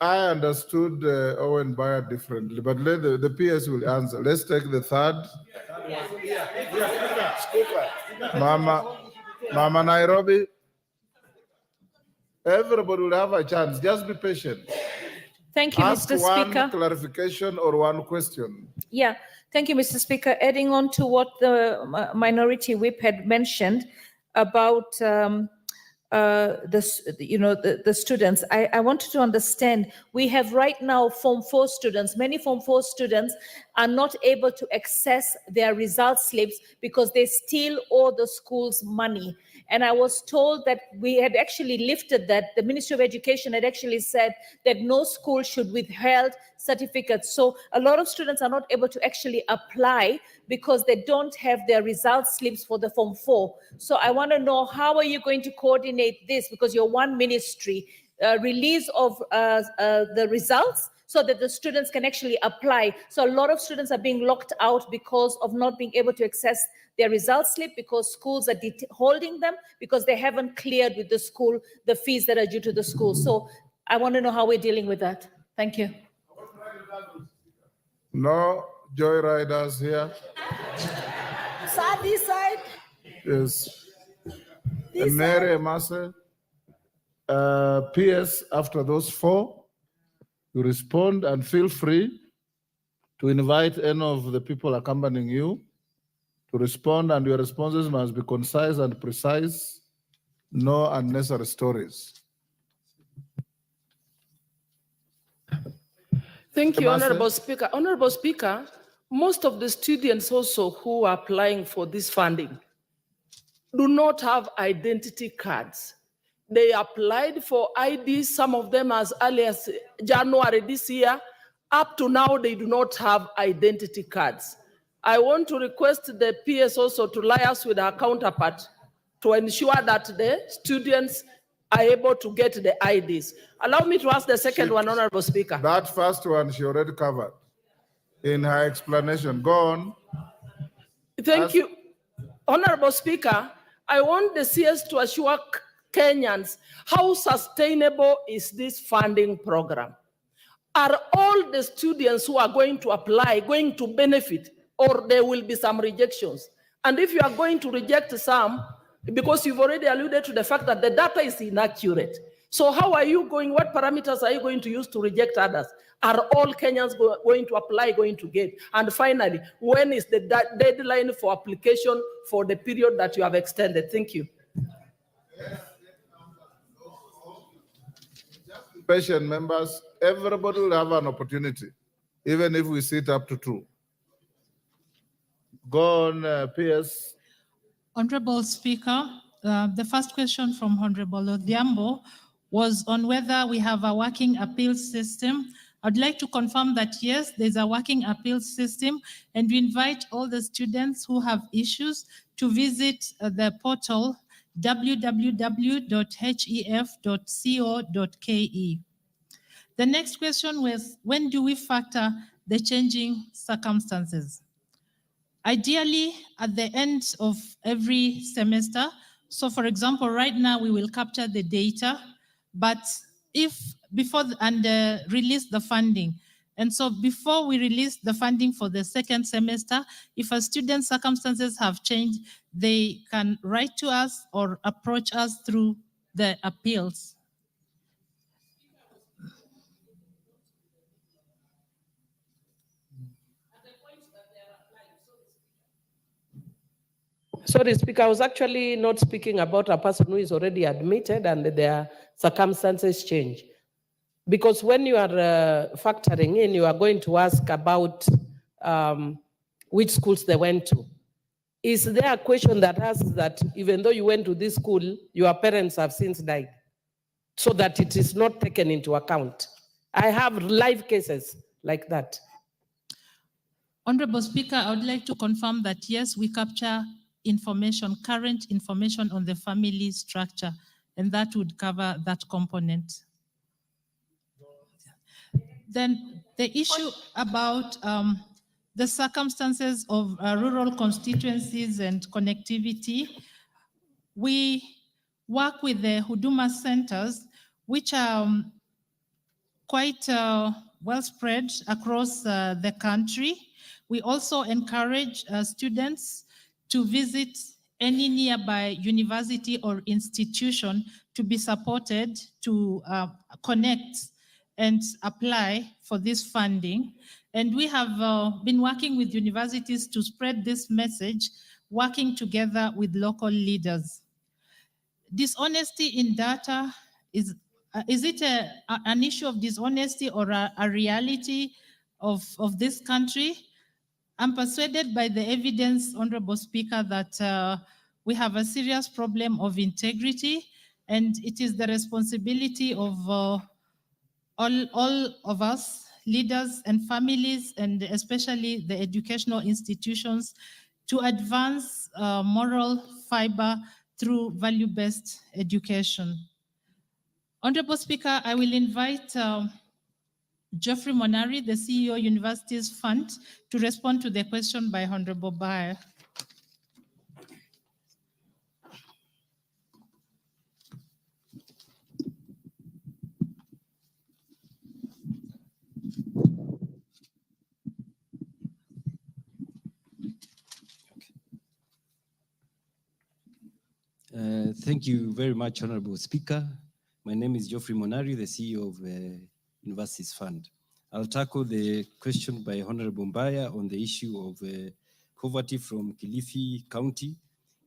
S16: I understood Owen Bayer differently, but let the PS will answer. Let's take the third. Mama Nairobi. Everybody will have a chance. Just be patient.
S8: Thank you,
S16: Ask
S8: Mr.
S16: one
S8: Speaker.
S16: clarification or one question.
S8: Yeah, thank you, Mr. Speaker. Adding on to what the minority whip had mentioned about the students, I wanted to understand, we have right now Form 4 students, many Form 4 students are not able to access their result slips because they still owe the schools money. And I was told that we had actually lifted that. The Ministry of Education had actually said that no school should withhold certificates. So a lot of students are not able to actually apply because they don't have their result slips for the Form 4. So I want to know, how are you going to coordinate this? Because you're one ministry, release of the results so that the students can actually apply. So a lot of students are being locked out because of not being able to access their result slip, because schools are holding them because they haven't cleared with the school the fees that are due to the school. So I want to know how we're dealing with that. Thank you.
S16: No joyriders here.
S24: Side, this side.
S16: Yes.
S24: This
S16: Mary Emase. PS, after those four, you respond and feel free to invite any of the people accompanying you to respond, and your responses must be concise and precise, no unnecessary stories.
S17: Thank you,
S16: Emase.
S17: Honorable Speaker. Honorable Speaker, most of the students also who are applying for this funding do not have identity cards. They applied for IDs, some of them as early as January this year. Up to now, they do not have identity cards. I want to request the PS also to liaise with our counterpart to ensure that the students are able to get the IDs. Allow me to ask the second one, Honorable Speaker.
S16: That first one she already covered in her explanation. Go on.
S17: Thank you. Honorable Speaker, I want the CS to assure Kenyans, how sustainable is this funding program? Are all the students who are going to apply going to benefit, or there will be some rejections? And if you are going to reject some, because you've already alluded to the fact that the data is inaccurate, so how are you going, what parameters are you going to use to reject others? Are all Kenyans going to apply, going to get? And finally, when is the deadline for application for the period that you have extended? Thank you.
S16: Patient members, everybody will have an opportunity, even if we sit up to 2. Go on, PS.
S14: Honorable Speaker, the first question from Honorable Odhiambo was on whether we have a working appeal system. I'd like to confirm that yes, there's a working appeal system, and we invite all the students who have issues to visit the portal www.hef.co.ke. The next question was, when do we factor the changing circumstances? Ideally, at the end of every semester. So for example, right now we will capture the data, but if before release the funding. And so before we release the funding for the second semester, if a student's circumstances have changed, they can write to us or approach us through the appeals.
S17: Sorry, Speaker, I was actually not speaking about a person who is already admitted and their circumstances change. Because when you are factoring in, you are going to ask about which schools they went to. Is there a question that asks that even though you went to this school, your parents have since died, so that it is not taken into account? I have live cases like that.
S14: Honorable Speaker, I would like to confirm that yes, we capture information, current information on the family structure. and that would cover that component. Then the issue about the circumstances of rural constituencies and connectivity, we work with the Huduma centers, which are quite well spread across the country. We also encourage students to visit any nearby university or institution to be supported to connect and apply for this funding. And we have been working with universities to spread this message, working together with local leaders. Dishonesty in data is it an issue of dishonesty or a reality of this country? I'm persuaded by the evidence, Honorable Speaker, that we have a serious problem of integrity, and it is the responsibility of all of us, leaders and families, and especially the educational institutions, to advance moral fiber through value-based education. Honorable Speaker, I will invite Geoffrey Monari, the CEO Universities Fund, to respond to the question by Honorable Bayer.
S1: Thank you very much, Honorable Speaker. My name is Geoffrey Monari, the CEO of Universities Fund. I'll tackle the question by Honorable Mbaya on the issue of poverty from Kilifi County.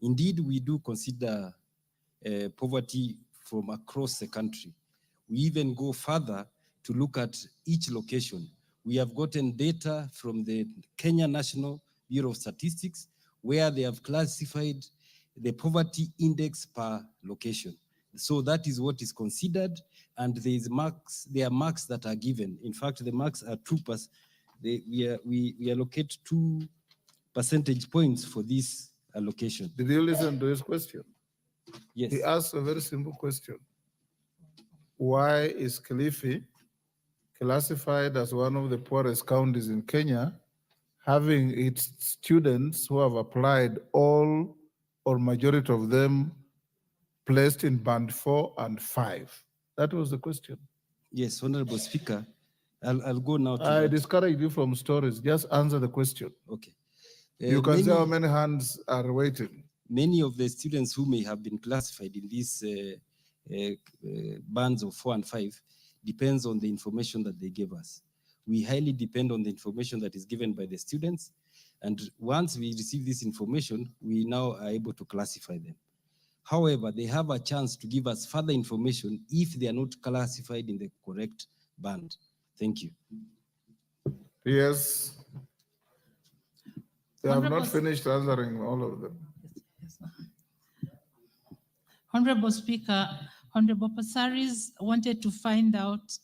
S1: Indeed, we do consider poverty from across the country. We even go further to look at each location. We have gotten data from the Kenya National Bureau of Statistics, where they have classified the poverty index per location. So that is what is considered, and there are marks that are given. In fact, the marks are 2%. We allocate 2 percentage points for this allocation.
S16: Did you listen to his question?
S1: Yes.
S16: He asked a very simple question. Why is Kilifi classified as one of the poorest counties in Kenya, having its students who have applied, all or majority of them, placed in band 4 and 5? That was the question.
S1: Yes, Honorable Speaker, I'll go now to
S16: I
S1: that.
S16: discourage you from stories. Just answer the question.
S1: Okay.
S16: You can see how many hands are waiting.
S1: Many of the students who may have been classified in these bands of 4 and 5 depends on the information that they give us. We highly depend on the information that is given by the students, and once we receive this information, we now are able to classify them. However, they have a chance to give us further information if they are not classified in the correct band. Thank you.
S16: Yes. They have
S14: Honorable
S16: not finished answering all of them.
S14: Honorable Speaker, Honorable Passaris wanted to find out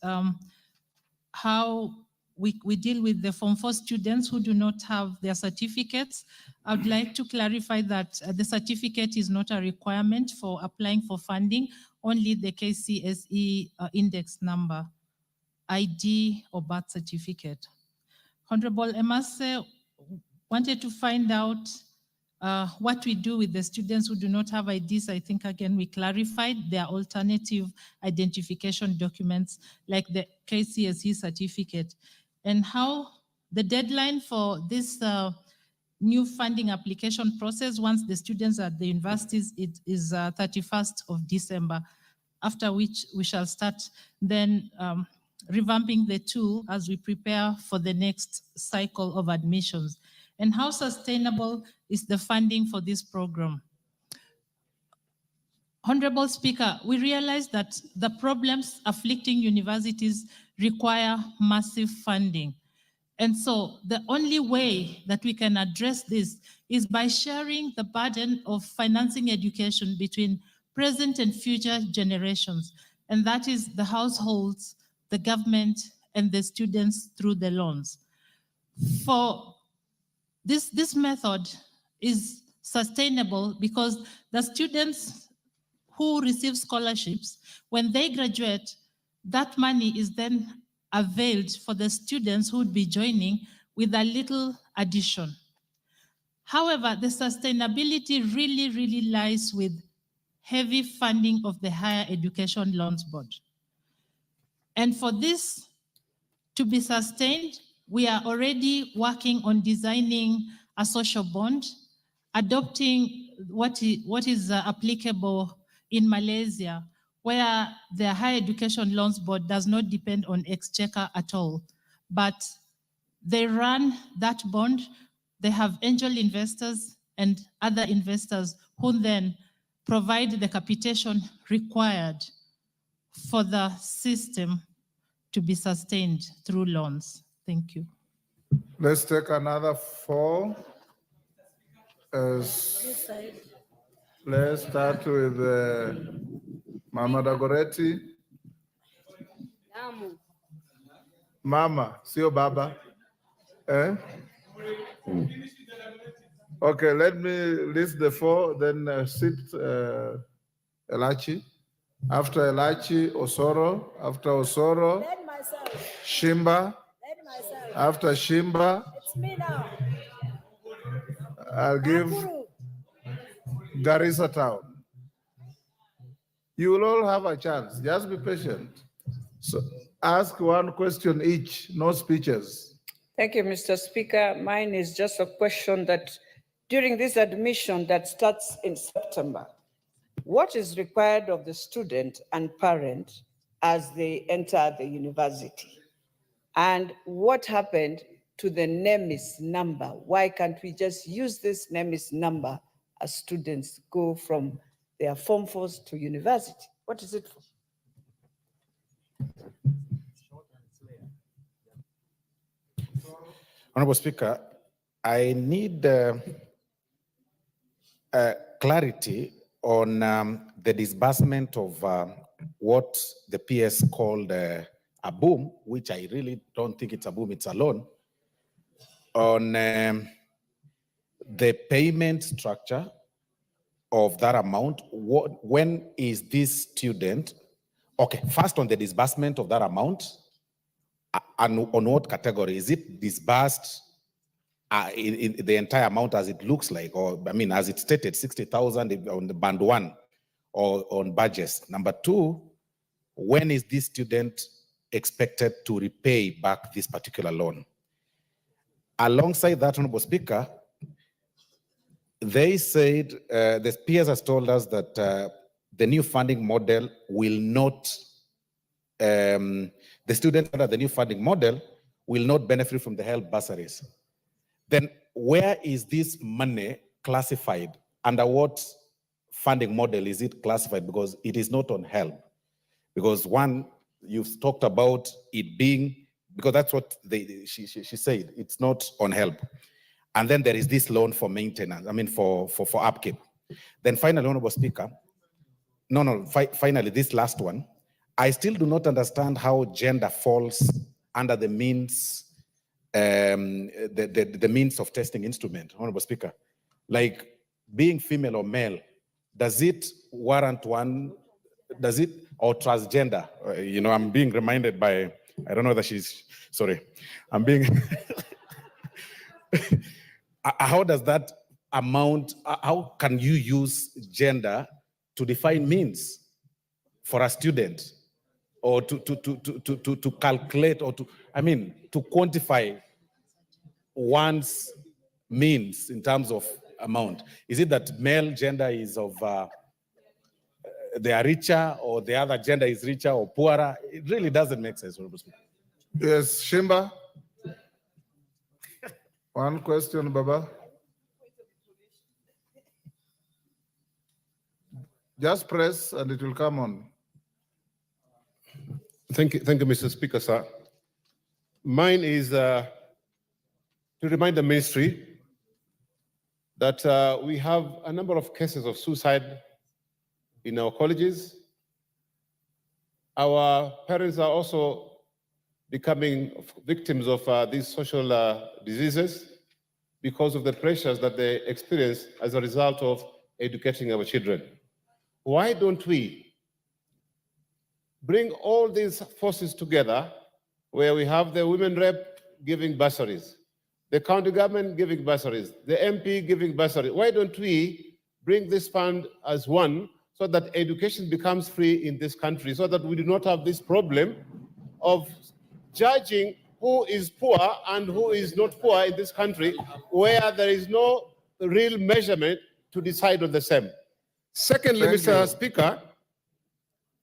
S14: how we deal with the Form 4 students who do not have their certificates. I would like to clarify that the certificate is not a requirement for applying for funding, only the KCSE index number, ID or birth certificate. Honorable Emase wanted to find out what we do with the students who do not have IDs. I think, again, we clarified their alternative identification documents like the KCSE certificate, and how the deadline for this new funding application process, once the students at the universities, it is 31st of December, after which we shall start then revamping the tool as we prepare for the next cycle of admissions. And how sustainable is the funding for this program? Honorable Speaker, we realize that the problems afflicting universities require massive funding. And so the only way that we can address this is by sharing the burden of financing education between present and future generations. And that is the households, the government, and the students through the loans. For this method is sustainable because the students who receive scholarships, when they graduate, that money is then availed for the students who would be joining with a little addition. However, the sustainability really lies with heavy funding of the Higher Education Loans Board. And for this to be sustained, we are already working on designing a social bond, adopting what is applicable in Malaysia, where the Higher Education Loans Board does not depend on exchequer at all, but they run that bond. They have angel investors and other investors who then provide the capitation required for the system to be sustained through loans. Thank you.
S16: Let's take another 4. Let's start with Mama Dagoretti. Mama, sio baba. Eh? Okay, let me list the 4, then sit Elachi. After Elachi, Osoro. After Osoro, Shimba. After Shimba,
S24: It's me now.
S16: I'll give Garissa Town. You will all have a chance. Just be patient. So ask one question each, no speeches.
S6: Thank you, Mr. Speaker. Mine is just a question that during this admission that starts in September, what is required of the student and parent as they enter the university? And what happened to the NEMIS number? Why can't we just use this NEMIS number as students go from their Form 4s to university? What is it for?
S23: Honorable Speaker, I need clarity on the disbursement of what the PS called a boom, which I really don't think it's a boom, it's a loan, on the payment structure of that amount. When is this student, okay, first on the disbursement of that amount, and on what category? Is it disbursed in the entire amount as it looks like, or I mean, as it stated, 60,000 on the band 1 or on budgets? Number 2, when is this student expected to repay back this particular loan? Alongside that, Honorable Speaker, they said, the peers has told us that the new funding model will not, the students under the new funding model will not benefit from the HELP bursaries. Then where is this money classified? Under what funding model is it classified? Because it is not on HELP. Because one, you've talked about it being, because that's what she said, it's not on HELP. And then there is this loan for maintenance, I mean for upkeep. Then finally, Honorable Speaker, finally this last one, I still do not understand how gender falls under the means, the means of testing instrument, Honorable Speaker. Like being female or male, does it warrant one, does it, or transgender? You know, I'm being reminded by, I don't know that she's, sorry, I'm being, how does that amount, how can you use gender to define means for a student, or to calculate, or to, I mean, to quantify one's means in terms of amount? Is it that male gender is of, they are richer, or the other gender is richer or poorer? It really doesn't make sense, Honorable Speaker.
S16: Yes, Shimba. One question, Baba. Just press and it will come on.
S15: Thank you, Mr. Speaker, sir. Mine is to remind the ministry that we have a number of cases of suicide in our colleges. Our parents are also becoming victims of these social diseases because of the pressures that they experience as a result of educating our children. why don't we bring all these forces together where we have the women rep giving bursaries, the county government giving bursaries, the MP giving bursaries. Why don't we bring this fund as one so that education becomes free in this country, so that we do not have this problem of judging who is poor and who is not poor in this country, where there is no real measurement to decide on the same. Secondly, Mr. Speaker,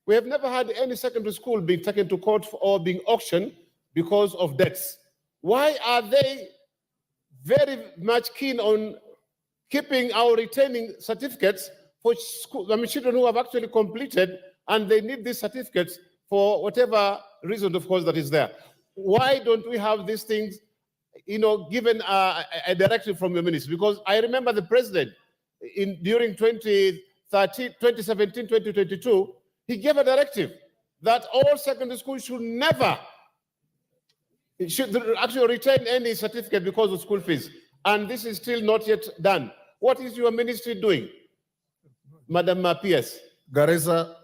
S15: we have never had any secondary school being taken to court or being auctioned because of debts. Why are they very much keen on keeping our retaining certificates for school, children who have actually completed and they need these certificates for whatever reason, of course, that is there? Why don't we have these things, given a directive from your ministry? Because I remember the president during 2017, 2022, he gave a directive that all secondary schools should actually retain any certificate because of school fees. And this is still not yet done. What is your ministry doing, Madam PS?
S16: Garissa.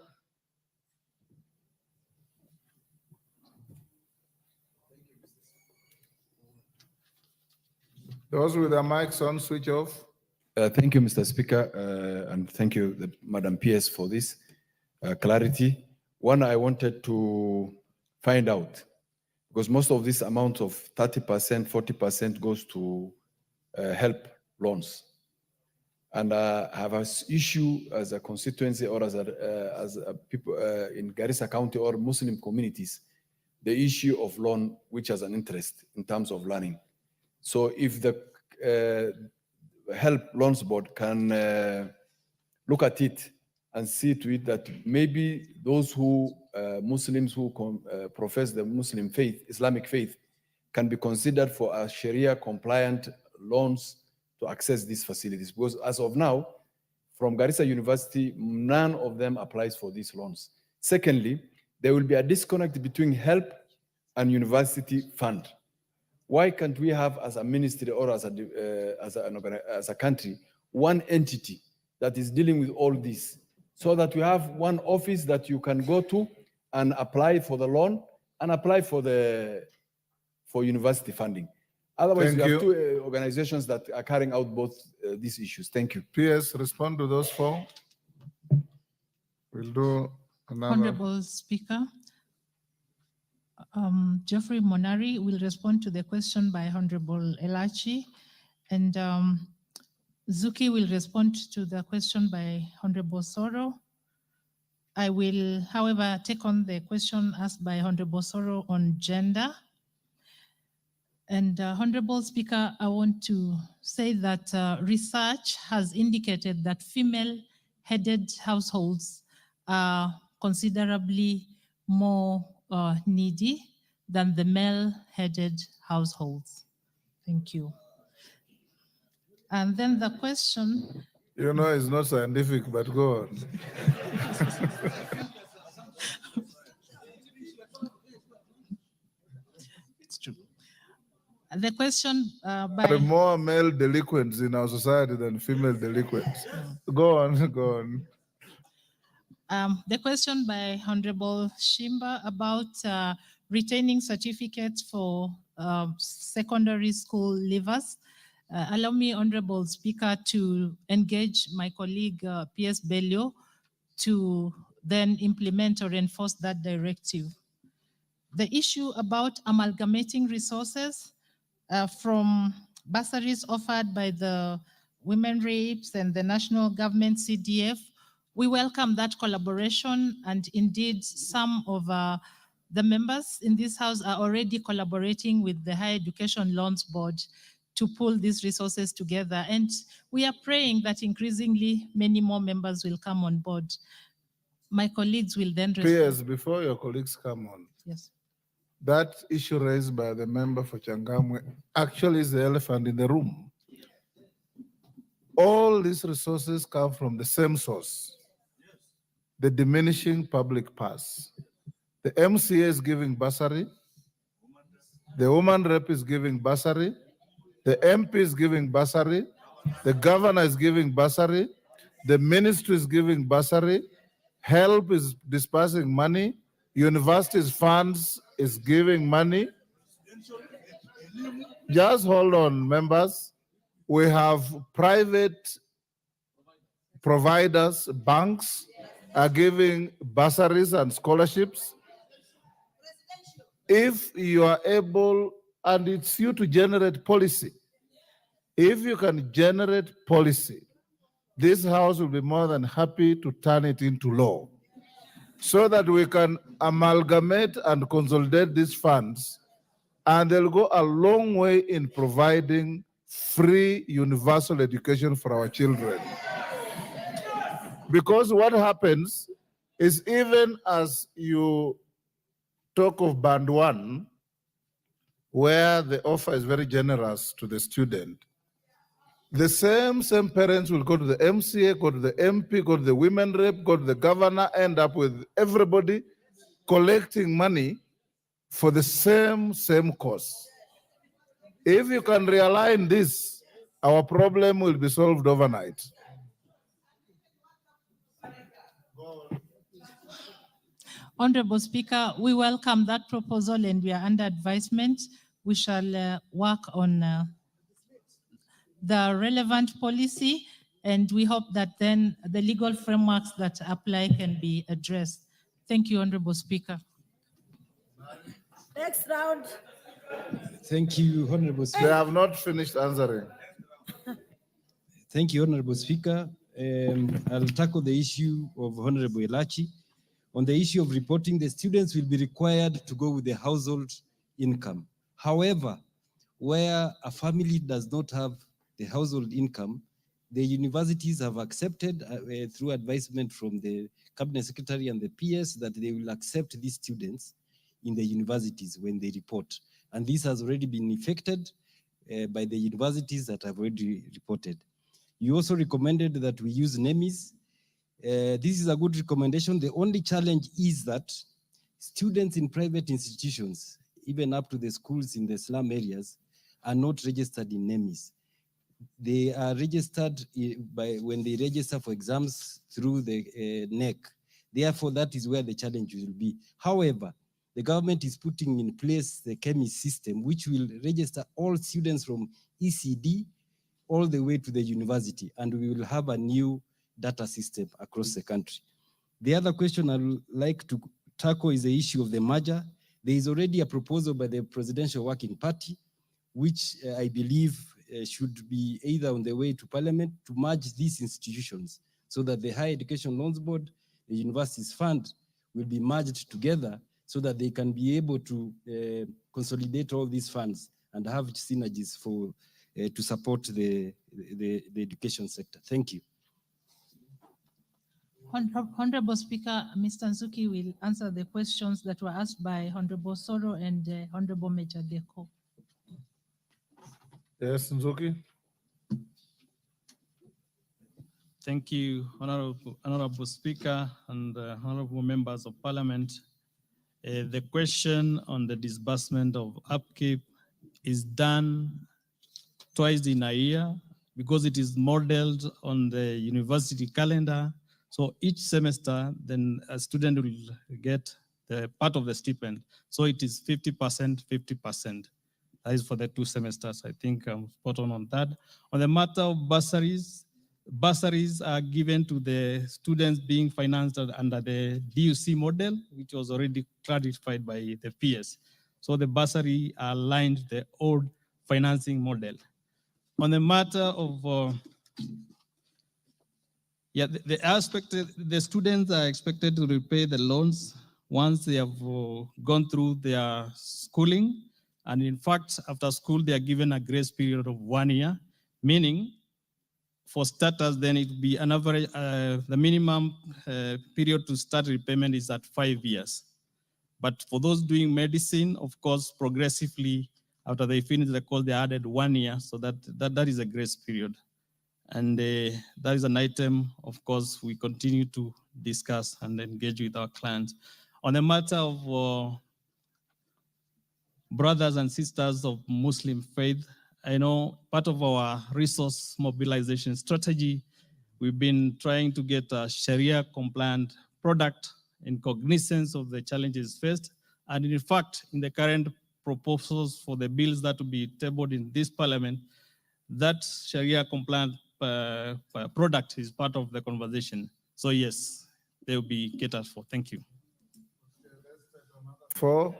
S16: Those with their mics on, switch off.
S11: Thank you, Mr. Speaker, and thank you, Madam PS, for this clarity. One, I wanted to find out, because most of this amount of 30%, 40% goes to help loans. And I have an issue as a constituency or as a people in Garissa County or Muslim communities, the issue of loan, which has an interest in terms of learning. So if the Help Loans Board can look at it and see to it that maybe those who, Muslims who profess the Muslim faith, Islamic faith, can be considered for a Sharia compliant loans to access these facilities. Because as of now, from Garissa University, none of them applies for these loans. Secondly, there will be a disconnect between help and university fund. Why can't we have, as a ministry or as a country, one entity that is dealing with all this, so that we have one office that you can go to and apply for the loan and apply for university funding? Otherwise, we have two organizations that are carrying out both these issues. Thank you.
S16: PS, respond to those four. We'll do another.
S14: Honorable Speaker, Geoffrey Monari will respond to the question by Honorable Elachi, and Zuki will respond to the question by Honorable Soro. I will, however, take on the question asked by Honorable Soro on gender. And Honorable Speaker, I want to say that research has indicated that female-headed households are considerably more needy than the male-headed households. Thank you. And then the question.
S16: You know, it's not scientific, but go on.
S14: It's true. The question
S16: There
S14: by
S16: are more male delinquents in our society than female delinquents. Go on, go on.
S14: The question by Honorable Shimba about retaining certificates for secondary school leavers. Allow me, Honorable Speaker, to engage my colleague P.S. Bello to then implement or enforce that directive. The issue about amalgamating resources from bursaries offered by the women reps and the national government CDF, we welcome that collaboration, and indeed some of the members in this house are already collaborating with the Higher Education Loans Board to pull these resources together. And we are praying that increasingly many more members will come on board. My colleagues will then respond.
S16: PS, before your colleagues come on.
S14: Yes.
S16: That issue raised by the member for Changamwe actually is the elephant in the room. All these resources come from the same source, the diminishing public purse. The MCA is giving bursary, the woman rep is giving bursary, the MP is giving bursary, the governor is giving bursary, the ministry is giving bursary, help is dispersing money, universities funds is giving money. Just hold on, members. We have private providers, banks are giving bursaries and scholarships. If you are able, and it's you to generate policy, if you can generate policy, this House will be more than happy to turn it into law so that we can amalgamate and consolidate these funds, and they'll go a long way in providing free universal education for our children. Because what happens is, even as you talk of band one, where the offer is very generous to the student, the same parents will go to the MCA, go to the MP, go to the women rep, go to the governor, end up with everybody collecting money for the same course. If you can realign this, our problem will be solved overnight.
S14: Honorable Speaker, we welcome that proposal and we are under advisement. We shall work on the relevant policy, and we hope that then the legal frameworks that apply can be addressed. Thank you, Honorable Speaker.
S24: Next round.
S1: Thank you, Honorable Speaker.
S16: They have not finished answering.
S1: Thank you, Honorable Speaker. I'll tackle the issue of Honorable Elachi. On the issue of reporting, the students will be required to go with the household income. However, where a family does not have the household income, the universities have accepted through advisement from the Cabinet Secretary and the PS that they will accept these students in the universities when they report. And this has already been effected by the universities that have already reported. You also recommended that we use NEMIS. This is a good recommendation. The only challenge is that students in private institutions, even up to the schools in the slum areas, are not registered in NEMIS. They are registered when they register for exams through the NEC. Therefore, that is where the challenge will be. However, the government is putting in place the CHEMIS system, which will register all students from ECD all the way to the university, and we will have a new data system across the country. The other question I would like to tackle is the issue of the merger. There is already a proposal by the Presidential Working Party, which I believe should be either on the way to Parliament to merge these institutions so that the Higher Education Loans Board, the Universities Fund will be merged together so that they can be able to consolidate all these funds and have synergies for to support the education sector. Thank you.
S14: Honorable Speaker, Mr. Nzuki will answer the questions that were asked by Honorable Soro and Honorable Major Deko.
S16: Yes, Nzuki.
S18: Thank you, Honorable Speaker and honorable members of Parliament. The question on the disbursement of upkeep is done twice in a year because it is modeled on the university calendar. So each semester, then a student will get the part of the stipend. So it is 50%, 50%. That is for the 2 semesters. I think I'm spot on that. On the matter of bursaries, bursaries are given to the students being financed under the DUC model, which was already clarified by the PS. So the bursary are aligned to the old financing model. On the matter of the students are expected to repay the loans once they have gone through their schooling. And in fact, after school, they are given a grace period of 1 year, meaning for starters, then it will be an average, the minimum period to start repayment is at 5 years. But for those doing medicine, of course, progressively, after they finish the course, they added 1 year. So that is a grace period. And that is an item, of course, we continue to discuss and engage with our clients. On the matter of brothers and sisters of Muslim faith, I know part of our resource mobilization strategy, we've been trying to get a Sharia compliant product in cognizance of the challenges faced. And in fact, in the current proposals for the bills that will be tabled in this parliament, that Sharia compliant product is part of the conversation. So yes, they will be catered for. Thank you.
S16: 4.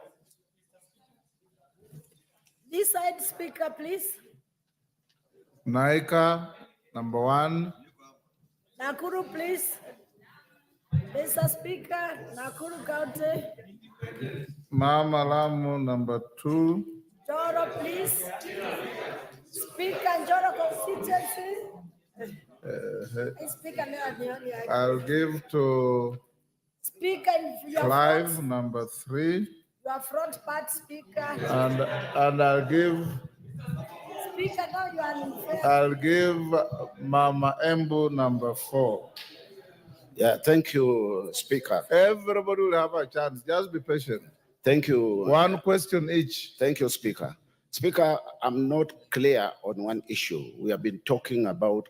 S24: This side speaker, please.
S16: Naika, number 1.
S24: Nakuru, please. Mr. Speaker, Nakuru County.
S16: Mama Lamu, number 2.
S24: Joro, please. Speaker, Joro constituency. Speaker,
S16: I'll give to
S24: Speaker, your
S16: Clive,
S24: front,
S16: number 3.
S24: your front part, Speaker.
S16: And I'll give
S24: Speaker, now you are in favor.
S16: I'll give Mama Embu, number 4.
S3: Yeah, thank you, Speaker.
S16: Everybody will have a chance. Just be patient.
S3: Thank you.
S16: One question each.
S3: Thank you, Speaker. Speaker, I'm not clear on one issue. We have been talking about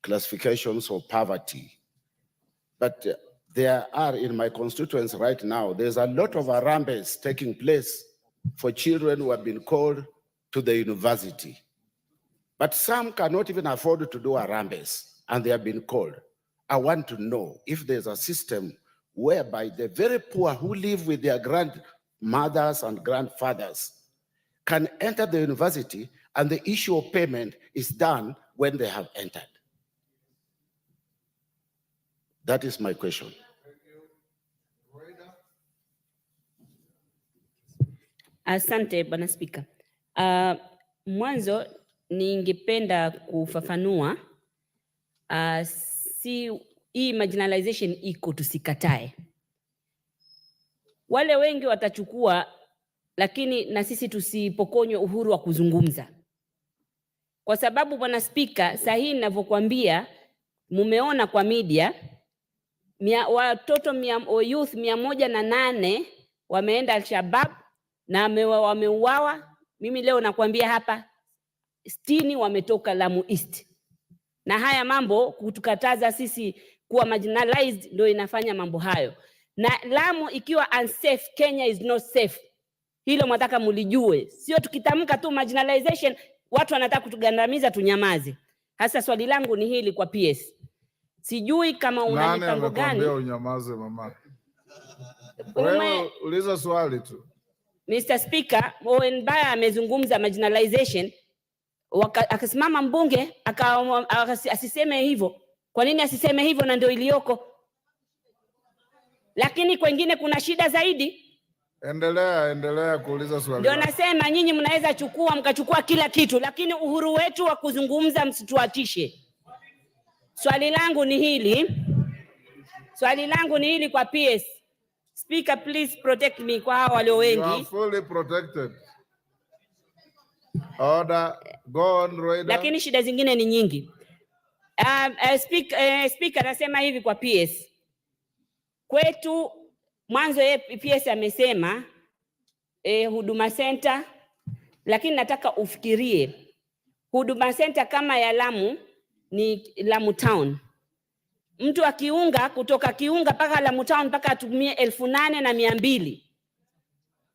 S3: classifications of poverty, but there are in my constituency right now, there's a lot of arambes taking place for children who have been called to the university. But some cannot even afford to do arambes, and they have been called. I want to know if there's a system whereby the very poor who live with their grandmothers and grandfathers can enter the university and the issue of payment is done when they have entered. That is my question.
S20: Asante, Bwana Spika. Mwanzo ningependa kufafanua si hii marginalization iko, tusikatae. Wale wengi watachukua, lakini na sisi tusipokonywe uhuru wa kuzungumza. Kwa sababu Bwana Spika, sahihi ninavyokuambia, mumeona kwa media watoto youth 108 wameenda Al-Shabaab na wameuawa. Mimi leo nakwambia hapa 60 wametoka Lamu East. Na haya mambo kutukataza sisi kuwa marginalized ndio inafanya mambo hayo. Na Lamu ikiwa unsafe, Kenya is not safe. Hilo mwataka mulijue. Sio tukitamka tu marginalization, watu wanataka kutugandamiza tunyamaze. Hasa swali langu ni hili kwa PS. Sijui kama una mipango gani.
S16: Nani unyamaze mama? Wewe uliza swali tu.
S20: Mr. Speaker, Owen Baya amezungumza marginalization, akasimama mbunge asiseme hivyo. Kwa nini asiseme hivyo na ndio iliyoko? Lakini kwengine kuna shida zaidi.
S16: Endelea kuuliza swali.
S20: Ndio nasema nyinyi mnaweza mkachukua kila kitu, lakini uhuru wetu wa kuzungumza msituatishe. Swali langu ni hili kwa PS. Speaker, please protect me kwa hao walio wengi.
S16: You are fully protected. Order, go on, Roida.
S20: Lakini shida zingine ni nyingi. Speaker, nasema hivi kwa PS. Kwetu mwanzo PS amesema huduma center, lakini nataka ufikirie huduma center kama ya Lamu ni Lamu Town. Mtu akiunga kutoka Kiunga mpaka Lamu Town mpaka atumie 8,200.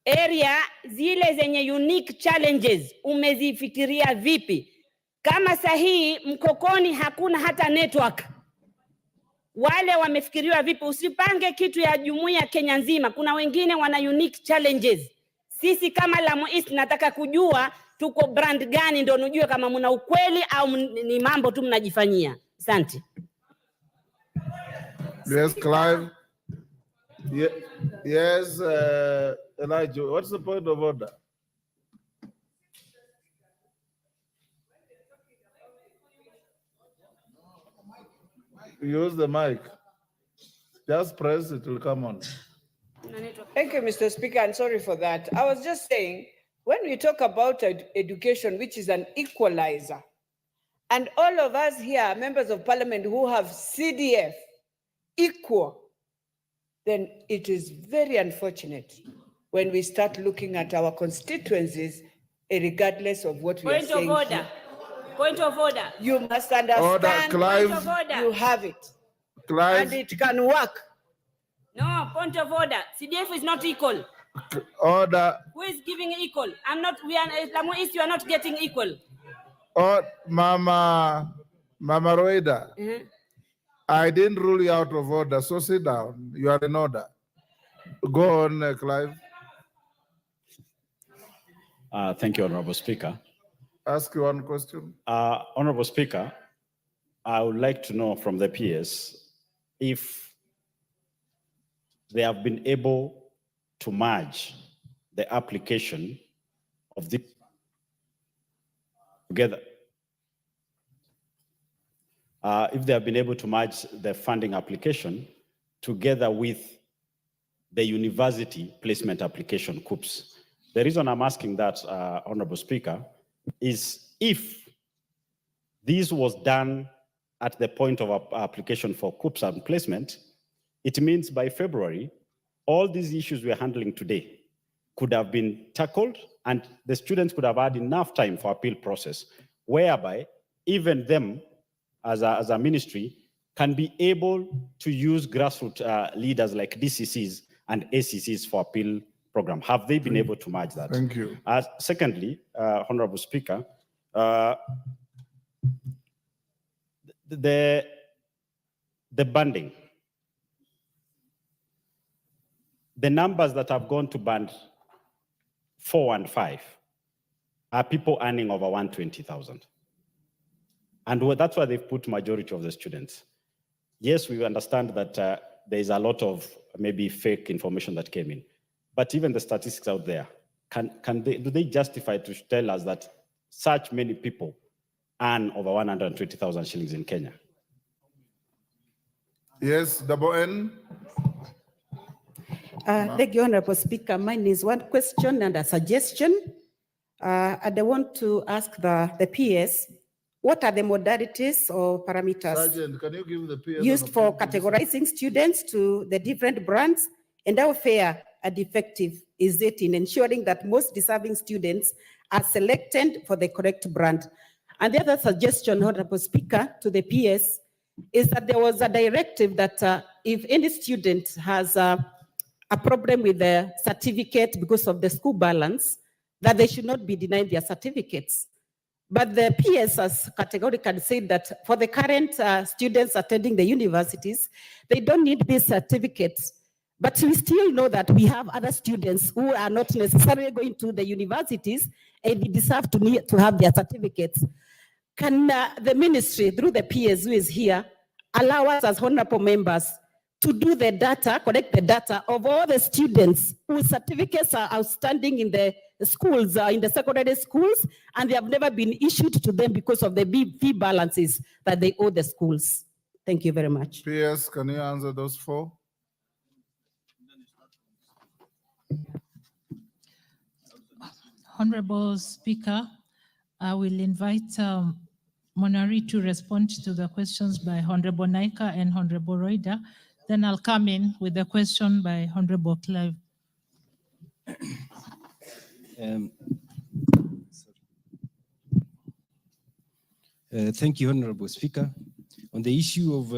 S20: Area zile zenye unique challenges umezifikiria vipi? Kama sahihi Mkokoni hakuna hata network. Wale wamefikiriwa vipi? Usipange kitu ya jumuiya Kenya nzima. Kuna wengine wana unique challenges. Sisi kama Lamu East nataka kujua tuko brand gani ndio nujue kama mna ukweli au ni mambo tu mnajifanyia. Asante.
S16: Yes, Clive. Yes, Elijah. What's the point of order? Use the mic. Just press, it will come on.
S6: Thank you, Mr. Speaker, and sorry for that. I was just saying, when we talk about education, which is an equalizer, and all of us here, members of parliament who have CDF equal, then it is very unfortunate when we start looking at our constituencies, regardless of what we are saying.
S20: Point of order. Point of order.
S6: You must understand.
S20: Point of order.
S6: You have it.
S15: Clive,
S6: And it can work.
S20: No, point of order. CDF is not equal.
S15: order.
S20: Who is giving equal? I'm not, we are, Lamu East, you are not getting equal.
S15: Oh, Mama Roida, I didn't rule you out of order, so sit down. You are in order. Go on, Clive.
S5: Thank you, Honorable Speaker.
S15: Ask you one question.
S5: Honorable Speaker, I would like to know from the PS if they have been able to merge the application of this together. If they have been able to merge the funding application together with the university placement application, COOPS. The reason I'm asking that, Honorable Speaker, is if this was done at the point of application for COOPS and placement, it means by February, all these issues we're handling today could have been tackled and the students could have had enough time for appeal process, whereby even them as a ministry can be able to use grassroots leaders like DCCs and ACCs for appeal program. Have they been able to merge that?
S15: Thank you.
S5: Secondly, Honorable Speaker, the banding, the numbers that have gone to band 4 and 5 are people earning over 120,000. And that's why they've put majority of the students. Yes, we understand that there is a lot of maybe fake information that came in, but even the statistics out there, do they justify to tell us that such many people earn over 120,000 shillings in Kenya?
S15: Yes, double N.
S24: Thank you, Honorable Speaker. Mine is one question and a suggestion. And I want to ask the PS, what are the modalities or parameters
S15: Sergeant, can you give the PS
S24: used for categorizing students to the different brands, and how fair and effective is it in ensuring that most deserving students are selected for the correct brand? And the other suggestion, Honorable Speaker, to the PS is that there was a directive that if any student has a problem with the certificate because of the school balance, that they should not be denied their certificates. But the PS has categorically said that for the current students attending the universities, they don't need these certificates. But we still know that we have other students who are not necessarily going to the universities and they deserve to have their certificates. Can the ministry, through the PS who is here, allow us as honorable members to do the data, collect the data of all the students whose certificates are outstanding in the schools, in the secondary schools, and they have never been issued to them because of the fee balances that they owe the schools? Thank you very much.
S15: PS, can you answer those 4?
S14: Honorable Speaker, I will invite Monari to respond to the questions by Honorable Naika and Honorable Roida. Then I'll come in with the question by Honorable Clive.
S1: Thank you, Honorable Speaker. On the issue of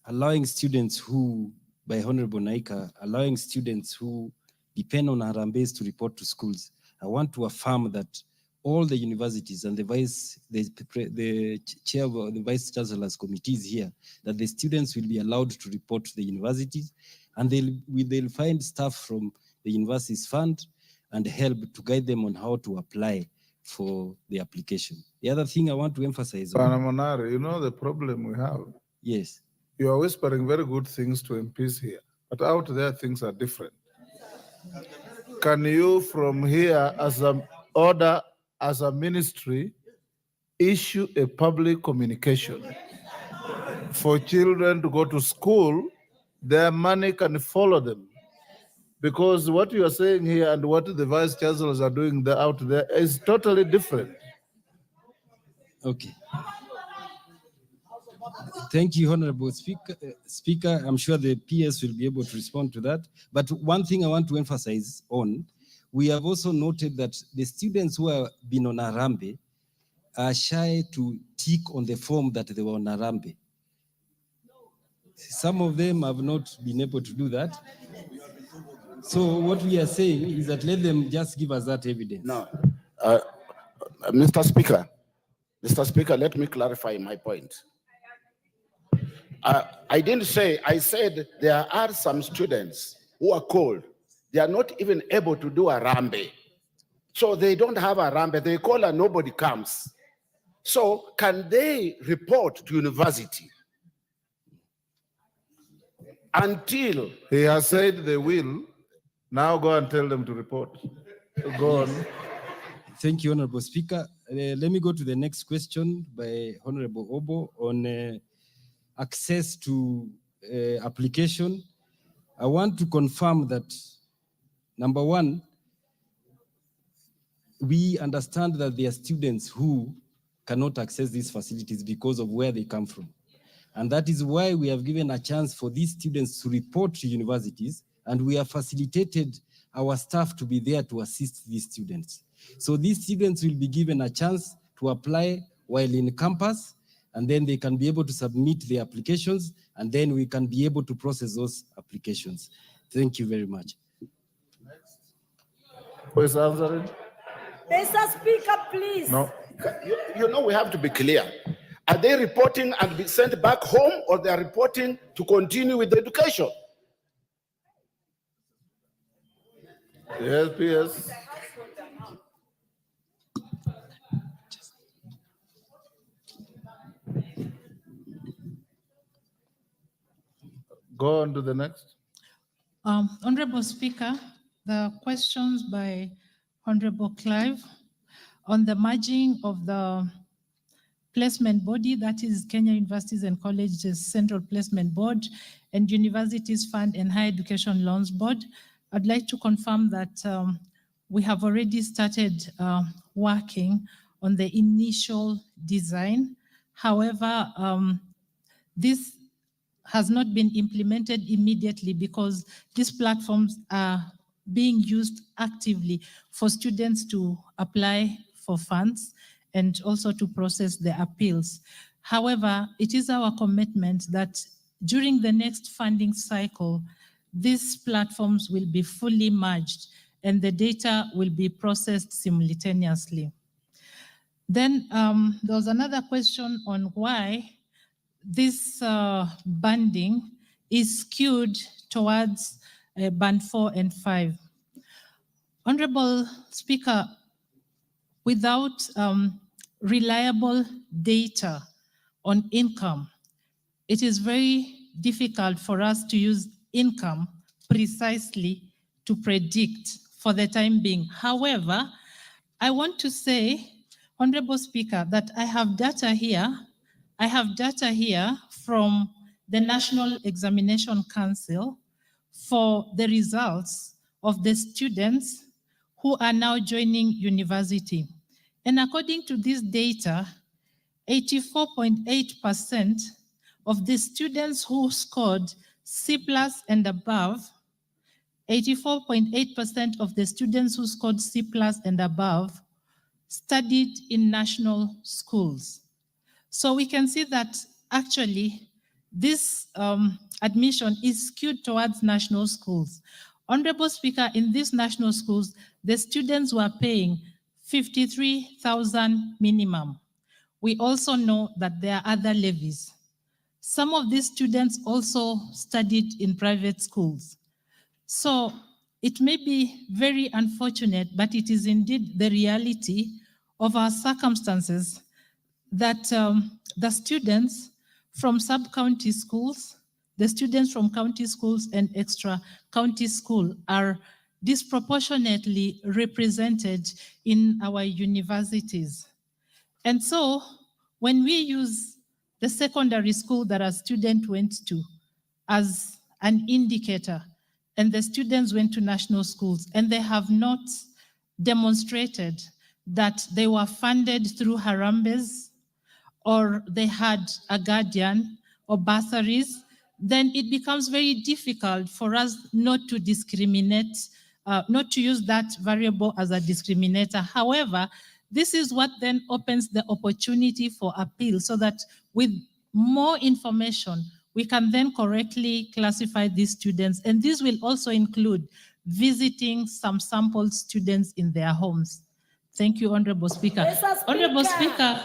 S1: allowing students who, by Honorable Naika, allowing students who depend on Harambes to report to schools, I want to affirm that all the universities and the chair of the Vice Chancellor's committee is here, that the students will be allowed to report to the universities, and they'll find staff from the university's fund and help to guide them on how to apply for the application. The other thing I want to emphasize on—
S15: Panamonari, you know the problem we have?
S1: Yes.
S15: You are whispering very good things to MPs here, but out there things are different. Can you from here as an order, as a ministry, issue a public communication for children to go to school, their money can follow them? Because what you are saying here and what the vice chancellors are doing out there is totally different.
S1: Okay. Thank you, Honorable Speaker. I'm sure the PS will be able to respond to that. But one thing I want to emphasize on, we have also noted that the students who have been on Harambee, are shy to tick on the form that they were on Harambee. Some of them have not been able to do that. So what we are saying is that let them just give us that evidence.
S3: No, Mr. Speaker, let me clarify my point. I didn't say, I said there are some students who are called. They are not even able to do a Harambee. So they don't have a Harambee. They call and nobody comes. So can they report to university? Until
S16: He has said they will. Now go and tell them to report. Go on.
S1: Thank you, Honorable Speaker. Let me go to the next question by Honorable Obo on access to application. I want to confirm that, number one, we understand that there are students who cannot access these facilities because of where they come from. And that is why we have given a chance for these students to report to universities, and we have facilitated our staff to be there to assist these students. So these students will be given a chance to apply while in campus, and then they can be able to submit their applications, and then we can be able to process those applications. Thank you very much.
S16: Who is answering?
S24: Mr. Speaker, please.
S16: No.
S3: you know, we have to be clear. Are they reporting and be sent back home, or they are reporting to continue with the education?
S16: Yes, PS. Go on to the next.
S14: Honorable Speaker, the questions by Honorable Clive on the merging of the placement body, that is Kenya Universities and Colleges Central Placement Board and Universities Fund and Higher Education Loans Board. I'd like to confirm that we have already started working on the initial design. However, this has not been implemented immediately because these platforms are being used actively for students to apply for funds and also to process the appeals. However, it is our commitment that during the next funding cycle, these platforms will be fully merged and the data will be processed simultaneously. Then there was another question on why this banding is skewed towards band 4 and 5. Honorable Speaker, without reliable data on income, it is very difficult for us to use income precisely to predict for the time being. However, I want to say, Honorable Speaker, that I have data here. I have data here from the National Examination Council for the results of the students who are now joining university. And according to this data, 84.8% of the students who scored C+ and above, 84.8% of the students who scored C+ and above studied in national schools. So we can see that actually this admission is skewed towards national schools. Honorable Speaker, in these national schools, the students were paying 53,000 minimum. We also know that there are other levies. Some of these students also studied in private schools. So it may be very unfortunate, but it is indeed the reality of our circumstances that the students from sub-county schools, the students from county schools and extra county school are disproportionately represented in our universities. And so when we use the secondary school that a student went to as an indicator, and the students went to national schools, and they have not demonstrated that they were funded through Harambes, or they had a guardian or bursaries, then it becomes very difficult for us not to discriminate, not to use that variable as a discriminator. However, This is what then opens the opportunity for appeal, so that with more information, we can then correctly classify these students. And this will also include visiting some sample students in their homes. Thank you, Honorable Speaker.
S8: Mr. Speaker.
S14: Honorable Speaker.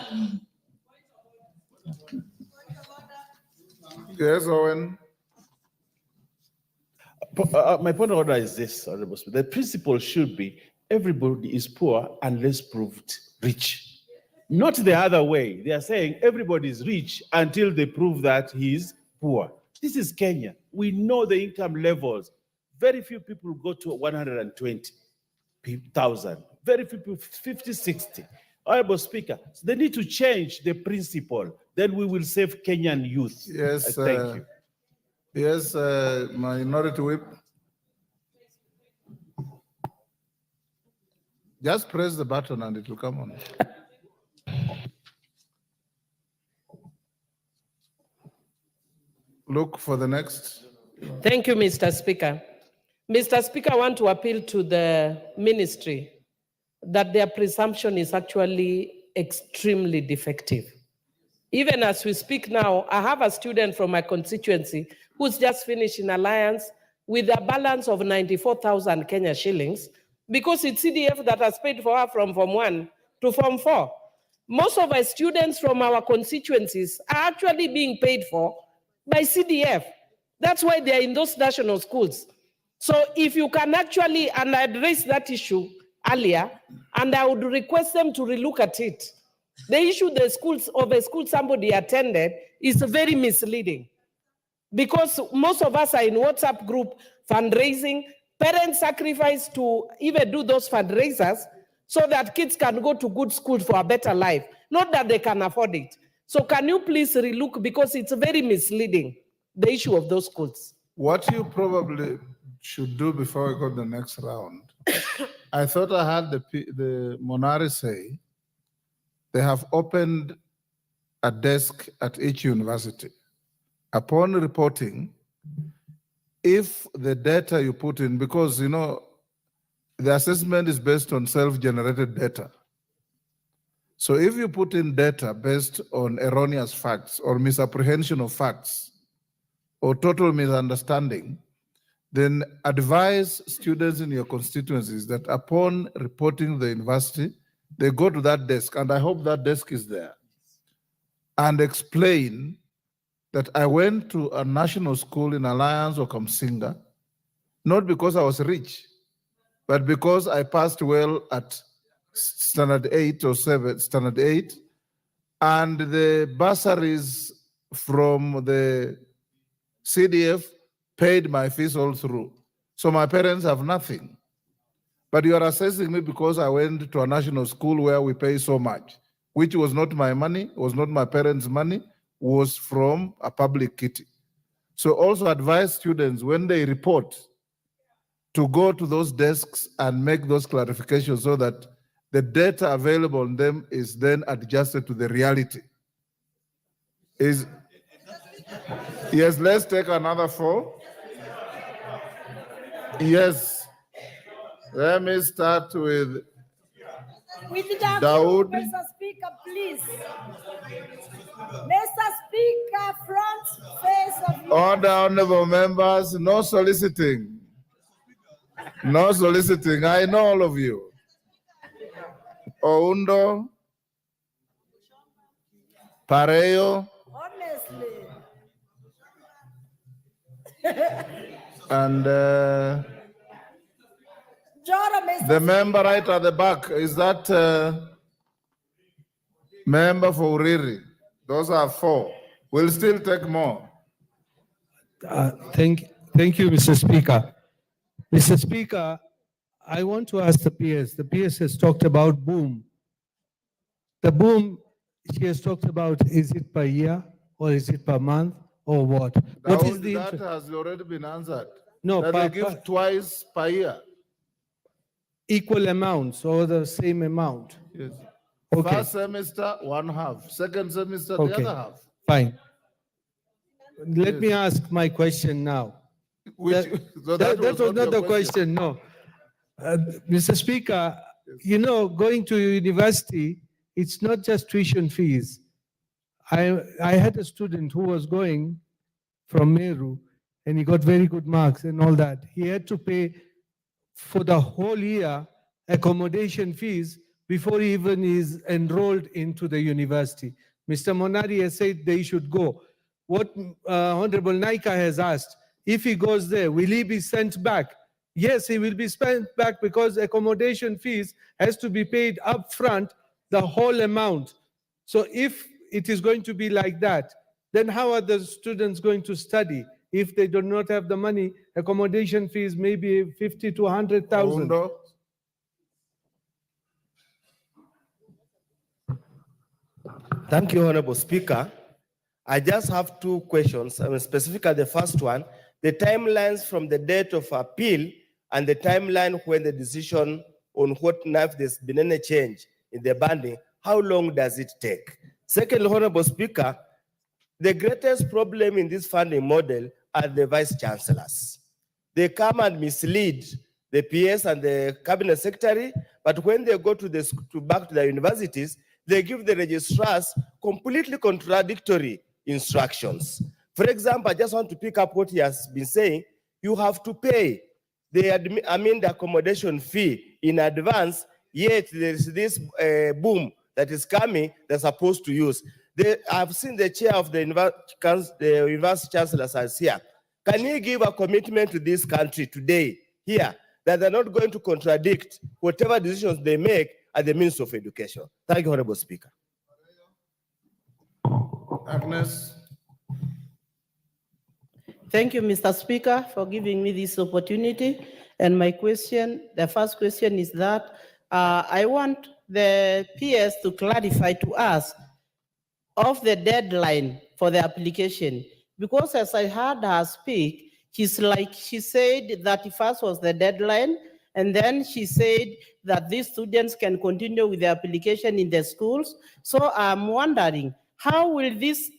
S16: Yes, Owen.
S23: My point of order is this, Honorable Speaker. The principle should be everybody is poor unless proved rich. Not the other way. They are saying everybody is rich until they prove that he is poor. This is Kenya. We know the income levels. Very few people go to 120,000. Very few people, 50, 60. Honorable Speaker, so they need to change the principle. Then we will save Kenyan youth.
S16: Yes,
S23: Thank you.
S16: Yes, Minority Whip. Just press the button and it will come on. Look for the next.
S17: Thank you, Mr. Speaker. Mr. Speaker, I want to appeal to the ministry that their presumption is actually extremely defective. Even as we speak now, I have a student from my constituency who's just finished in Alliance with a balance of 94,000 Kenya shillings because it's CDF that has paid for her from Form 1 to Form 4. Most of our students from our constituencies are actually being paid for by CDF. That's why they're in those national schools. So if you can actually, and I addressed that issue earlier, and I would request them to relook at it. The issue the schools of a school somebody attended is very misleading because most of us are in WhatsApp group fundraising. Parents sacrifice to even do those fundraisers so that kids can go to good school for a better life, not that they can afford it. So can you please relook because it's very misleading, the issue of those schools.
S16: What you probably should do before we go to the next round, I thought I had the Monari say they have opened a desk at each university. Upon reporting, if the data you put in, because you know, the assessment is based on self-generated data. So if you put in data based on erroneous facts or misapprehension of facts or total misunderstanding, then advise students in your constituencies that upon reporting the university, they go to that desk, and I hope that desk is there, and explain that I went to a national school in Alliance or Kamsinga, not because I was rich, but because I passed well at standard 8 or 7, standard 8, and the bursaries from the CDF paid my fees all through. So my parents have nothing. But you are assessing me because I went to a national school where we pay so much, which was not my money, was not my parents' money, was from a public kitty. So also advise students when they report to go to those desks and make those clarifications so that the data available on them is then adjusted to the reality. Yes, let's take another 4. Yes. Let me start with Daoud.
S8: Mr. Speaker, please. Mr. Speaker, front face of you.
S16: Order, honorable members, no soliciting. No soliciting. I know all of you. Oundo, Pareo,
S8: Honestly.
S16: and
S8: Jora, Mr.
S16: the member right at the back, is that member for Uriri? Those are 4. We'll still take more.
S9: Thank you, Mr. Speaker. Mr. Speaker, I want to ask the PS. The PS has talked about boom. The boom she has talked about, is it per year or is it per month or what? What is the
S16: that has already been answered.
S9: No,
S16: that they give twice per year.
S9: Equal amounts or the same amount?
S16: Yes.
S9: Okay.
S16: First semester, 1/2. Second semester, the
S9: Okay.
S16: other half.
S9: Fine. Let me ask my question now.
S16: So
S9: that
S16: was
S9: was not
S16: your
S9: the question, no. Mr. Speaker, you know, going to university, it's not just tuition fees. I had a student who was going from Meru and he got very good marks and all that. He had to pay for the whole year accommodation fees before he even is enrolled into the university. Mr. Monari has said they should go. What Honorable Naika has asked, if he goes there, will he be sent back? Yes, he will be sent back because accommodation fees has to be paid up front, the whole amount. So if it is going to be like that, then how are the students going to study? If they do not have the money, accommodation fees may be 50 to 100,000.
S16: Oundo.
S10: Thank you, Honorable Speaker. I just have two questions. Specifically, the first one, the timelines from the date of appeal and the timeline when the decision on what if there's been any change in the banding, how long does it take? Second, Honorable Speaker, the greatest problem in this funding model are the vice chancellors. They come and mislead the PS and the cabinet secretary, but when they go back to the universities, they give the registrars completely contradictory instructions. For example, I just want to pick up what he has been saying. You have to pay the accommodation fee in advance, yet there is this boom that is coming they're supposed to use. I've seen the chair of the university chancellors as here. Can he give a commitment to this country today, here, that they're not going to contradict whatever decisions they make at the Ministry of Education? Thank you, Honorable Speaker.
S16: Agnes.
S17: Thank you, Mr. Speaker, for giving me this opportunity. And my question, the first question is that I want the PS to clarify to us of the deadline for the application. Because as I heard her speak, she said that 31st was the deadline, and then she said that these students can continue with the application in the schools. So I'm wondering, how will these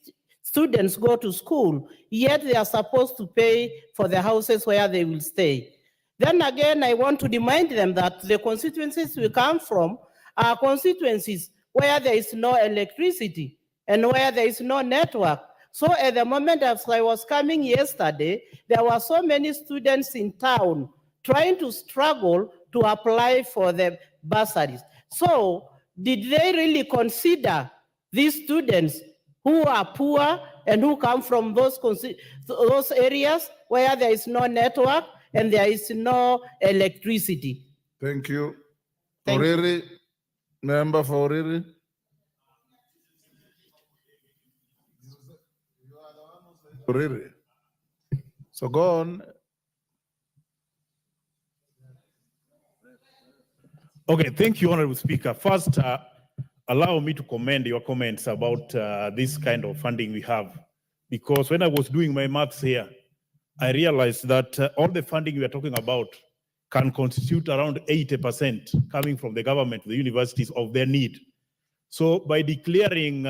S17: students go to school, yet they are supposed to pay for the houses where they will stay? Then again, I want to remind them that the constituencies we come from are constituencies where there is no electricity and where there is no network. So at the moment as I was coming yesterday, there were so many students in town trying to struggle to apply for the bursaries. So did they really consider these students who are poor and who come from those areas where there is no network and there is no electricity?
S16: Thank you.
S17: Thank you.
S16: Oriri, member for Oriri. Oriri. So go on.
S19: Okay, thank you, Honorable Speaker. First, allow me to commend your comments about this kind of funding we have. Because when I was doing my maths here, I realized that all the funding we are talking about can constitute around 80% coming from the government, the universities, of their need. So by declaring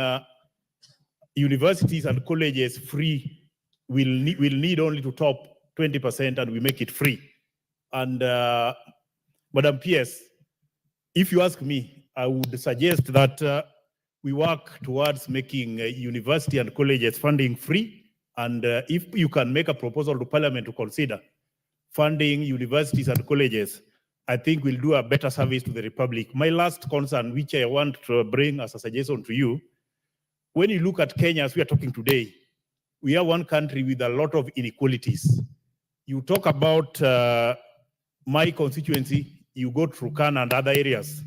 S19: universities and colleges free, we'll need only to top 20% and we make it free. And Madam PS, if you ask me, I would suggest that we work towards making university and colleges funding free. And if you can make a proposal to Parliament to consider funding universities and colleges, I think we'll do a better service to the Republic. My last concern, which I want to bring as a suggestion to you, when you look at Kenya as we are talking today, we are one country with a lot of inequalities. You talk about my constituency, you go through Turkana and other areas.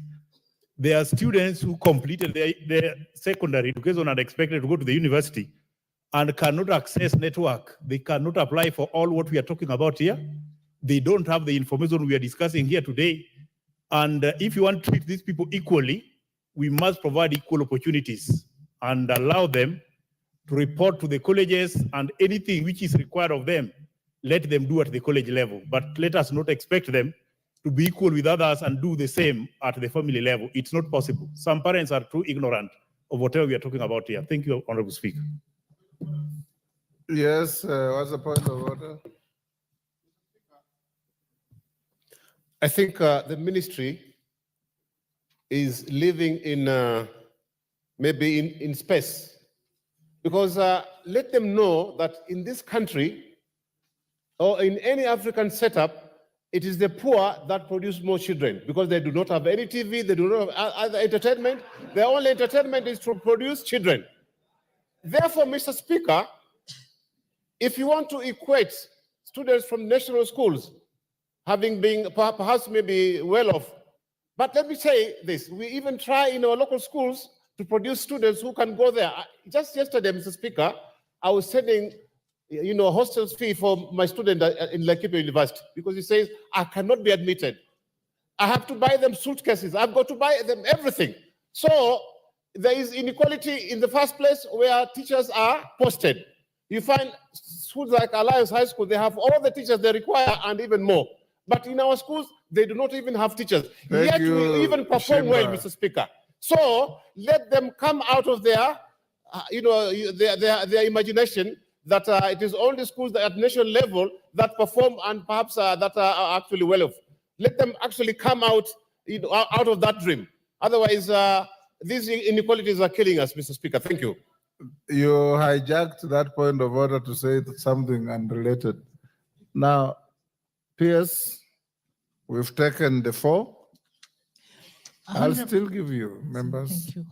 S19: There are students who completed their secondary education and expected to go to the university and cannot access network. They cannot apply for all what we are talking about here. They don't have the information we are discussing here today. And if you want to treat these people equally, we must provide equal opportunities and allow them to report to the colleges, and anything which is required of them, let them do at the college level. But let us not expect them to be equal with others and do the same at the family level. It's not possible. Some parents are too ignorant of whatever we are talking about here. Thank you, Honorable Speaker.
S16: Yes, what's the point of order?
S21: I think the ministry
S15: is living in maybe in space. Because let them know that in this country or in any African setup, it is the poor that produce more children because they do not have any TV, they do not have other entertainment. Their only entertainment is to produce children. Therefore, Mr. Speaker, if you want to equate students from national schools having been perhaps maybe well off, but let me say this, we even try in our local schools to produce students who can go there. Just yesterday, Mr. Speaker, I was sending hostel's fee for my student in Laikipia University because he says, I cannot be admitted. I have to buy them suitcases. I've got to buy them everything. So there is inequality in the first place where teachers are posted. You find schools like Alliance High School, they have all the teachers they require and even more. But in our schools, they do not even have teachers. Yet we even perform well, Mr. Speaker. So let them come out of their, their imagination that it is only schools that at national level that perform and perhaps that are actually well off. Let them actually come out, out of that dream. Otherwise, these inequalities are killing us, Mr. Speaker. Thank you.
S16: You hijacked that point of order to say something unrelated. Now, PS, we've taken the 4. I'll still give you, members.
S14: Thank you.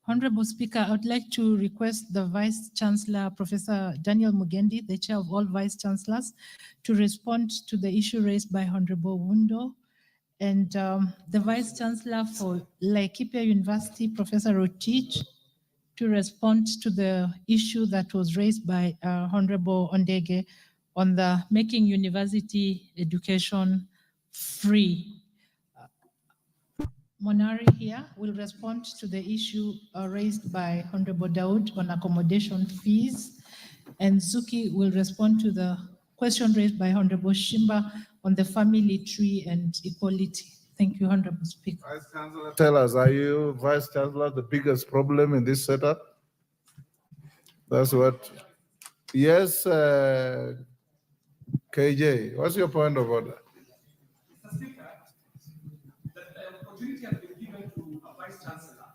S14: Honorable Speaker, I would like to request the Vice Chancellor, Professor Daniel Mugendi, the Chair of all Vice Chancellors, to respond to the issue raised by Honorable Wundo, and the Vice Chancellor for Laikipia University, Professor Rotich, to respond to the issue that was raised by Honorable Ondege on the making university education free. Monari here will respond to the issue raised by Honorable Daud on accommodation fees, and Zuki will respond to the question raised by Honorable Shimba on the family tree and equality. Thank you, Honorable Speaker.
S16: Vice Chancellor, tell us, are you, Vice Chancellor, the biggest problem in this setup? That's what. Yes, KJ, what's your point of order?
S7: Mr. Speaker, the opportunity has been given to a Vice Chancellor.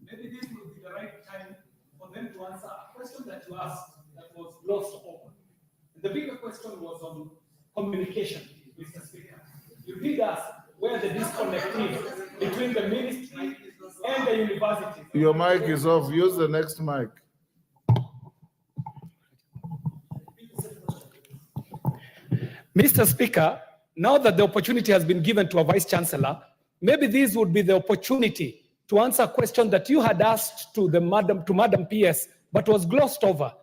S7: Maybe this will be the right time for them to answer a question that you asked that was glossed over. The bigger question was on communication, Mr. Speaker. You did ask where the disconnect is between the ministry and the university.
S16: Your mic is off. Use the next mic.
S7: Mr. Speaker, now that the opportunity has been given to a Vice Chancellor, maybe this would be the opportunity to answer a question that you had asked to Madam PS, but was glossed over.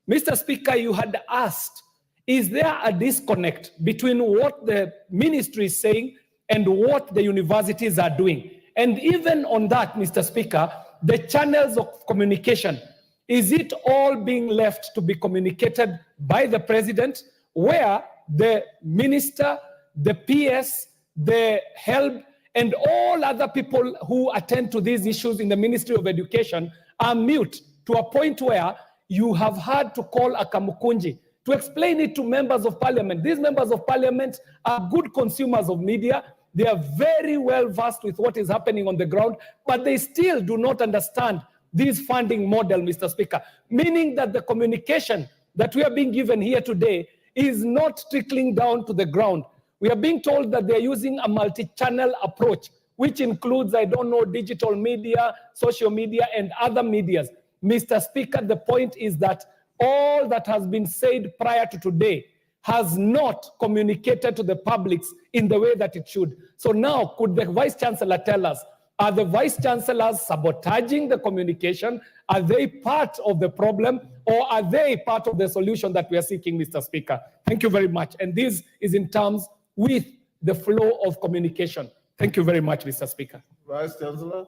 S7: Mr. Speaker, you had asked, is there a disconnect between what the ministry is saying and what the universities are doing? And even on that, Mr. Speaker, the channels of communication, is it all being left to be communicated by the president, where the minister, the PS, the HELB, and all other people who attend to these issues in the Ministry of Education are mute to a point where you have had to call a Kamukunji to explain it to members of parliament. These members of parliament are good consumers of media. They are very well versed with what is happening on the ground, but they still do not understand this funding model, Mr. Speaker, meaning that the communication that we are being given here today is not trickling down to the ground. We are being told that they're using a multi-channel approach, which includes, I don't know, digital media, social media, and other medias. Mr. Speaker, the point is that all that has been said prior to today has not communicated to the publics in the way that it should. So now, could the Vice Chancellor tell us, are the Vice Chancellors sabotaging the communication? Are they part of the problem, or are they part of the solution that we are seeking, Mr. Speaker? Thank you very much. And this is in terms with the flow of communication. Thank you very much, Mr. Speaker.
S16: Vice Chancellor,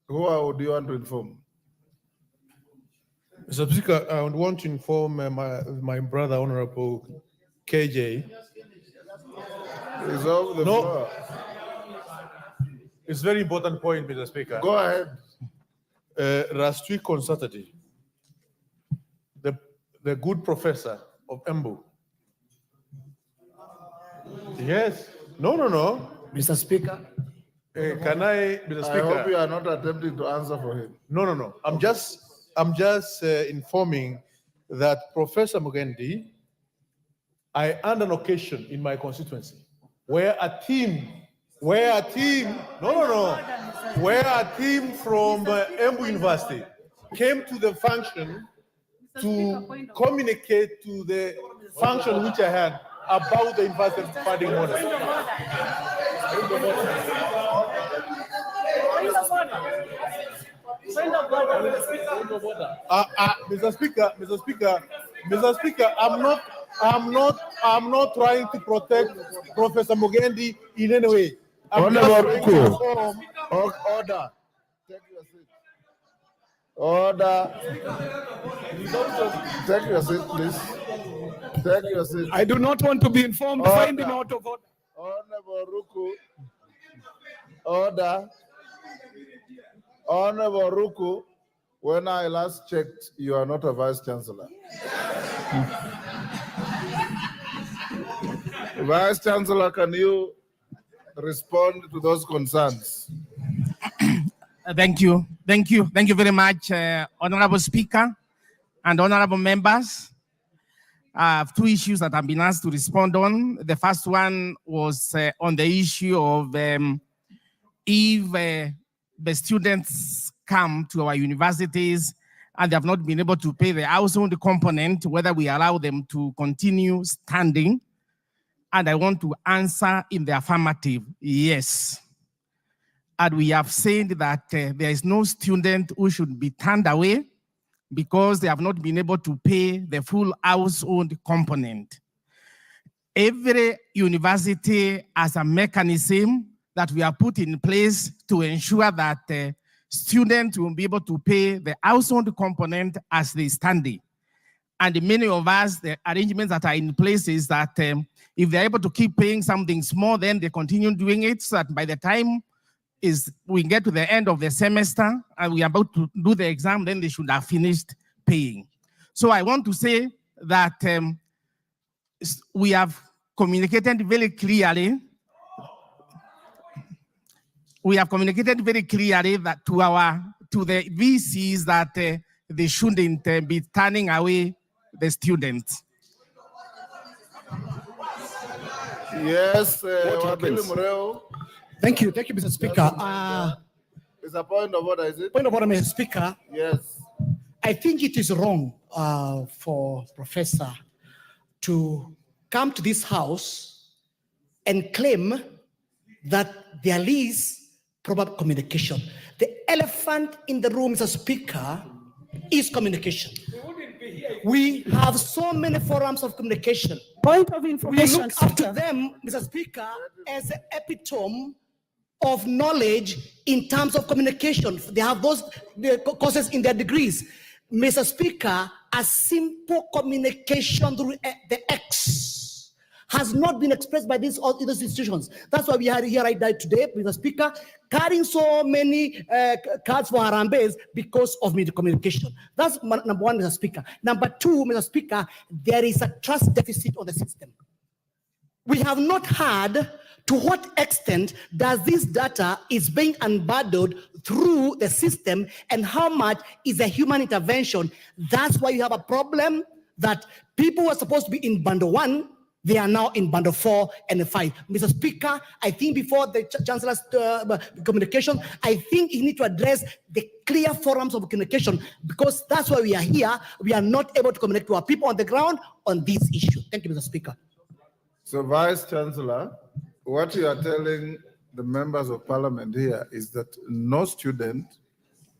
S16: who do you want to inform?
S12: Mr. Speaker, I would want to inform my brother, Honorable KJ.
S16: He's over the floor.
S12: It's a very important point, Mr. Speaker.
S16: Go ahead.
S12: Last week on Saturday, the good professor of Embu. Yes. No.
S21: Mr. Speaker,
S12: Can I, Mr.
S16: I hope you
S12: Speaker?
S16: are not attempting to answer for him.
S12: No. I'm just informing that Professor Mugendi, I had an occasion in my constituency where a team from Embu University came to the function to communicate to the function which I had about the university funding model. Mr. Speaker, I'm not trying to protect Professor Mugendi in any way. I'm just
S16: Honorable
S12: trying to
S16: Ruku.
S12: inform.
S16: Order. Take your seat. Order. Take your seat, please. Take your seat.
S7: I do not want to be informed.
S16: Order.
S7: Find him out of order.
S16: Honorable Ruku. Order. Honorable Ruku, when I last checked, you are not a vice chancellor. Vice Chancellor, can you respond to those concerns?
S2: Thank you very much, Honorable Speaker and honorable members. I have two issues that I've been asked to respond on. The first one was on the issue of if the students come to our universities and they have not been able to pay the household component, whether we allow them to continue standing. And I want to answer in the affirmative, yes. And we have said that there is no student who should be turned away because they have not been able to pay the full household component. Every university has a mechanism that we have put in place to ensure that students will be able to pay the household component as they standing. And many of us, the arrangements that are in place is that if they're able to keep paying something small, then they continue doing it so that by the time we get to the end of the semester and we are about to do the exam, then they should have finished paying. So I want to say that we have communicated very clearly. We have communicated very clearly that to the VCs that they shouldn't be turning away the students.
S16: Yes, Wakili Mureo.
S4: Thank you, Mr. Speaker.
S16: It's a point of order, is it?
S4: Point of order, Mr. Speaker.
S16: Yes.
S4: I think it is wrong for Professor to come to this house and claim that there is proper communication. The elephant in the room, Mr. Speaker, is communication. We have so many forums of communication.
S24: Point of information.
S4: We look up to them, Mr. Speaker, as an epitome of knowledge in terms of communication. They have those courses in their degrees. Mr. Speaker, a simple communication through the X has not been expressed by these institutions. That's why we are here right now today, Mr. Speaker, carrying so many cards for Harambes because of communication. That's number one, Mr. Speaker. Number two, Mr. Speaker, there is a trust deficit on the system. We have not heard to what extent does this data is being unbundled through the system and how much is a human intervention. That's why you have a problem that people who are supposed to be in bundle 1, they are now in bundle 4 and 5. Mr. Speaker, I think before the Chancellor's communication, I think you need to address the clear forums of communication because that's why we are here. We are not able to communicate to our people on the ground on this issue. Thank you, Mr. Speaker.
S16: So, Vice Chancellor, what you are telling the members of parliament here is that no student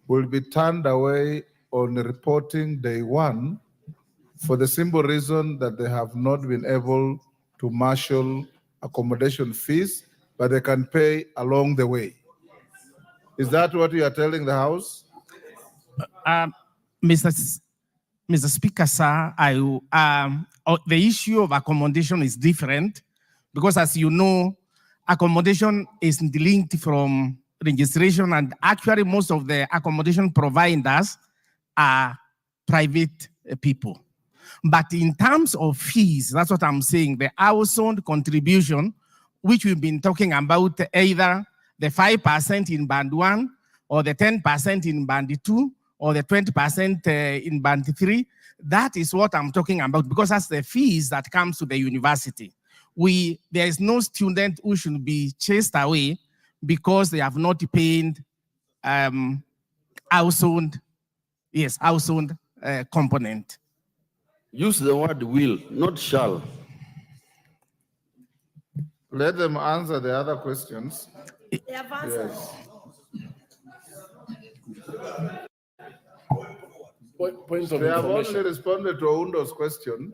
S16: will be turned away on reporting day 1 for the simple reason that they have not been able to marshal accommodation fees, but they can pay along the way. Is that what you are telling the House?
S2: Mr. Speaker, sir, the issue of accommodation is different because, as you know, accommodation is linked from registration, and actually most of the accommodation providers are private people. But in terms of fees, that's what I'm saying, the household contribution, which we've been talking about either the 5% in band 1, or the 10% in band 2, or the 20% in band 3. That is what I'm talking about, because that's the fees that comes to the university. There is no student who should be chased away because they have not paid household component.
S16: Use the word will, not shall. Let them answer the other questions. Yes.
S11: Point of
S16: They have
S11: information.
S16: only responded to Oundo's question.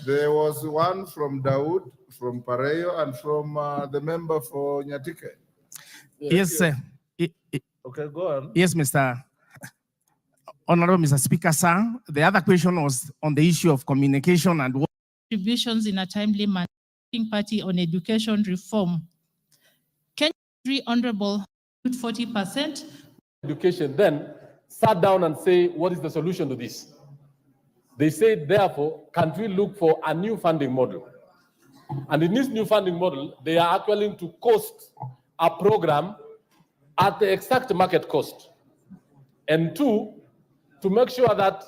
S16: There was one from Dawood, from Pareyo, and from the member for Nyatike.
S2: Yes, sir.
S16: Okay, go on.
S2: Yes, Mr. Honorable Mr. Speaker, sir. The other question was on the issue of communication and
S14: Contributions in a timely manner. Party on education reform. Can you, Honorable, 40%?
S13: Education then sat down and say, what is the solution to this? They said, therefore, can't we look for a new funding model? And in this new funding model, they are actually to cost a program at the exact market cost. And two, to make sure that